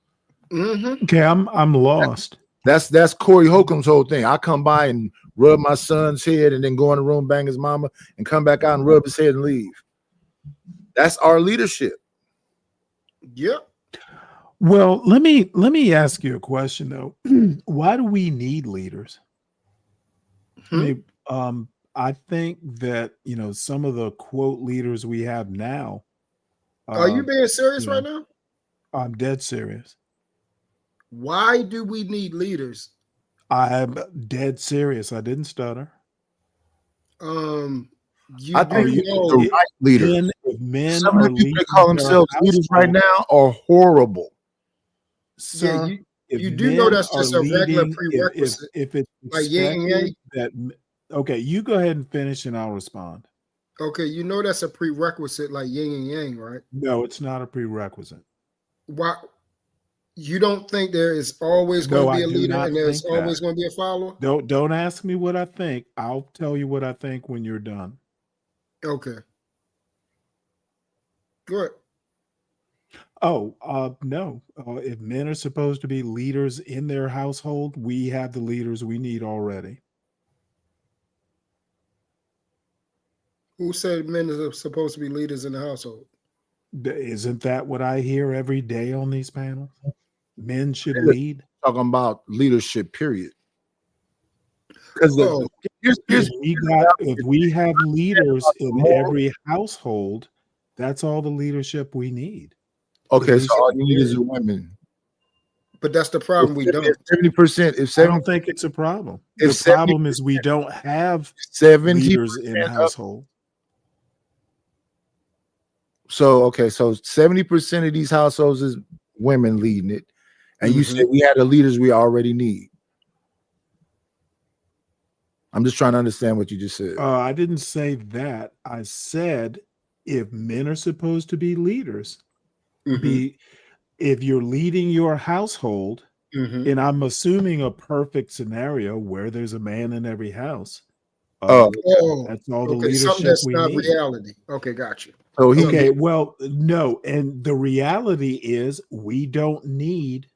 Okay, I'm lost. That's Corey Holcomb's whole thing. I come by and rub my son's head and then go in the room, bang his mama, and come back out and rub his head and leave. That's our leadership. Yep. Well, let me ask you a question though. Why do we need leaders? I think that some of the quote leaders we have now. Are you being serious right now? I'm dead serious. Why do we need leaders? I'm dead serious. I didn't stutter. I think the right leaders. Men Some of the people that call themselves leaders right now are horrible. Yeah, you do know that's just a regular prerequisite. If it's like yin and yang. Okay, you go ahead and finish, and I'll respond. Okay, you know that's a prerequisite like yin and yang, right? No, it's not a prerequisite. Why? You don't think there is always going to be a leader and there's always going to be a follower? Don't ask me what I think. I'll tell you what I think when you're done. Okay. Good. Oh, no. If men are supposed to be leaders in their household, we have the leaders we need already. Who said men are supposed to be leaders in the household? Isn't that what I hear every day on these panels? Men should lead. Talking about leadership, period. Because if we have leaders in every household, that's all the leadership we need. Okay, so all you need is women. But that's the problem. We don't. 70%. I don't think it's a problem. The problem is we don't have 70 leaders in household. So 70% of these households is women leading it, and you said we had the leaders we already need. I'm just trying to understand what you just said. I didn't say that. I said if men are supposed to be leaders, if you're leading your household, and I'm assuming a perfect scenario where there's a man in every house. That's all the leadership that's we not need. reality. Okay, got you. Well, no, and the reality is we don't need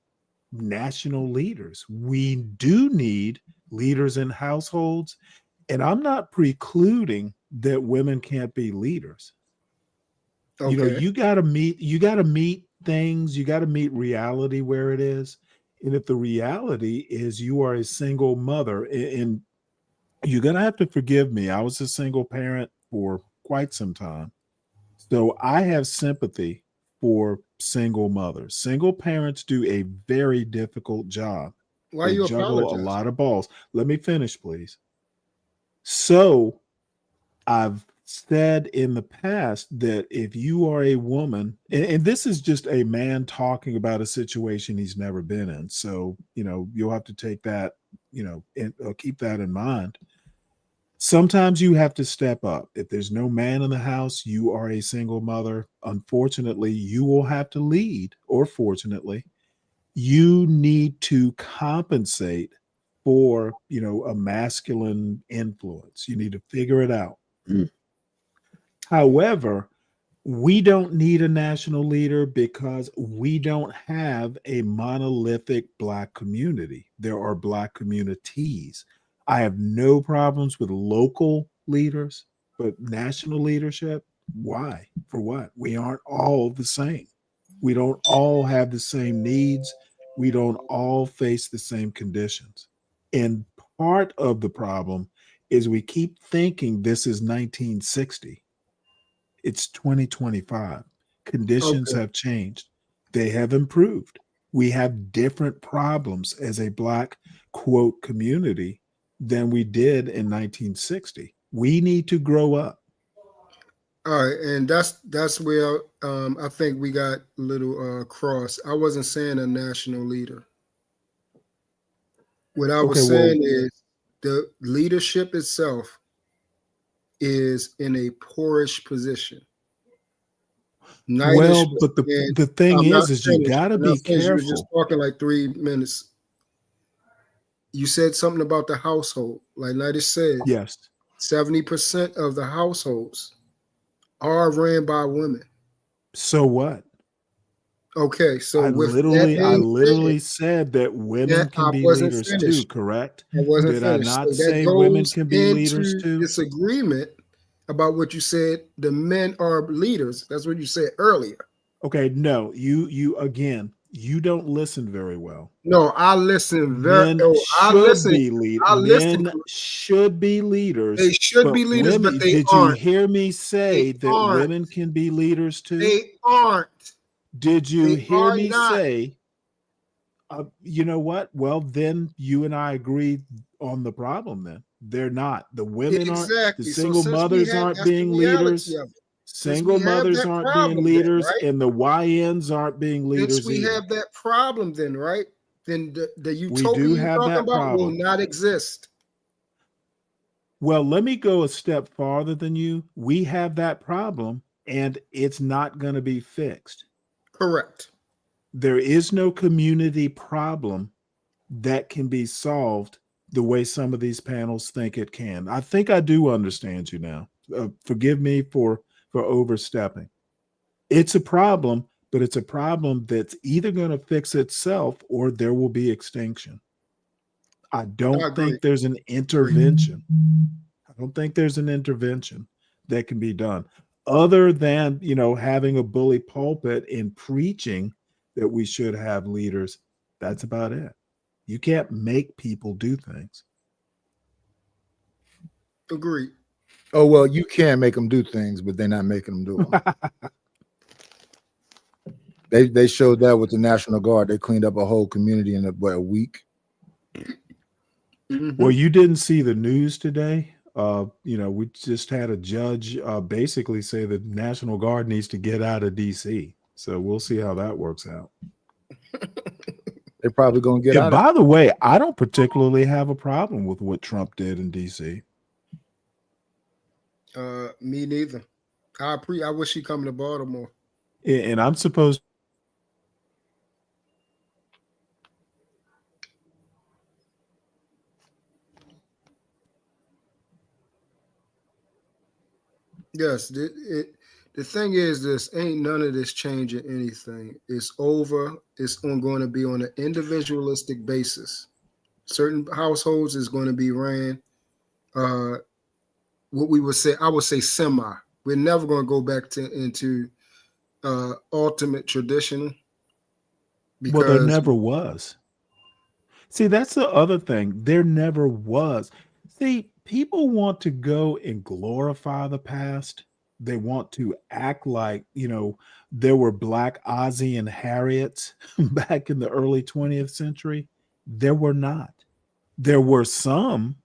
national leaders. We do need leaders in households, and I'm not precluding that women can't be leaders. You got to meet things, you got to meet reality where it is. And if the reality is you are a single mother, and you're going to have to forgive me, I was a single parent for quite some time. So I have sympathy for single mothers. Single parents do a very difficult job. Why They you juggle apologize? a lot of balls. Let me finish, please. So I've said in the past that if you are a woman, and this is just a man talking about a situation he's never been in. So, you'll have to take that, keep that in mind. Sometimes you have to step up. If there's no man in the house, you are a single mother. Unfortunately, you will have to lead, or fortunately, you need to compensate for, a masculine influence. You need to figure it out. However, we don't need a national leader because we don't have a monolithic Black community. There are Black communities. I have no problems with local leaders, but national leadership, why? For what? We aren't all the same. We don't all have the same needs. We don't all face the same conditions. And part of the problem is we keep thinking this is 1960. It's 2025. Conditions have changed. They have improved. We have different problems as a Black, quote, community than we did in 1960. We need to grow up. All right, and that's where I think we got a little cross. I wasn't saying a national leader. What I was saying is the leadership itself is in a poorish position. But the thing is you got to be careful. You were just talking like 3 minutes. You said something about the household, like Nida said. Yes. 70% of the households are ran by women. So what? Okay, so I with literally said that women can be leaders too, correct? I wasn't Did I finished. not So say that women goes can be leaders into too? disagreement about what you said. The men are leaders. That's what you said earlier. Okay, no, you again, you don't listen very well. No, I listen Men I should listen. be leaders. I listen. Men should be leaders. They should be leaders, women, but they did aren't. you hear me say They that aren't. women can be leaders too? They aren't. Did you They hear are me not. say? You know what? Well, then you and I agree on the problem. Then they're not. The women aren't. Exactly. The So single since we mothers have- aren't that's the being reality leaders. of it. Since Single we have mothers that aren't problem being then, leaders, right? and the YNs aren't being leaders Since we either. have that problem, then right, then the We utopia do you're have talking that about will problem. not exist. Well, let me go a step farther than you. We have that problem, and it's not going to be fixed. Correct. There is no community problem that can be solved the way some of these panels think it can. I think I do understand you now. Forgive me for overstepping. It's a problem, but it's a problem that's either going to fix itself or there will be extinction. I don't think there's an intervention. I don't think there's an intervention that can be done other than, having a bully pulpit and preaching that we should have leaders. That's about it. You can't make people do things. Agreed. Oh, well, you can make them do things, but they're not making them do them. They showed that with the National Guard. They cleaned up a whole community in a week. Well, you didn't see the news today. We just had a judge basically say the National Guard needs to get out of DC. So we'll see how that works out. They're probably going to get And out. by the way, I don't particularly have a problem with what Trump did in DC. Me neither. I wish he'd come to Baltimore. And I'm supposed. Yes, the thing is, this ain't none of this changing anything. It's over. It's going to be on an individualistic basis. Certain households is going to be ran. What we would say, I would say, semi. We're never going to go back into ultimate traditional. Well, there never was. See, that's the other thing. There never was. See, people want to go and glorify the past. They want to act like, there were Black Ozzie and Harriets back in the early 20th century. There were not. There were some.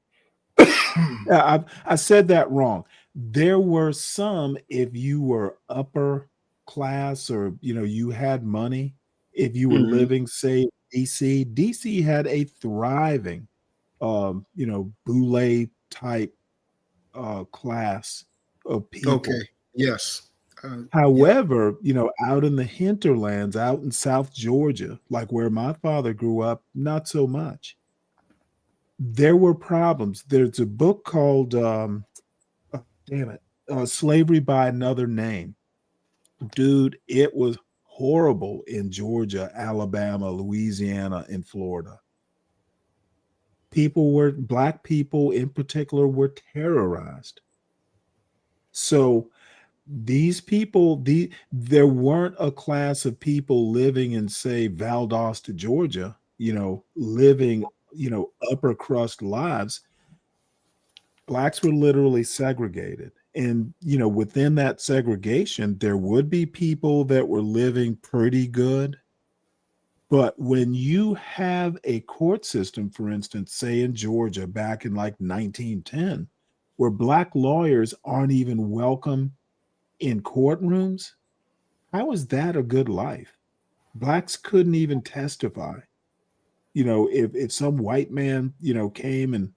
I said that wrong. There were some, if you were upper class or, you had money, if you were living, say, DC had a thriving, boule type class of people. Okay. Yes. However, out in the hinterlands, out in South Georgia, like where my father grew up, not so much. There were problems. There's a book called, Slavery by Another Name. Dude, it was horrible in Georgia, Alabama, Louisiana, and Florida. Black people in particular were terrorized. So these people, there weren't a class of people living in, say, Valdosta, Georgia, living, upper crust lives. Blacks were literally segregated. And, within that segregation, there would be people that were living pretty good. But when you have a court system, for instance, say in Georgia back in like 1910, where Black lawyers aren't even welcome in courtrooms, how is that a good life? Blacks couldn't even testify. If some white man, came and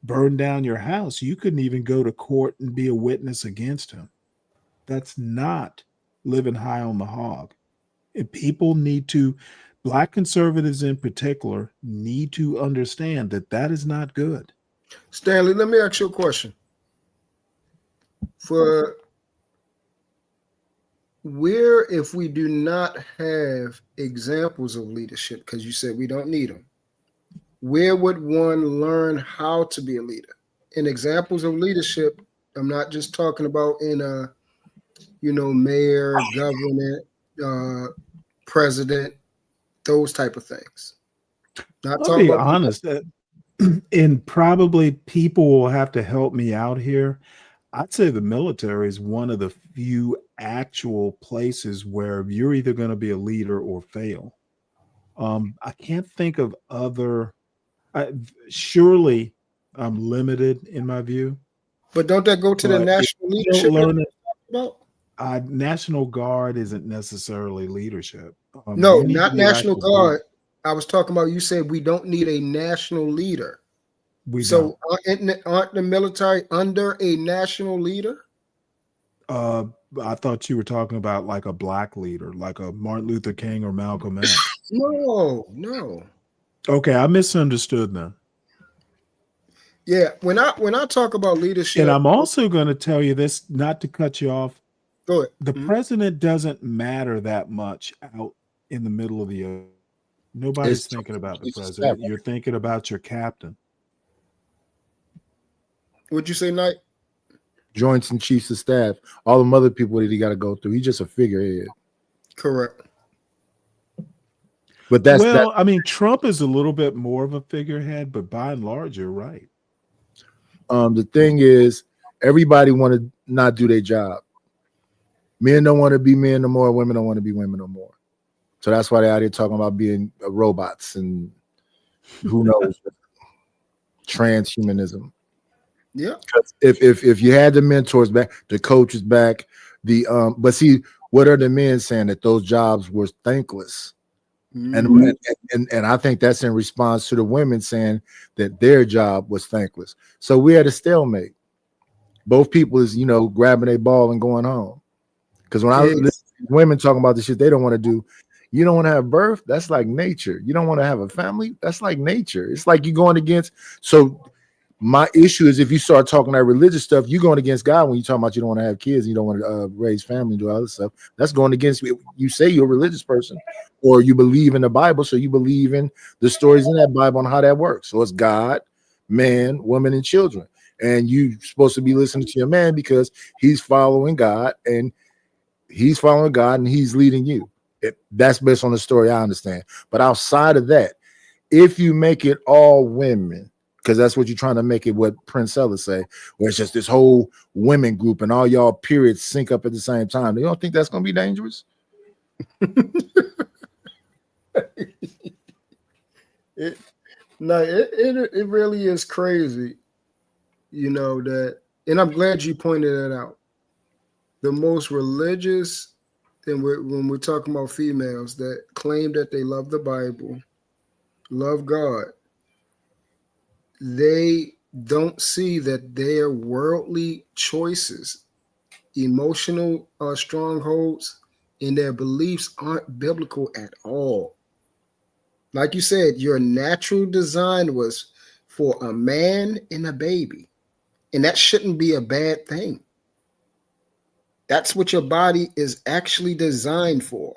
burned down your house, you couldn't even go to court and be a witness against him. That's not living high on the hog. And people need to, Black conservatives in particular, need to understand that that is not good. Stanley, let me ask you a question. for where if we do not have examples of leadership, because you said we don't need them, where would one learn how to be a leader? And examples of leadership, I'm not just talking about in a, mayor, government, president, those type of things. Not I'll talking be about honest, and probably people will have to help me out here. I'd say the military is one of the few actual places where you're either going to be a leader or fail. I can't think of other. Surely, I'm limited in my view. But don't that go to the But national if you leadership? don't learn that it- we talked about? National Guard isn't necessarily leadership. No, You need to not be an National active Guard. leader. I was talking about, you said we don't need a national leader. We So aren't the military under a national leader? I thought you were talking about like a black leader, like a Martin Luther King or Malcolm X. No. Okay, I misunderstood then. Yeah, when I talk about leadership, And I'm also going to tell you this, not to cut you off. Go ahead. The president doesn't matter that much out in the middle of the ocean. Nobody's thinking about the president. You're thinking about your captain. What'd you say, Knight? Joints and chiefs of staff, all them other people that he got to go through. He's just a figurehead. Correct. But that's I mean, Trump is a little bit more of a figurehead, but by and large, you're right. The thing is, everybody want to not do their job. Men don't want to be men no more. Women don't want to be women no more. So that's why they're out here talking about being robots and who knows, transhumanism. Yeah. If you had the mentors back, the coaches back, but see, what are the men saying? That those jobs were thankless. And I think that's in response to the women saying that their job was thankless. So we had a stalemate. Both people is, grabbing a ball and going home. Because when I listen to women talking about the shit they don't want to do, you don't want to have birth, that's like nature. You don't want to have a family, that's like nature. It's like you're going against. So my issue is if you start talking that religious stuff, you're going against God when you're talking about you don't want to have kids, and you don't want to raise family and do all this stuff. That's going against you say you're a religious person, or you believe in the Bible, so you believe in the stories in that Bible and how that works. So it's God, man, woman, and children. And you're supposed to be listening to your man because he's following God and he's leading you. That's based on the story I understand. But outside of that, if you make it all women, because that's what you're trying to make it, what Prince Ellis say, where it's just this whole women group and all y'all periods sync up at the same time. You don't think that's going to be dangerous? It really is crazy, that, and I'm glad you pointed that out. The most religious, and when we're talking about females that claim that they love the Bible, love God, they don't see that their worldly choices, emotional strongholds, and their beliefs aren't biblical at all. Like you said, your natural design was for a man and a baby, and that shouldn't be a bad thing. That's what your body is actually designed for.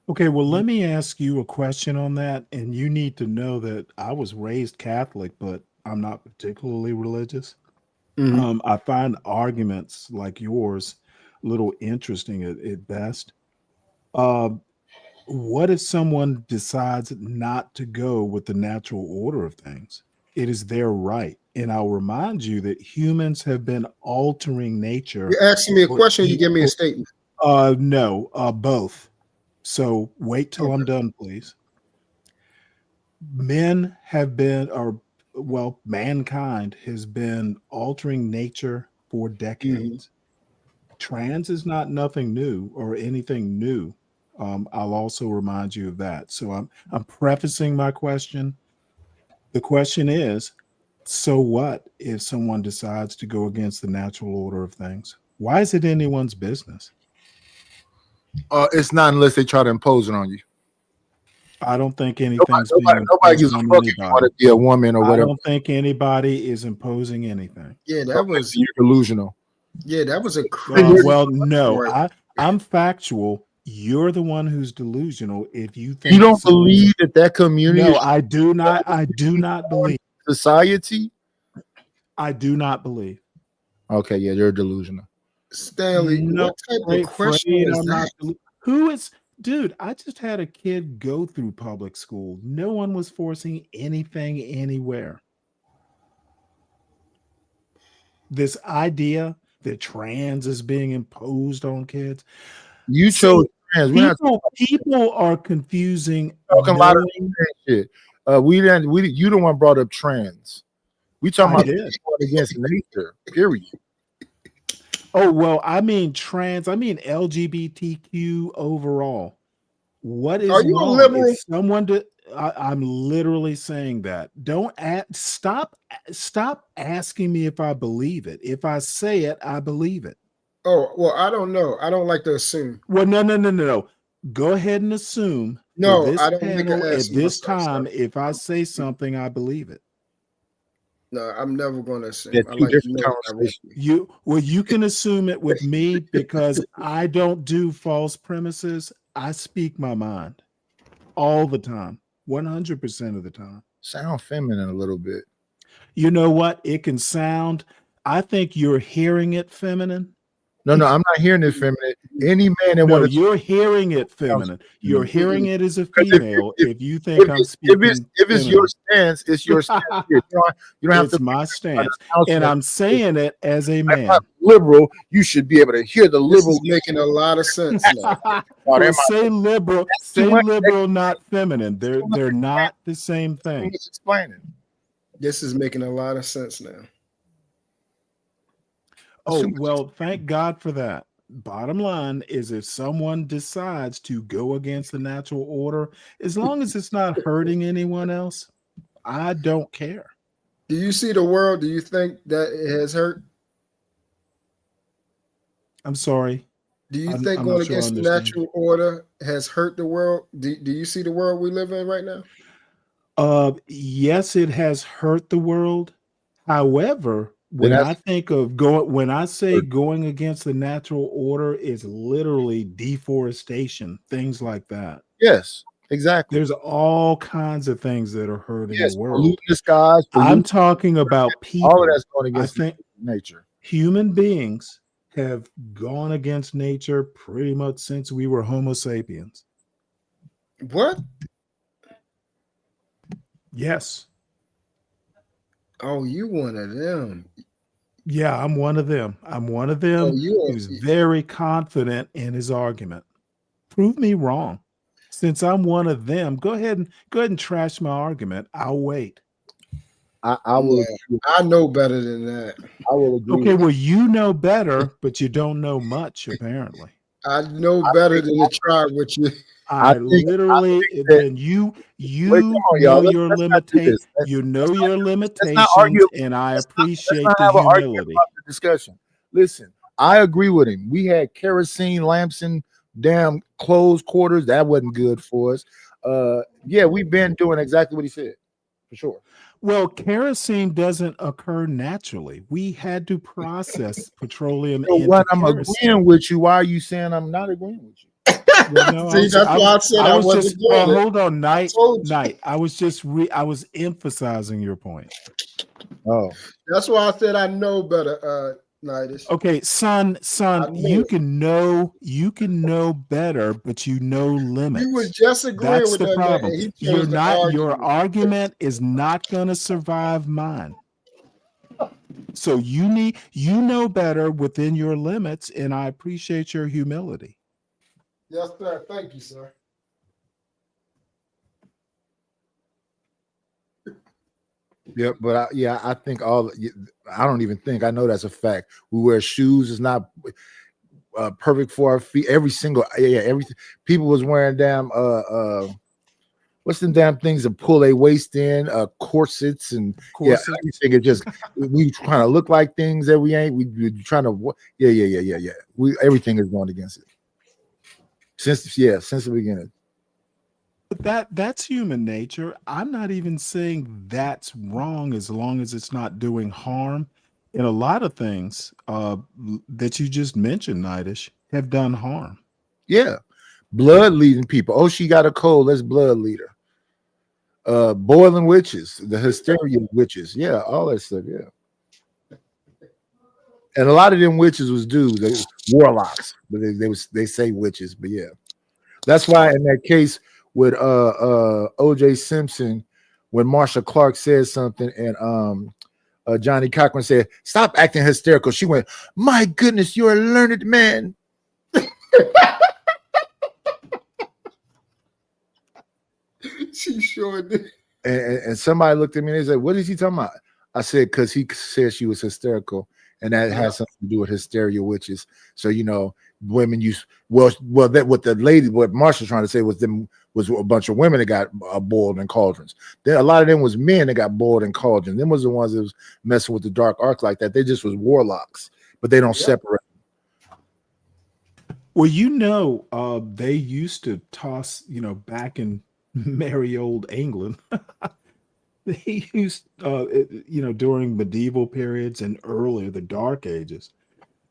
Okay, well, let me ask you a question on that. And you need to know that I was raised Catholic, but I'm not particularly religious. I find arguments like yours a little interesting at best. What if someone decides not to go with the natural order of things? It is their right. And I'll remind you that humans have been altering nature. You're asking me a question, you give me a statement. No, both. So wait till I'm done, please. Men have been, mankind has been altering nature for decades. Trans is not nothing new or anything new. I'll also remind you of that. So I'm prefacing my question. The question is, so what if someone decides to go against the natural order of things? Why is it anyone's business? It's not unless they try to impose it on you. I don't think anything's nobody gives a fuck if you want to be a woman or whatever. I don't think anybody is imposing anything. Yeah, that was delusional. Yeah, that was a crazy. Well, no, Right. I'm factual. You're the one who's delusional if you think You don't some- believe that community No, is I do not. I do not believe. society? I do not believe. Okay, yeah, you're delusional. Stanley, No, what type Fred, of question Fred, is I'm that? not who is dude, I just had a kid go through public school. No one was forcing anything anywhere. This idea that trans is being imposed on kids. You chose trans. We're not People are confusing talking a lot of knowing- trans shit. You the one brought up trans. We talking I about did. people against nature. Period. Oh, well, I mean trans, I mean LGBTQ overall. What is Are you a wrong? liberal? If someone I'm literally saying that. Don't stop asking me if I believe it. If I say it, I believe it. Oh, well, I don't know. I don't like to assume. Well, no. Go ahead and assume. for No, this I don't make an panel ass at this myself, time. If I say something, I believe it. No, I'm never going to assume. Yeah, I two like to different know conversations. You can assume it with me because I don't do false premises. I speak my mind all the time, 100% of the time. Sound feminine a little bit. You know what? It can sound. I think you're hearing it feminine. No, I'm not hearing it feminine. Any man that No, wants you're hearing it feminine. You're hearing it as a female. If you if think I'm speaking, it's your stance, it's your stance. You don't have it's to. my stance, and I'm saying it as a I'm man. not liberal. You should be able to hear the This liberal. is making a lot of sense now. Oh, Well, that say liberal, say much. liberal, not feminine. They're not the same thing. He's explaining. This is making a lot of sense now. Oh, well, thank God for that. Bottom line is if someone decides to go against the natural order, as long as it's not hurting anyone else, I don't care. Do you see the world? Do you think that it has hurt? I'm sorry. Do you I'm think not going sure I against the understand. natural order has hurt the world? Do you see the world we live in right now? Yes, it has hurt the world. However, when I think of when I say going against the natural order is literally deforestation, things like that. Yes, exactly. There's all kinds of things that are hurting Yes, the world. polluting the skies. I'm polluting- talking about people. All of that's going I against think nature. human beings have gone against nature pretty much since we were Homo sapiens. What? Yes. Oh, you one of them. Yeah, I'm one of them. I'm one of them Oh, you are- who's very confident in his argument. Prove me wrong. Since I'm one of them, go ahead and trash my argument. I'll wait. I will. Yeah, I know better than that. I will agree. Okay, well, you know better, but you don't know much, apparently. I know better than to try with you. I think literally, that- then you Wait, come on, y'all. know your Let's not do limitations. this. You know your limitations, not argue- and I let's appreciate not the have an argument humility. about the discussion. Listen, I agree with him. We had kerosene lamps in damn closed quarters. That wasn't good for us. Yeah, we've been doing exactly what he said, for sure. Well, kerosene doesn't occur naturally. We had to process petroleum So into what I'm kerosene. agreeing with you, why are you saying I'm not agreeing with you? Well, no, See, that's why I said I was wasn't just doing it. hold on, Knight. told you. Knight. I was emphasizing your point. Oh, That's why I said I know better, Nidus. Okay, son, I knew you it. can know better, but you know limits. You was just agreeing That's with the that man, problem. and he You're chose to not. argue Your with me. argument is not going to survive mine. So you know better within your limits, and I appreciate your humility. Yes, sir. Thank you, sir. yeah, but I think I don't even think I know that's a fact. We wear shoes is not perfect for our feet. Everything. People was wearing damn what's the damn things that pull their waist in, corsets and Corsets. everything. It just we trying to look like things that we ain't. We trying to yeah. Everything is going against it since the beginning. But that's human nature. I'm not even saying that's wrong as long as it's not doing harm. And a lot of things that you just mentioned, Nidish, have done harm. Yeah. Blood leading people. Oh, she got a cold. Let's blood lead her. Boiling witches, the hysteria witches. Yeah, all that stuff. Yeah. And a lot of them witches was dudes, they warlocks, but they say witches, but yeah. That's why in that case with OJ Simpson, when Marsha Clark said something and Johnny Cochran said, "Stop acting hysterical," she went, "My goodness, you're a learned man." She sure did. And somebody looked at me and they said, "What is he talking about?" I said, "Because he said she was hysterical, and that has something to do with hysteria witches." So women use that what Marsha's trying to say was a bunch of women that got boiled in cauldrons. Then a lot of them was men that got boiled in cauldrons. Them was the ones that was messing with the dark arts like that. They just was warlocks, but they don't separate. Well, they used to toss, back in merry old England. They used, during medieval periods and earlier, the Dark Ages,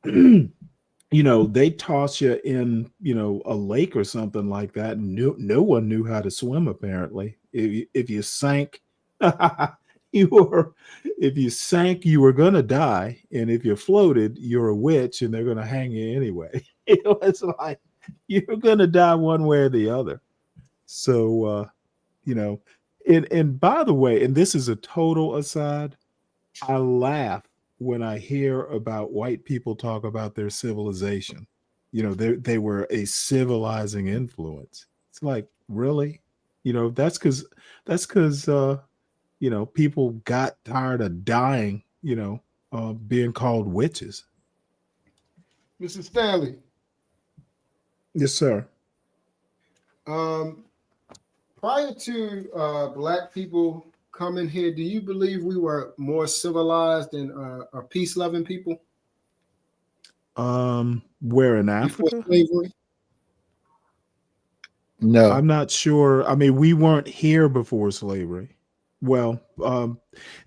they toss you in, a lake or something like that. And no one knew how to swim, apparently. If you sank, you were going to die. And if you floated, you're a witch and they're going to hang you anyway. It's like you're going to die one way or the other. So, and by the way, and this is a total aside, I laugh when I hear about white people talk about their civilization. They were a civilizing influence. It's like, really? That's because people got tired of dying, being called witches. Mr. Stanley. Yes, sir. Prior to Black people coming here, do you believe we were more civilized and a peace-loving people? Where in Africa? Slavery? No, I'm not sure. I mean, we weren't here before slavery. Well,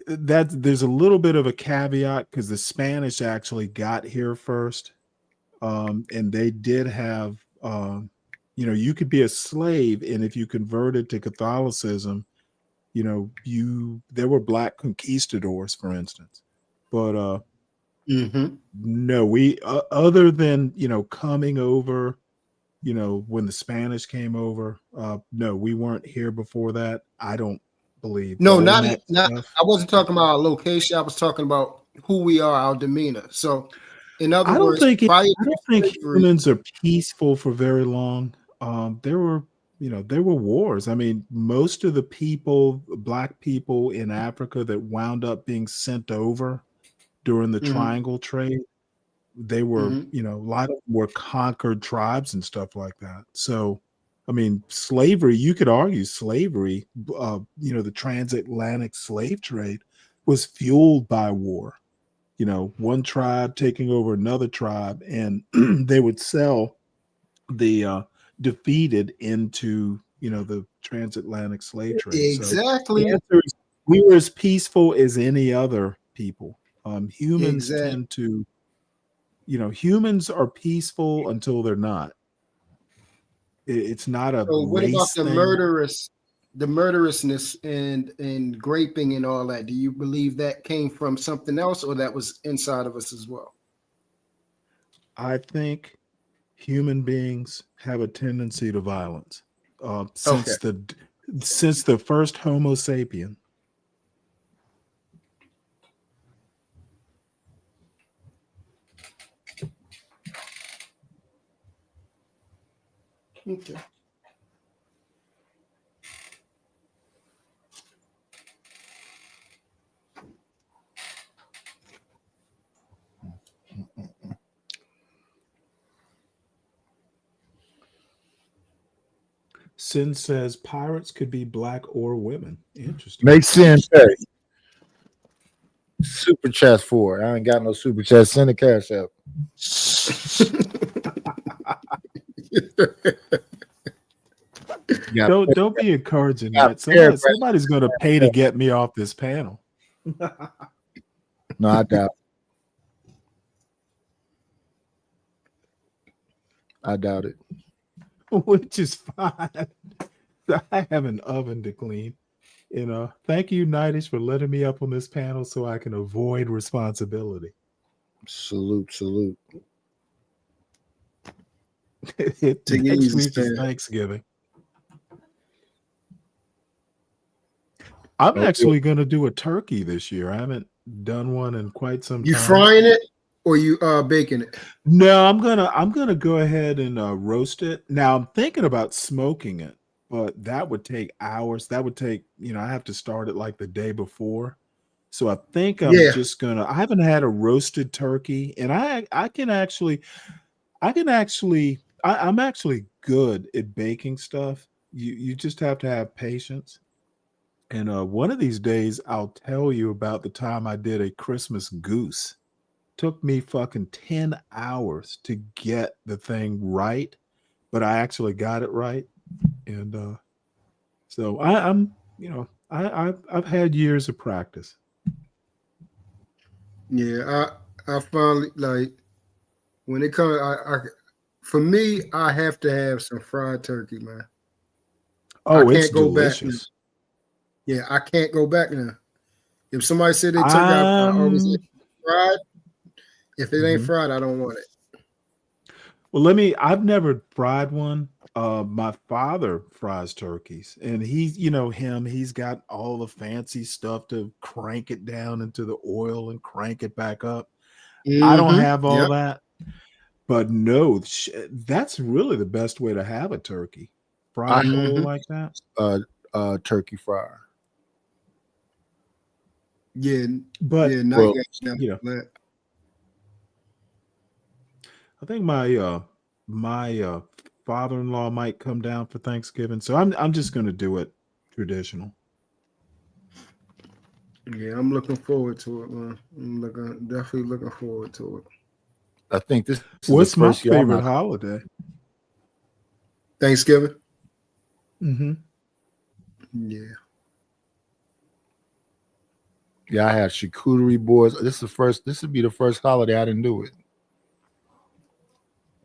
there's a little bit of a caveat because the Spanish actually got here first, and they did have. You could be a slave, and if you converted to Catholicism, there were Black conquistadors, for instance. But no, we other than coming over, when the Spanish came over, no, we weren't here before that. I don't believe. No, not. I wasn't talking about our location. I was talking about who we are, our demeanor. So, in other words, I don't think humans are peaceful for very long. There were wars. I mean, most of the Black people in Africa that wound up being sent over during the Triangle Trade, they were, a lot of them were conquered tribes and stuff like that. So, I mean, slavery, you could argue slavery, the transatlantic slave trade was fueled by war. One tribe taking over another tribe, and they would sell the defeated into the transatlantic slave trade. Exactly. So the answer is we were as peaceful as any other people. Humans tend to, humans are peaceful until they're not. It's not a. So what race about the thing. murderousness and graping and all that? Do you believe that came from something else, or that was inside of us as well? I think human beings have a tendency to violence since the first Homo sapien. Okay. Sin says pirates could be Black or women. Interesting. Makes sense. Hey. Super chat for it. I ain't got no super chat. Send the cash out. Don't be encouraging that. Somebody's going to pay to get me off this panel. No, I doubt. I doubt it. Which is fine. I have an oven to clean. You know, thank you, Nidish, for letting me up on this panel so I can avoid responsibility. Salute. Take it Next easy, week is Stan. Thanksgiving. I'm actually going to do a turkey this year. I haven't done one in quite some You time. frying it or you baking it? No, I'm gonna go ahead and roast it. Now I'm thinking about smoking it, but that would take hours. That would take, I have to start it like the day before. So I think I'm Yeah. just gonna. I haven't had a roasted turkey, and I'm actually good at baking stuff. You just have to have patience. And one of these days, I'll tell you about the time I did a Christmas goose. Took me fucking 10 hours to get the thing right, but I actually got it right. And so I've had years of practice. Yeah, I finally like when it comes. For me, I have to have some fried turkey, man. Oh, I it's can't go back. delicious. Yeah, I can't go back now. If somebody said they took out, I always say fried. If it ain't fried, I don't want it. Well, I've never fried one. My father fries turkeys, and he's got all the fancy stuff to crank it down into the oil and crank it back up. I don't have all that, but no, that's really the best way to have a turkey. Fried whole like that. Turkey fryer. Yeah, But well, I think my father-in-law might come down for Thanksgiving, so I'm just going to do it traditional. Yeah, I'm looking forward to it, man. I'm definitely looking forward to it. I think this is What's the my first year favorite holiday? Thanksgiving. Mm-hmm. Yeah. Yeah, I had charcuterie boards. This would be the first holiday I didn't do it.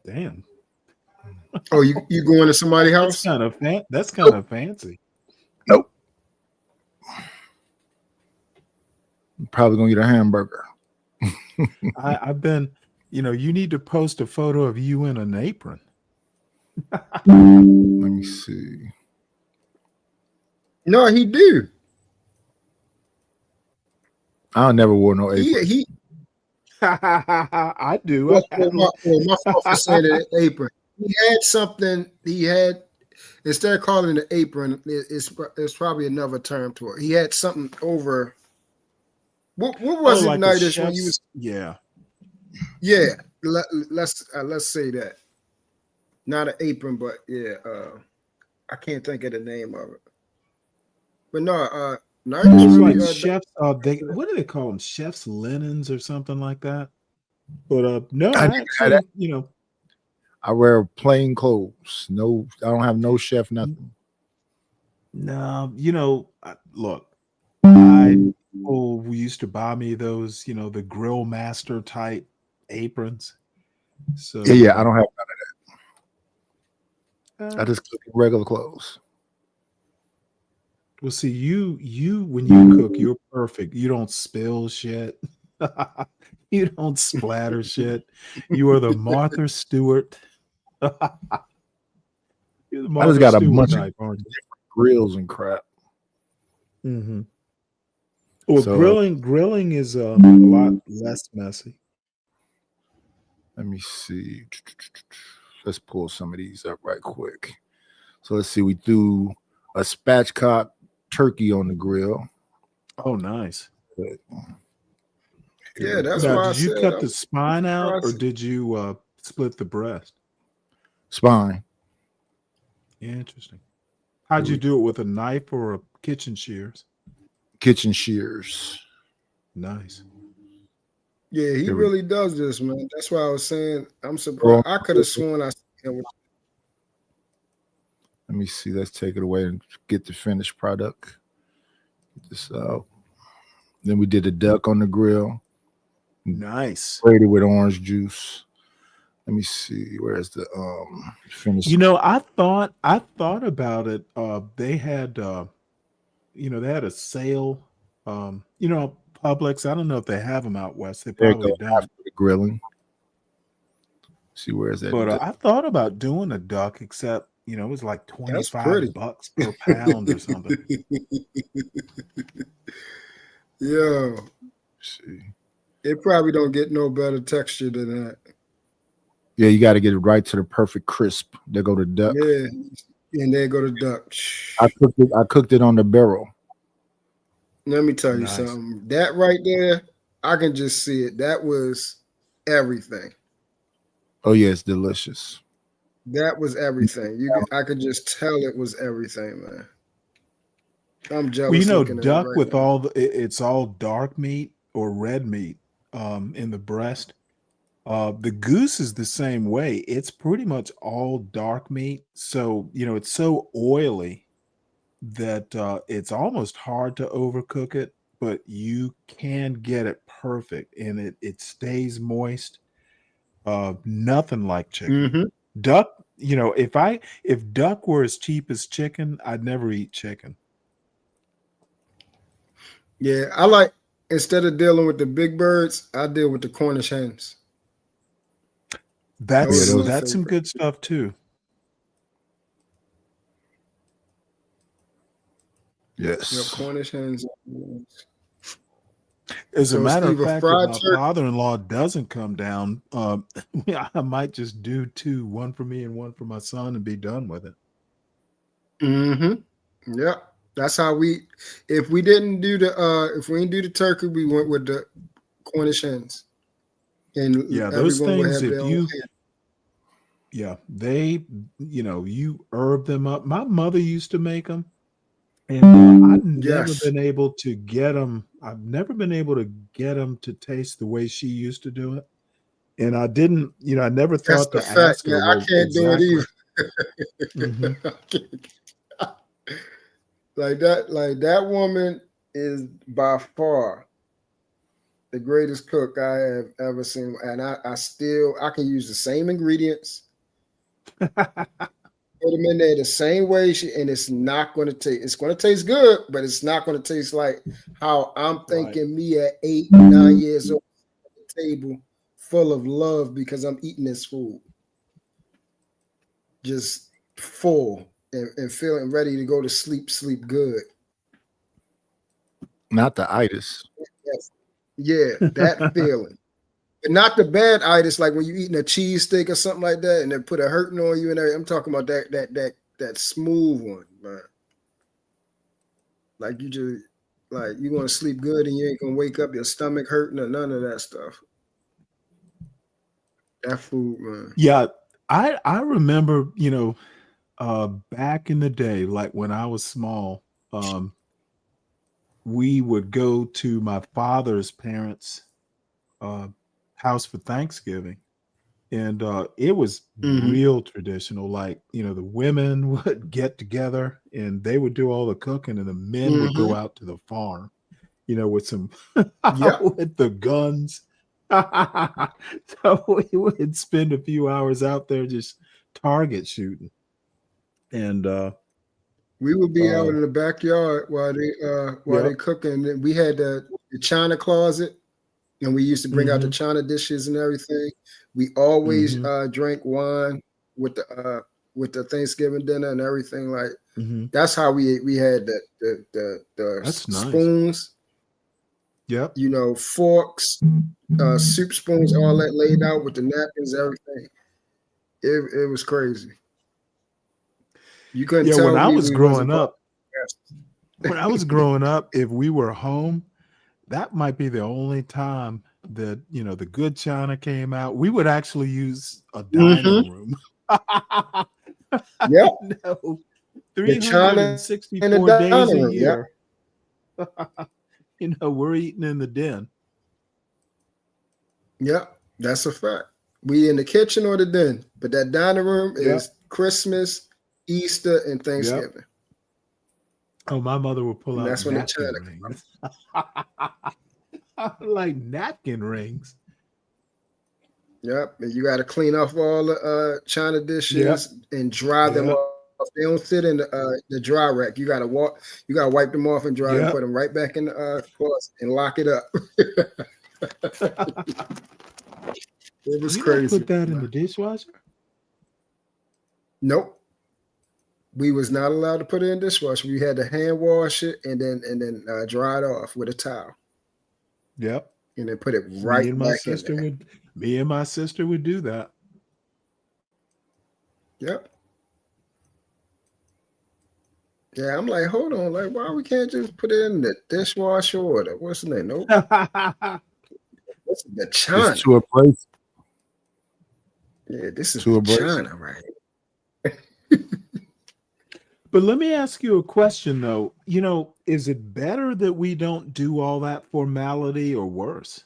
Damn. Oh, you going to somebody's house? That's kind of fancy. Nope. I'm probably gonna eat a hamburger. I've been, you need to post a photo of you in an apron. Let me see. No, he do. I never wore no apron. I do. My fault for saying an apron. He had something. He had, instead of calling it an apron, it's probably another term to it. He had something over. What was it, like Nidish, when you was? Yeah. Let's say that. Not an apron, but yeah. I can't think of the name of it. But no, Nidish It's really, like chefs. What do they call them? Chef's linens or something like that. But no, I actually, I wear plain clothes. No, I don't have no chef, nothing. No, look, people who used to buy me those, the grill master type aprons. So Yeah, I don't have none of that. I just cook in regular clothes. Well, see, you when you cook, you're perfect. You don't spill shit. You don't splatter shit. You are the Martha Stewart. You're the I Martha just got a Stewart bunch of type, aren't you? different grills and crap. Mm-hmm. Well, So, grilling is a lot less messy. Let me see. Let's pull some of these up right quick. So let's see. We do a spatchcock turkey on the grill. Oh, nice. Yeah, that's Now, why I did you said cut the spine out, or did you split the breast? Spine. Yeah, interesting. How'd you do it, with a knife or a kitchen shears? Kitchen shears. Nice. Yeah, he Here we- really does this, man. That's why I was saying I'm surprised. I could have sworn I. Let me see. Let's take it away and get the finished product. Get this out. Then we did a duck on the grill. Nice. Sprayed it with orange juice. Let me see. Where's the finish? You know, I thought about it. They had they had a sale. Publix. I don't know if they have them out west. They There you probably go. don't. After the grilling. See, where is that? But I thought about doing a duck, except it was like That's pretty. $25 per pound or something. Yeah, see. it probably don't get no better texture than that. Yeah, you got to get it right to the perfect crisp. There go the duck. Yeah, and there go the duck. I cooked it on the barrel. Let me tell you Nice. something. That right there, I can just see it. That was everything. Oh yeah, it's delicious. That was everything. I could just tell it was everything, man. I'm jealous. Well, looking at it duck right with now. all it's all dark meat or red meat in the breast. The goose is the same way. It's pretty much all dark meat. So, it's so oily that it's almost hard to overcook it, but you can get it perfect and it stays moist. Nothing like chicken. Mhm. Duck, if duck were as cheap as chicken, I'd never eat chicken. Yeah, I like, instead of dealing with the big birds, I deal with the Cornish hens. That's Those are my that's some favorite. good stuff too. Yep, Yes. Cornish hens. As a So, matter of Steve, a fact, if fried my turkey. father-in-law doesn't come down, I might just do two, one for me and one for my son, and be done with it. Mm-hmm. Yeah, that's how we. If we didn't do the turkey, we went with the Cornish hens, and Yeah, those everyone would things, have their if own you, hen. yeah, they, you herb them up. My mother used to make them, and I've never Yes, been able to get them. I've never been able to get them to taste the way she used to do it. And I didn't, I never that's thought the to fact. ask Yeah, her, I well, can't do it exactly. either. Hmm. I can't. Like that woman is by far the greatest cook I have ever seen, and I can use the same ingredients, put them in there the same way, and it's not going to taste. It's going to taste good, but it's not going to taste like how I'm Right. thinking me at 8, 9 years old at the table, full of love because I'm eating this food, just full and feeling ready to go to sleep. Sleep good. Not the itis. Yes. Yeah, that feeling. But not the bad itis, like when you're eating a cheesesteak or something like that, and they put a hurting on you and everything. I'm talking about that smooth one, man. Like you just you want to sleep good and you ain't gonna wake up your stomach hurting or none of that stuff. That food, man. Yeah, I remember, back in the day, like when I was small, we would go to my father's parents' house for Thanksgiving, and it was Mhm. real traditional. Like, the women would get together and they would do all the cooking, and the men would go Mhm. out to the farm, with some Yep. with the guns. So we would spend a few hours out there just target shooting. And We would be out in the backyard while they yep. cooking. And we had the china closet, and we used to bring out the Hmm. china dishes and everything. We always Hmm. drank wine with the Thanksgiving dinner and everything. Like Hmm. that's how we ate. We had the That's nice. spoons, Yep. forks, soup spoons, all that laid out with the napkins, everything. It was crazy. You couldn't Yeah, tell when I me was we wasn't growing part of up, if we were home, that might be the only time that, the good china came out. We would actually use a Mhm. dining room. Yep. No, The china in the 364 days a dining room. Yep. year. We're eating in the den. Yep. That's a fact. We in the kitchen or the den, but that dining room Yep. is Christmas, Easter, and Yep. Thanksgiving. Oh, my mother would pull And out that's when the napkin china rings. Like napkin rings. Yep, and you got to clean off all the China dishes and dry them off. They don't sit in the dry rack. You got to wipe them off and dry and put them right back in the closet and lock it up. It was You crazy. don't put that in the dishwasher? Nope. We was not allowed to put it in the dishwasher. We had to hand wash it and then dry it off with a towel. Yep. And then put it right me and my back in sister there. would do that. Yep. Yeah, I'm like, hold on, like, why we can't just put it in the dishwasher or what's the name? Nope. This is the China. It's to a place. Yeah, this is To a the break. China, right? But let me ask you a question, though. You know, is it better that we don't do all that formality or worse?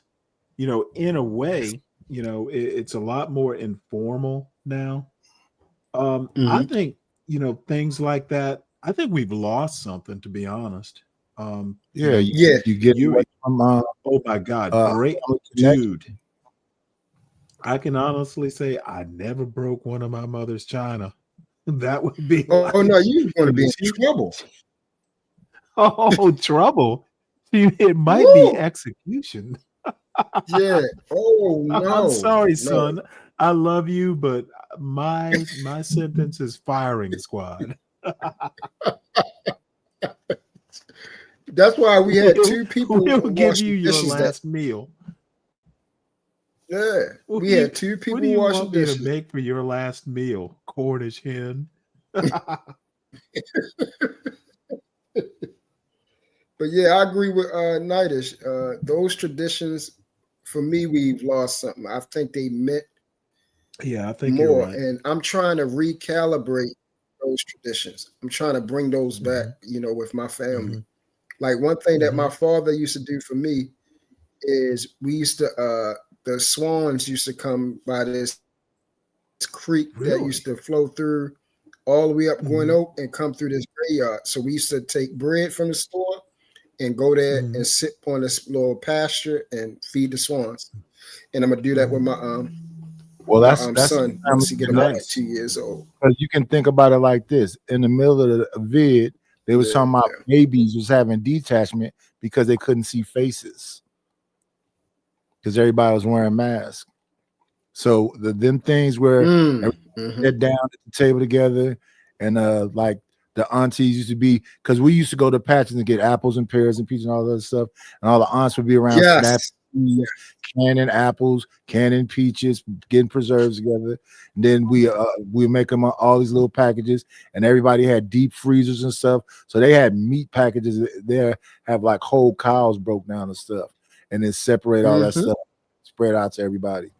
You know, in a way, you know, it's a lot more informal now. I think, you know, things like that, I think we've lost something, to be honest. Yeah, you get away from, oh my God, great dude. I can honestly say I never broke one of my mother's china. That would be oh no, you're going to be in trouble. Oh, trouble. It might Woo! be execution. Yeah. Oh no. I'm sorry, No. son. I love you, but my sentence is firing squad. That's why we had two people We'll give washing you your dishes last meal. Yeah, we had two people What do you washing want me dishes. to make for your last meal? Cornish hen. But yeah, I agree with Nightish. Those traditions, for me, we've lost something. I think they meant Yeah, I think more, you're right. and I'm trying to recalibrate those traditions. I'm trying to bring those back, you know, with my family. Like one thing that my father used to do for me is we used to the swans used to come by this creek that used to flow through all the way up Gwen Oak and come through this graveyard. So we used to take bread from the store and go there and sit on this little pasture and feed the swans. And I'm gonna do that with my Well, that's son once he get about like 2 years old. Because you can think about it like this: in the middle of the vid, they was talking about babies was having detachment because they couldn't see faces because everybody was wearing masks. So them things where everybody sat down at the table together, and like the aunties used to be, because we used to go to patches and get apples and pears and peaches and all that stuff, and all the aunts would be around snapping, canning apples, canning peaches, getting preserves together. And then we make them all these little packages, and everybody had deep freezers and stuff. So they had meat packages there, have like whole cows broke down and stuff, and then separate all that stuff, spread out to everybody.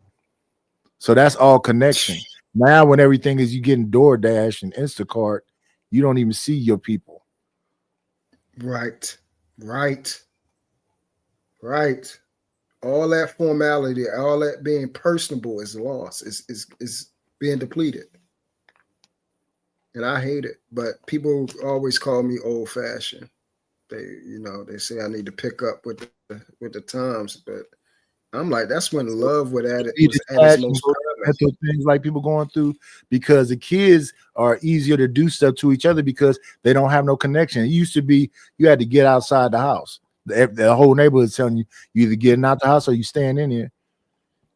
So that's all connection. Now, when everything is you getting DoorDash and Instacart, you don't even see your people. Right. All that formality, all that being personable is lost. Is being depleted, and I hate it. But people always call me old fashioned. They say I need to pick up with the times, but I'm like, that's when love was at its most mental things like people going through, because the kids are easier to do stuff to each other because they don't have no connection. It used to be you had to get outside the house. The whole neighborhood is telling you either getting out the house or you staying in here,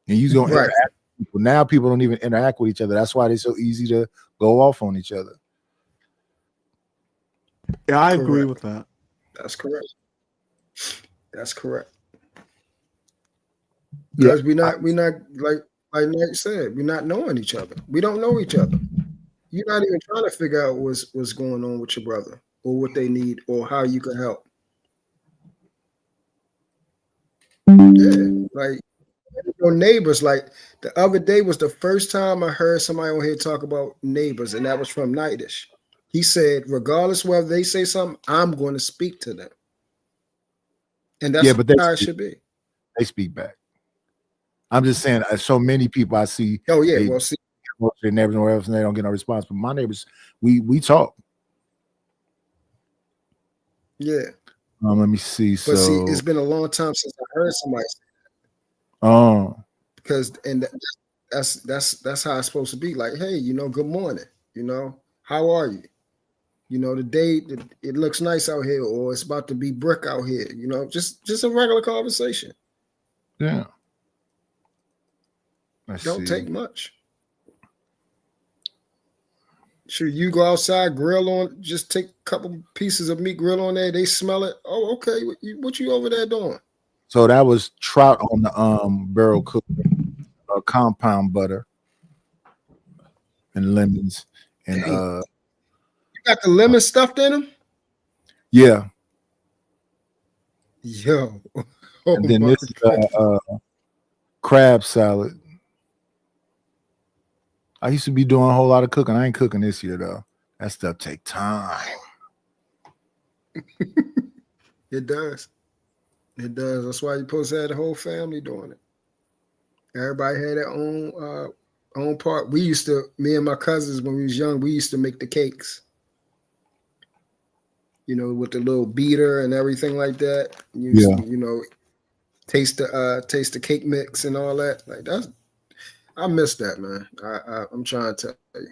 and you gonna interact with people. Now people don't even interact with each other. That's why they're so easy to go off on each other. Yeah, I agree with that. That's correct. Because we not like Nate said, we're not knowing each other. We don't know each other. You're not even trying to figure out what's going on with your brother or what they need or how you can help. Yeah, like your neighbors. Like the other day was the first time I heard somebody on here talk about neighbors, and that was from Nightish. He said, regardless whether they say something, I'm going to speak to them. And that's how it should be. They speak back. I'm just saying, so many people I see. Oh yeah, their neighbors nowhere else, and they don't get no response. But my neighbors, we talk. Yeah. Let me see. But see, it's been a long time since I heard somebody say that. Oh. Because that's how it's supposed to be. Like, hey, good morning. How are you? The day it looks nice out here, or it's about to be brick out here. Just a regular conversation. Yeah. Don't take much. Sure, you go outside, grill on, just take a couple pieces of meat, grill on there. They smell it. Oh, okay. What you over there doing? So that was trout on the barrel cook, compound butter and lemons and Dang. You got the lemon stuffed in them? Yeah. Yo. And then this is crab salad. I used to be doing a whole lot of cooking. I ain't cooking this year though. That stuff take time. It does. It does. That's why you're supposed to have the whole family doing it. Everybody had their own part. Me and my cousins, when we was young, we used to make the cakes. With the little beater and everything like that. Taste the cake mix and all that. Like I miss that, man. I'm trying to tell you.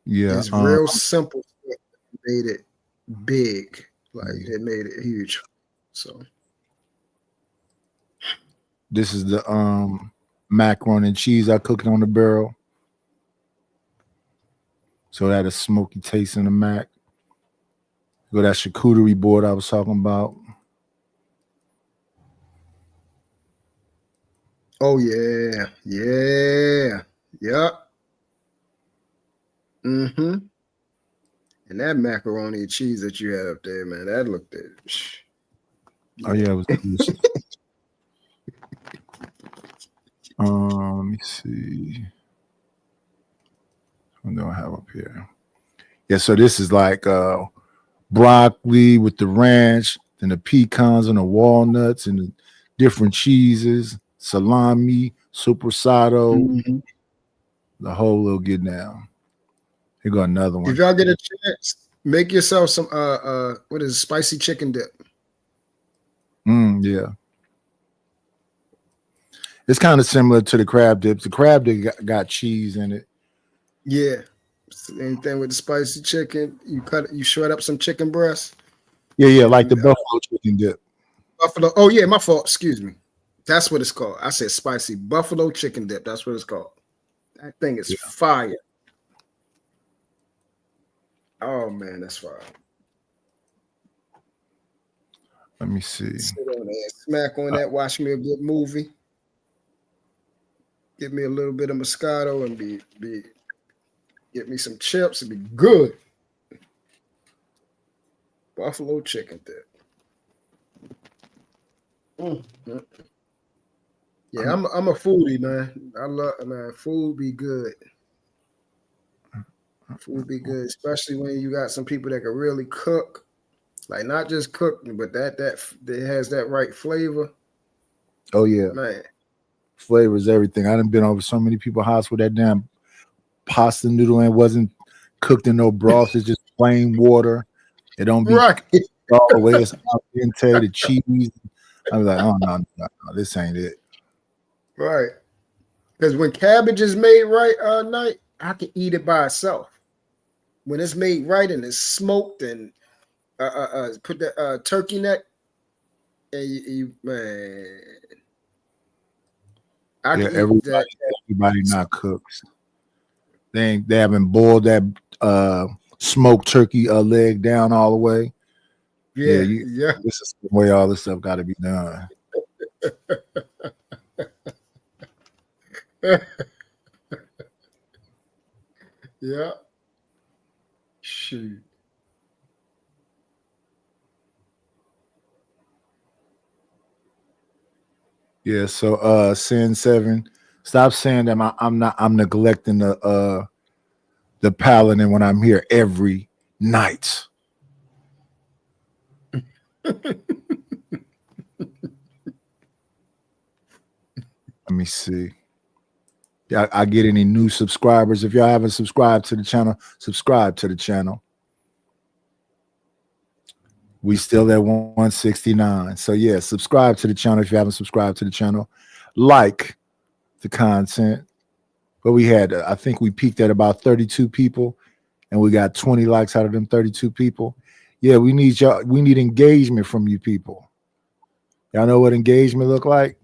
Yeah. It's real simple. It made it big. Like it made it huge. So this is the macaroni and cheese I cooked on the barrel. So that a smoky taste in the mac. Got that charcuterie board I was talking about. Oh yeah. Yep. Mm-hmm. And that macaroni and cheese that you had up there, man, that looked it. Oh yeah, it was delicious. Let me see. What do I have up here? Yeah, so this is like broccoli with the ranch, then the pecans and the walnuts and the different cheeses, salami, supersado, the whole little get down. Here go another one. If y'all get a chance, make yourself some what is it, spicy chicken dip. Yeah. It's kind of similar to the crab dips. The crab dip got cheese in it. Yeah. Same thing with the spicy chicken. You shred up some chicken breast. Yeah, like the buffalo chicken dip. Buffalo. Oh yeah, my fault. Excuse me. That's what it's called. I said spicy buffalo chicken dip. That's what it's called. That thing is fire. Oh man, that's fire. Let me see. Sit on there, smack on that. Watch me a good movie. Give me a little bit of Moscato and get me some chips and be good. Buffalo chicken dip. Yeah, I'm a foodie, man. I love, man. Food be good. Food be good, especially when you got some people that can really cook, like not just cook, but that has that right flavor. Oh yeah, man. Flavor is everything. I done been over so many people's house with that damn pasta noodle and wasn't cooked in no broth. It's just plain water. It don't be right all the way. It's al dente, the cheese. I was like, oh no, this ain't it. Right, because when cabbage is made right night, I can eat it by itself. When it's made right and it's smoked and put the turkey neck, and you man, everybody not cooks. They haven't boiled that smoked turkey leg down all the way. Yeah. This is the way all this stuff got to be done. Yeah. Shoot. Yeah, so Sin 7, stop saying that I'm neglecting the paladin when I'm here every night. Let me see. Yeah, I get any new subscribers. If y'all haven't subscribed to the channel, subscribe to the channel. We still at 169. So yeah, subscribe to the channel if you haven't subscribed to the channel. Like the content. But we had, I think we peaked at about 32 people, and we got 20 likes out of them 32 people. Yeah, we need y'all. We need engagement from you people. Y'all know what engagement look like?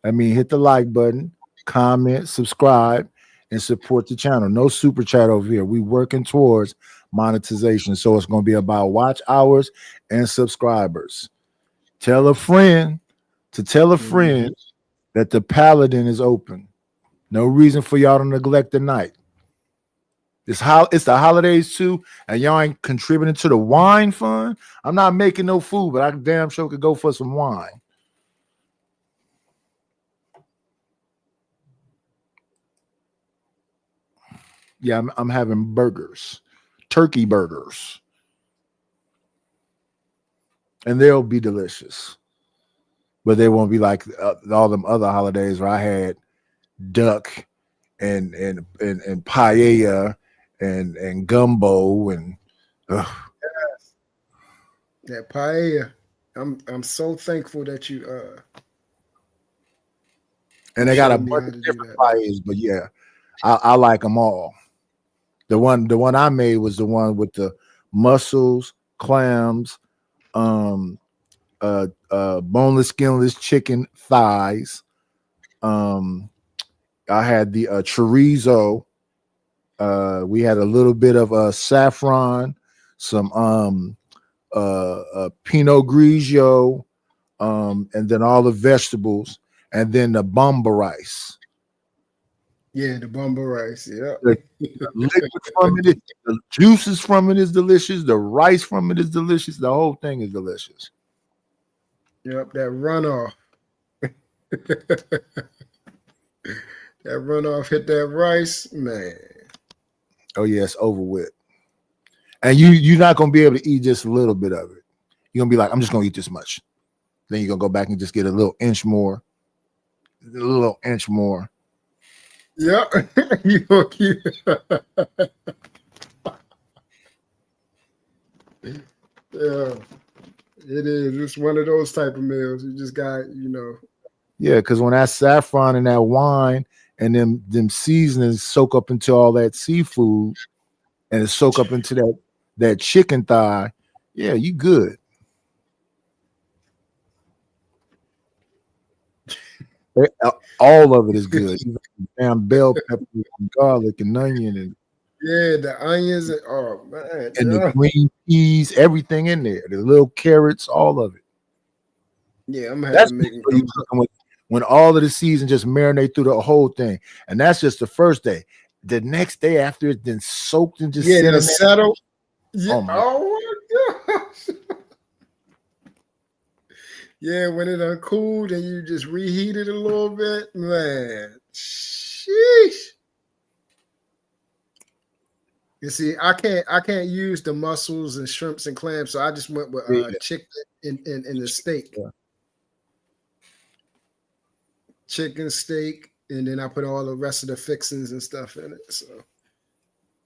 I mean, hit the like button, comment, subscribe, and support the channel. No super chat over here. We working towards monetization, so it's going to be about watch hours and subscribers. Tell a friend to tell a friend that the Paladin is open. No reason for y'all to neglect the night. It's the holidays too, and y'all ain't contributing to the wine fund. I'm not making no food, but I damn sure could go for some wine. Yeah, I'm having burgers, turkey burgers, and they'll be delicious, but they won't be like all them other holidays where I had duck and paella and gumbo and that paella. I'm so thankful that you and they got a bunch of different paellas, but yeah, I like them all. The one I made was the one with the mussels, clams, boneless, skinless chicken thighs. I had the chorizo. We had a little bit of saffron, some Pinot Grigio, and then all the vegetables, and then the bomba rice. Yeah, the bomba rice. Yeah, the liquid from it, the juices from it is delicious. The rice from it is delicious. The whole thing is delicious. Yep, that runoff. That runoff hit that rice, man. Oh yeah, it's over with. And you're not gonna be able to eat just a little bit of it. You're gonna be like, I'm just gonna eat this much. Then you're gonna go back and just get a little inch more. A little inch more. Yeah, you gonna keep yeah, it is. It's one of those type of meals. You just got, Yeah, because when that saffron and that wine and them seasonings soak up into all that seafood and it soak up into that chicken thigh, yeah, you good. All of it is good. Damn bell pepper and garlic and onion and the onions and oh man, and the green peas, everything in there, the little carrots, all of it. Yeah, I'm That's having when all of the season just marinate through the whole thing, and that's just the first day. The next day after it's been soaked and just settled. Yeah. Oh my gosh. Yeah, when it uncooled and you just reheat it a little bit, man. Sheesh. You see, I can't use the mussels and shrimps and clams, so I just went with chicken and the steak. Yeah. Chicken, steak, and then I put all the rest of the fixings and stuff in it. So,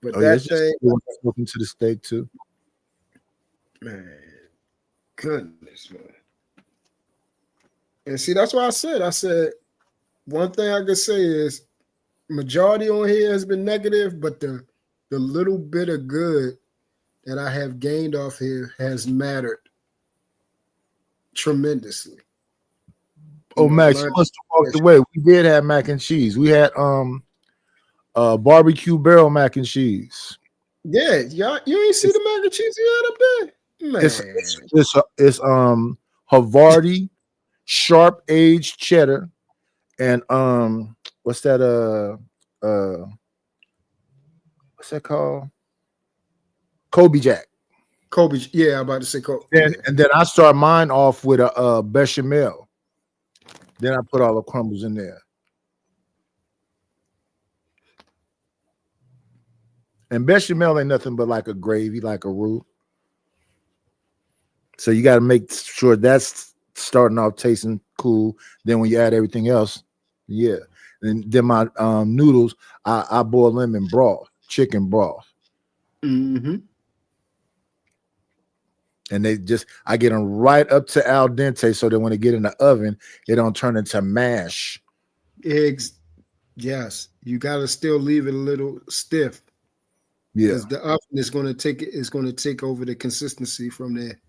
but looking to the steak too. Man, goodness, man. And see, that's why I said one thing I could say is majority on here has been negative, but the little bit of good that I have gained off here has mattered tremendously. Oh, Max, you must have walked away. We did have mac and cheese. We had barbecue barrel mac and cheese. Yeah, y'all, you ain't see the mac and cheese you had up there? Man. It's Havarti sharp aged cheddar and what's that called? Kobe Jack. Yeah, I'm about to say Kobe. And then I start mine off with a bechamel. Then I put all the crumbles in there. And bechamel ain't nothing but like a gravy, like a roux. So you got to make sure that's starting off tasting cool. Then when you add everything else, yeah. And then my noodles, I boil them in broth, chicken broth. Mm-hmm. And I get them right up to al dente so that when they get in the oven, they don't turn into mash. Eggs, yes, you got to still leave it a little stiff. Yeah, because the oven is going to take over the consistency from there,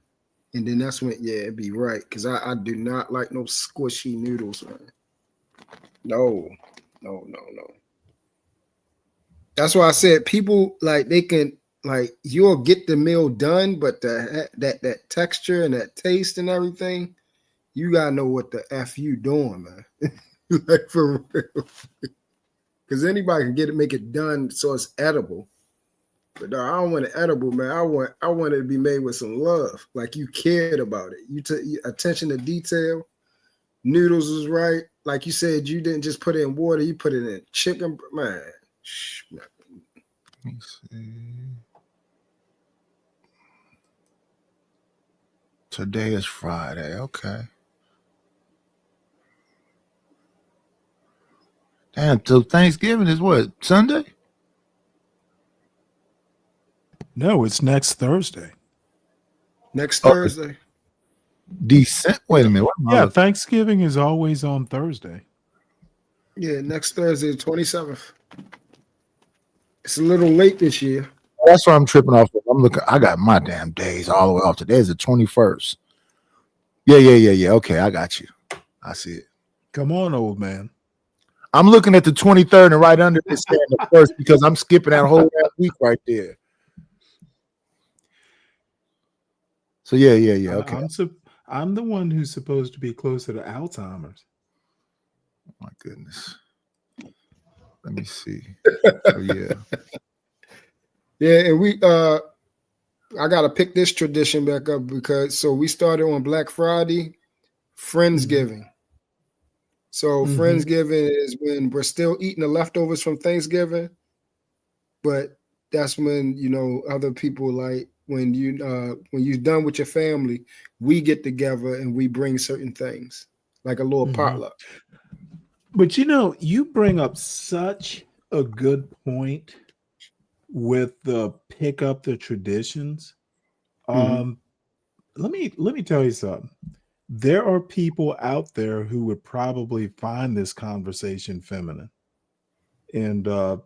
and then that's when it'd be right. Because I do not like no squishy noodles, man. No. That's why I said people like they can. Like you'll get the meal done, but that texture and that taste and everything, you gotta know what the F you doing, man. Like for real. Because anybody can make it done so it's edible. But no, I don't want it edible, man. I want it to be made with some love. Like you cared about it. You took attention to detail. Noodles was right. Like you said, you didn't just put it in water, you put it in chicken, man. Let me see. Today is Friday. Okay. Damn, so Thanksgiving is what? Sunday? No, it's next Thursday. Next Thursday. Decent. Wait a minute. Yeah, Thanksgiving is always on Thursday. Yeah, next Thursday, the 27th. It's a little late this year. That's what I'm tripping off. I'm looking. I got my damn days all the way off. Today is the 21st. Yeah. Okay, I got you. I see it. Come on, old man. I'm looking at the 23rd and right under it saying the first because I'm skipping that whole week right there. So yeah. Okay. I'm the one who's supposed to be closer to Alzheimer's. Oh my goodness. Let me see. Oh, yeah. Yeah, and I gotta pick this tradition back up because we started on Black Friday, Friendsgiving. So Friendsgiving is when we're still eating the leftovers from Thanksgiving, but that's when other people like when you're done with your family, we get together and we bring certain things like a little potluck. But you bring up such a good point with the pick up the traditions. Let me tell you something. There are people out there who would probably find this conversation feminine, and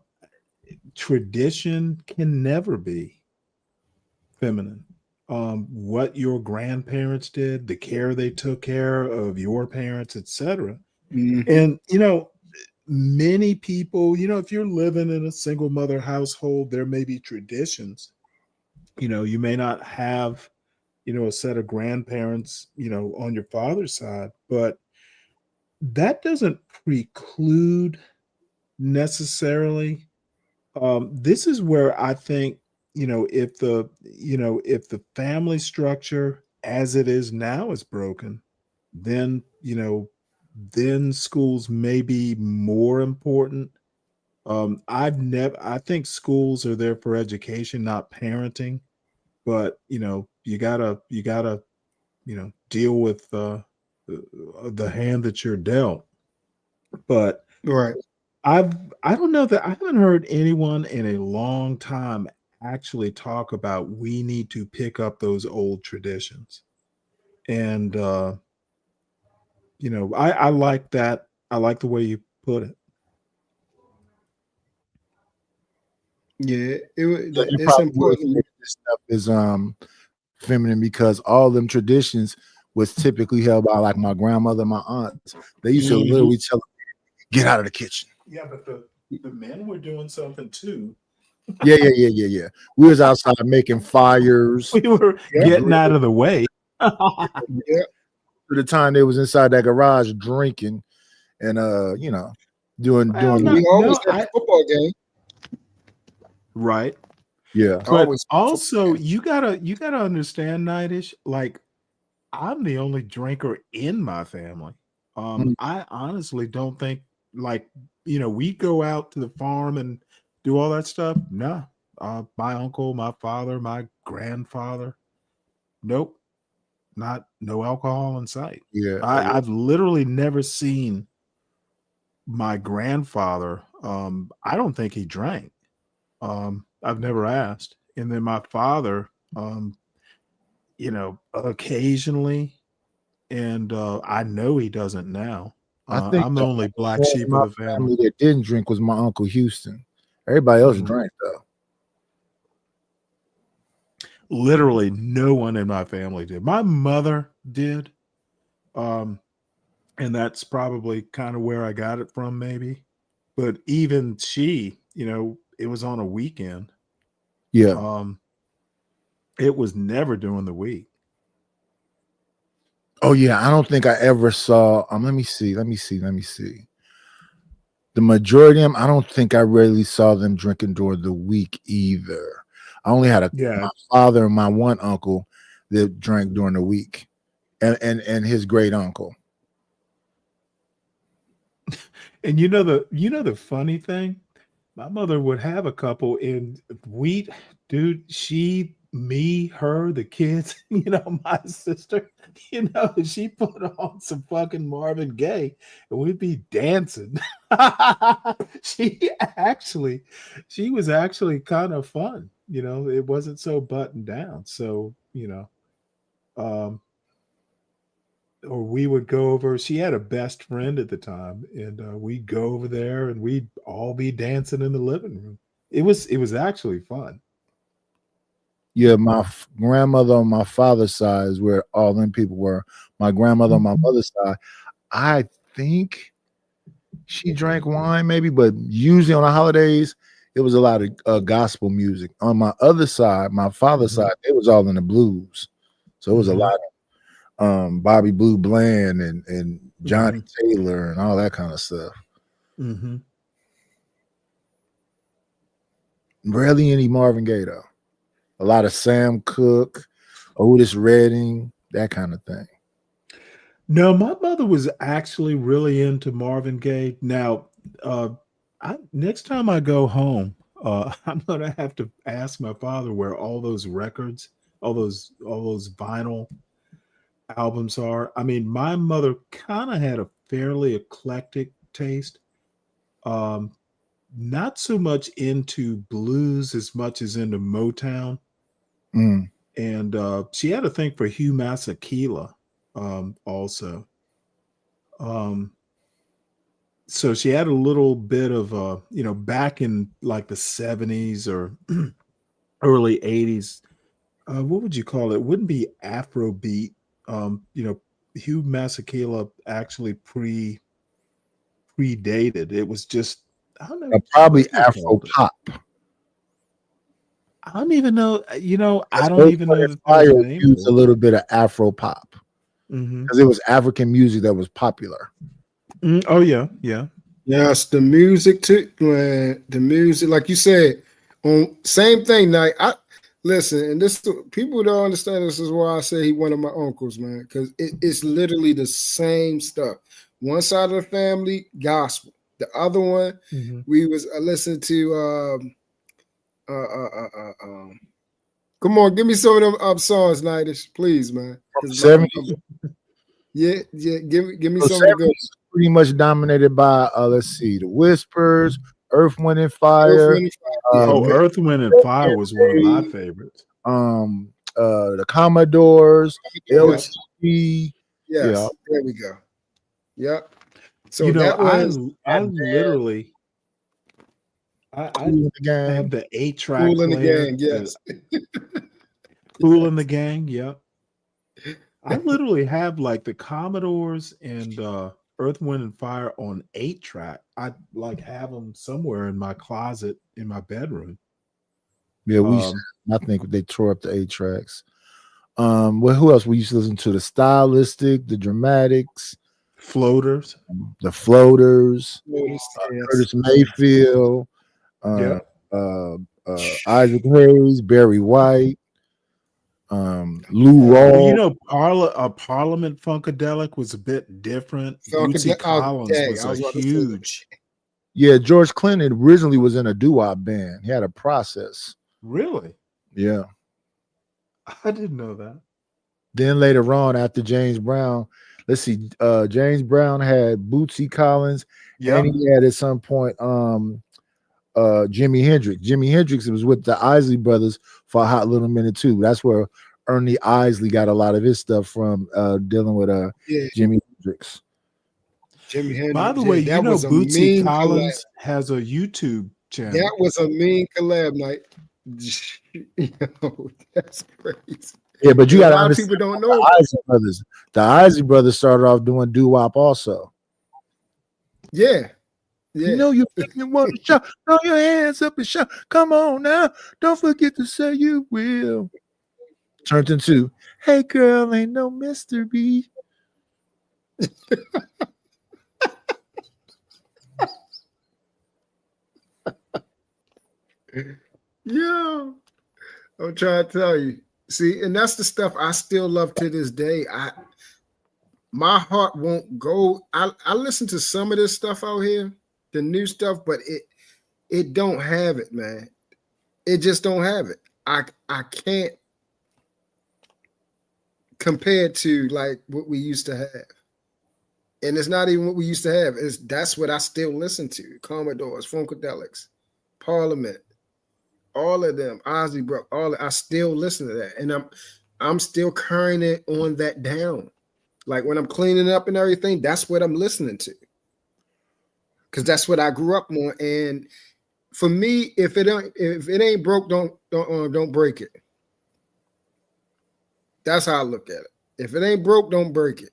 tradition can never be feminine. What your grandparents did, the care they took care of your parents, etc. And many people, if you're living in a single mother household, there may be traditions. You may not have, a set of grandparents, on your father's side, but that doesn't preclude necessarily. This is where I think, if the family structure as it is now is broken, then, then schools may be more important. I think schools are there for education, not parenting, but you gotta deal with the hand that you're dealt. But right, I don't know that I haven't heard anyone in a long time actually talk about we need to pick up those old traditions. And I like that. I like the way you put it. Yeah, It it's important. This stuff is feminine because all them traditions was typically held by like my grandmother, my aunts. They used to literally tell them, get out of the kitchen. Yeah, but the men were doing something too. Yeah. We was outside making fires. We were getting out of the way. Yeah. For the time they was inside that garage drinking and doing We always had a football game. Right. Yeah. But also you gotta understand, Nightish, like I'm the only drinker in my family. I honestly don't think we go out to the farm and do all that stuff. No. My uncle, my father, my grandfather. Nope. No alcohol in sight. Yeah. I've literally never seen my grandfather. I don't think he drank. I've never asked. And then my father, occasionally, and I know he doesn't now. I think I'm the only black one sheep in my of the family. that didn't drink was my Uncle Houston. Everybody else Mhm. drank though. Literally no one in my family did. My mother did. And that's probably kind of where I got it from, maybe. But even she, it was on a weekend. Yeah. It was never during the week. Oh yeah, I don't think I ever saw. Let me see. The majority of them, I don't think I really saw them drinking during the week either. I only had my father and my one uncle that drank during the week, and his great uncle. And the funny thing, my mother would have a couple, and she, me, her, the kids, my sister, she put on some fucking Marvin Gaye, and we'd be dancing. She was actually kind of fun. It wasn't so buttoned down. So, or we would go over. She had a best friend at the time, and we'd go over there, and we'd all be dancing in the living room. It was actually fun. Yeah, my grandmother on my father's side is where all them people were. My grandmother on my mother's side, I think she drank wine, maybe, but usually on the holidays, it was a lot of gospel music. On my other side, my father's side, it was all in the blues. So it was a lot of Bobby Blue Bland and Johnny Taylor and all that kind of stuff. Mm-hmm. Rarely any Marvin Gaye though. A lot of Sam Cooke, Otis Redding, that kind of thing. No, my mother was actually really into Marvin Gaye. Now, next time I go home, I'm gonna have to ask my father where all those records, all those vinyl albums are. I mean, my mother kind of had a fairly eclectic taste. Not so much into blues as much as into Motown. Mm. And she had a thing for Hugh Masekela also. So she had a little bit of back in like the 70s or early 80s. What would you call it? It wouldn't be Afrobeat. Hugh Masekela actually predated. It was just, I don't know. Probably Afro pop. I don't even know. I don't even know the Fire name. used a little bit of Afro pop Mhm. because it was African music that was popular. Oh yeah. Yes, the music too, man. The music, like you said, on same thing. Now, listen, and this people don't understand. This is why I say he one of my uncles, man, because it's literally the same stuff. One side of the family, gospel. The other one, we was listening to. Come on, give me some of them songs, Nightish, please, man. 70s? Yeah, give me So some of the good 70s pretty much dominated by let's see, the Whispers, Earth, Wind and Fire. Earth, Wind and Fire was one of my favorites. The Commodores, LTD. Yes, there we go. Yep. So I literally I have the 8-track Kool and the player. Gang, yes. Kool and the Gang, yep. I literally have like the Commodores and Earth, Wind and Fire on 8-track. I like have them somewhere in my closet in my bedroom. Yeah, I think they tore up the 8 tracks. Well, who else we used to listen to? The Stylistic, the Dramatics, Floaters, the Floaters, yes. Curtis Mayfield, Isaac Hayes, Barry White, Lou Rawls. Parliament Funkadelic was a bit different. Bootsy Collins was huge. Yeah, George Clinton originally was in a doo-wop band. He had a process. Really? Yeah. I didn't know that. Then later on, after James Brown, let's see, James Brown had Bootsy Collins, and he had at some point Jimi Hendrix. Jimi Hendrix was with the Isley Brothers for a hot little minute too. That's where Ernie Isley got a lot of his stuff from dealing with Yeah. Jimi Hendrix. Jimi Hendrix. By the way, that you know was a Bootsy mean Collins has a YouTube channel. That was a mean collab night. Yo, that's crazy. Yeah, but you A got to lot of understand people don't know the about Isley brothers. The Isley brothers started off doing doo-wop also. Yeah. Yeah. You know you make me want to shout. Throw your hands up and shout. Come on now. Don't forget to say you will. Turned into, hey girl, ain't no Mr. B. Yeah. I'm trying to tell you. See, and that's the stuff I still love to this day. My heart won't go. I listen to some of this stuff out here, the new stuff, but it don't have it, man. It just don't have it. I can't compare it to like what we used to have. And it's not even what we used to have. That's what I still listen to. Commodores, Funkadelics, Parliament, all of them, Ozzy Brook, I still listen to that. And I'm still carrying it on that down. Like when I'm cleaning up and everything, that's what I'm listening to. Because that's what I grew up on. And for me, if it ain't broke, don't break it. That's how I look at it. If it ain't broke, don't break it.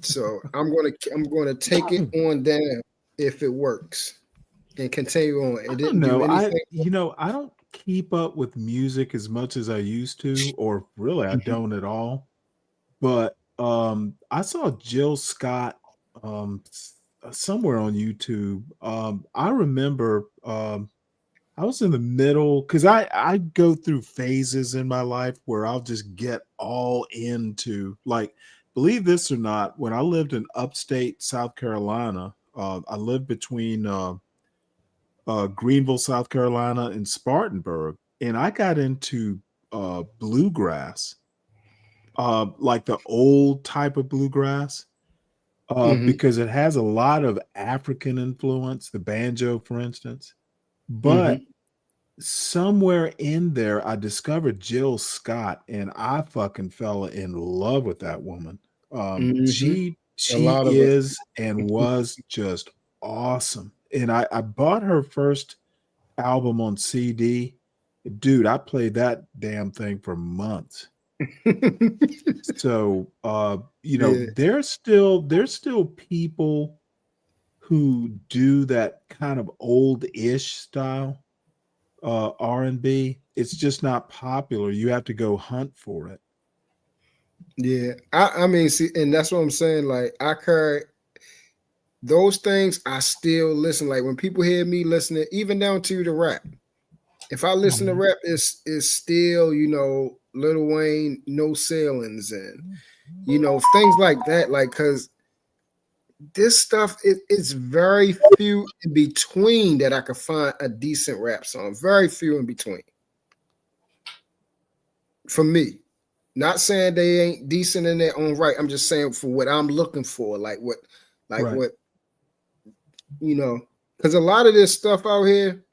So I'm gonna take it on down if it works and continue on. It didn't do anything. I don't keep up with music as much as I used to, or really I don't at all. But I saw Jill Scott somewhere on YouTube. I remember I was in the middle because I go through phases in my life where I'll just get all into, like, believe this or not, when I lived in upstate South Carolina, I lived between Greenville, South Carolina, and Spartanburg, and I got into bluegrass, like the old type of bluegrass, because it has a lot of African influence, the banjo, for instance. But somewhere in there, I discovered Jill Scott, and I fucking fell in love with that woman. She is and was just awesome. And I bought her first album on CD. Dude, I played that damn thing for months. So there's still people who do that kind of old-ish style R&B. It's just not popular. You have to go hunt for it. Yeah, I mean, see, and that's what I'm saying. Like, I carry those things. I still listen. Like when people hear me listening, even down to the rap. If I listen to rap, it's still, Lil Wayne, No Ceilings, and things like that. Like, cause this stuff, it's very few in between that I could find a decent rap song. Very few in between. For me. Not saying they ain't decent in their own right. I'm just saying for what I'm looking for, what, because a lot of this stuff out here,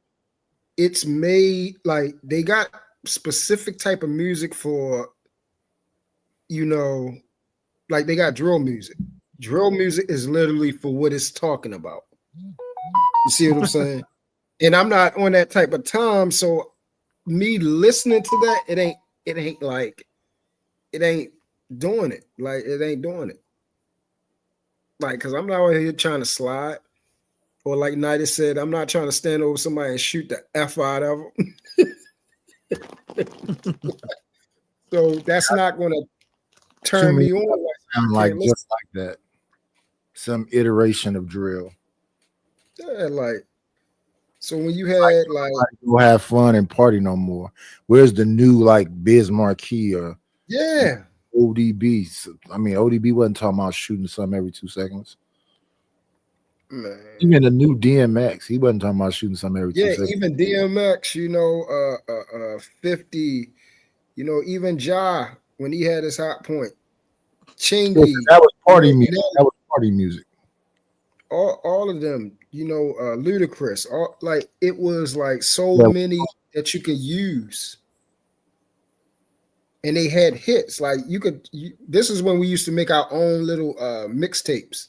it's made like they got specific type of music for, like they got drill music. Drill music is literally for what it's talking about. You see what I'm saying? And I'm not on that type of time, so me listening to that, it ain't doing it. Like, it ain't doing it. Like, because I'm not out here trying to slide. Or like Nida said, I'm not trying to stand over somebody and shoot the F out of them. So that's not going to turn me on. Like just like that. Some iteration of drill. Yeah, like, so when you had go have fun and party no more. Where's the new like Biz Marquee or ODB? I mean, ODB wasn't talking about shooting something every 2 seconds. Man. Even the new DMX, he wasn't talking about shooting something every 2 seconds. Even DMX, 50, even Ja when he had his hot point. Chingy. That was party music. That was party music. All of them, Ludacris. It was like so many that you could use. and they had hits. Like this is when we used to make our own little mixtapes,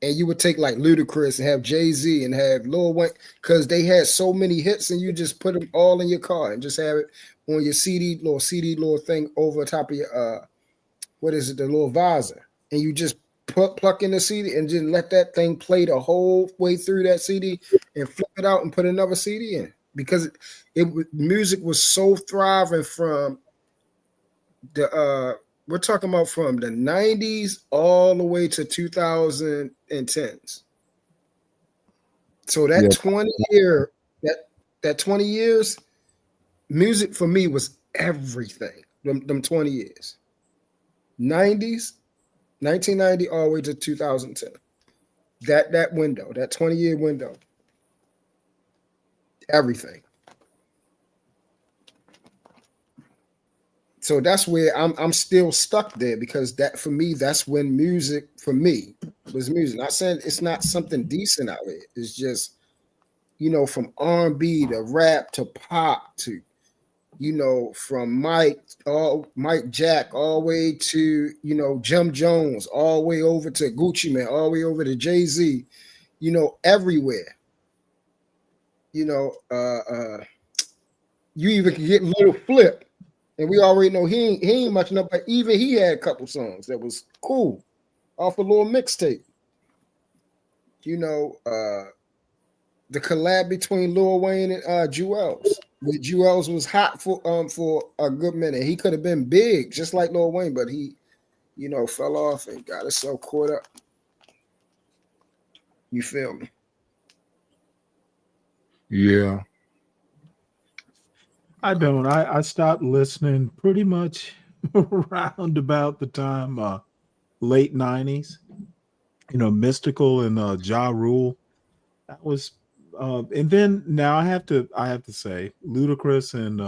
and you would take like Ludacris and have Jay-Z and have Lil Wayne, because they had so many hits, and you just put them all in your car and just have it on your CD little thing over top of your the little visor, and you just pluck in the CD and just let that thing play the whole way through that CD and flip it out and put another CD in, because music was so thriving from the we're talking about from the 90s all the way to 2010s. So that 20 years, music for me was everything. Them 20 years. 90s, 1990 all the way to 2010. That window, that 20-year window. Everything. So that's where I'm still stuck there, because that for me, that's when music for me was music. Not saying it's not something decent out there. It's just, from R&B to rap to pop to, from Mike Jack all the way to, Jim Jones, all the way over to Gucci Mane, all the way over to Jay-Z, everywhere. You even can get Little Flip. And we already know he ain't much enough, but even he had a couple songs that was cool off a little mixtape. The collab between Lil Wayne and Jewels. Where Jewels was hot for a good minute. He could have been big, just like Lil Wayne, but he, fell off and got himself caught up. You feel me? Yeah. I don't. I stopped listening pretty much around about the time late 90s. Mystical and Ja Rule. That was and then now I have to say Ludacris and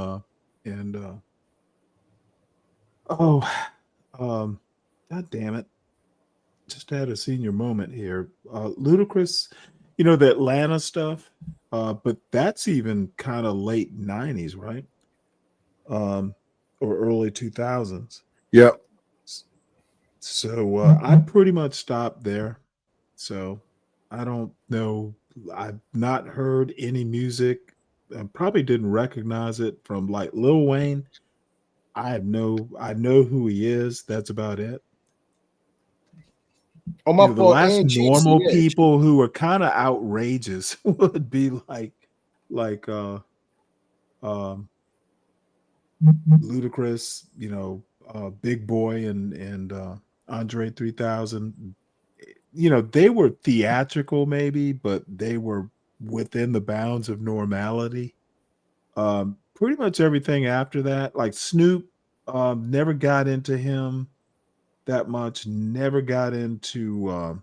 God damn it. Just had a senior moment here. Ludacris, the Atlanta stuff. But that's even kind of late 90s, right? Or early 2000s. Yep. So I pretty much stopped there. So I don't know. I've not heard any music. I probably didn't recognize it from like Lil Wayne. I know who he is. That's about it. Oh, my the last normal people who were kind of outrageous would be like Ludacris, Big Boy and Andre 3000. They were theatrical maybe, but they were within the bounds of normality. Pretty much everything after that, like Snoop, never got into him that much, never got into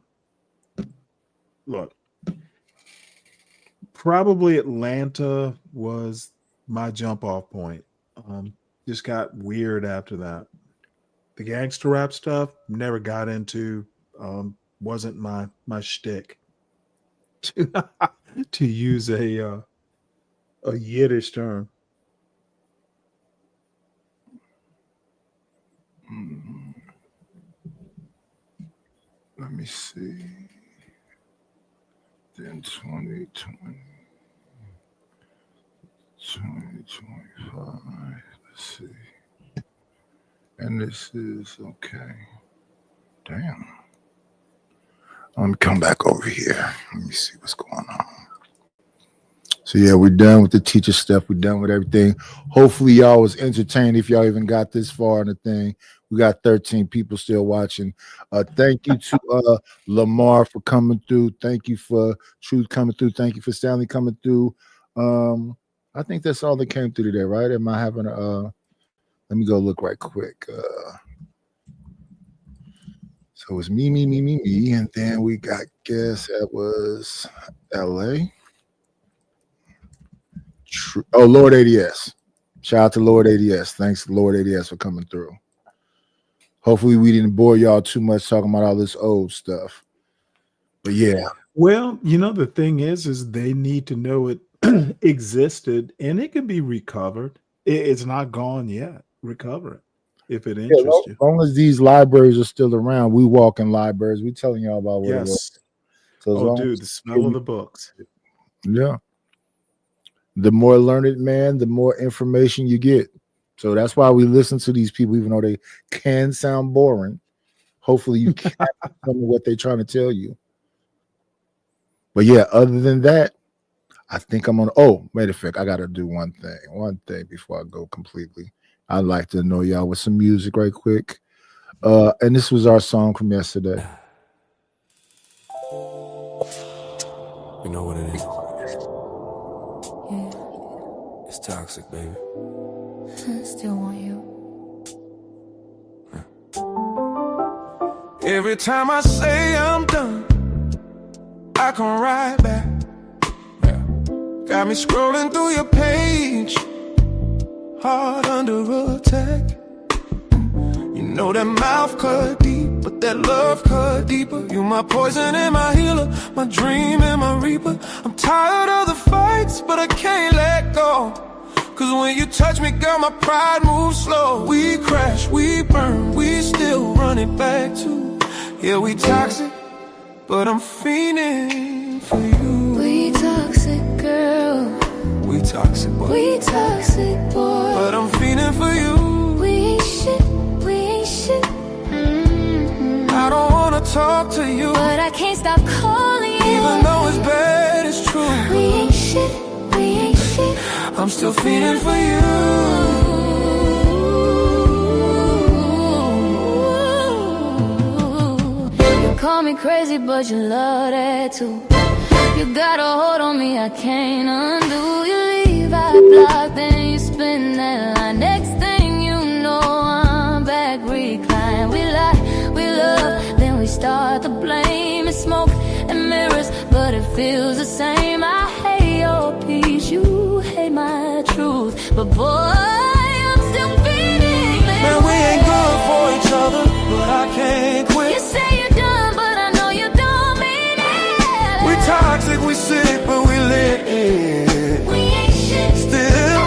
look, probably Atlanta was my jump off point. Just got weird after that. The gangster rap stuff, never got into, wasn't my shtick. To use a Yiddish term. Let me see. Then 2020, 2025. Let's see. And this is okay. Damn. Let me come back over here. Let me see what's going on. So yeah, we're done with the teacher stuff. We're done with everything. Hopefully y'all was entertained if y'all even got this far in the thing. We got 13 people still watching. Thank you to Lamar for coming through. Thank you for Truth coming through. Thank you for Stanley coming through. I think that's all that came through today, right? Am I having a let me go look right quick. So it's me, and then we got, guess that was LA. Oh, Lord ADS. Shout out to Lord ADS. Thanks, Lord ADS, for coming through. Hopefully we didn't bore y'all too much talking about all this old stuff. But yeah. Well, the thing is they need to know it existed and it can be recovered. It's not gone yet. Recover it. if it Yeah, interests you. long as these libraries are still around, we walk in libraries. We telling y'all about what it was. Yes. So as Oh, long dude, as- the smell of the books. Yeah. The more learned man, the more information you get. So that's why we listen to these people, even though they can sound boring. Hopefully you catch some of what they're trying to tell you. But yeah, other than that, I think I'm on. Oh, matter of fact, I gotta do one thing before I go completely. I'd like to annoy y'all with some music right quick. And this was our song from yesterday. You know what it is. It's toxic, baby. Still want you. Every time I say I'm done, I come right back. Got me scrolling through your page, heart under attack. You know that mouth cut deep, but that love cut deeper. You my poison and my healer, my dream and my reaper. I'm tired of the fights, but I can't let go. Cause when you touch me, girl, my pride moves slow. We crash, we burn, we still run it back to. Yeah, we toxic, but I'm fiending for you. We toxic, girl. We toxic, boy. We toxic, boy. But I'm fiending for you. We ain't shit. We ain't shit. I don't wanna talk to you, but I can't stop calling you. Even though it's bad, it's true. We ain't shit. We ain't shit. I'm still fiending for you. You call me crazy, but you love that too. You got a hold on me, I can't undo. You leave, I block, then you spin that line. Next thing you know, I'm back reclined. We lie, we love, then we start to blame. It's smoke and mirrors, but it feels the same. I hate your peace, you hate my truth. But boy, I'm still feeling. Man, we ain't good for each other, but I can't quit. You say you're done, but I know you don't mean it. We toxic, we sick, but we lit. We ain't shit. Still,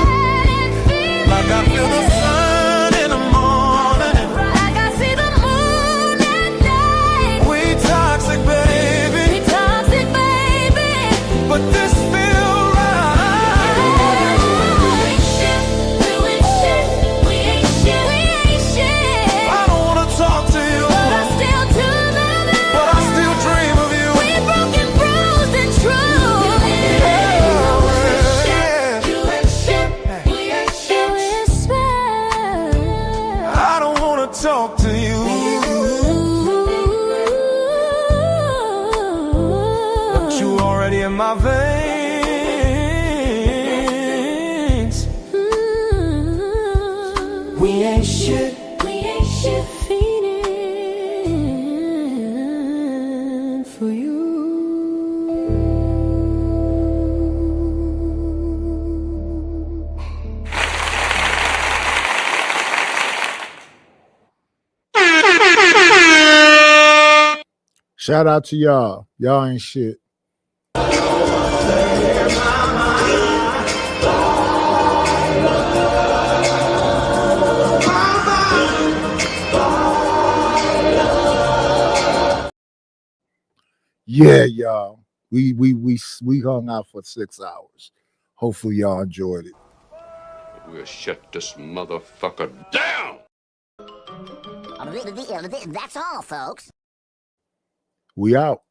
like I feel the sun in the morning, like I see the moon at night. We toxic, baby. We toxic, baby. But this feel right. We ain't shit. We ain't shit. We ain't shit. We ain't shit. I don't wanna talk to you, but I still tune in. But I still dream of you. We broken, bruised, and true. I don't wanna talk to you, but you already in my veins. We ain't shit. We ain't shit. Feeding for you. Shout out to y'all. Y'all ain't shit. Yeah, y'all. We hung out for 6 hours. Hopefully y'all enjoyed it. We'll shut this motherfucker down. That's all, folks. We out.